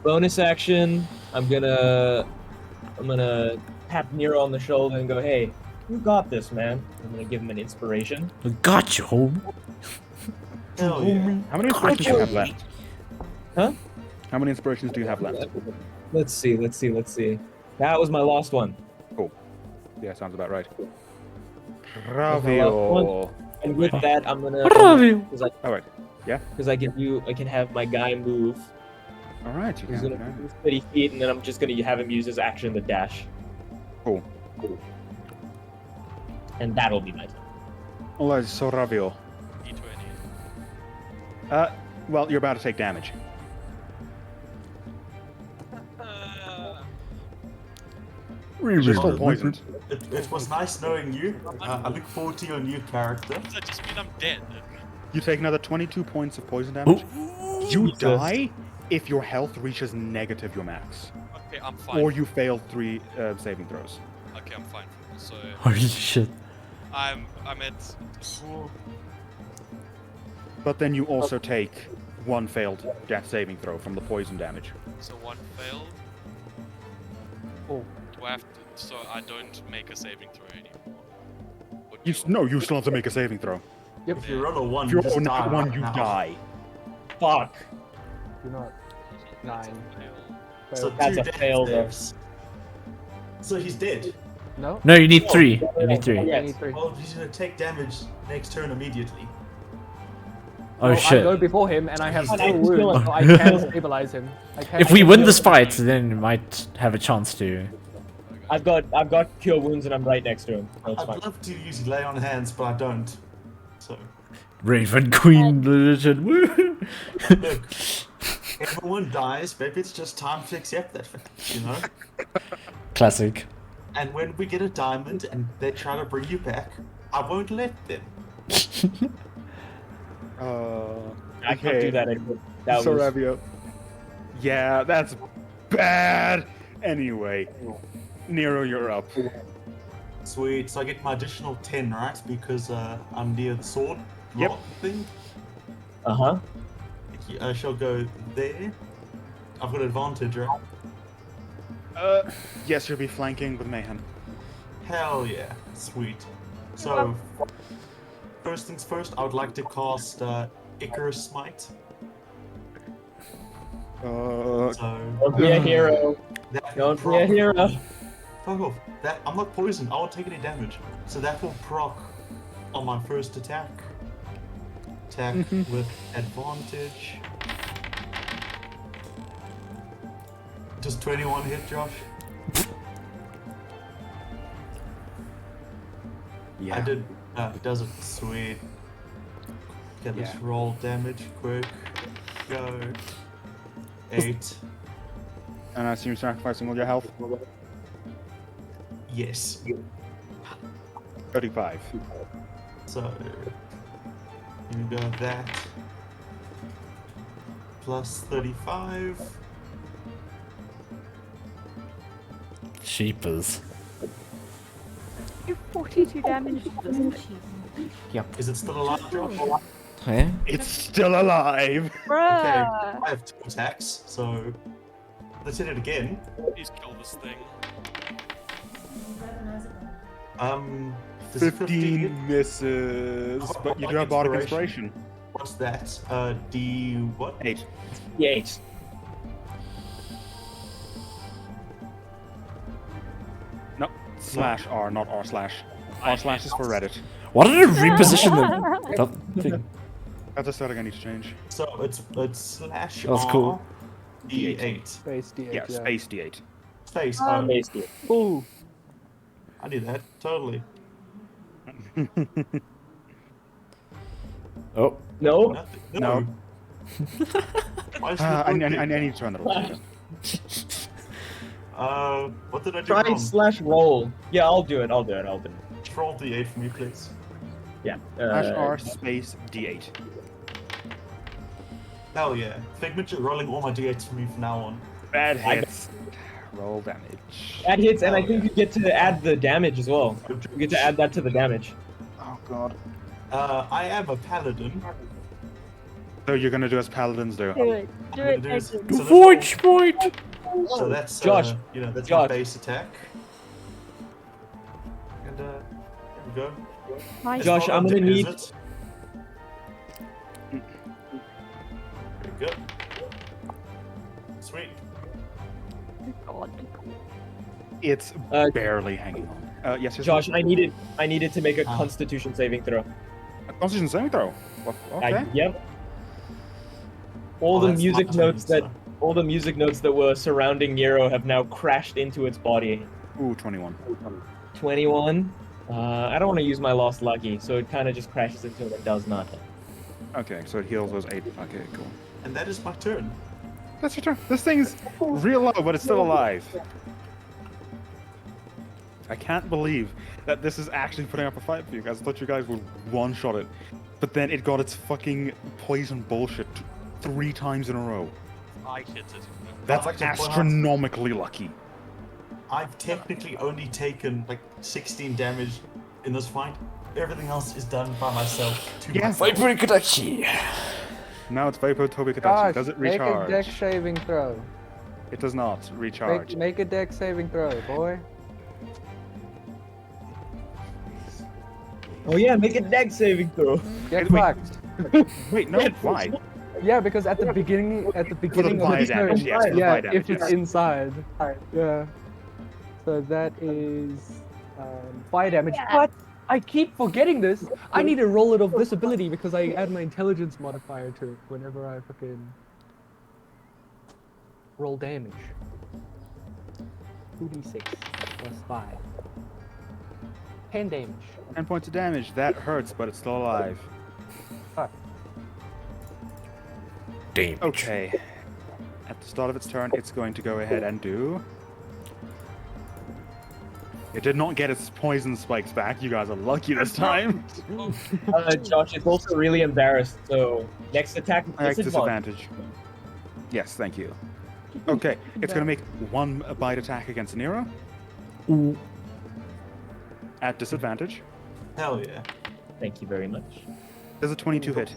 bonus action, I'm gonna tap Nero on the shoulder and go, "Hey, you got this, man." I'm gonna give him an inspiration. I got you, home. Hell yeah. How many inspirations do you have left? Huh? How many inspirations do you have left? Let's see. That was my last one. Yeah, sounds about right. last Ravio. And with that, I'm gonna Ravio. All right. because I can have my guy move. All right. You He's can. gonna move 30 feet, and then I'm just gonna have him use his action to dash. Cool. And that'll be my turn. All right. So Ravio. D20. Well, you're about to take damage. You're still poisoned. It was nice knowing you. I look forward to your new character. Does that just mean I'm dead? You take another 22 points of poison damage. You Jesus. die if your health reaches negative your max, Okay, I'm fine. or you fail 3 saving throws. Okay, I'm fine. So Holy shit. I'm at. But then you also take 1 failed death saving throw from the poison damage. So 1 failed. Oh. Do I have to? So I don't make a saving throw anymore. Or You do no, you still have to make a saving throw. If you roll a 1, If you you're just on die that one, right you now. die. Fuck. do not. 9. So That's 2 a death fail, though. saves. So he's dead. No? No, you need 3. You need 3. I need 3. Well, he's gonna take damage next turn immediately. Oh Well, I shit. go before him and I have He's full dead. wounds, so I can stabilize him. If we win this fight, then you might have a chance to. I've got cure wounds and I'm right next to him. That's fine. I'd love to use lay on hands, but I don't. So Raven Queen religion. Woo! look, everyone dies. Maybe it's just time to accept that fact, you know. Classic. And when we get a diamond and they try to bring you back, I won't let them. I can't do that anymore. That So was Ravio. Yeah, that's bad. Anyway, Nero, you're up. Sweet. So I get my additional 10, right? Because I'm near the sword Yep. rock thing. uh-huh. I shall go there. I've got advantage, right? Yes, you'll be flanking with Mayhem. Hell yeah. Sweet. So, first things first, I would like to cast Icarus Smite. So, Don't be a hero. that Don't be a proc- hero. Fuck off. That, I'm not poisoned. I won't take any damage. So that will proc on my first attack. Attack with advantage. Just 21 hit, Josh? Yeah. I did. It does it. Sweet. Okay, let's Yeah. roll damage quick. Go. 8. And I assume sacrificing all your health. Yes. 35. So. You go that. Plus 35. Sheepers. You 42 damage to this thing. Is it still alive, Josh? Yeah? It's still alive. Bruh. I have 2 attacks, so. Let's hit it again. Please kill this thing. Does it 15 hit? misses, Oh, but you like do have bardic inspiration. inspiration. What's that? D what? 8. 8. No, slash R, not R slash. R slash is for Reddit. Why did it reposition that thing? That's a setting I need to change. So it's slash That's R cool. D8. Space D8. Yeah, space D8. Space. Basically. Ooh. I knew that. Totally. Oh, No. Nothing. No. Why is I it need to turn that over. what did I do Try wrong? slash roll. Yeah, I'll do it. I'll do it. I'll do it. Roll D8 for me, please. Yeah. Slash R space D8. Hell yeah. Figment, you're rolling all my D8s for me from now on. Bad hits. Roll damage. Add hits, and I Hell think yeah. you get to add the damage as well. You get to add that to the damage. Oh god. I am a paladin. So you're gonna do as paladins do. Do it. Do it, I'm gonna do Edwin. so Forge point! So that's Josh. that's Josh. my base attack. And there we go. Nice. It's Josh, not I'm gonna undead, is need- it? There we go. Sweet. God. It's Uh, barely hanging on. Yes, Josh, I needed to make a Constitution saving throw. A Constitution saving throw. Okay. Yep. All Oh, the that's music not notes turning, that all the music notes that were surrounding Nero have now crashed into its body. Ooh, 21. 21. I don't want to use my lost lucky, so it kind of just crashes into it and does nothing. Okay, so it heals those 8. Okay, cool. And that is my turn. That's your turn. This thing's real low, but it's still alive. I can't believe that this is actually putting up a fight for you guys. I thought you guys would one-shot it. But then it got its fucking poison bullshit 3 times in a row. I hit it. That's I'd like to point out- astronomically lucky. I've technically only taken like 16 damage in this fight. Everything else is done by myself. To Yeah. myself. Kadachi! Now it's Vapor Tobi Katachi. Gosh, Does it make a recharge? deck saving throw. It does not recharge. Make a deck saving throw, boy. Oh yeah, make a deck saving throw. Get Wait. fucked. Wait, no, why? Yeah, because at the beginning of fire the damage, turn, yes, for the yeah, fire damage, if it's yes. inside, yeah. So that is fire damage. Yeah. But I keep forgetting this. I need to roll it off this ability because I add my intelligence modifier to it whenever I fucking roll damage. 2d6 plus 5. 10 damage. 10 points of damage. That hurts, but it's still alive. Fuck. Damn. Okay. At the start of its turn, it's going to go ahead and do... It did not get its poison spikes back. You guys are lucky this time. Josh is also really embarrassed, so next attack is Attack disadvantage. disadvantage. Yes, thank you. Okay, it's going to make 1 bite attack against Nero. At disadvantage. Hell yeah. Thank you very much. There's a 22 hit.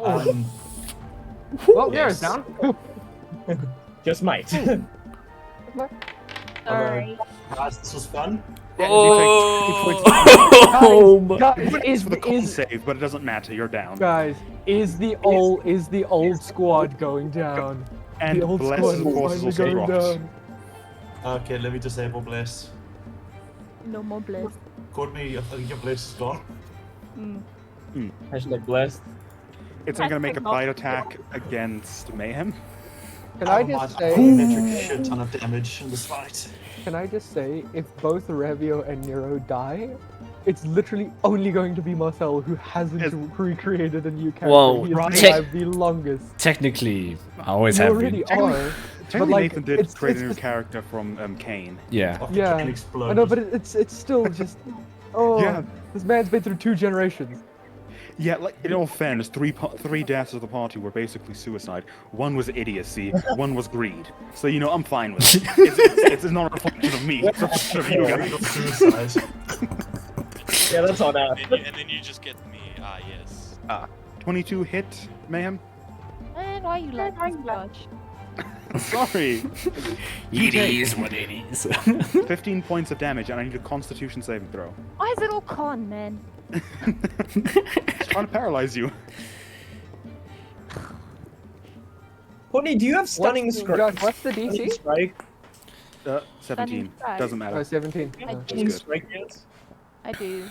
Um, Well, Nero's Yes. down. Just might. Sorry. guys, this was fun. Yeah, Oh my. Guys, it's is for the con is save, but it doesn't matter. You're down. guys, is the old squad going down? And the old Bless, squad of course, is finally also going dropped. down. Okay, let me disable Bless. No more bliss. Courtney, I think your Bless is gone. Hashtag blessed. It's going to make a bite attack against Mayhem. Can I just say? Metric shit ton of damage in this fight. Can I just say, if both Revio and Nero die, it's literally only going to be Marcel who hasn't Yes. recreated a new character. Well, he has right. survived the longest. Technically, I always You have already been. are. Technically, like, Nathan did it's- create it's a new just- character from Kane. Yeah. After Yeah, Kane I exploded. know, but it's still just. Oh, Yeah. this man's been through 2 generations. Yeah, like in all fairness, 3 deaths of the party were basically suicide. 1 was idiocy, 1 was greed. So I'm fine with it. It's not a reflection of me. It's a reflection of you guys. Suicide. Yeah, that's on that. And then you just get me. Ah, yes. 22 hit, Mayhem. And why you like this, Josh? Sorry. It is what it is. 15 points of damage, and I need a Constitution saving throw. Why is it all con, man? It's trying to paralyze you. Courtney, do you have stunning strike? Josh, what's the DC? Strike? 17. Strike. Doesn't Oh, matter. 17. I Oh. That's do. good. Strike yet? I do.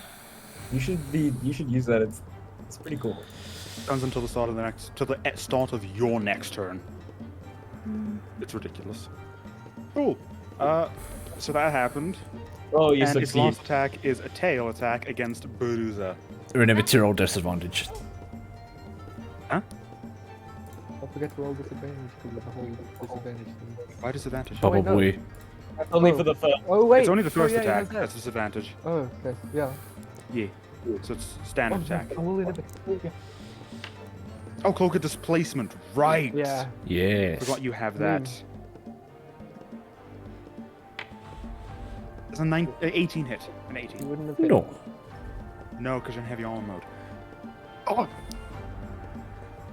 You should use that. It's pretty cool. Runs until the start of the start of your next turn. It's ridiculous. Cool. So that happened. Oh, you And its last succeed. attack is a tail attack against Buruza. Remember to roll disadvantage. Huh? Don't forget to roll disadvantage because of the whole disadvantage thing. Why disadvantage? Oh, wait, no. Probably. Only for the first. Oh wait. It's only the first yeah, he attack has that. that's disadvantage. Oh, okay. Yeah. Yeah. So it's standard attack. I will in a bit. Yeah. Oh, cloak of displacement. Right. Yeah. Yes. Forgot you have that. It's a 18 hit. An 18. You wouldn't have hit. No. No, because you're in heavy armor mode. Oh!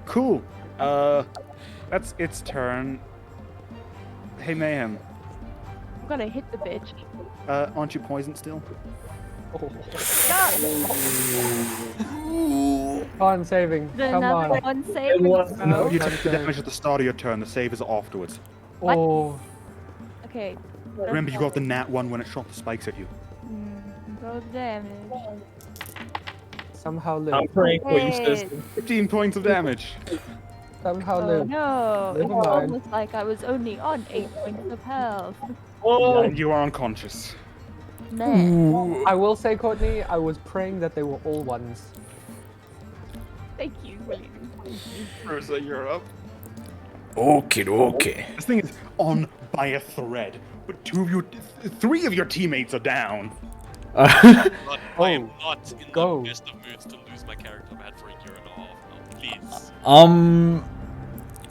Cool. That's its turn. Hey, Mayhem. I'm gonna hit the bitch. Aren't you poisoned still? Con saving. Come Another on. one save. No, you I'm take the sorry. damage at the start of your turn. The save is afterwards. Oh. Okay. Remember, you got the nat 1 when it shot the spikes at you. Roll the damage. Somehow I'm live. praying for you, Hey. sister. 15 points of damage. Somehow Oh live. no, Never it's mind. almost like I was only on 8 points of health. Oh, And you are unconscious. Man, I will say, Courtney, I was praying that they were all ones. thank you, William. Ursa, you're up. Okay, okay. This thing is on by a thread, but 3 of your teammates are down. I am not in go. the best of moods to lose my character I've had for a year and a half now. Please.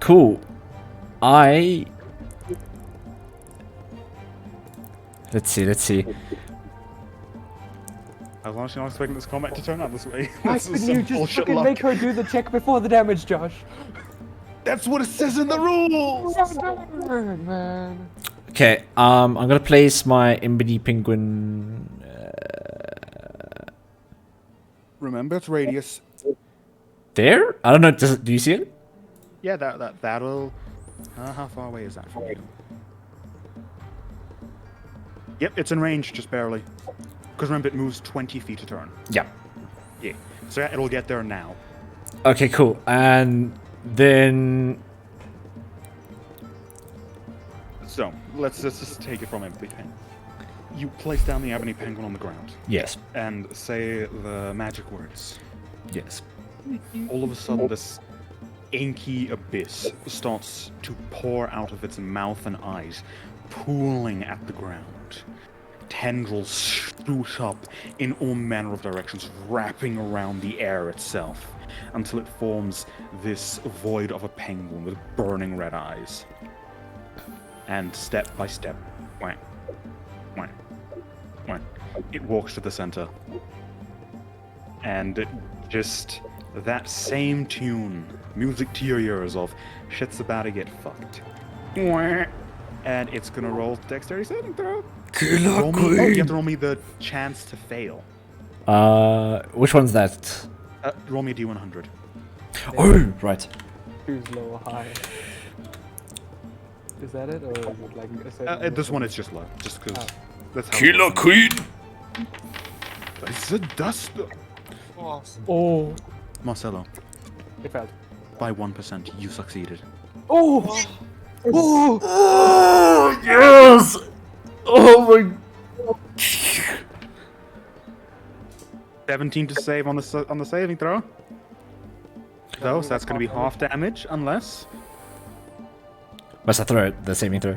Cool. Let's see. I was honestly not expecting this combat to turn out this way. Why This is couldn't some you just bullshit fucking luck. make her do the check before the damage, Josh? That's what it says in the rules! Man. Okay, I'm gonna place my Embody Penguin. Remember, it's radius. There? I don't know. Do you see it? Yeah, that'll... how far away is that from you? Yep, it's in range, just barely. Because remember, it moves 20 feet a turn. Yeah. Yeah. So yeah, it'll get there now. Okay, cool. And then So, let's just take it from Ebony Pen. You place down the Ebony Penguin on the ground yes, and say the magic words. yes. All of a sudden, this inky abyss starts to pour out of its mouth and eyes, pooling at the ground. Tendrils shoot up in all manner of directions, wrapping around the air itself, until it forms this void of a penguin with burning red eyes. And step by step, whack, whack, whack, it walks to the center. And it just... that same tune, music to your ears of shit's about to get fucked. And it's gonna roll dexterity saving throw. Roll me, you have to roll me the chance to fail. Which one's that? Roll me a d100. Oh, right. Choose low or high. Is that it, or is it like a certain This one is just low, just because Ah. that's how. Killer Queen. It's a dust. Oh, Marcelo, it failed. by 1%, you succeeded. Oh! Oh! Oh yes! Oh my. 17 to save on the saving throw. Though, so that's gonna be half damage, unless Must I throw it? The saving throw.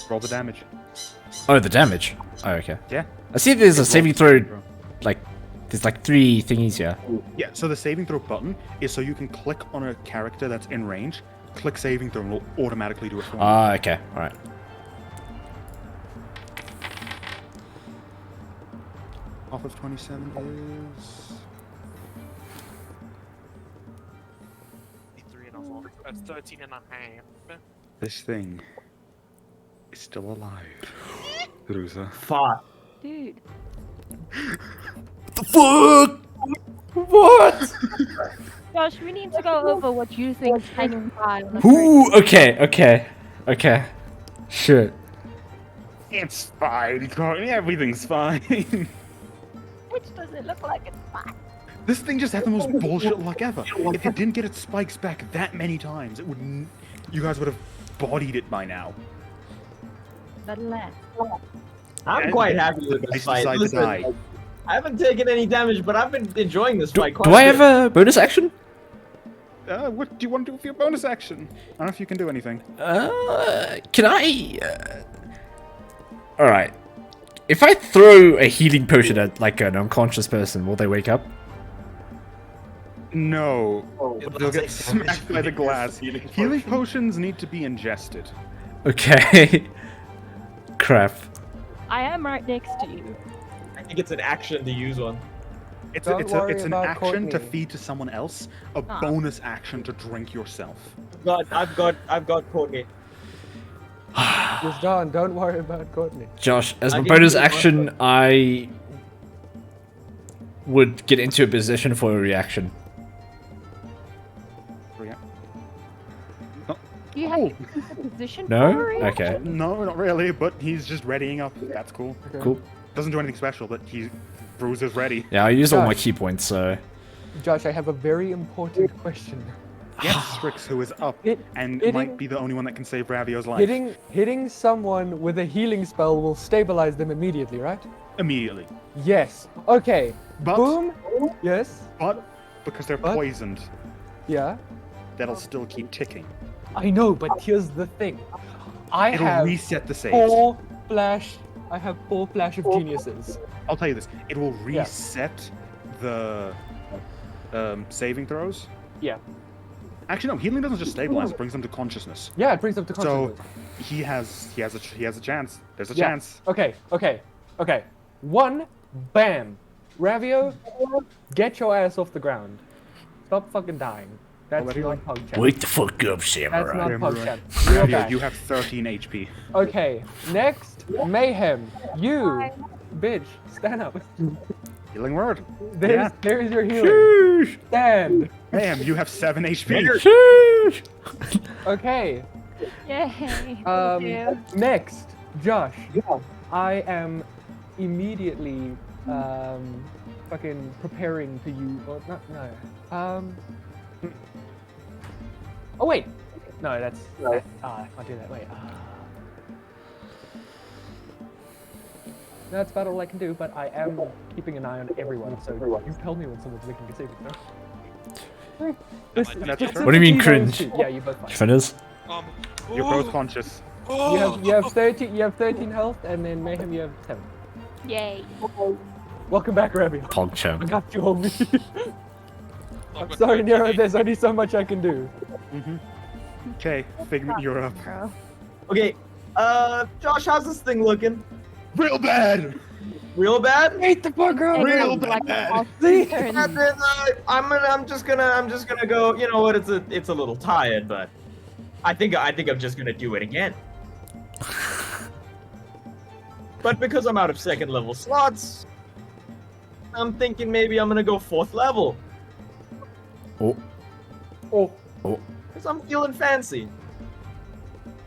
roll the damage. Oh, the damage. Oh, okay. Yeah. I see there's a saving throw. Like, there's like 3 thingies here. Yeah, so the saving throw button is so you can click on a character that's in range, click saving throw, and it'll automatically do it for you. Ah, okay. All right. Half of 27 is... 3 and a half. That's 13 and a half. This thing is still alive. Rusa. fuck. Dude. The fuck? What? Josh, we need to go over what you think is hanging by on the Ooh, okay. Shit. It's fine, Courtney. Everything's fine. Which does it look like it's fine? This thing just had the most bullshit luck ever. If it didn't get its spikes back that many times, it wouldn't. You guys would have bodied it by now. But less. I'm And quite happy with they this fight. decide to Listen, die. I haven't taken any damage, but I've been enjoying this fight quite Do I a bit. have a bonus action? What do you want to do with your bonus action? I don't know if you can do anything. Can I? Alright. If I throw a healing potion at like an unconscious person, will they wake up? No. It'll They'll get take smacked damage by the with glass. healing Healing potion. potions need to be ingested. Okay. Crap. I am right next to you. I think it's an action to use one. It's Don't worry an about action to Courtney. feed to someone else, a Ah. bonus action to drink yourself. I've got Courtney. Just John, don't worry about Courtney. Josh, as I my didn't bonus do action, I would get into a position for a reaction. Do you have to keep the position No? for it? Okay. No, not really, but he's just readying up. That's cool. Okay. Cool. Doesn't do anything special, but Bruce is ready. Yeah, I used all my Josh. key points, so... Josh, I have a very important question. Yes, Strix, who is up Hit- and hitting- might be the only one that can save Ravio's life. Hitting someone with a healing spell will stabilize them immediately, right? Immediately. Yes. Okay. But, Boom. Yes. but because they're But- poisoned, Yeah. that'll still keep ticking. I know, but here's the thing. I It'll have reset the saves. I have 4 flash of geniuses. I'll tell you this. It will Yeah. reset the saving throws. Yeah. Actually, no. Healing doesn't just stabilize; it brings them to consciousness. Yeah, it brings them to So consciousness. he has a chance. There's a Yeah. chance. Okay. 1, bam. Ravio, get your ass off the ground. Stop fucking dying. That's Already not on? pug chat. Wake the fuck up, That's Samurai. not pug Samurai. chat. You're Ravio, back. you have 13 HP. Okay, next, Mayhem. You, bitch, stand up. Healing word. There's your healing. Sheesh. Stand. Bam, you have 7 HP. Sheesh. Okay, Yay. Thank you. next, Josh. I am immediately fucking preparing to use. Well, no. Oh wait. No, I can't do that. Wait. That's about all I can do, but I am keeping an eye on everyone. So you tell me when someone's making a saving throw. What do you mean, cringe? Yeah, you both fine. Defenders? You're both conscious. You have 13 health, and then Mayhem you have 7. Yay. Welcome back, Ravi. Pog I champ. got you, homie. I'm sorry, Nero. There's only so much I can do. Okay, Figment, you're up. Bro. Okay, Josh, how's this thing looking? Real bad. Real bad? Hate the fuck up. Real Like, bad. I'll See? turn- I'm just gonna go. You know what? It's a little tired, but I think I'm just gonna do it again. But because I'm out of 2nd level slots, I'm thinking maybe I'm gonna go 4th level. Oh. Oh, Because I'm feeling fancy.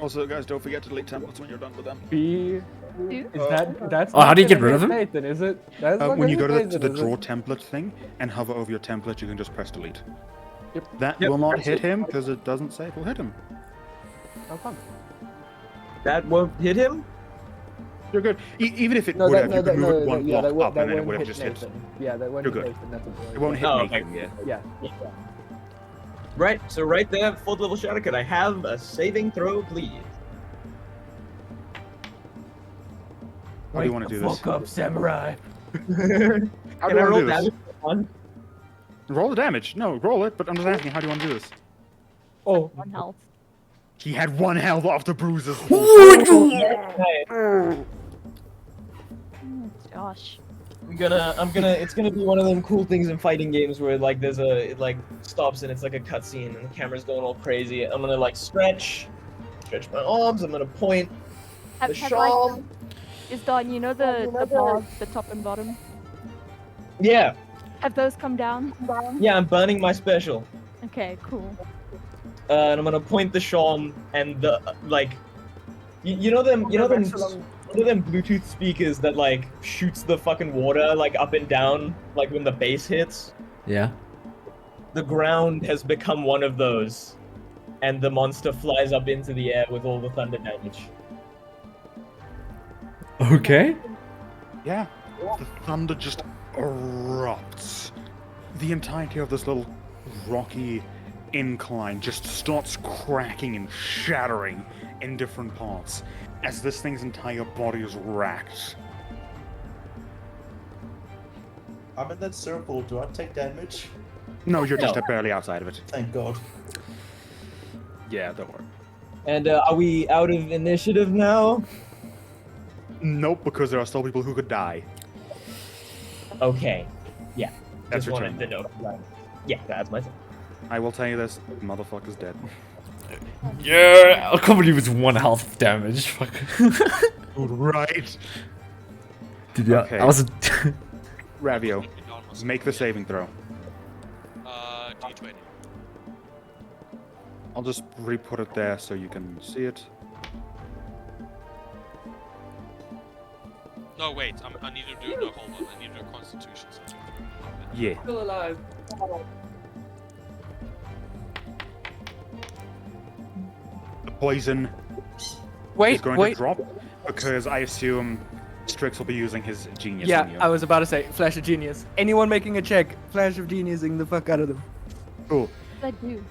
Also, guys, don't forget to delete templates when you're done with them. B. Dude. Is that's? Oh, how not do you get gonna rid of hit them? Nathan, is it? That's not When you go gonna to hit the, to Nathan, the is draw it? template thing and hover over your template, you can just press delete. Yep. That Yep, will not that's hit it. him because it doesn't say it will hit him. How come? That won't hit him. You're good. Even if it No, would that, have, no, you that, could move no, it one yeah, block that, up and then it would won't have hit just hit. Nathan. Yeah, that won't You're hit good. Nathan. That's what It won't hit Oh, Nathan. okay. Yeah. Right. So right there, 4th level shadow. Could I have a saving throw, please? How do you want to do this? Fuck up, samurai. How Can do I you want roll to do this? damage for one? Roll the damage. No, roll it, but I'm just asking, how do you want to do this? Oh, 1 health. He had 1 health after bruises. Josh. It's gonna be one of them cool things in fighting games where like it like stops and it's like a cutscene and the camera's going all crazy. I'm gonna like stretch my arms. I'm gonna point the Have shawl. like, is Don, you know the bars, the top and bottom? Yeah, Have those come down? yeah. I'm burning my special. Okay, cool. And I'm gonna point the shawm and the like. You know them Bluetooth speakers that like shoots the fucking water like up and down like when the bass hits. Yeah. The ground has become one of those. and the monster flies up into the air with all the thunder damage. Okay. Yeah, the thunder just erupts. The entirety of this little rocky incline just starts cracking and shattering in different parts as this thing's entire body is racked. I'm in that circle. Do I take damage? No, you're just No. barely outside of it. Thank God. Yeah, don't worry. And are we out of initiative now? Nope, because there are still people who could die. Okay. Yeah. That's Just your wanted turn. to know. Right. Yeah, that's my turn. I will tell you this, motherfucker's dead. Yeah, I can't believe it's 1 health of damage. Fuck. Right. Dude, yeah, Okay. I was. Ravio, make the saving throw. D20. I'll just re-put it there so you can see it. No, wait. I need to do. No, hold on. I need to do a Constitution saving. Yeah. Still alive. The poison is going to drop because I assume Strix will be using his genius on you. Yeah, I was about to say, Flash of Genius. Anyone making a check, Flash of Geniusing the fuck out of them. Cool. I do.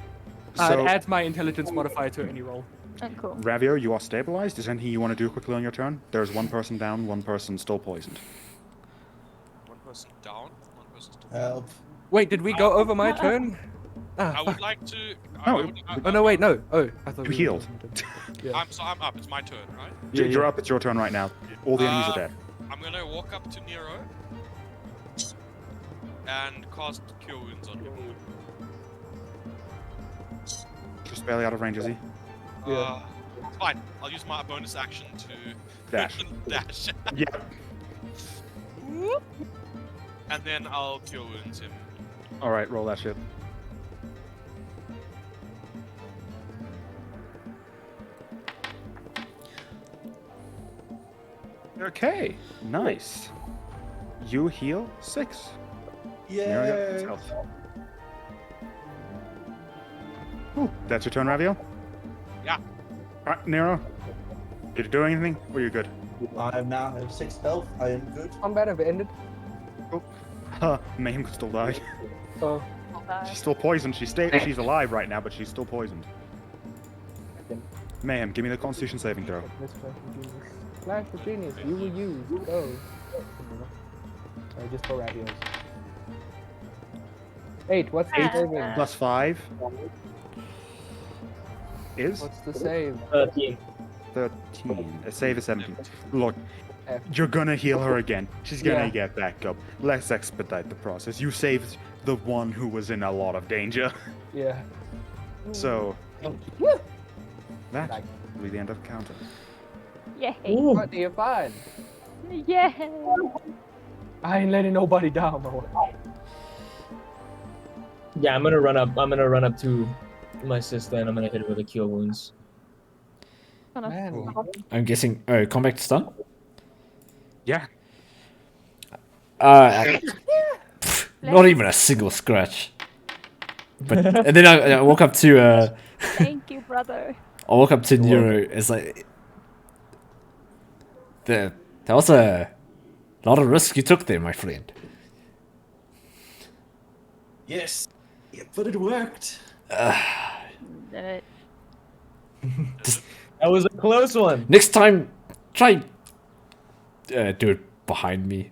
So, It adds my intelligence modifier to any roll. Oh, cool. Ravio, you are stabilized. Is there anything you want to do quickly on your turn? There's one person down, one person still poisoned. One person down. One person still. Help. Wait, did we go over my turn? I Ah, would fuck. like to. No, Oh no, wait, no. Oh, I thought You we healed. Yeah. I'm up. It's my turn, right? Yeah, You're yeah. up. It's your turn right now. All the enemies are dead. I'm gonna walk up to Nero and cast Cure Wounds on him. Just barely out of range, is he? It's fine. I'll use my bonus action to Dash. dash, Yeah. and then I'll Cure Wounds him. All right, roll that shit. Okay, nice. You heal 6. Nero got Yay! 6 health. Ooh, that's your turn, Ravio? Yeah. Alright, Nero. Did you do anything? Or are you good? I now have 6 health. I am good. Combat have ended. Mayhem could still die. Oh, She's still poisoned. She's alive right now, but she's still poisoned. Mayhem, give me the Constitution saving throw. Miss Flash of Genius. Flash of Genius, you will use. Go. Just for radios. 8, what's the saving? Plus 5 is What's the save? 13. 13. A save is 17. Look, F. you're gonna heal her again. She's gonna Yeah. get back up. Let's expedite the process. You saved the one who was in a lot of danger. Yeah. So, that will be the end of the counter. Yay. What, you're fine. Yeah. I ain't letting nobody down, bro. Yeah, I'm gonna run up. I'm gonna run up to my sister and I'm gonna hit her with a Cure Wounds. Man. I'm guessing. Oh, combat stun? Yeah. Not even a single scratch. But and then I walk up to Thank you, brother. I walk up to Nero. It's like that was a lot of risk you took there, my friend. Yes. Yeah, but it worked. Did it. That was a close one. Next time, try do it behind me.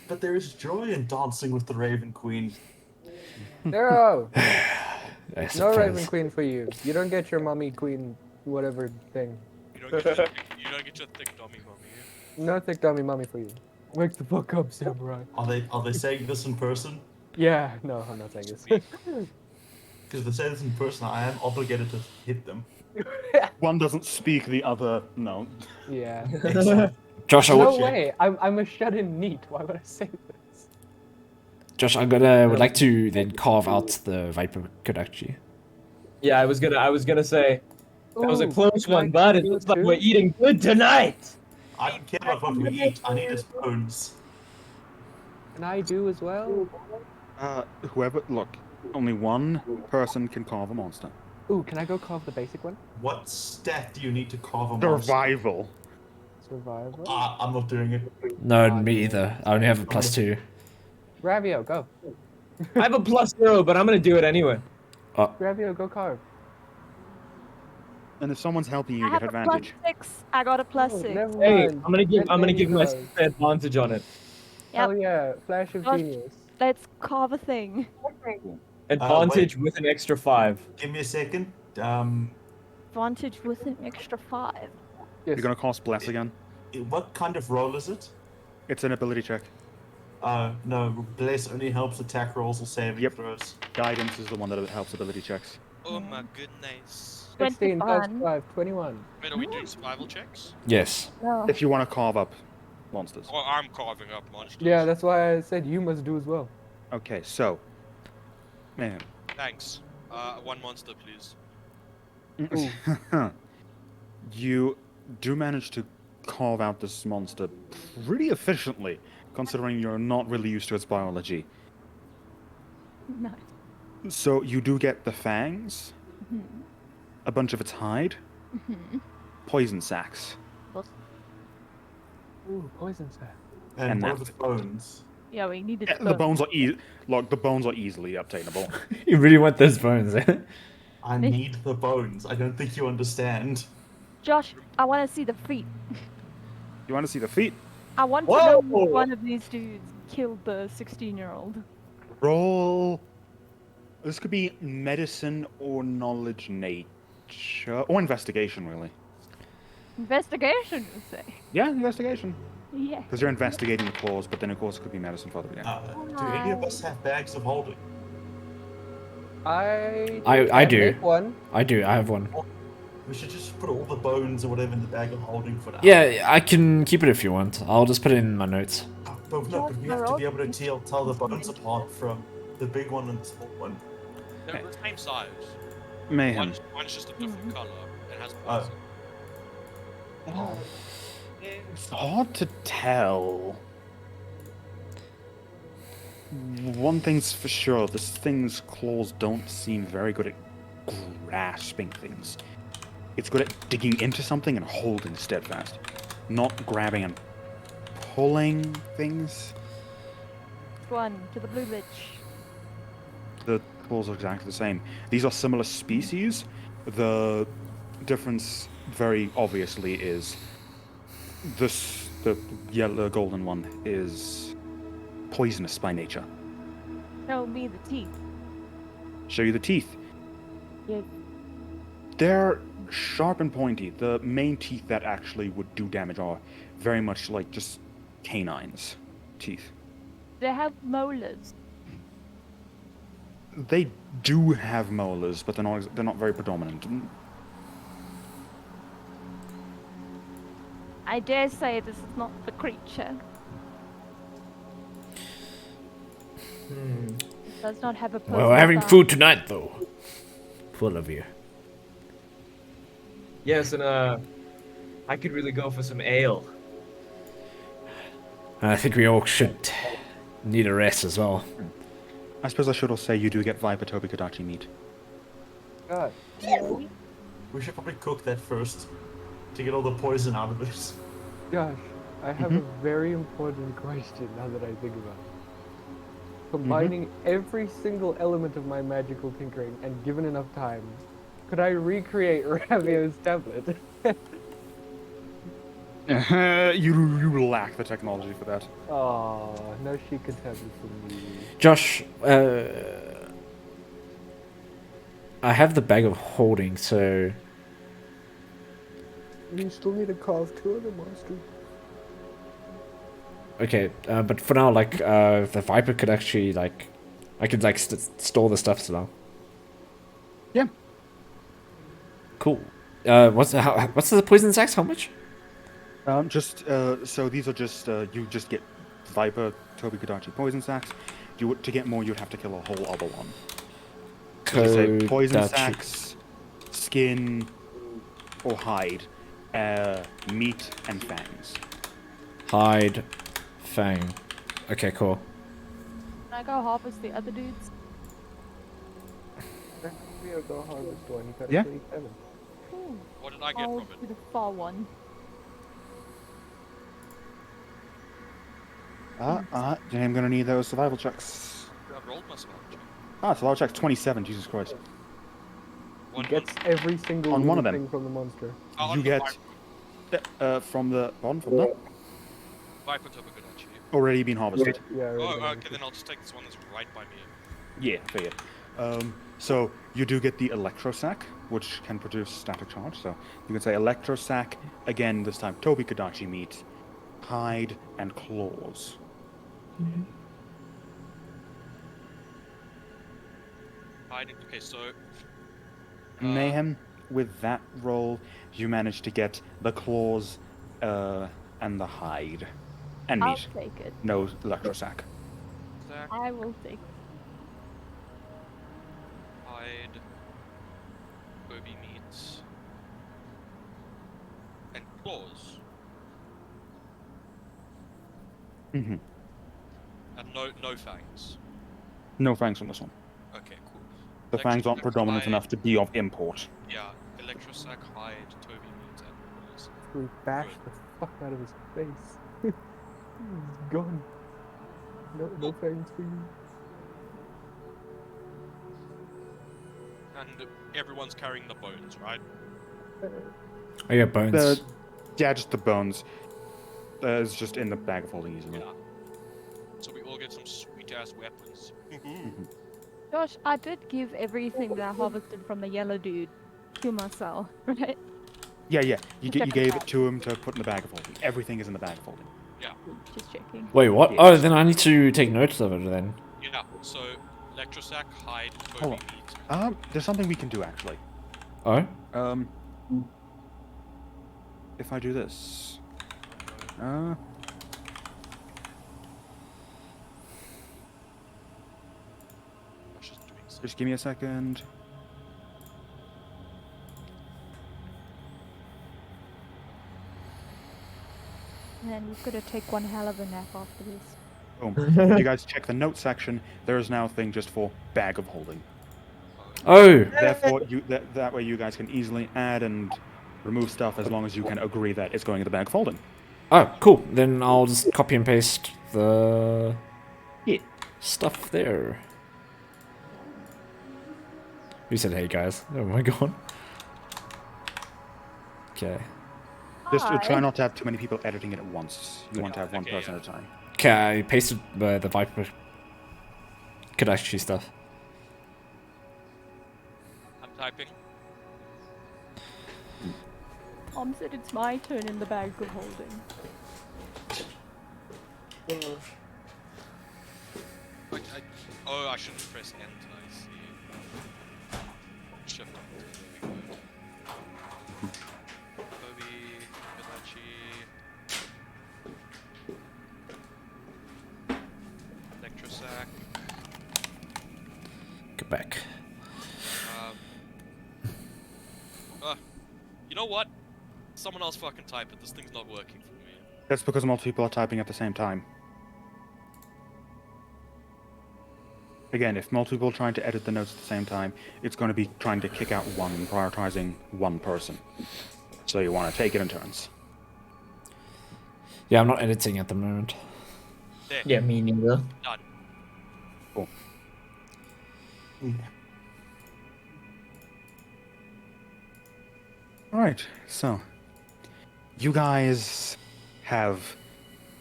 But there is joy in dancing with the Raven Queen. No! I No suppose. Raven Queen for you. You don't get your mummy queen, whatever thing. You don't get your thick dummy mummy. No thick dummy mummy for you. Wake the fuck up, samurai. Are they saying this in person? Yeah, no, I'm not saying this. Because if they say this in person, I am obligated to hit them. One doesn't speak, the other no. Yeah. Josh, I No would, way. I'm a shut-in neat. Why would I say this? Josh, would like to then carve out the Viper Kodachi. Yeah, I was gonna say that was a Ooh, close can I one, but it do looks like too? we're eating good tonight. I don't care about what we eat. I need his bones. Can I do as well? Whoever, look, Only one person can carve a monster. Ooh, can I go carve the basic one? What stat do you need to carve a monster? Survival. Survival. I'm not doing it. No, Ah, me either. I only have a +2. Ravio, go. I have a +0, but I'm gonna do it anyway. Ravio, go carve. And if someone's helping you, I you get have a advantage. +6. I got a +6. Oh, never Hey, mind. I'm gonna Let give me myself carve. the advantage on it. Yep. Hell yeah, flash of Josh, genius. let's carve a thing. Advantage with an extra 5. Give me a second. Advantage with an extra 5. Yes. You're gonna cast Bless again. What kind of roll is it? It's an ability check. No, Bless only helps attack rolls or saving Yep. throws. Guidance is the one that helps ability checks. Oh my goodness. 16 plus 21. 5, 21. Wait, are we doing survival checks? Yes. No. If you want to carve up monsters. Or I'm carving up monsters. Yeah, that's why I said you must do as well. Okay, so. Man. Thanks. One monster, please. You do manage to carve out this monster pretty efficiently, considering you're not really used to its biology. No. So you do get the fangs, a bunch of its hide, poison sacs. Ooh, poison sack. And what that- of its bones? Yeah, we needed The bones are the bones are easily obtainable. You really want those bones, eh? I need the bones. I don't think you understand. Josh, I want to see the feet. You want to see the feet? I want to know Whoa! which one of these dudes killed the 16-year-old. Roll. This could be medicine or knowledge nature or investigation, really. Investigation, you say? Yeah, investigation. Yeah. Because you're investigating the claws, but then of course it could be medicine further down. Do any of us have bags of holding? I I do. make one. I do. I have one. We should just put all the bones or whatever in the bag of holding for now. Yeah, I can keep it if you want. I'll just put it in my notes. But we have to be able to tell the bones apart from the big one and the small one. They're the same size. Mayhem. One's just a different color and has Oh. poison. It's hard to tell. One thing's for sure, this thing's claws don't seem very good at grasping things. It's good at digging into something and holding steadfast, not grabbing and pulling things. Which one? To the blue lich. The claws are exactly the same. These are similar species. The difference, very obviously, is the yellow golden one is poisonous by nature. Show me the teeth. Show you the teeth. Yeah. They're sharp and pointy. The main teeth that actually would do damage are very much like just canines teeth. They have molars. They do have molars, but they're not very predominant. I dare say this is not the creature. It does not have a person. Well, we're having food tonight, though. Full of you. Yes, and I could really go for some ale. I think we all should need a rest as well. I suppose I should also say you do get Viper Tobi Kadachi meat. God. We should probably cook that first to get all the poison out of it. Gosh, I have a very important question now that I think about it. Combining every single element of my magical tinkering and given enough time, could I recreate Ravio's tablet? You lack the technology for that. Oh, no she could have it for me. Josh, I have the bag of holding, so You still need to carve 2 of the monsters. okay. But for now, like, the Viper could actually like, I could like store the stuff still. Yeah. Cool. What's the poison sacs? How much? So these are just you just get Viper Tobi Kadachi poison sacs. To get more, you'd have to kill a whole other one. So you say poison Kodachi. sacs, skin, or hide, meat and fangs. Hide, fang. Okay, cool. Can I go harvest the other dudes? We go harvest one. You got Yeah. 27. Ooh, What did I get I'll from it? do the far one. Then I'm gonna need those survival checks. I rolled my survival check. Survival checks 27. Jesus Christ. He One gets every single On one little of them. thing from the monster. You get from the Viper took a good actually. already been harvested. Yeah, Oh, already been okay, then I'll just take this one that's right by me. Yeah, figured. So you do get the electro sac, which can produce static charge. So you can say electro sac again. This time, Toby Kadachi meat, hide and claws. Okay, so Mayhem. With that roll, you manage to get the claws, and the hide, and I'll meat. take it. No electro sac. Zach, I will take hide, Kobe meats, and claws. Mm-hmm. And no fangs. No fangs on this one. Okay, cool. The fangs aren't Electrosac, predominant hide, enough to be of import. Yeah, Electrosac, hide, Toby meats, and claws. We bashed the fuck out of his face. He's gone. No thanks for you. And everyone's carrying the bones, right? Oh yeah, bones. Yeah, just the bones. It's just in the bag of holding easily. Yeah. So we all get some sweet ass weapons. Josh, I did give everything that I harvested from the yellow dude to Marcel, right? Yeah. You Check gave it it to him to put in the bag of holding. Everything is in the bag of holding. Yeah. Just checking. Wait, what? Yeah. Oh, then I need to take notes of it then. Yeah. So Electrosac, hide, Toby Hold meat. There's something we can do actually. Oh? If I do this. Josh is doing something. Just give me a second. And then we've got to take one hell of a nap after this. Boom. If you guys check the notes section, there is now a thing just for bag of holding. Oh! Therefore, that way you guys can easily add and remove stuff as long as you can agree that it's going in the bag of holding. Oh, cool. Then I'll just copy and paste the stuff there. Who said hey guys? Oh my god. Okay. Just try Hi. not to have too many people editing it at once. You want to have one Okay, person yeah. at a time. Okay, I pasted the Viper Kadachi stuff. I'm typing. Mom said it's my turn in the bag of holding. Oh, I shouldn't press enter. I see. Shift. There we go. Kobe, Kadachi, Electrosac. Go back. You know what? Someone else fucking type it. This thing's not working for me. That's because multiple people are typing at the same time. Again, if multiple people are trying to edit the notes at the same time, it's going to be trying to kick out one and prioritizing one person. So you want to take it in turns. Yeah, I'm not editing at the moment. There. Yeah, me neither. Done. Cool. Alright, so you guys have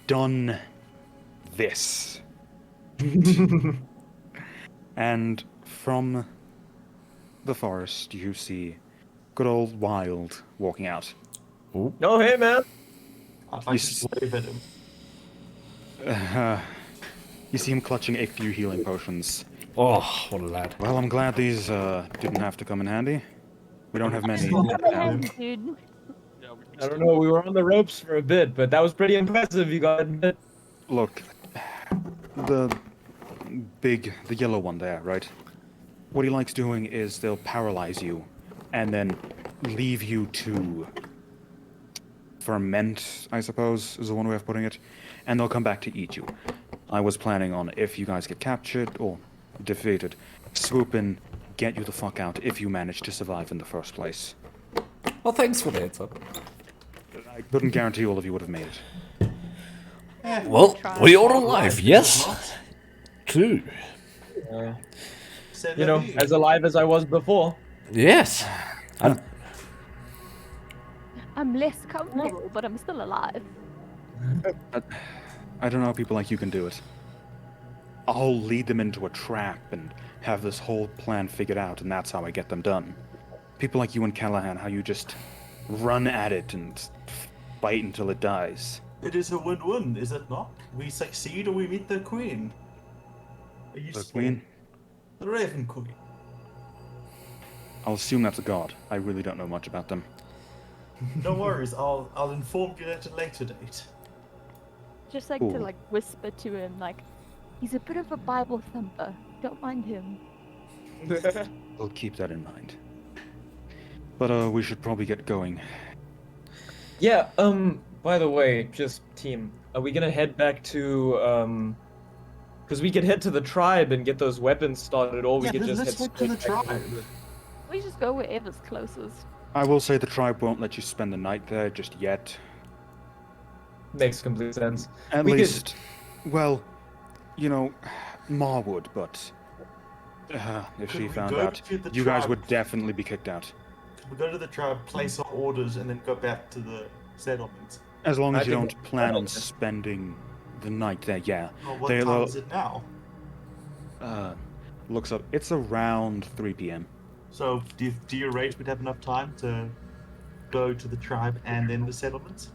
done this. And from the forest you see good old Wild walking out. No, hey man. I just wave at him. You see him clutching a few healing potions. Oh, what a lad. Well, I'm glad these didn't have to come in handy. We don't have many. Dude, Yeah, we I don't know. We were on the ropes for a bit, but that was pretty impressive. You gotta admit. Look, the yellow one there, right? What he likes doing is they'll paralyze you and then leave you to ferment, I suppose, is the one way of putting it, and they'll come back to eat you. I was planning on, if you guys get captured or defeated, swoop in, get you the fuck out if you manage to survive in the first place. Well, thanks for the heads up. I couldn't guarantee all of you would have made it. Well, we are Life, alive, is it yes? not? True. C'est You la know, vie. as alive as I was before. Yes. I'm less comfortable, but I'm still alive. I don't know how people like you can do it. I'll lead them into a trap and have this whole plan figured out, and that's how I get them done. People like you and Callahan, how you just run at it and fight until it dies. It is a win-win, is it not? We succeed or we meet the queen. Are you The scared? queen? The Raven Queen. I'll assume that's a god. I really don't know much about them. No worries, I'll inform you at a later date. Just like Ooh. to like whisper to him, like, he's a bit of a Bible thumper. Don't mind him. I'll keep that in mind. But we should probably get going. Yeah, by the way, just team, are we gonna head back to, because we could head to the tribe and get those weapons started, or we Yeah, could just let's head head to the straight back tribe. We just go wherever's closest. I will say the tribe won't let you spend the night there just yet. Makes complete sense. At We could- least, well, you know, Ma would, but if she Could we found go out, to the you guys tribe? would definitely be kicked out. We go to the tribe, place our orders, and then go back to the settlement. As long I as you think don't plan on spending the night there, yeah. Well, what They'll, time is it now? Looks up. It's around 3 p.m. So, do you rate we'd have enough time to go to the tribe and then the settlement?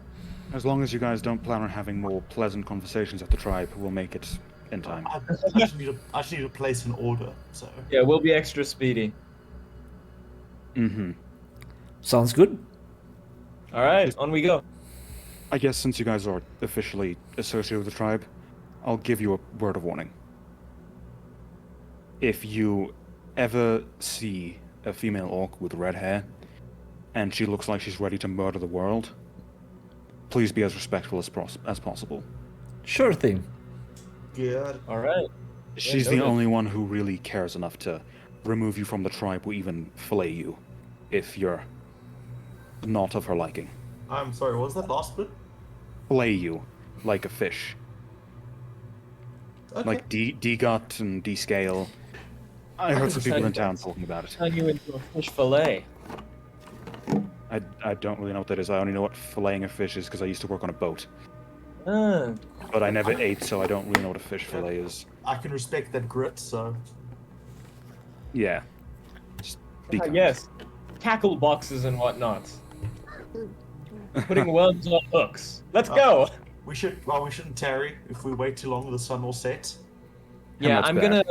As long as you guys don't plan on having more pleasant conversations at the tribe, we'll make it in time. I just need to place an order. So Yeah, we'll be extra speedy. Mm-hmm. Sounds good. All right, on we go. I guess since you guys are officially associated with the tribe, I'll give you a word of warning. If you ever see a female orc with red hair, and she looks like she's ready to murder the world, please be as respectful as possible. Sure thing. yeah, All right. She's the noted. only one who really cares enough to remove you from the tribe or even fillet you if you're not of her liking. I'm sorry. What was that last bit? Fillet you like a fish. Okay. Like degut and descale. I heard some people in town talking about it. Turn you into a fish fillet. I don't really know what that is. I only know what filleting a fish is because I used to work on a boat. Ah, But I never ate, so I don't really know what a fish fillet is. I can respect that grit. So Yeah. Just be kind. yes. Tackle boxes and whatnot. Putting worms on hooks. Let's go. we shouldn't tarry. If we wait too long, the sun will set. Yeah, that's I'm bad. gonna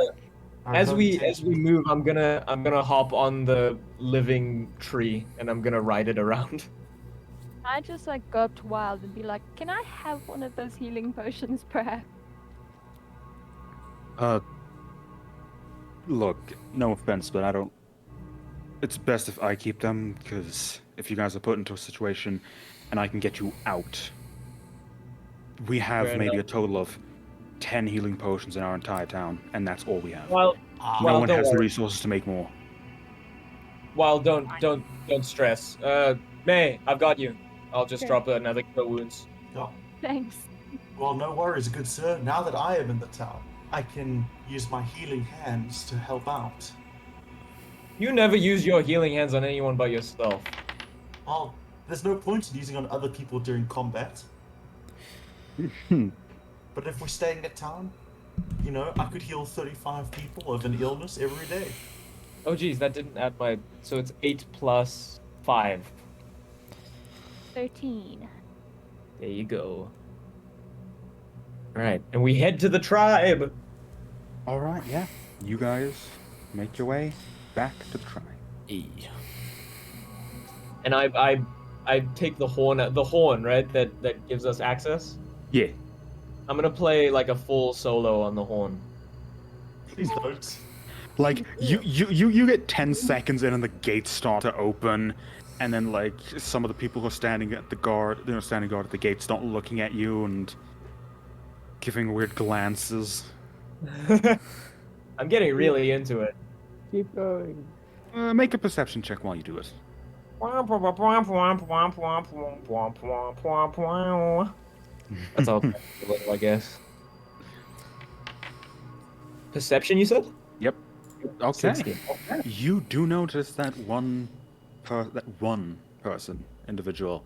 I as have we intention- move, I'm gonna hop on the living tree and I'm gonna ride it around. I just like go up to Wild and be like, can I have one of those healing potions, perhaps? Look, no offense, but I don't. It's best if I keep them, because if you guys are put into a situation and I can get you out. We have Fair maybe enough. a total of 10 healing potions in our entire town, and that's all we have. Well, no well, one don't has the worry. resources to make more. don't stress. May, I've got you. I'll just Okay. drop another kill wounds. Yeah. Thanks. Well, no worries, good sir. Now that I am in the town, I can use my healing hands to help out. You never use your healing hands on anyone but yourself. Well, there's no point in using on other people during combat. But if we're staying at town, you know, I could heal 35 people of an illness every day. Oh geez, that didn't add my. So it's 8 plus 5. 13. There you go. Alright, and we head to the tribe! Alright, yeah. You guys make your way back to the tribe. And I take the horn, right? That gives us access. Yeah. I'm gonna play like a full solo on the horn. Please don't. Like, you get 10 seconds in and the gates start to open, and then, like, some of the people who are standing at the guard, standing guard at the gate start looking at you and giving weird glances. I'm getting really into it. Keep going. Make a perception check while you do it. That's all I guess. Perception, you said? Yep. Okay. 16. You do notice that one person, individual,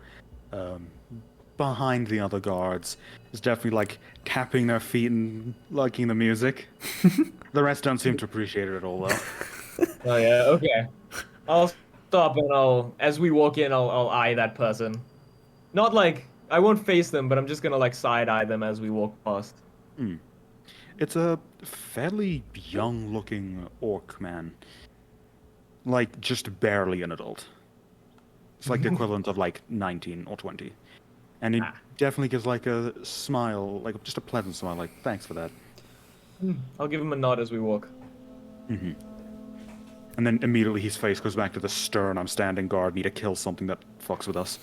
behind the other guards is definitely like tapping their feet and liking the music. The rest don't seem to appreciate it at all, though. Oh yeah, okay. I'll stop and as we walk in, I'll eye that person. Not like, I won't face them, but I'm just gonna like side eye them as we walk past. It's a fairly young-looking orc man, like just barely an adult. It's like the equivalent of like 19 or 20. And he definitely gives like a smile, like just a pleasant smile, like, thanks for that. I'll give him a nod as we walk. And then immediately his face goes back to the stern, I'm standing guard, need to kill something that fucks with us.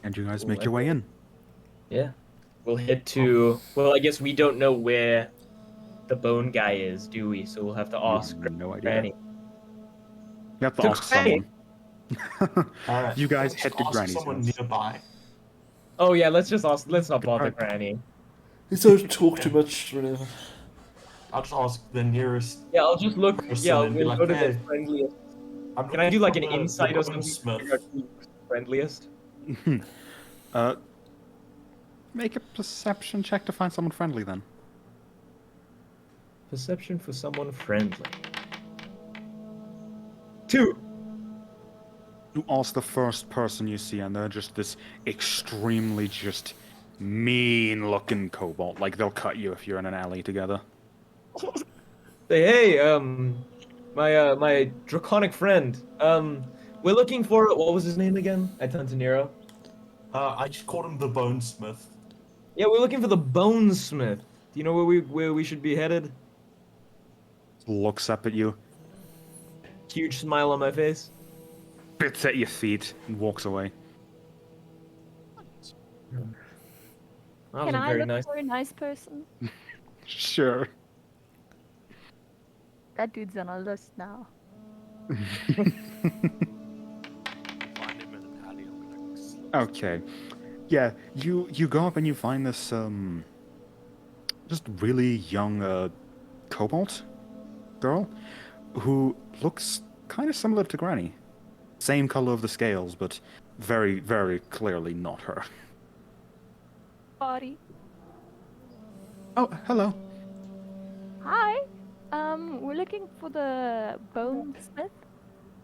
And you guys make your way in. Yeah. We'll head to, well, I guess we don't know where the bone guy is, do we? So we'll have to ask No idea. Granny. You have to To ask Granny? someone. Alright. You guys let's head to ask Granny's someone house. nearby. Oh yeah, let's not bother Alright. Granny. You don't talk too much whenever. I'll just ask the nearest Yeah, I'll just look, person yeah, and be we'll like, go to hey, the friendliest. I'm Can I do like an looking for insight the or something? to bonesmith. figure out who's friendliest? Make a perception check to find someone friendly then. Perception for someone friendly. 2. You ask the first person you see, and they're just this extremely just mean-looking kobold. Like, they'll cut you if you're in an alley together. Say, hey, my draconic friend. We're looking for, what was his name again? At Tantanero? I just called him the bonesmith. Yeah, we're looking for the Bonesmith. Do you know where we should be headed? Looks up at you, Huge smile on my face. spits at your feet, and walks away. That Can was I very look nice. for a nice person? Sure. That dude's on our list now. Find him in an alley. I'm gonna slip. Okay. Yeah, you go up and you find this just really young kobold girl who looks kind of similar to Granny. Same color of the scales, but very, very clearly not her. Body. Oh, hello. Hi. We're looking for the bonesmith.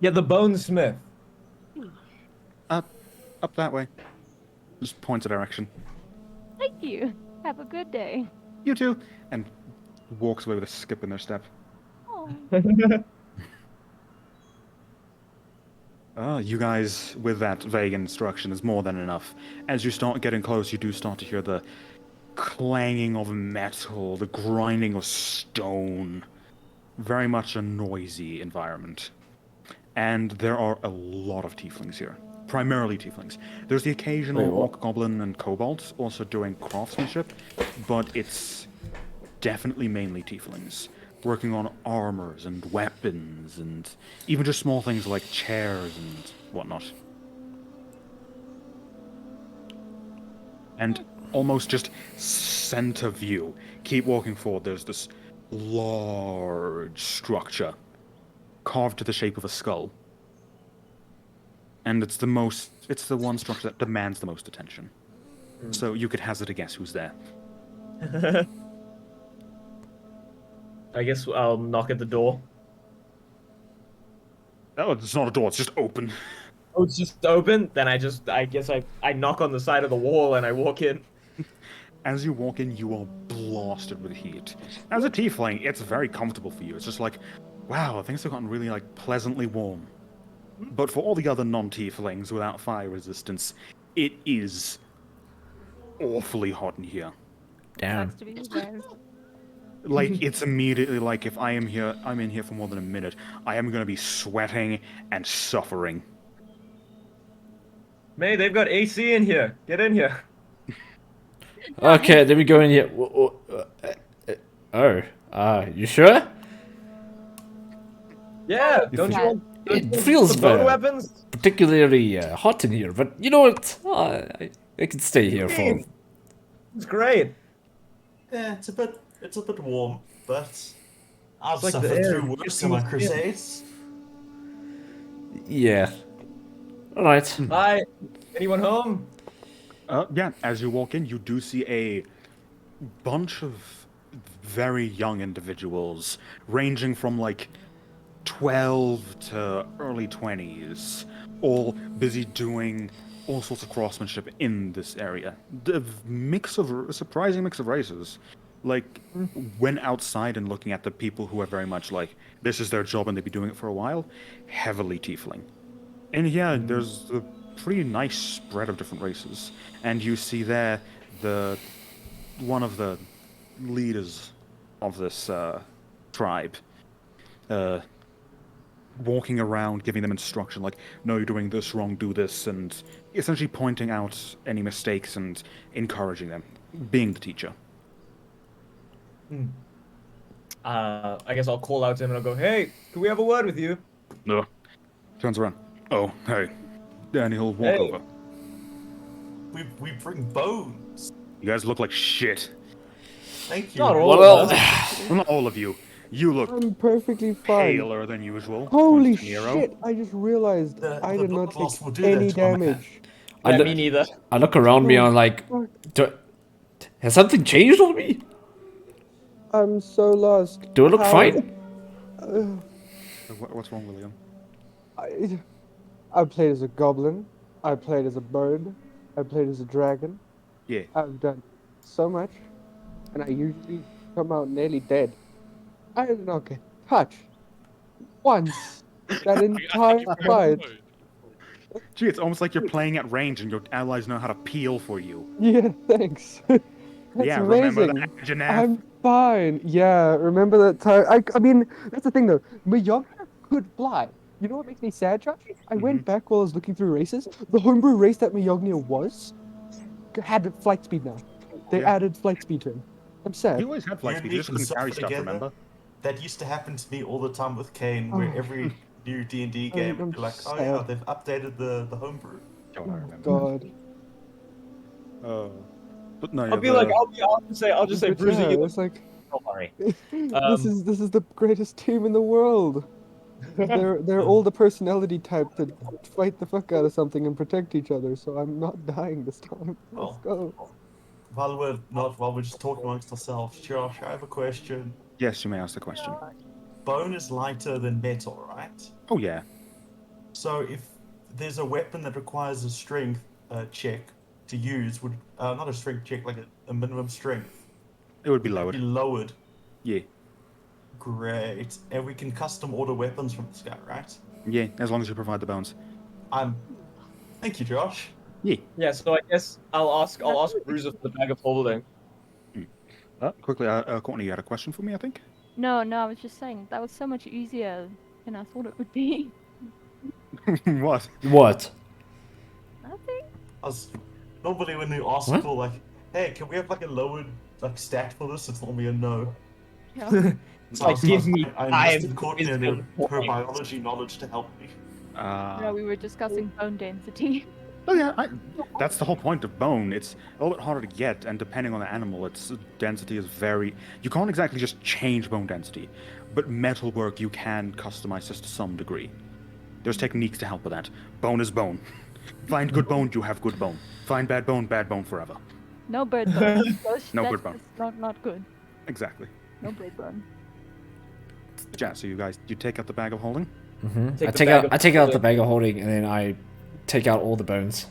Yeah, the Bonesmith. Up that way. Just points a direction. Thank you. Have a good day. You too. And walks away with a skip in their step. Oh. You guys, with that vague instruction, is more than enough. As you start getting close, you do start to hear the clanging of metal, the grinding of stone. Very much a noisy environment. And there are a lot of tieflings here. Primarily tieflings. There's the occasional orc, goblin, and kobolds also doing craftsmanship, but it's definitely mainly tieflings. Working on armors and weapons and even just small things like chairs and whatnot. And almost just center view. Keep walking forward, there's this large structure carved to the shape of a skull. And it's the one structure that demands the most attention. So you could hazard a guess who's there. I guess I'll knock at the door. Oh, it's not a door, it's just open. Oh, it's just open? Then I guess I knock on the side of the wall and I walk in. As you walk in, you are blasted with heat. As a tiefling, it's very comfortable for you. It's just like, wow, things have gotten really, like, pleasantly warm. But for all the other non-tieflings without fire resistance, it is awfully hot in here. Damn. Sucks to be you guys. Like, it's immediately like, if I'm in here for more than a minute, I am going to be sweating and suffering. May, they've got AC in here. Get in here. Okay, then we go in here. Oh, You sure? Yeah, Oh, don't you yeah. want It feels some bone bad. weapons? Particularly hot in here, but you know what? I can stay here for. Hey, it's great. Yeah, it's a bit warm, but I've It's like the suffered air through worse kissing in my your skin. crusades. Yeah. All right. Hi, anyone home? Yeah, as you walk in, you do see a bunch of very young individuals, ranging from like 12 to early 20s, all busy doing all sorts of craftsmanship in this area. A surprising mix of races. Like, when outside and looking at the people who are very much like, this is their job and they've been doing it for a while, heavily tiefling. And yeah, there's a pretty nice spread of different races. And you see there one of the leaders of this tribe walking around giving them instruction like, no, you're doing this wrong, do this, and essentially pointing out any mistakes and encouraging them, being the teacher. I guess I'll call out to him and I'll go, hey, can we have a word with you? No. Turns around. Oh, hey. And he'll walk Hey. over. We bring bones. You guys look like shit. Thank you. Not all Well, of us. Well, not all of you. You look I'm perfectly fine. paler than usual. Holy points to Nero. shit! I just realized I The did not blood loss take will do that any to a man. damage. I Yeah, look- me neither. I look around me and I'm like, has something changed on me? I'm so lost. Do I look How- fine? What's wrong, William? I played as a goblin. I played as a bird. I played as a dragon. Yeah. I've done so much, and I usually come out nearly dead. I did not get touched once that entire fight. Gee, it's almost like you're playing at range and your allies know how to peel for you. Yeah, thanks. That's Yeah, amazing. remember that, Janeth? I'm fine. Yeah, remember that time? I mean, that's the thing though. Miyagi could fly. You know what makes me sad, Josh? I went back while I was looking through races. The homebrew race that Miyagi was had flight speed now. They Yeah. added flight speed to him. I'm sad. He always had flight speed, he just couldn't carry stuff, remember? That used to happen to me all the time with Kane, where Oh. every new D&D game I'm would be like, oh yeah, sad. they've updated the homebrew. Don't Oh I remember? God. But no, I'll be like, I'll just say, But Bruiser, yeah, you it's like don't worry. this is the greatest team in the world. They're all the personality type that fight the fuck out of something and protect each other. So I'm not dying this time. Let's go. While we're just talking amongst ourselves, Josh, I have a question. Yes, you may ask the question. Bone is lighter than metal, right? Oh yeah. So if there's a weapon that requires a strength check to use, would not a strength check, like a minimum strength, It would be would that lowered. be lowered? Yeah. Great. And we can custom order weapons from this guy, right? Yeah, as long as you provide the bones. Thank you, Josh. Yeah. Yeah, so I guess I'll ask Bruiser for the bag of holding. Quickly, Courtney, you had a question for me, I think? No, I was just saying that was so much easier than I thought it would be. What? What? Nothing. Normally when we ask What? people like, hey, can we have like a lowered stat for this? It's normally a no. Yeah. So Like, give me I time enlisted Courtney and wisdom her points. biology knowledge to help me. No, we were discussing bone density. Oh yeah, that's the whole point of bone. It's a little bit harder to get, and depending on the animal, its density is very... You can't exactly just change bone density, but metalwork you can customize this to some degree. There's techniques to help with that. Bone is bone. Find good bone, you have good bone. Find bad bone forever. No bird bone. No That's bird bone. just not good. Exactly. No bird bone. Yeah, so you guys, you take out the bag of holding? Take the bag of I take out the holding. bag of holding and then I take out all the bones.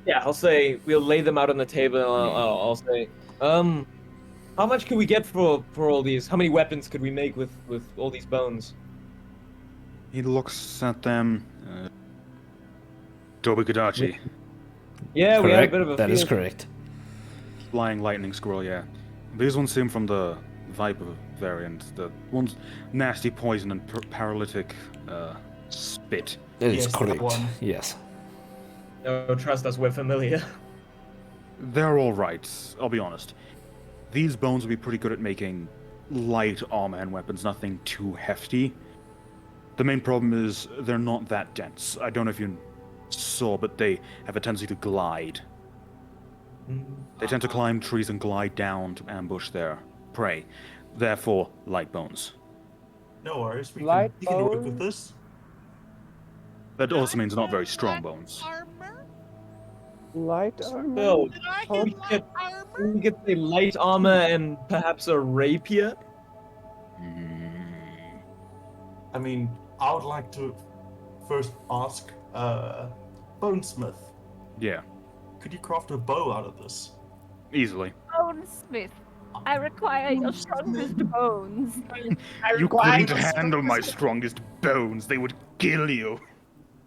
Yeah, I'll say we'll lay them out on the table. And I'll say, how much could we get for all these? How many weapons could we make with all these bones? He looks at them. Tobikadachi. Yeah, we had a Correct. bit of a That is field. correct. Flying lightning squirrel, yeah. These ones seem from the Viper variant. The ones nasty poison and paralytic spit. That is Yes, that correct. one. Yes. No, trust us, we're familiar. They're all right. I'll be honest. These bones would be pretty good at making light armor and weapons, nothing too hefty. The main problem is they're not that dense. I don't know if you saw, but they have a tendency to glide. They tend to climb trees and glide down to ambush their prey. Therefore, light bones. No worries, we Light can work with bones? this. That also means not very strong bones. Armor? Light armor? Well, Did I Oh. get light armor? we could say light armor and perhaps a rapier. I mean, I would like to first ask, Bonesmith, Yeah, could you craft a bow out of this? easily. Bonesmith, I require your strongest bones. You couldn't handle my strongest bones. They would kill you.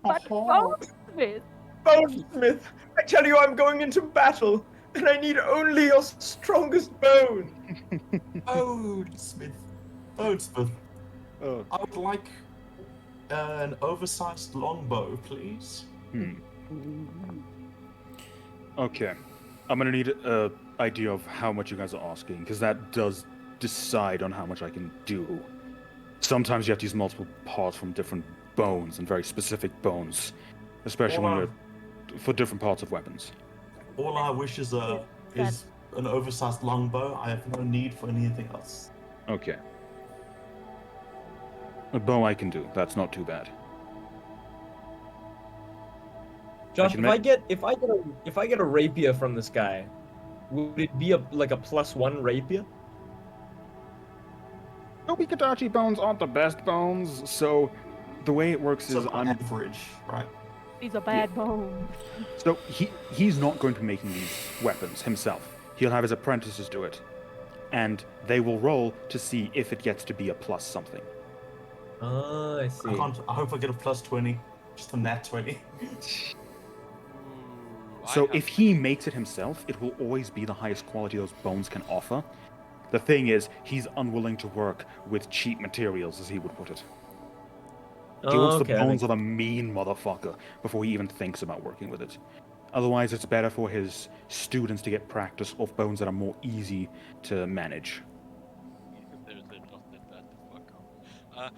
But Bonesmith, Bonesmith, I tell you, I'm going into battle, and I need only your strongest bone. Bonesmith. Bonesmith, Oh. I would like an oversized longbow, please. Okay. I'm gonna need an idea of how much you guys are asking, because that does decide on how much I can do. Sometimes you have to use multiple parts from different bones and very specific bones, especially when you're for different parts of weapons. All I wish is an oversized longbow. I have no need for anything else. Okay. A bow I can do. That's not too bad. Josh, can if I get a rapier from this guy, would it be like a +1 rapier? Nobikadachi bones aren't the best bones, so the way it works is So I'm average, right? these are bad bones. so he's not going to be making these weapons himself. He'll have his apprentices do it, and they will roll to see if it gets to be a plus something. Oh, I see. I hope I get a +20, just a nat 20. So if he makes it himself, it will always be the highest quality those bones can offer. The thing is, he's unwilling to work with cheap materials, as he would put it. He wants the bones of a mean motherfucker before he even thinks about working with it. Otherwise, it's better for his students to get practice off bones that are more easy to manage. They're not that bad to fuck up.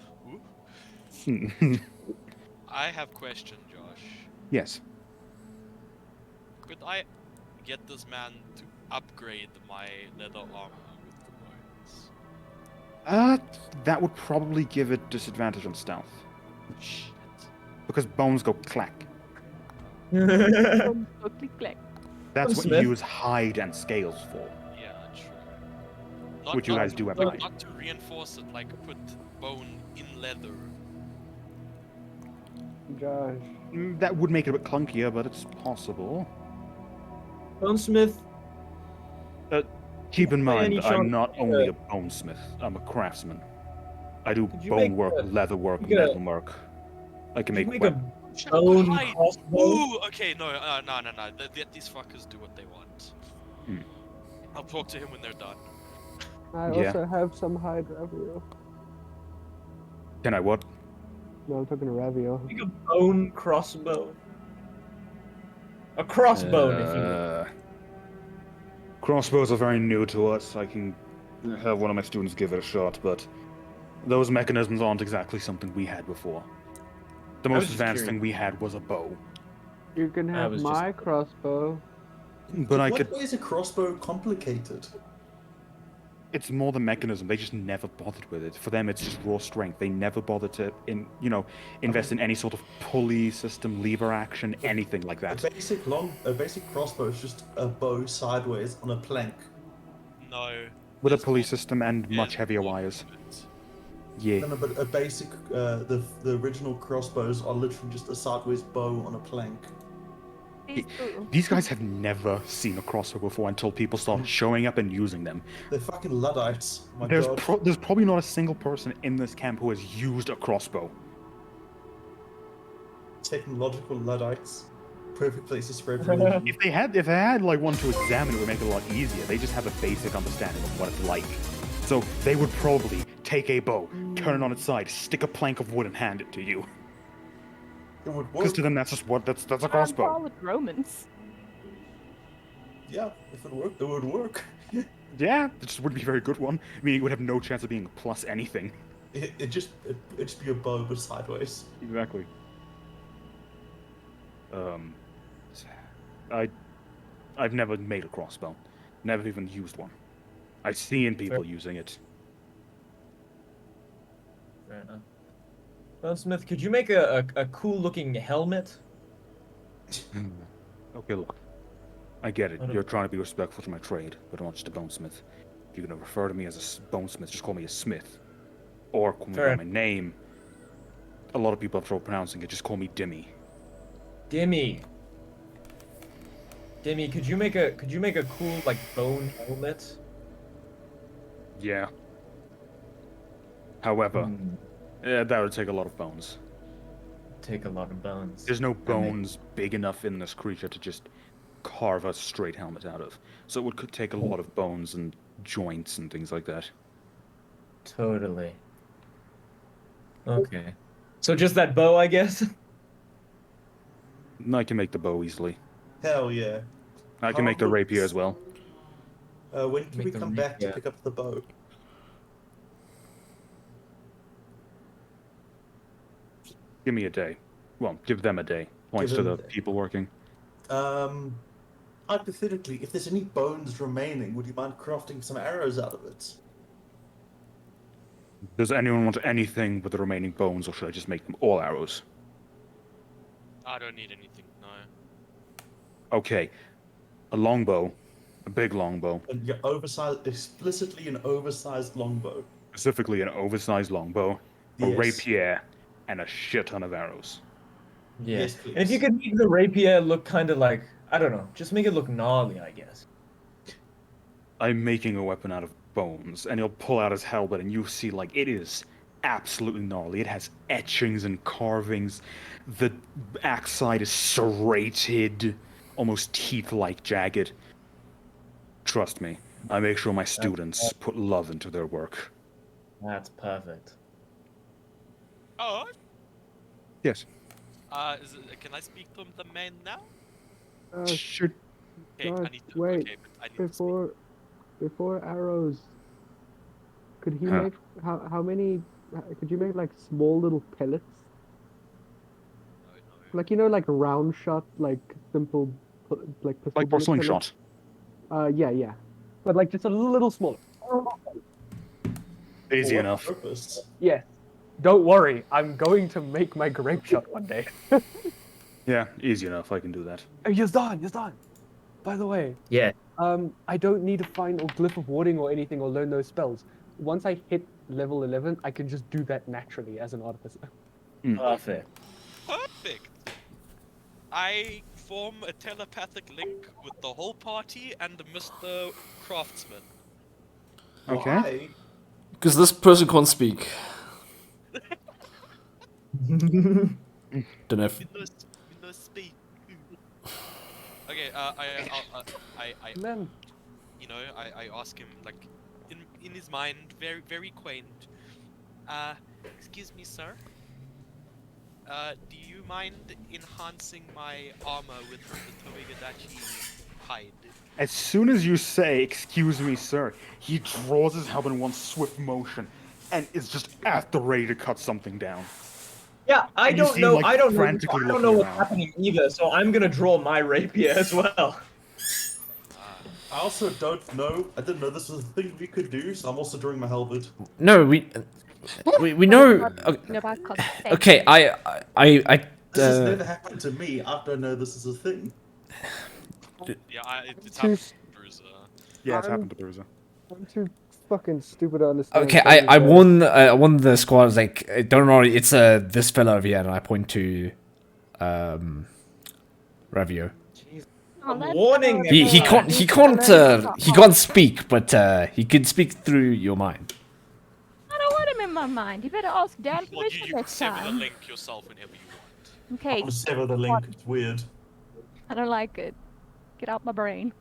I have question, Josh. Yes. Could I get this man to upgrade my leather armor with the bones? That would probably give it disadvantage on stealth. Shit. Because bones go clack. Bones go click clack. That's what Smith. you use hide and scales for. Yeah, true. Which you guys do every night. Not to reinforce it, like put bone in leather. Josh. That would make it a bit clunkier, but it's possible. Bonesmith. Keep in By mind, any I'm chance, not only a bonesmith, I'm a craftsman. I do Could you bone make work, a- leather work, you gotta- metal work. I can Could you make make a weapons. bone Hide. crossbow? Ooh, okay, no. Let these fuckers do what they want. Hmm. I'll talk to him when they're done. I Yeah. also have some hide Ravio. Can I what? No, I'm talking to Ravio. Make a bone crossbow. A crossbone, if you will. Crossbows are very new to us. I can have one of my students give it a shot, but those mechanisms aren't exactly something we had before. The I was most just advanced curious. thing we had was a bow. You can have was my crossbow. But I what could. way is a crossbow complicated? It's more the mechanism. They just never bothered with it. For them, it's just raw strength. They never bothered to, invest in any sort of pulley system, lever action, anything like that. A basic crossbow is just a bow sideways on a plank. No. With a there's pulley more- system and much there's heavier more wires. to it. Yeah. No, but a basic, the original crossbows are literally just a sideways bow on a plank. These guys have never seen a crossbow before until people start showing up and using them. They're fucking Luddites. My There's god. there's probably not a single person in this camp who has used a crossbow. Technological Luddites. Perfect place to spread religion. If they had like one to examine, it would make it a lot easier. They just have a basic understanding of what it's like. So they would probably take a bow, turn it on its side, stick a plank of wood, and hand it to you. It would Because work. to them, that's a On par crossbow. with Romans. Yeah, if it worked, it would work. Yeah, it just wouldn't be a very good one. I mean, it would have no chance of being a plus anything. It'd just be a bow but sideways. Exactly. I I've never made a crossbow. Never even used one. I've seen people using it. Fair enough. Bonesmith, could you make a cool looking helmet? Okay, look. I get it. What You're about- trying to be respectful to my trade, but I'm not just a bonesmith. If you're gonna refer to me as a bonesmith, just call me a smith. Or call me Fair by my name. A lot of people have trouble pronouncing it. Just call me Dimmy. Dimmy. Dimmy, could you make a cool like bone helmet? Yeah. However, Hmm, that would take a lot of bones. take a lot of bones. There's no That bones big enough in this creature to just carve a straight helmet out of. So it would take a lot of bones and joints and things like that. Totally. Okay. So just that bow, I guess? And I can make the bow easily. Hell yeah. I can make the rapier as well. When can Make we the come back to rapier. pick up the bow? Give me a day. Well, give them a day. Points to Give the them a day. people working. Hypothetically, if there's any bones remaining, would you mind crafting some arrows out of it? Does anyone want anything with the remaining bones, or should I just make them all arrows? I don't need anything. No. Okay. A longbow. A big longbow. And you're oversized, explicitly an oversized longbow. Specifically an oversized longbow. A Yes. rapier. And a shit ton of arrows. Yeah. Yes, And if you please. could make the rapier look kind of like, I don't know, just make it look gnarly, I guess. I'm making a weapon out of bones, and he'll pull out his helmet, and you see, like, it is absolutely gnarly. It has etchings and carvings. The axe side is serrated, almost teeth-like jagged. Trust me, I make sure my students put love into their work. That's perfect. Oh. Yes. Can I speak to the man now? Should Okay, I Guys, need to. wait, Okay, but I need to speak. before arrows, could he Huh. make how many? Could you make like small little pellets? No, no. Like like round shot, like simple, like pistol like for bullet slingshot. pellets? Yeah. But like just a little smaller. Easy For what enough. purpose? Yes. Don't worry, I'm going to make my grape shot one day. Yeah, easy enough. I can do that. Hey, Yazdan. By the way, Yeah. I don't need to find or glyph of warding or anything or learn those spells. Once I hit level 11, I can just do that naturally as an artificer. Perfect. Perfect. I form a telepathic link with the whole party and Mr. Craftsman. Okay. Why? Because this person can't speak. Don't know if... We no speak. Okay, I Man, you know, I ask him like in his mind, very very quaint. Excuse me, sir. Do you mind enhancing my armor with the Toigadachi hide? As soon as you say, "Excuse me, sir," he draws his helmet in one swift motion, and is just at the ready to cut something down. Yeah, I And you don't see him, know. like, I don't know. frantically I don't looking know what's around. happening either. So I'm gonna draw my rapier as well. I also don't know. I didn't know this was a thing we could do, so I'm also drawing my helmet. No, we know... About consent. Okay, I This has never happened to me. I don't know this is a thing. Yeah, it's Too happened s- to Bruiser. Yeah, it's I'm- happened to Bruiser. I'm too fucking stupid to understand. Okay, things, I guys. won the squad. I was like, don't worry, it's this fella over here, and I point to Ravio. Oh, I'm that's warning so him. He adorable. can't speak, but he can speak through your mind. I don't want him in my mind. You better ask Dan Well, permission you can next sever the time. link yourself whenever you want. I'm Okay, gonna sever the link. It's weird. I don't like it. Get out my brain.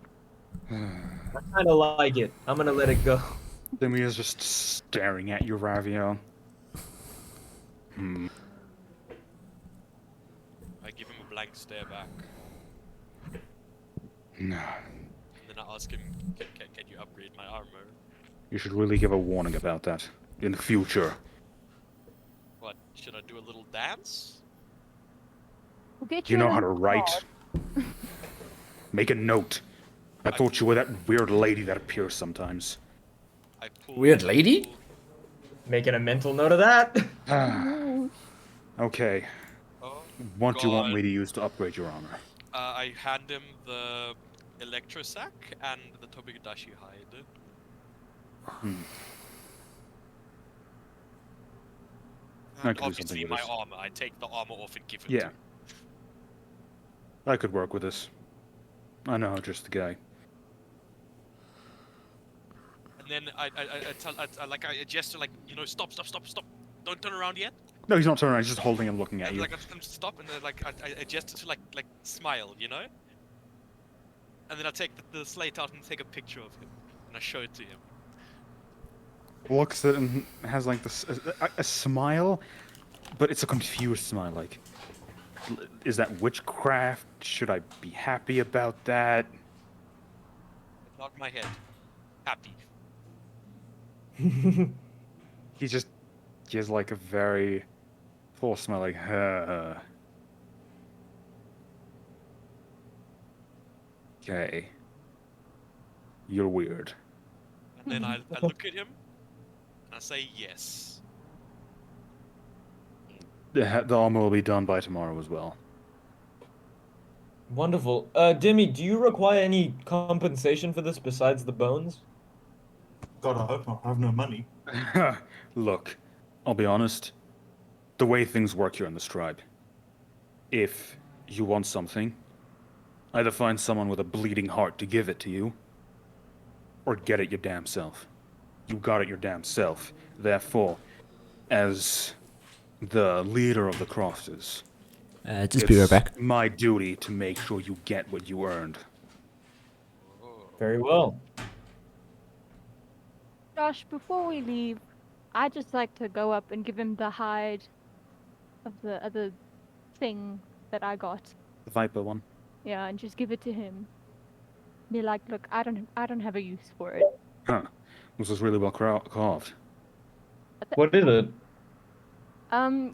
I kind of like it. I'm gonna let it go. Demi is just staring at you, Ravio. I give him a blank stare back. No. Then and I ask him, can you upgrade my armor? You should really give a warning about that in the future. What, should I do a little dance? We'll get Do you you a know how to little write? card. Make a note. I thought you were that weird lady that appears sometimes. I pull Weird lady? Making a mental note of that. Okay. Oh, What do you want God. me to use to upgrade your armor? I hand him the electrosac and the Tobigadashi hide. I And could do something obviously with my this. armor. I take the armor off and give it Yeah. to him. I could work with this. I know, just the guy. And then I gesture like, stop. Don't turn around yet. No, he's not turning around. He's just holding and looking at And you. like I tell him to stop, and then I gesture to like smile, And then I take the slate out and take a picture of him, and I show it to him. Looks at it and has like this a smile, but it's a confused smile. Like, is that witchcraft? Should I be happy about that? I nod my head, happy. He just gives like a very full smile, like, Okay. You're weird. And then I look at him, and I say yes. The armor will be done by tomorrow as well. Wonderful. Demi, do you require any compensation for this besides the bones? God, I hope not. I have no money. Look, I'll be honest. The way things work here in this tribe, if you want something, either find someone with a bleeding heart to give it to you, or get it your damn self. You got it your damn self. Therefore, as the leader of the Crosses, Just be right back. my duty to make sure you get what you earned. Very well. Josh, before we leave, I'd just like to go up and give him the hide of the other thing that I got. The Viper one. Yeah, and just give it to him. Be like, look, I don't have a use for it. Huh. This was really well carved. What is it?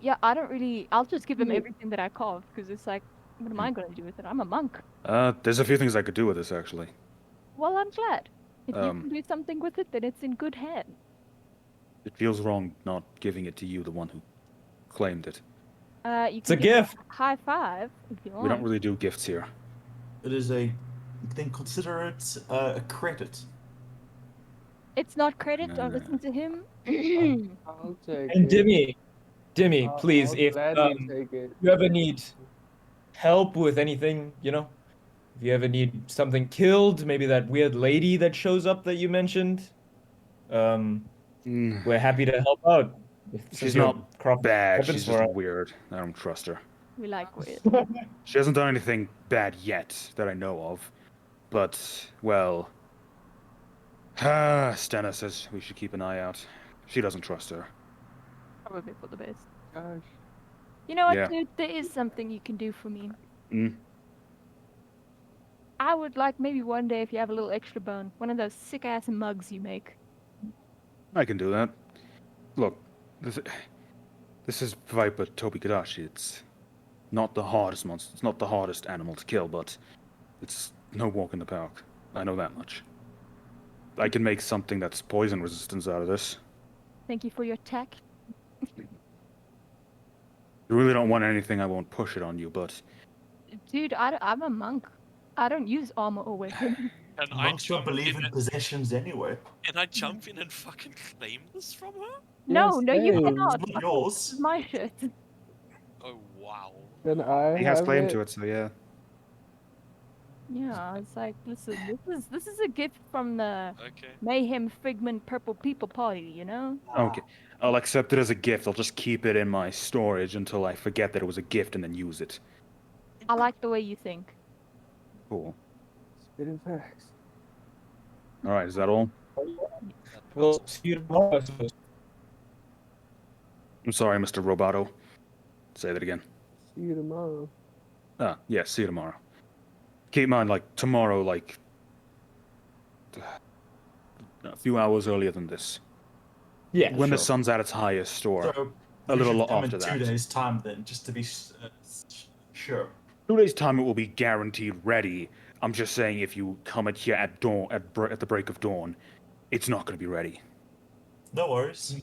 Yeah, I don't really. I'll just give him everything that I carved because it's like, what am I gonna do with it? I'm a monk. There's a few things I could do with this, actually. Well, I'm glad. If you can do something with it, then it's in good hands. It feels wrong not giving it to you, the one who claimed it. You It's a can give gift. a high five if you want. We don't really do gifts here. It is then consider it a credit. It's not credit. No, Don't no. listen to him. I'll take And it. Demi, please, I'll if gladly take it. you ever need help with anything, if you ever need something killed, maybe that weird lady that shows up that you mentioned, we're happy to help out. She's not bad. weapons She's for just us. weird. I don't trust her. We like weird. She hasn't done anything bad yet that I know of. But, well... Stena says we should keep an eye out. She doesn't trust her. Probably for the best. Gosh. You know what, Yeah. dude? There is something you can do for me. Mm. I would like maybe one day if you have a little extra bone, one of those sick ass mugs you make. I can do that. Look, this is Viper Tobikadashi. It's not the hardest monster. It's not the hardest animal to kill, but it's no walk in the park. I know that much. I can make something that's poison resistance out of this. Thank you for your tact. You really don't want anything, I won't push it on you, but... Dude, I'm a monk. I don't use armor or weapons. And Monks don't believe in possessions anyway. Can I jump in and fucking claim this from her? No, no, you Yes, cannot. It's not This yours. is my shit. Oh wow. Then I He has have claim it. to it, so yeah. Yeah, it's like, listen, this is a gift from the Okay. Mayhem Figment Purple People Party, you know? Okay. I'll accept it as a gift. I'll just keep it in my storage until I forget that it was a gift and then use it. I like the way you think. Cool. Spitting facts. Alright, is that all? We'll see you tomorrow, I suppose. I'm sorry, Mr. Roboto. Say that again. See you tomorrow. Yeah, see you tomorrow. Keep in mind, like, tomorrow, like, a few hours earlier than this. Yeah, When the sure. sun's at its highest, or So a we little should come after in that. 2 days' time then, just to be sure. 2 days' time, it will be guaranteed ready. I'm just saying, if you come at here at dawn, at the break of dawn, it's not going to be ready. No worries.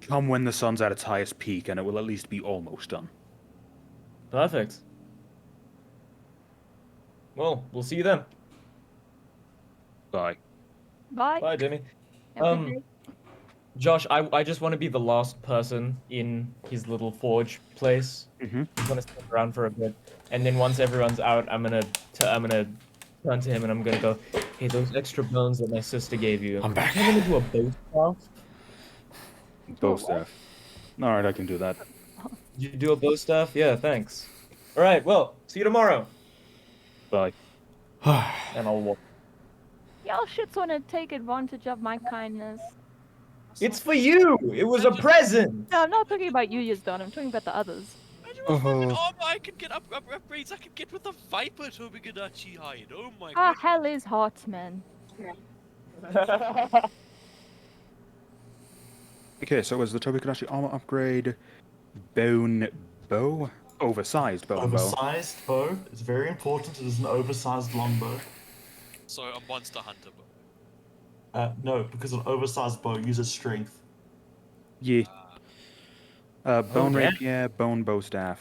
Come when the sun's at its highest peak, and it will at least be almost done. Perfect. Well, we'll see you then. Bye. Bye. Bye, Jimmy. Have a good day. Josh, I just want to be the last person in his little forge place. Mm-hmm. I want to stick around for a bit, and then once everyone's out, I'm gonna turn to him and I'm gonna go, hey, those extra bones that my sister gave you. I'm back. I'm gonna do a bow staff. Bow staff. All right, I can do that. Did you do a bow staff? Yeah, thanks. All right, well, see you tomorrow. Bye. And I'll walk. Y'all shits wanna take advantage of my kindness. It's for you. It was a present. No, I'm not talking about you, Yazdon. I'm talking about the others. Imagine what fucking armor I could get upgrades I could get with a Viper Tobigadachi hide. Oh my Ah, god. hell is hot, man. Okay, so is the Tobikadashi armor upgrade bone bow? Oversized bone bow. Oversized bow. It's very important. It is an oversized longbow. So a monster hunter bow. No, because an oversized bow uses strength. Yeah. Bone yeah. rapier, bone bow staff.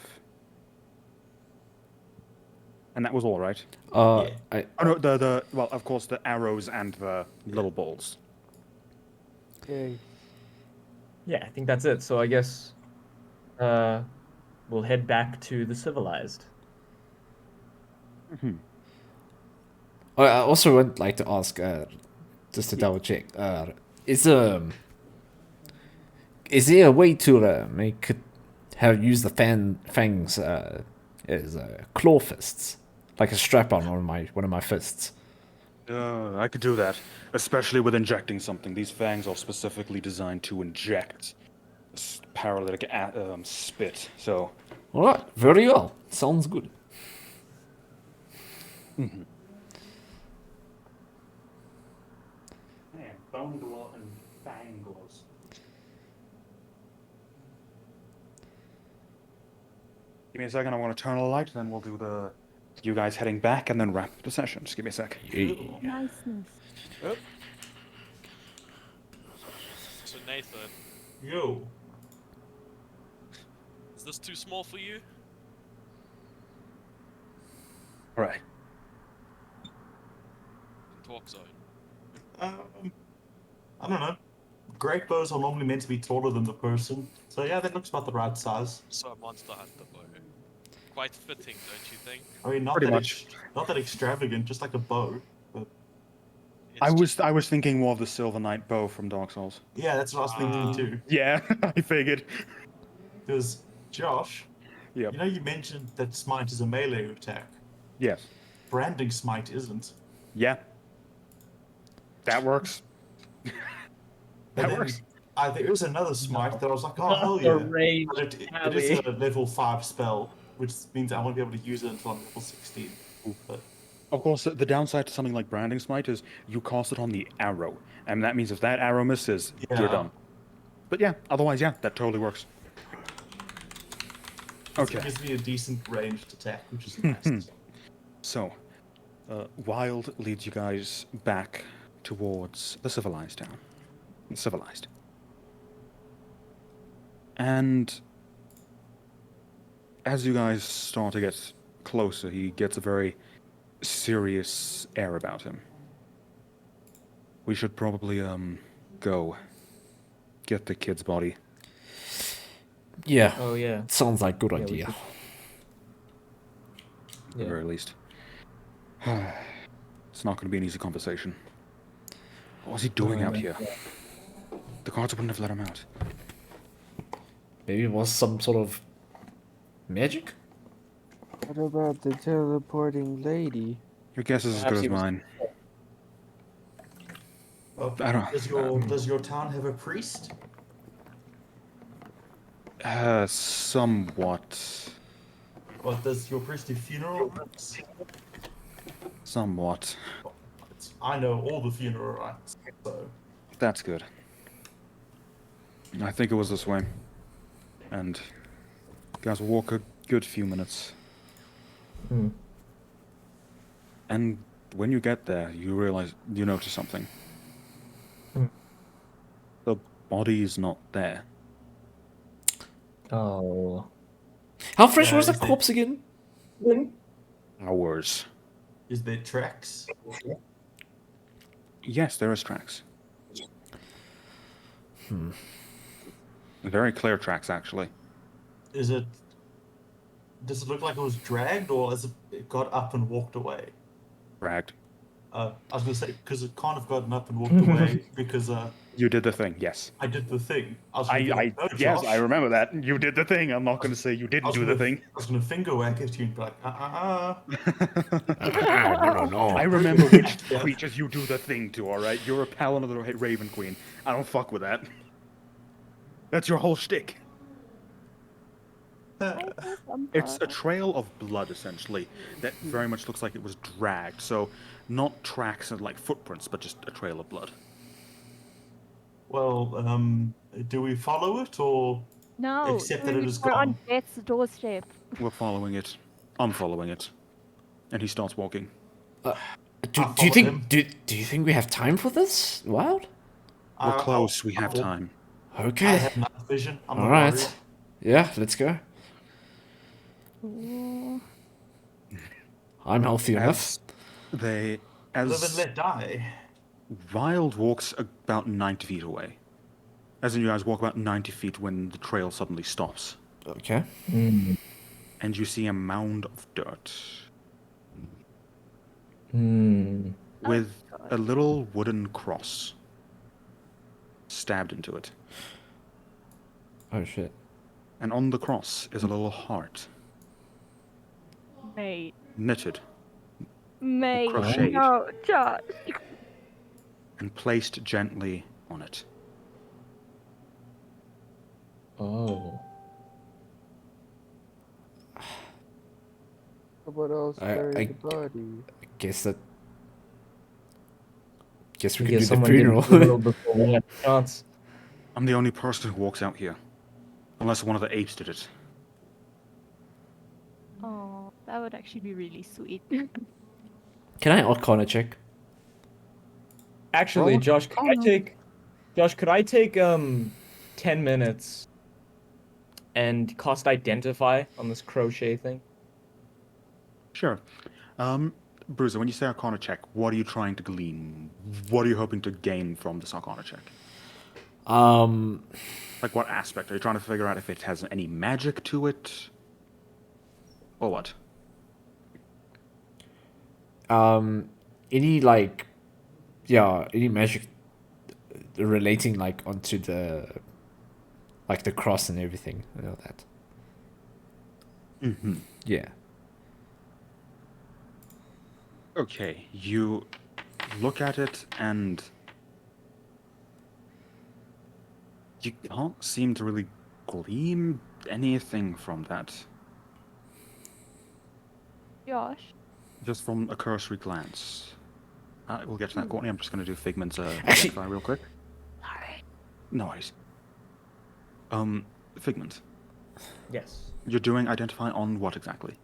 And that was all, right? Yeah. I Oh no, well, of course, the arrows and the little balls. Okay. Yeah, I think that's it. So I guess we'll head back to the civilized. I also would like to ask, just to double check, is there a way to make have use the fangs as claw fists, like a strap on one of my fists? I could do that, especially with injecting something. These fangs are specifically designed to inject paralytic spit. So, All right, very well. Sounds good. bone glow and fang glows. Give me a second. I want to turn on the light. Then we'll do you guys heading back, and then wrap up the session. Just give me a sec. Niceness. So Nathan, Yo. is this too small for you? All right. Talk zone. I don't know. Great bows are normally meant to be taller than the person. So yeah, that looks about the right size. So a monster hunter bow. Quite fitting, don't you think? I mean, not Pretty that much. not that extravagant, just like a bow. But It's I was thinking more of the Silver Knight bow from Dark Souls. yeah, that's what I was thinking too. Yeah, I figured. Because Josh, Yep. you know you mentioned that smite is a melee attack. Yes. Branding smite isn't. Yeah. That works. But That then works. there was another smite that I was like, oh hell yeah. Range, But it is a level 5 spell, which means I won't be able to use it until I'm level 16. But Of course, the downside to something like Branding Smite is you cast it on the arrow, and that means if that arrow misses, Yeah. you're done. But yeah, otherwise, yeah, that totally works. it Okay, gives me a decent ranged attack, which is nice. so Wild leads you guys back towards the civilized town. Civilized. And as you guys start to get closer, he gets a very serious air about him. We should probably go get the kid's body. Yeah, Oh yeah. sounds like a good we idea. should- At the Yeah. very least. It's not going to be an easy conversation. What was he doing out here? The guards wouldn't have let him out. Maybe it was some sort of magic? What about the teleporting lady? Your guess is as Perhaps good as he was- mine. Well, I don't- does your town have a priest? Somewhat. Or does your priest do funerals? Somewhat. rites. I know all the funeral rites. So That's good. I think it was this way. And you guys walk a good few minutes. Hmm. And when you get there, you notice something. Hmm. The body is not there. Oh. How fresh was the is there- corpse again? Hours. Is there tracks? Yes, there is tracks. Very clear tracks, actually. Is it? Does it look like it was dragged, or has it got up and walked away? Dragged. I was gonna say because it can't have gotten up and walked away because You did the thing, yes. I did the thing. I was gonna be like, no, Yes, Josh. I remember that. You did the thing. I'm not going to say you didn't do the thing. I was gonna finger whack at you and be like, No. I remember which creatures you do the thing to, alright? You're a paladin of the Raven Queen. I don't fuck with that. That's your whole shtick. It's a trail of blood, essentially, that very much looks like it was dragged. So, not tracks and like footprints, but just a trail of blood. Well, do we follow it or No, accept that it is we're on gone? death's doorstep. We're following it. I'm following it. And he starts walking. Do you follow think him. do you think we have time for this, Wild? We're close. We have time. I Okay. have night vision. I'm All not right. worried. Yeah, let's go. Ooh. I'm healthy enough. Live and As let die. Wild walks about 90 feet away. As in, you guys walk about 90 feet when the trail suddenly stops. Okay. And you see a mound of dirt Hmm. with a little wooden cross stabbed into it. Oh shit. And on the cross is a little heart, Mate. knitted Mate. Crocheted. No, Josh. and placed gently on it. Oh. What else I- buried I- the body? Guess we I can do guess the someone did funeral. the funeral before we had a chance. I'm the only person who walks out here. Unless one of the apes did it. Oh, that would actually be really sweet. Can I Arcana check? Actually, Roll Josh, could I take 10 minutes and cast Identify on this crochet thing? Sure. Bruiser, when you say Arcana check, what are you trying to glean? What are you hoping to gain from this Arcana check? Like, what aspect? Are you trying to figure out if it has any magic to it? Or what? Any like, yeah, any magic relating like onto the cross and everything, and all that. Mm-hmm. Yeah. Okay, you look at it and you can't seem to really glean anything from that. Josh. Just from a cursory glance. We'll get to that, Courtney. I'm just going to do Figment's Actually- identify real quick. Sorry. No worries. Figment, Yes. you're doing identify on what exactly?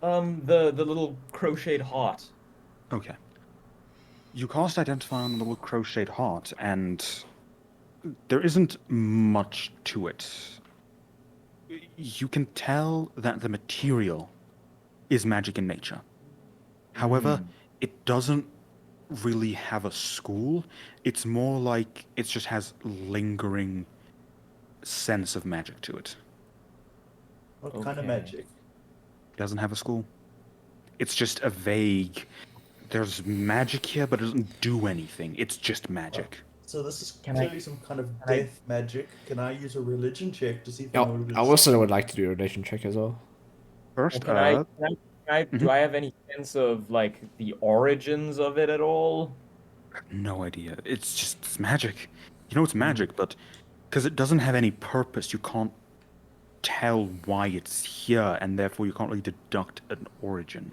The little crocheted heart. Okay. You cast identify on the little crocheted heart, and there isn't much to it. You can tell that the material is magic in nature. However, it doesn't really have a school. It's more like it just has lingering sense of magic to it. What kind of Okay. magic? It doesn't have a school. It's just a vague. There's magic here, but it doesn't do anything. It's just magic. So this is Can I- clearly some kind of death magic. Can I use a religion check to see if I know what it is? I also would like to do a relation check as well. First, Do I have any sense of like the origins of it at all? no idea. It's magic. You know it's magic, but because it doesn't have any purpose, you can't tell why it's here, and therefore you can't really deduct an origin.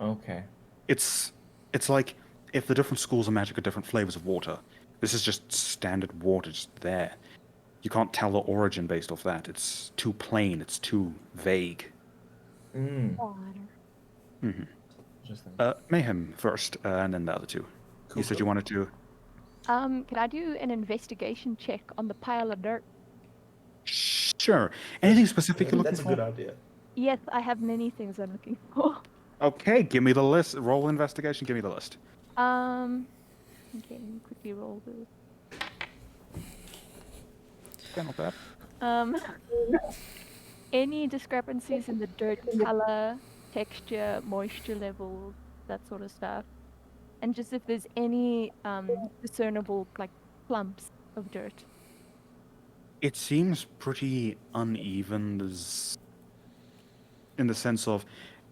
Okay. It's It's like if the different schools of magic are different flavors of water. This is just standard water, just there. You can't tell the origin based off that. It's too plain. It's too vague. Mm. Water. Interesting. Mayhem first, and then the other two. You said you wanted to. Can I do an investigation check on the pile of dirt? Sure. Anything specific you're looking That's a for? good idea. Yes, I have many things I'm looking for. Okay, give me the list. Roll investigation. Give me the list. Okay, let me quickly roll this. Okay, not bad. Any discrepancies in the dirt color, texture, moisture levels, that sort of stuff. And just if there's any discernible like clumps of dirt. It seems pretty uneven. In the sense of,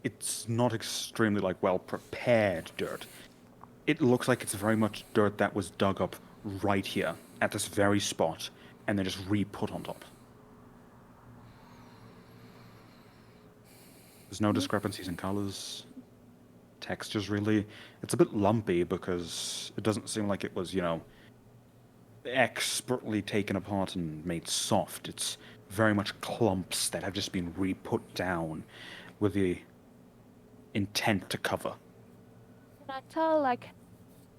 it's not extremely like well prepared dirt. It looks like it's very much dirt that was dug up right here at this very spot, and then just re-put on top. There's no discrepancies in colors. Textures really. It's a bit lumpy because it doesn't seem like it was, expertly taken apart and made soft. It's very much clumps that have just been re-put down with the intent to cover. Can I tell like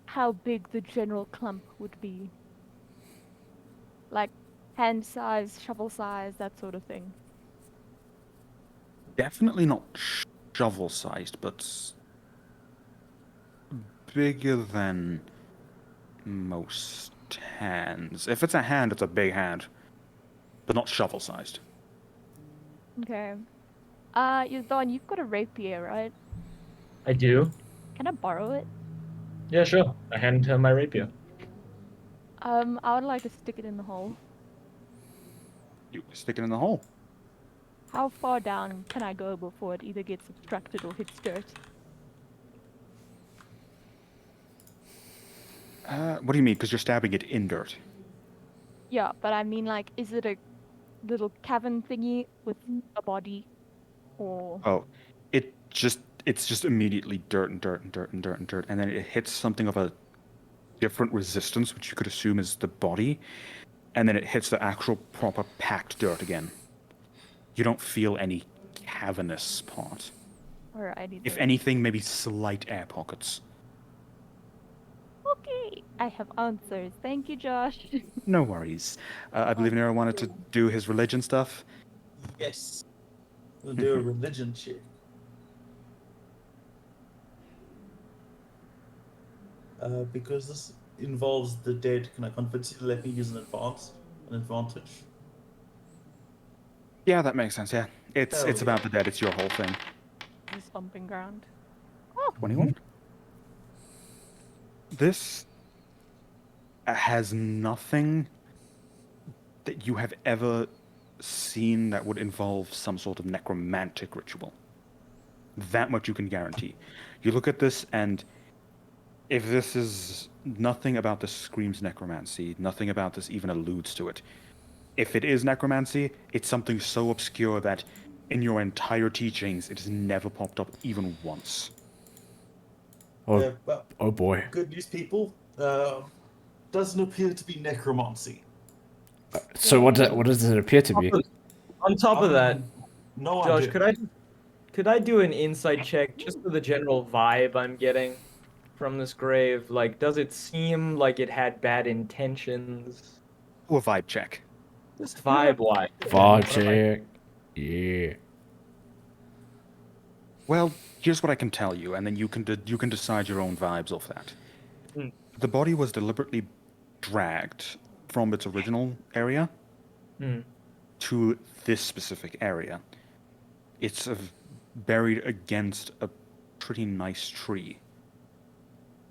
how big the general clump would be? Like hand size, shovel size, that sort of thing. Definitely not shovel-sized, but bigger than most hands. If it's a hand, it's a big hand, but not shovel-sized. Okay. Don, you've got a rapier, right? I do. Can I borrow it? Yeah, sure. I hand her my rapier. I would like to stick it in the hole. You stick it in the hole. How far down can I go before it either gets obstructed or hits dirt? What do you mean? Because you're stabbing it in dirt. Yeah, but I mean, like, is it a little cavern thingy with a body, or? Oh, it's just immediately dirt and dirt and dirt and dirt and dirt, and then it hits something of a different resistance, which you could assume is the body, and then it hits the actual proper packed dirt again. You don't feel any cavernous part. Alrighty If then. anything, maybe slight air pockets. Okay, I have answers. Thank you, Josh. No worries. I believe Nero wanted to do his religion stuff. Yes. We'll do a religion check. Because this involves the dead, can I convince you to let me use an advantage? Yeah, that makes sense. Yeah, it's Hell about yeah. the dead. It's your whole thing. The stomping ground. 21. This has nothing that you have ever seen that would involve some sort of necromantic ritual. That much you can guarantee. You look at this, and if this is nothing about this screams necromancy, nothing about this even alludes to it. If it is necromancy, it's something so obscure that in your entire teachings it has never popped up even once. Oh, Well, oh boy. good news, people. Doesn't appear to be necromancy. So what does it appear to be? On top of that, No Josh, idea. could I do an insight check just for the general vibe I'm getting from this grave? Like, does it seem like it had bad intentions? Or a vibe check. Just vibe-wise. Vibe check. Yeah. Well, here's what I can tell you, and then you can decide your own vibes off that. Mm. The body was deliberately dragged from its original area Mm. to this specific area. It's buried against a pretty nice tree.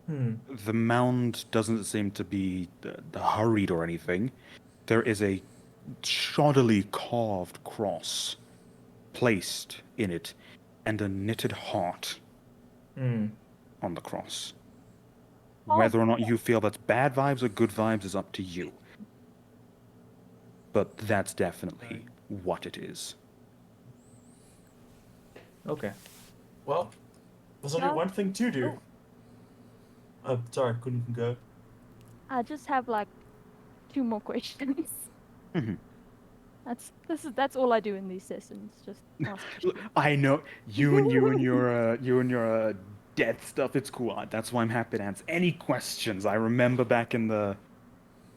Hmm. The mound doesn't seem to be hurried or anything. There is a shoddily carved cross placed in it, and a knitted heart Mm. on the cross. Oh. Whether or not you feel that's bad vibes or good vibes is up to you. But that's definitely what it is. Okay. Well, there's only Yeah. one thing to do. Sorry, couldn't even go. I just have like 2 more questions. Mhm. That's all I do in these sessions. Just ask Look, questions. I know you and your death stuff. It's cool. That's why I'm happy to answer any questions. I remember back in the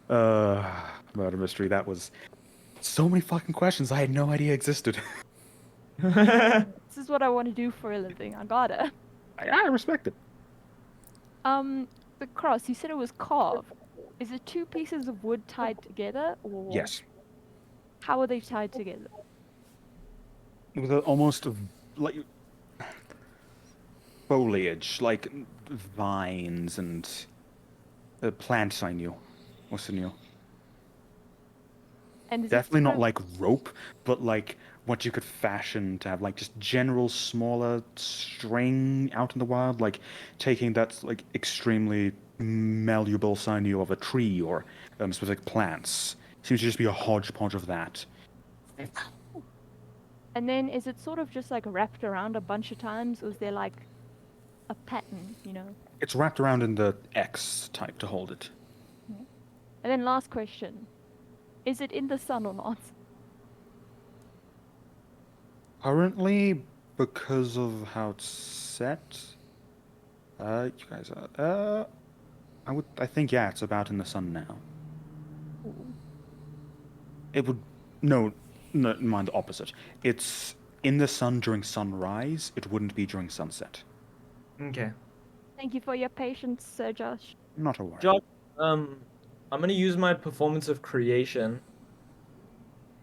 murder mystery. That was so many fucking questions I had no idea existed. This is what I want to do for a living. I gotta. I respect it. The cross. You said it was carved. Is it 2 pieces of wood tied together, or Yes, how are they tied together? with almost like foliage, like vines and plants. I knew. What's the new? And is Definitely it not sort like rope, but like what you could fashion to have like just general smaller string out in the wild, like taking that like extremely malleable sinew of a tree or specific plants. Seems to just be a hodgepodge of that. And then is it sort of just like wrapped around a bunch of times, or is there like a pattern, you know? It's wrapped around in the X type to hold it. And then last question. Is it in the sun or not? Currently, because of how it's set, you guys are, I think, yeah, it's about in the sun now. Ooh. It would, no, no, mind the opposite. It's in the sun during sunrise. It wouldn't be during sunset. Okay. Thank you for your patience, Sir Josh. Not a worry. Josh, I'm gonna use my performance of creation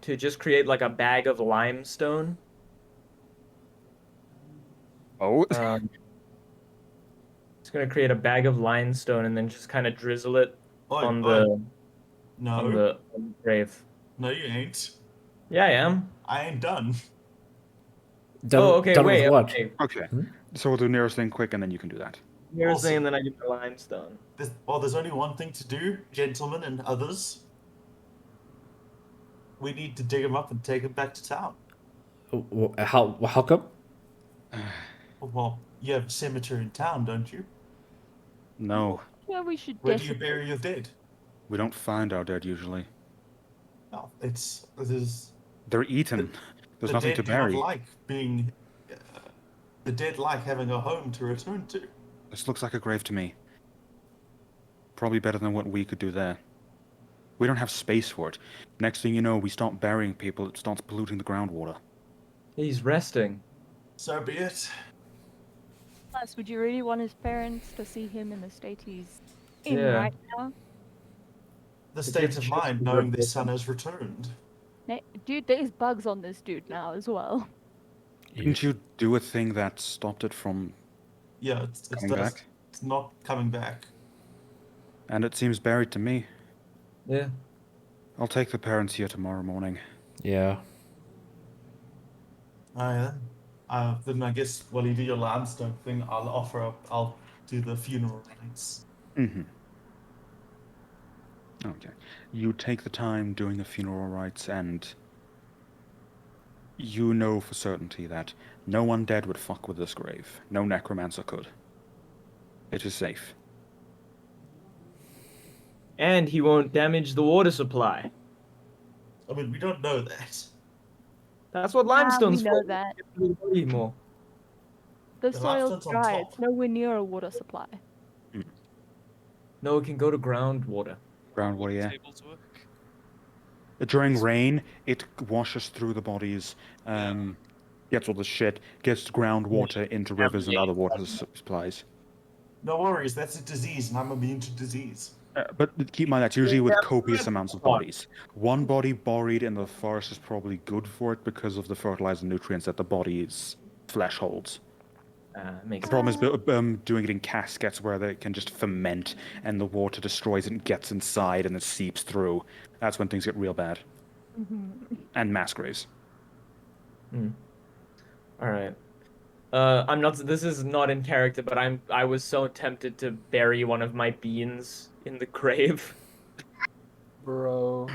to just create like a bag of limestone. Oh, Um, Just gonna create a bag of limestone and then just kind of drizzle it Oi, on oi. the No, on the grave. no, you ain't. Yeah, I am. I ain't done. Oh, okay. Done with Wait. what? Okay. okay. Hmm? So we'll do nearest thing quick, and then you can do that. Here's Also- thing, and then I get the limestone. There's only one thing to do, gentlemen and others. We need to dig him up and take him back to town. How come? Well, you have a cemetery in town, don't you? No, Well, we should Where do you desecrate. bury your dead? we don't find our dead usually. No, there's They're eaten. There's the nothing to dead do not bury. like being. The dead like having a home to return to. This looks like a grave to me. Probably better than what we could do there. We don't have space for it. Next thing you know, we start burying people. It starts polluting the groundwater. He's resting. So be it. Plus, would you really want his parents to see him in the state he's in Yeah. right now? The It state gives of you mind the knowing their revelation. son has returned. Dude, there's bugs on this dude now as well. Didn't you do a thing that stopped it from Yeah, it's coming back? It's not coming back. And it seems buried to me. Yeah. I'll take the parents here tomorrow morning. Yeah. Then I guess while you do your limestone thing, I'll do the funeral rites. Mm-hmm. Okay. You take the time doing the funeral rites, and you know for certainty that no undead would fuck with this grave. No necromancer could. It is safe. And he won't damage the water supply. I mean, we don't know that. That's what We limestone's know for. that. More. The The soil's limestone's on dry. top. It's nowhere near a water supply. No, it can go to groundwater. Groundwater, yeah. Tables work. During rain, it washes through the bodies, gets all the shit, gets groundwater into rivers and other water supplies. No worries, that's a disease, and I'm immune to disease. But keep in mind, that's usually with Yeah, copious good amounts of thought. bodies. One body buried in the forest is probably good for it because of the fertilizer nutrients that the body's flesh holds. Makes The problem is doing it in caskets where they can just ferment and the water destroys it and gets inside and it seeps through. That's when things get real bad. And mass graves. All right. I'm not. This is not in character, but I was so tempted to bury one of my beans in the grave. Bro.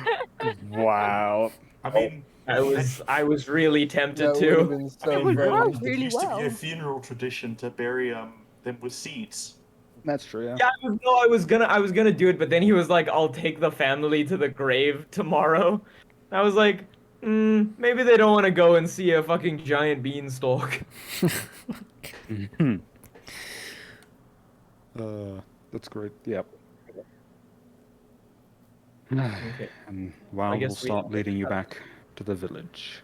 Wow. I mean, I was really tempted That would have to. been I so mean, would bro, work funny. it really used to be a well. funeral tradition to bury them with seeds. That's true. Yeah. Yeah, I was gonna do it, but then he was like, "I'll take the family to the grave tomorrow." I was like, maybe they don't want to go and see a fucking giant beanstalk. That's great. Yep. Okay. And I we'll guess we start leading you back to the village.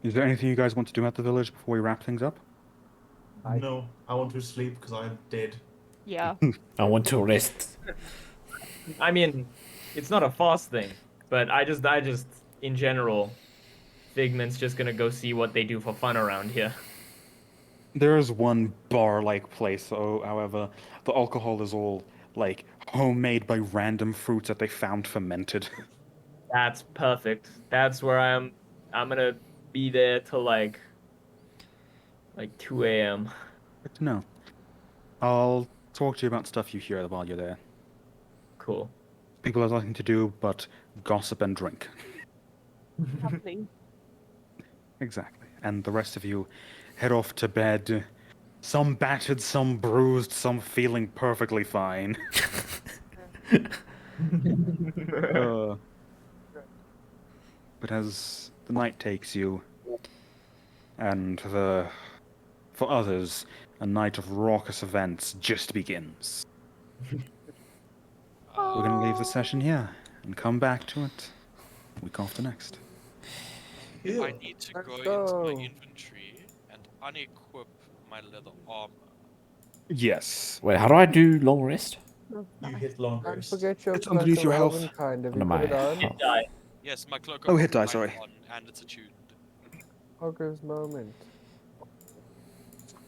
Is there anything you guys want to do at the village before we wrap things up? No, I want to sleep because I'm dead. Yeah. I want to rest. I mean, it's not a fast thing, but I just, in general, Figment's just gonna go see what they do for fun around here. There is one bar-like place, however, the alcohol is all like homemade by random fruits that they found fermented. That's perfect. That's where I'm gonna be there till like 2 a.m. Good to know. I'll talk to you about stuff you hear while you're there. Cool. People have nothing to do but gossip and drink. Lovely. Exactly. And the rest of you head off to bed. Some battered, some bruised, some feeling perfectly fine. Uh, but as the night takes you, and for others, a night of raucous events just begins. We're gonna leave the session here and come back to it week after next. Yeah. I need to Let's go into go. my inventory and unequip my leather armor. Yes. Wait, how do I do long rest? You hit long Don't rest. forget your It's underneath cloak your of health. elven kind. Have Under you put it my on? health. Die. Yes, my cloak Oh, of hit die, Elven sorry. is on, and it's attuned. Ogre's moment.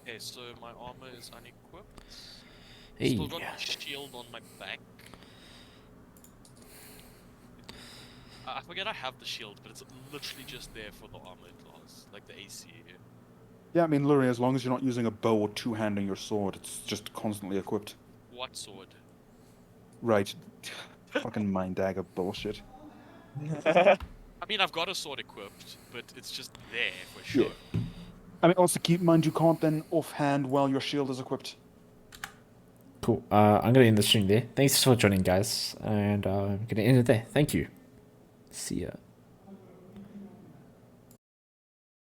Okay, so my armor is unequipped. Hey. Still got the shield on my back. I forget I have the shield, but it's literally just there for the armored class, like the AC. Yeah, I mean, literally, as long as you're not using a bow or two-handing your sword, it's just constantly equipped. What sword? Right. Fucking mind dagger bullshit. I mean, I've got a sword equipped, but it's just there for show. Yeah. I mean, also keep in mind you can't then offhand while your shield is equipped. Cool. I'm gonna end the stream there. Thanks for joining, guys, and I'm gonna end it there. Thank you. See ya.